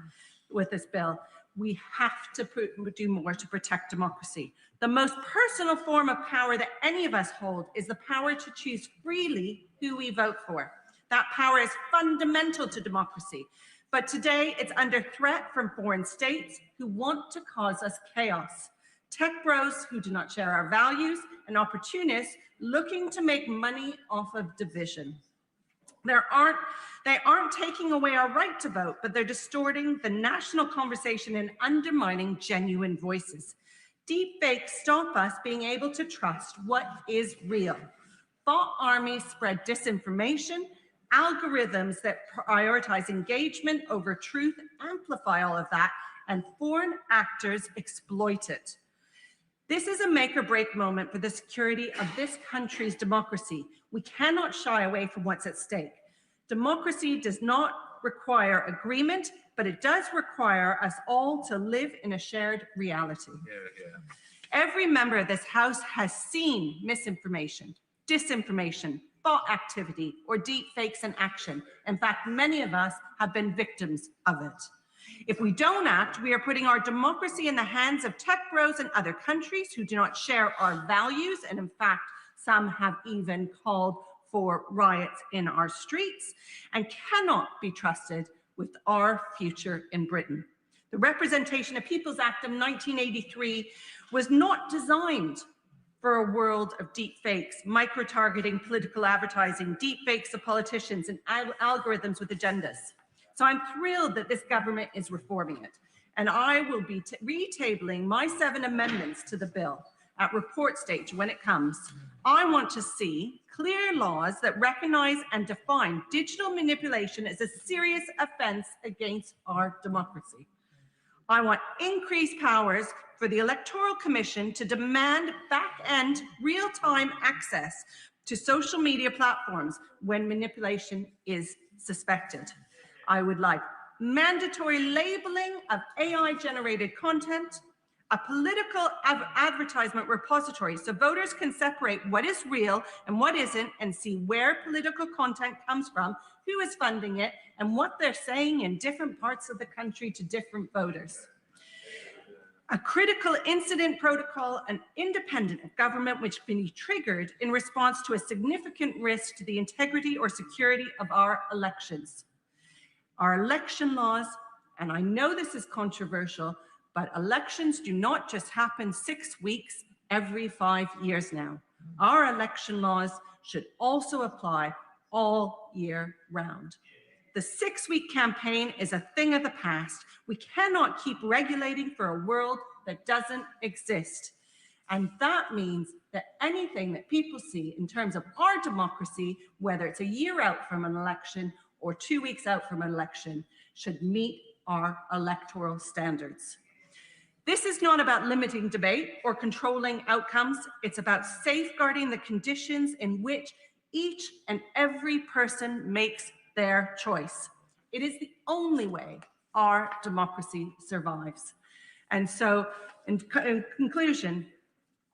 with this bill, we have to do more to protect democracy. The most personal form of power that any of us hold is the power to choose freely who we vote for. That power is fundamental to democracy. But today it's under threat from foreign states who want to cause us chaos. Tech bros who do not share our values, and opportunists looking to make money off of division. They aren't taking away our right to vote, but they're distorting the national conversation and undermining genuine voices. Deepfakes stop us being able to trust what is real. Bot armies spread disinformation, algorithms that prioritize engagement over truth amplify all of that, and foreign actors exploit it. This is a make or break moment for the security of this country's democracy. We cannot shy away from what's at stake. Democracy does not require agreement, but it does require us all to live in a shared reality. Every member of this House has seen misinformation, disinformation, bot activity, or deep fakes in action. In fact, many of us have been victims of it. If we don't act, we are putting our democracy in the hands of tech bros in other countries who do not share our values, and in fact, some have even called for riots in our streets, and cannot be trusted with our future in Britain. The Representation of People's Act of 1983 was not designed for a world of deep fakes, micro-targeting political advertising, deep fakes of politicians, and algorithms with agendas. So I'm thrilled that this government is reforming it, and I will be retabling my 7 amendments to the bill at report stage when it comes. I want to see clear laws that recognize and define digital manipulation as a serious offense against our democracy. I want increased powers for the Electoral Commission to demand back-end real-time access to social media platforms when manipulation is suspected. I would like mandatory labeling of AI-generated content, a political advertisement repository so voters can separate what is real and what isn't and see where political content comes from, who is funding it, and what they're saying in different parts of the country to different voters. A critical incident protocol and independent of government which can be triggered in response to a significant risk to the integrity or security of our elections. Our election laws, and I know this is controversial, but elections do not just happen 6 weeks every 5 years now. Our election laws should also apply all year round. The 6-week campaign is a thing of the past. We cannot keep regulating for a world that doesn't exist. And that means that anything that people see in terms of our democracy, whether it's a year out from an election or 2 weeks out from an election, should meet our electoral standards. This is not about limiting debate or controlling outcomes. It's about safeguarding the conditions in which each and every person makes their choice. It is the only way our democracy survives. And so, in conclusion,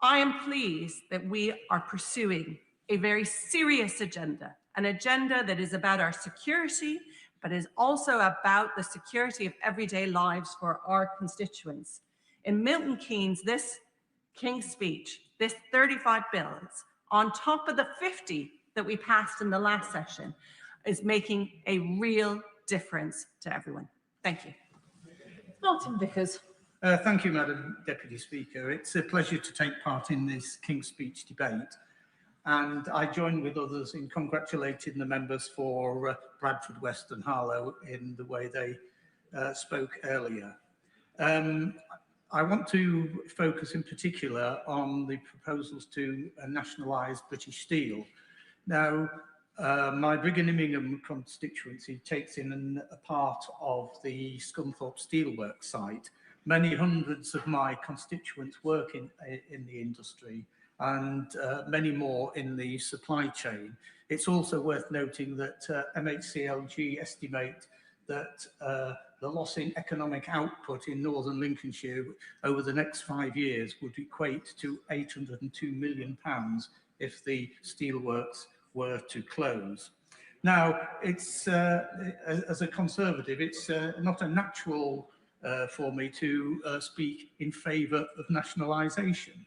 I am pleased that we are pursuing a very serious agenda, an agenda that is about our security, but is also about the security of everyday lives for our constituents. In Milton Keynes, this King's speech, this 35 bills, on top of the 50 that we passed in the last session, is making a real difference to everyone. Thank you. Martin Vickers. Thank you, Madam Deputy Speaker. It's a pleasure to take part in this King's Speech debate. And I join with others in congratulating the members for Bradford West and Harlow in the way they spoke earlier. I want to focus in particular on the proposals to nationalise British Steel. Now, my Briggingham constituency takes in a part of the Scunthorpe Steelworks site. Many hundreds of my constituents work in the industry and many more in the supply chain. It's also worth noting that MHCLG estimate that the loss in economic output in northern Lincolnshire over the next 5 years would equate to £802 million if the steelworks were to close. Now, it's as a Conservative, it's not a natural for me to speak in favour of nationalisation.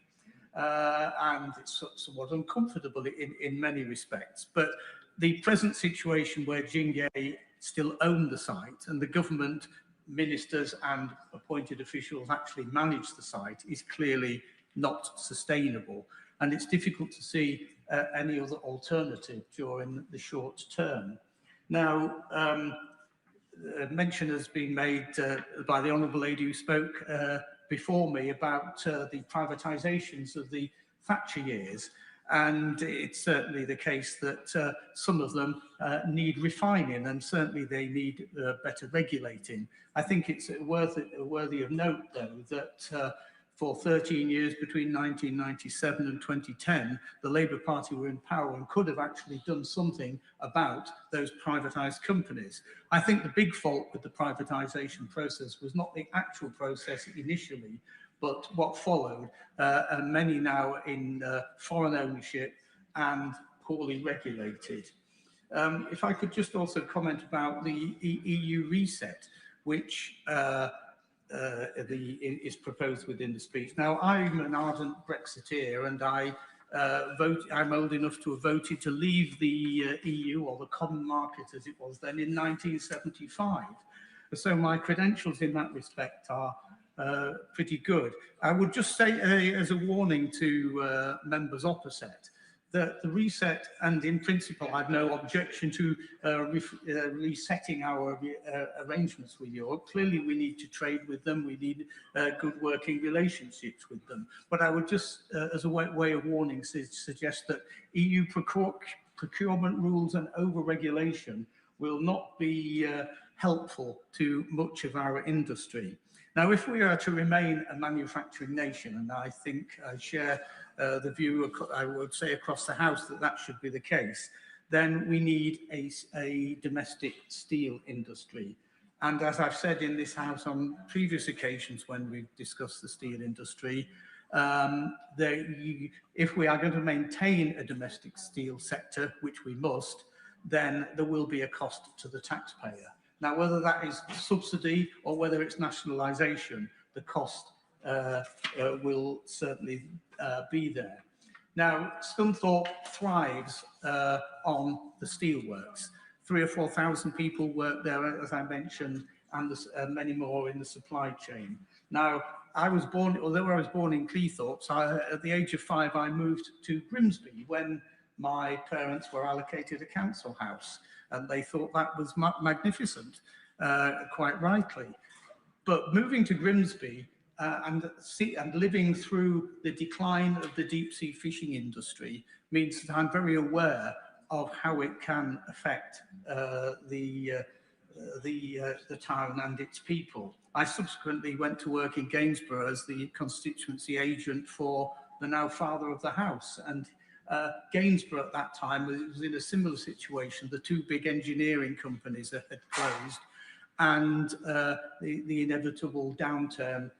And it's somewhat uncomfortable in many respects. But the present situation where Jingye still own the site and the government ministers and appointed officials actually manage the site is clearly not sustainable. And it's difficult to see any other alternative during the short term. Now, mention has been made by the Honourable Lady who spoke before me about the privatisations of the Thatcher years. And it's certainly the case that some of them need refining, and certainly they need better regulating. I think it's worthy of note, though, that for 13 years between 1997 and 2010, the Labour Party were in power and could have actually done something about those privatised companies. I think the big fault with the privatisation process was not the actual process initially, but what followed, and many now in foreign ownership and poorly regulated. If I could just also comment about the EU reset, which is proposed within the speech. Now, I'm an ardent Brexiteer, and I'm old enough to have voted to leave the EU, or the common market as it was then, in 1975. So my credentials in that respect are pretty good. I would just say as a warning to members opposite that the reset, and in principle I've no objection to resetting our arrangements with Europe. Clearly we need to trade with them, we need good working relationships with them. But I would just, as a way of warning, suggest that EU procurement rules and over-regulation will not be helpful to much of our industry. Now, if we are to remain a manufacturing nation, and I think I share the view, I would say across the House, that that should be the case, then we need a domestic steel industry. And as I've said in this House on previous occasions when we've discussed the steel industry, if we are going to maintain a domestic steel sector, which we must, then there will be a cost to the taxpayer. Now, whether that is subsidy or whether it's nationalisation, the cost will certainly be there. Now, Scunthorpe thrives on the steelworks. 3,000 or 4,000 people work there, as I mentioned, and there's many more in the supply chain. Now, although I was born in Cleethorpes, at the age of 5, I moved to Grimsby when my parents were allocated a council house, and they thought that was magnificent, quite rightly. But moving to Grimsby and living through the decline of the deep sea fishing industry means that I'm very aware of how it can affect the town and its people. I subsequently went to work in Gainsborough as the constituency agent for the now father of the house, and Gainsborough at that time was in a similar situation. The two big engineering companies had closed, and the inevitable downturn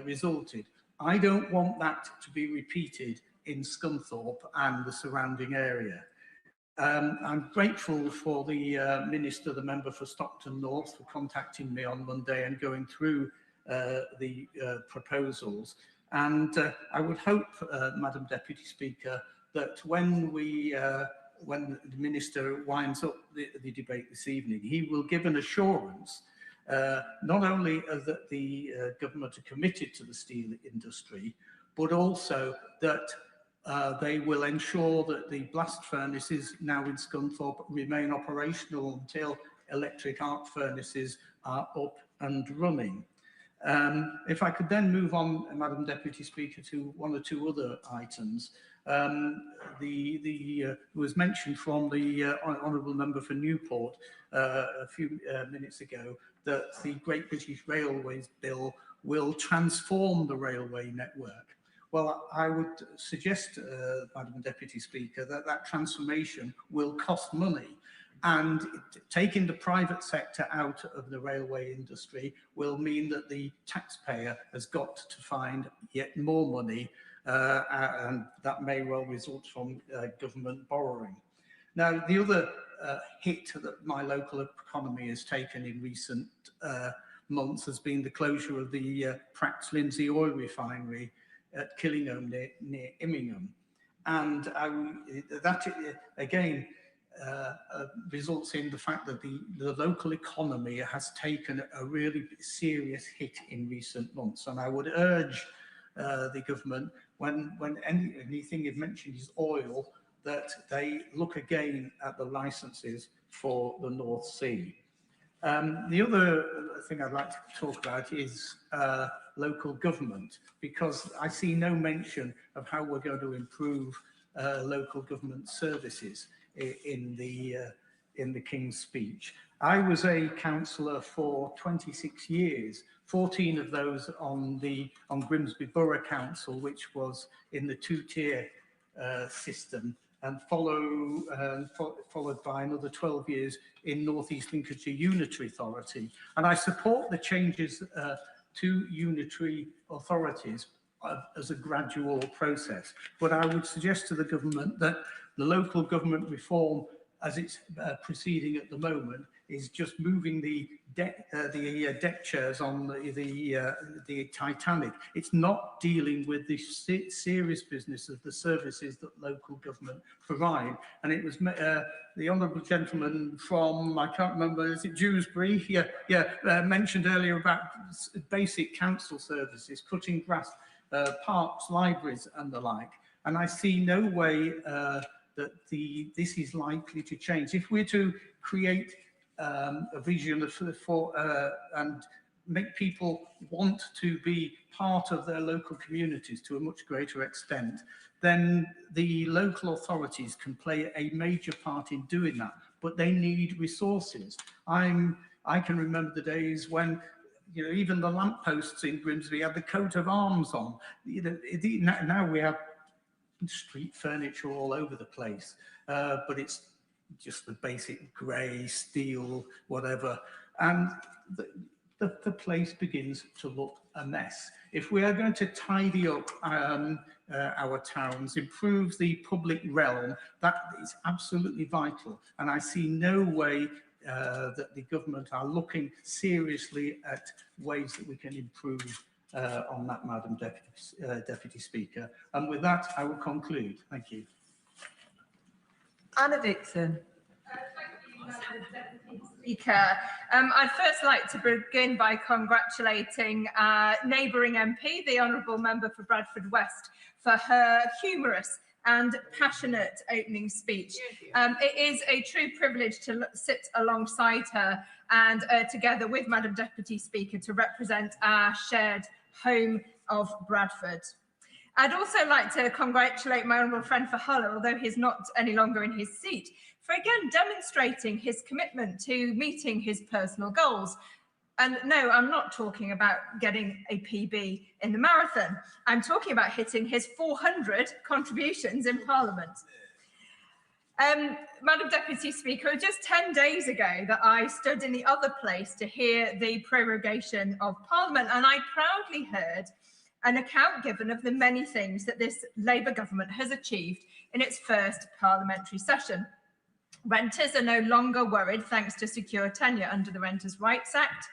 resulted. I don't want that to be repeated in Scunthorpe and the surrounding area. I'm grateful for the Minister, the member for Stockton North, for contacting me on Monday and going through the proposals. And I would hope, Madam Deputy Speaker, that when the Minister winds up the debate this evening, he will give an assurance not only that the government are committed to the steel industry, but also that they will ensure that the blast furnaces now in Scunthorpe remain operational until electric arc furnaces are up and running. If I could then move on, Madam Deputy Speaker, to one or two other items. It was mentioned from the Honourable Member for Newport a few minutes ago that the Great British Railways Bill will transform the railway network. Well, I would suggest, Madam Deputy Speaker, that that transformation will cost money, and taking the private sector out of the railway industry will mean that the taxpayer has got to find yet more money, and that may well result from government borrowing. Now, the other hit that my local economy has taken in recent months has been the closure of the Pratt's Lindsay oil refinery at Killingholme near Immingham. And that, again, results in the fact that the local economy has taken a really serious hit in recent months. And I would urge the government, when anything you've mentioned is oil, that they look again at the licenses for the North Sea. The other thing I'd like to talk about is local government, because I see no mention of how we're going to improve local government services in the King's speech. I was a councillor for 26 years, 14 of those on Grimsby Borough Council, which was in the two-tier system, and followed by another 12 years in North East Lincolnshire Unitary Authority. And I support the changes to unitary authorities as a gradual process. But I would suggest to the government that the local government reform, as it's proceeding at the moment, is just moving the deck chairs on the Titanic. It's not dealing with the serious business of the services that local government provide. And it was the honourable gentleman from, I can't remember, is it Dewsbury? Mentioned earlier about basic council services, cutting grass, parks, libraries and the like. And I see no way that this is likely to change. If we're to create a vision and make people want to be part of their local communities to a much greater extent, then the local authorities can play a major part in doing that, but they need resources. I can remember the days when even the lampposts in Grimsby had the coat of arms on. Now we have street furniture all over the place, but it's just the basic grey, steel, whatever, and the place begins to look a mess. If we are going to tidy up our towns, improve the public realm, that is absolutely vital, and I see no way that the government are looking seriously at ways that we can improve on that, Madam Deputy Speaker. And with that, I will conclude. Thank you. Anna Dixon. Speaker. I'd first like to begin by congratulating neighbouring MP, the Honourable Member for Bradford West, for her humorous and passionate opening speech. It is a true privilege to sit alongside her and together with Madam Deputy Speaker to represent our shared home of Bradford. I'd also like to congratulate my honourable friend for Hull, although he's not any longer in his seat, for again demonstrating his commitment to meeting his personal goals. And no, I'm not talking about getting a PB in the marathon. I'm talking about hitting his 400 contributions in Parliament. Madam Deputy Speaker, just 10 days ago that I stood in the other place to hear the prorogation of Parliament, and I proudly heard an account given of the many things that this Labour government has achieved in its first parliamentary session. Renters are no longer worried thanks to secure tenure under the Renters' Rights Act.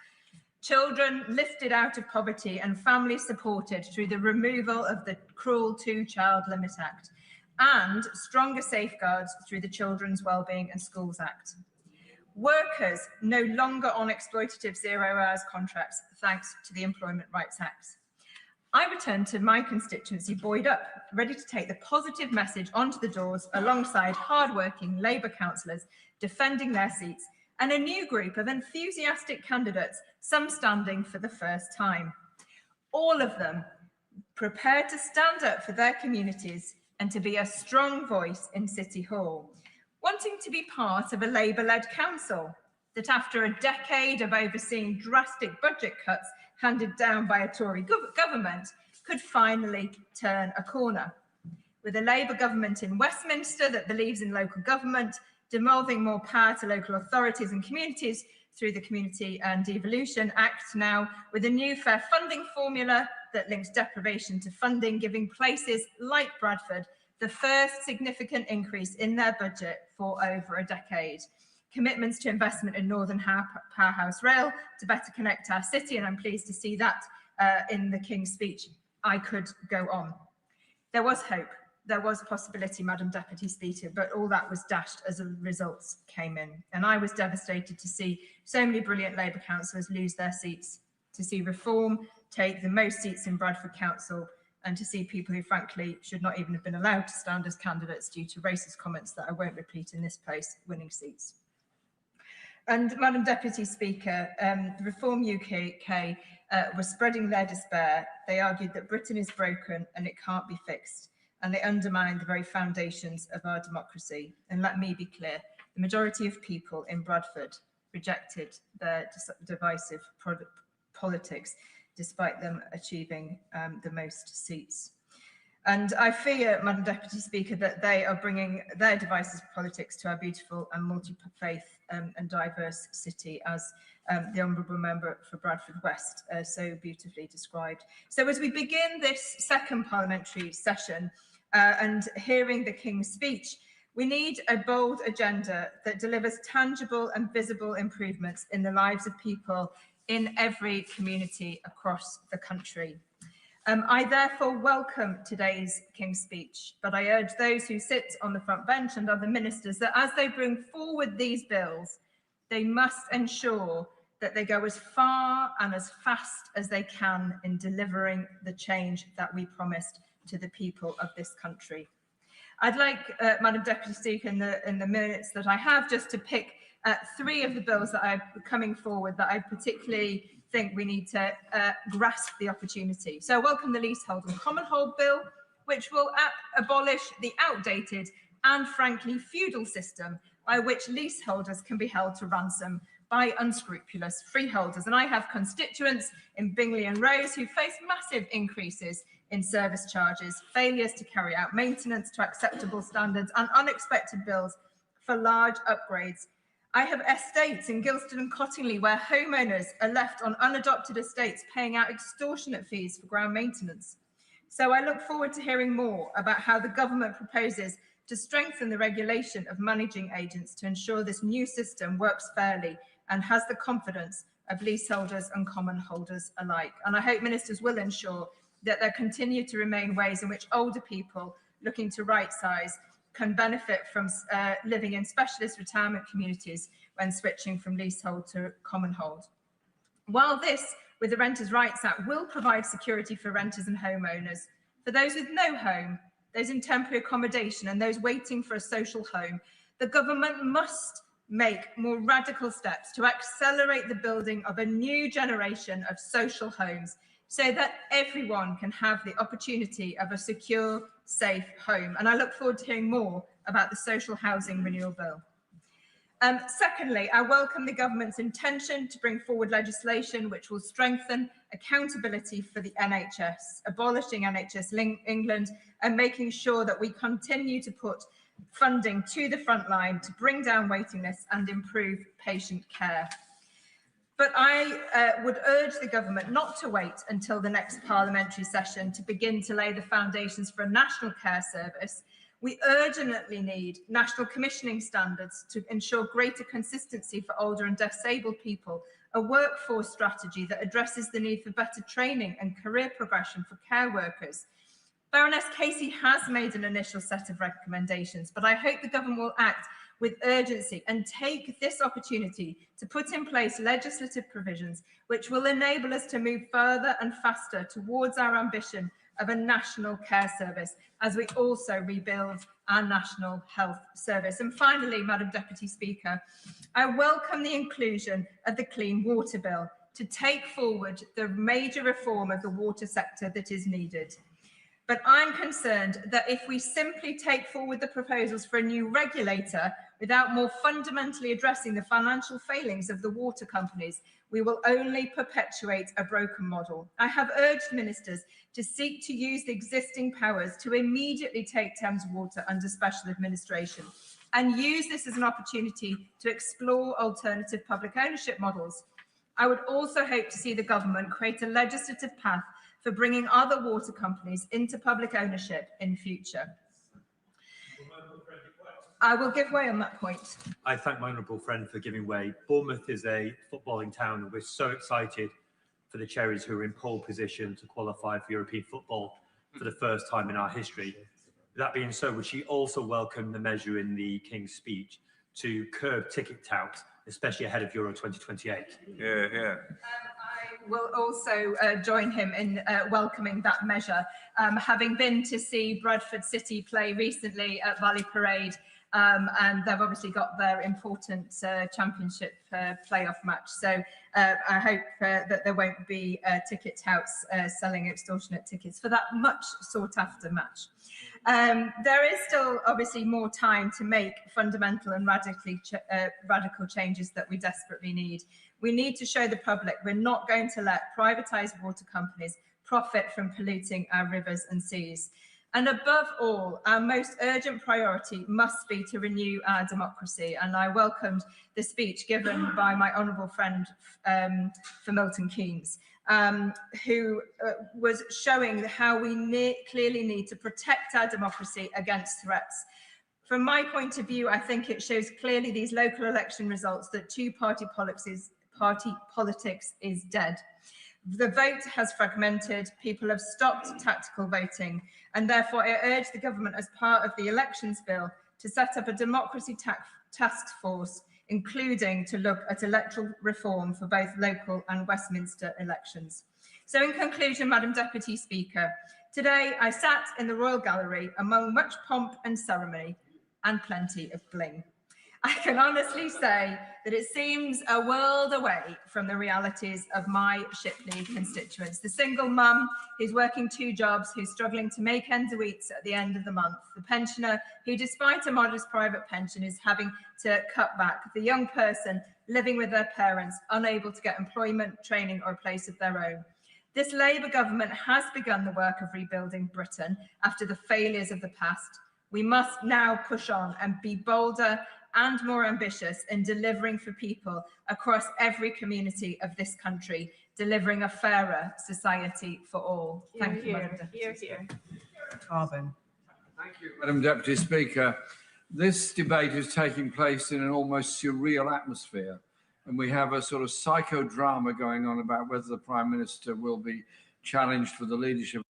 Children lifted out of poverty and families supported through the removal of the cruel Two-Child Limit Act, and stronger safeguards through the Children's Wellbeing and Schools Act. Workers no longer on exploitative zero-hours contracts thanks to the Employment Rights Act. I returned to my constituency buoyed up, ready to take the positive message onto the doors alongside hard-working Labour councillors defending their seats and a new group of enthusiastic candidates, some standing for the first time. All of them prepared to stand up for their communities and to be a strong voice in City Hall, wanting to be part of a Labour-led council that after a decade of overseeing drastic budget cuts handed down by a Tory government, could finally turn a corner. With a Labour government in Westminster that believes in local government, devolving more power to local authorities and communities through the Community and Devolution Act now, with a new fair funding formula that links deprivation to funding, giving places like Bradford the first significant increase in their budget for over a decade. Commitments to investment in Northern Powerhouse Rail to better connect our city, and I'm pleased to see that in the King's speech. I could go on. There was hope. There was a possibility, Madam Deputy Speaker, but all that was dashed as the results came in. And I was devastated to see so many brilliant Labour councillors lose their seats, to see Reform take the most seats in Bradford Council and to see people who frankly should not even have been allowed to stand as candidates due to racist comments that I won't repeat in this place, winning seats. And Madam Deputy Speaker, Reform UK were spreading their despair. They argued that Britain is broken and it can't be fixed, and they undermined the very foundations of our democracy. And let me be clear, the majority of people in Bradford rejected their divisive politics, despite them achieving the most seats. And I fear, Madam Deputy Speaker, that they are bringing their divisive politics to our beautiful and multi-faith and diverse city, as the Honourable Member for Bradford West so beautifully described. So as we begin this second parliamentary session and hearing the King's speech, we need a bold agenda that delivers tangible and visible improvements in the lives of people in every community across the country. I therefore welcome today's King's speech, but I urge those who sit on the front bench and other ministers that as they bring forward these bills, they must ensure that they go as far and as fast as they can in delivering the change that we promised to the people of this country. I'd like, Madam Deputy Speaker, in the minutes that I have, just to pick three of the bills that are coming forward that I particularly think we need to grasp the opportunity. So I welcome the Leasehold and Common Hold Bill, which will abolish the outdated and frankly feudal system by which leaseholders can be held to ransom by unscrupulous freeholders. And I have constituents in Bingley and Rose who face massive increases in service charges, failures to carry out maintenance to acceptable standards, and unexpected bills for large upgrades. I have estates in Gilston and Cottingley where homeowners are left on unadopted estates paying out extortionate fees for ground maintenance. So I look forward to hearing more about how the government proposes to strengthen the regulation of managing agents to ensure this new system works fairly and has the confidence of leaseholders and common holders alike. And I hope ministers will ensure that there continue to remain ways in which older people looking to right-size can benefit from living in specialist retirement communities when switching from leasehold to common hold. While this, with the Renters' Rights Act, will provide security for renters and homeowners, for those with no home, those in temporary accommodation and those waiting for a social home, the government must make more radical steps to accelerate the building of a new generation of social homes so that everyone can have the opportunity of a secure, safe home. And I look forward to hearing more about the Social Housing Renewal Bill. Secondly, I welcome the government's intention to bring forward legislation which will strengthen accountability for the NHS, abolishing NHS England and making sure that we continue to put funding to the front line to bring down waiting lists and improve patient care. But I would urge the government not to wait until the next parliamentary session to begin to lay the foundations for a national care service. We urgently need national commissioning standards to ensure greater consistency for older and disabled people, a workforce strategy that addresses the need for better training and career progression for care workers. Baroness Casey has made an initial set of recommendations, but I hope the government will act with urgency and take this opportunity to put in place legislative provisions which will enable us to move further and faster towards our ambition of a national care service as we also rebuild our national health service. And finally, Madam Deputy Speaker, I welcome the inclusion of the Clean Water Bill to take forward the major reform of the water sector that is needed. But I'm concerned that if we simply take forward the proposals for a new regulator without more fundamentally addressing the financial failings of the water companies, we will only perpetuate a broken model. I have urged ministers to seek to use the existing powers to immediately take Thames Water under special administration and use this as an opportunity to explore alternative public ownership models. I would also hope to see the government create a legislative path for bringing other water companies into public ownership in future. I will give way on that point. I thank my honourable friend for giving way. Bournemouth is a footballing town and we're so excited for the Cherries who are in pole position to qualify for European football for the first time in our history. That being so, would she also welcome the measure in the King's speech to curb ticket tout, especially ahead of Euro 2028? Yeah. I will also join him in welcoming that measure. Having been to see Bradford City play recently at Valley Parade, and they've obviously got their important championship playoff match. So I hope that there won't be ticket touts selling extortionate tickets for that much sought after match. There is still obviously more time to make fundamental and radical changes that we desperately need. We need to show the public we're not going to let privatised water companies profit from polluting our rivers and seas. And above all, our most urgent priority must be to renew our democracy. And I welcomed the speech given by my honourable friend for Milton Keynes, who was showing how we clearly need to protect our democracy against threats. From my point of view, I think it shows clearly these local election results that two-party politics is dead. The vote has fragmented, people have stopped tactical voting, and therefore I urge the government as part of the elections bill to set up a democracy task force, including to look at electoral reform for both local and Westminster elections. So in conclusion, Madam Deputy Speaker, today I sat in the Royal Gallery among much pomp and ceremony and plenty of bling. I can honestly say that it seems a world away from the realities of my Shipley constituents. The single mum who's working 2 jobs, who's struggling to make ends meet at the end of the month. The pensioner who, despite a modest private pension, is having to cut back. The young person living with their parents, unable to get employment, training or a place of their own. This Labour government has begun the work of rebuilding Britain after the failures of the past. We must now push on and be bolder and more ambitious in delivering for people across every community of this country, delivering a fairer society for all. Thank you, Madam Deputy Speaker. Thank you, Madam Deputy Speaker. This debate is taking place in an almost surreal atmosphere, and we have a sort of psychodrama going on about whether the Prime Minister will be challenged for the leadership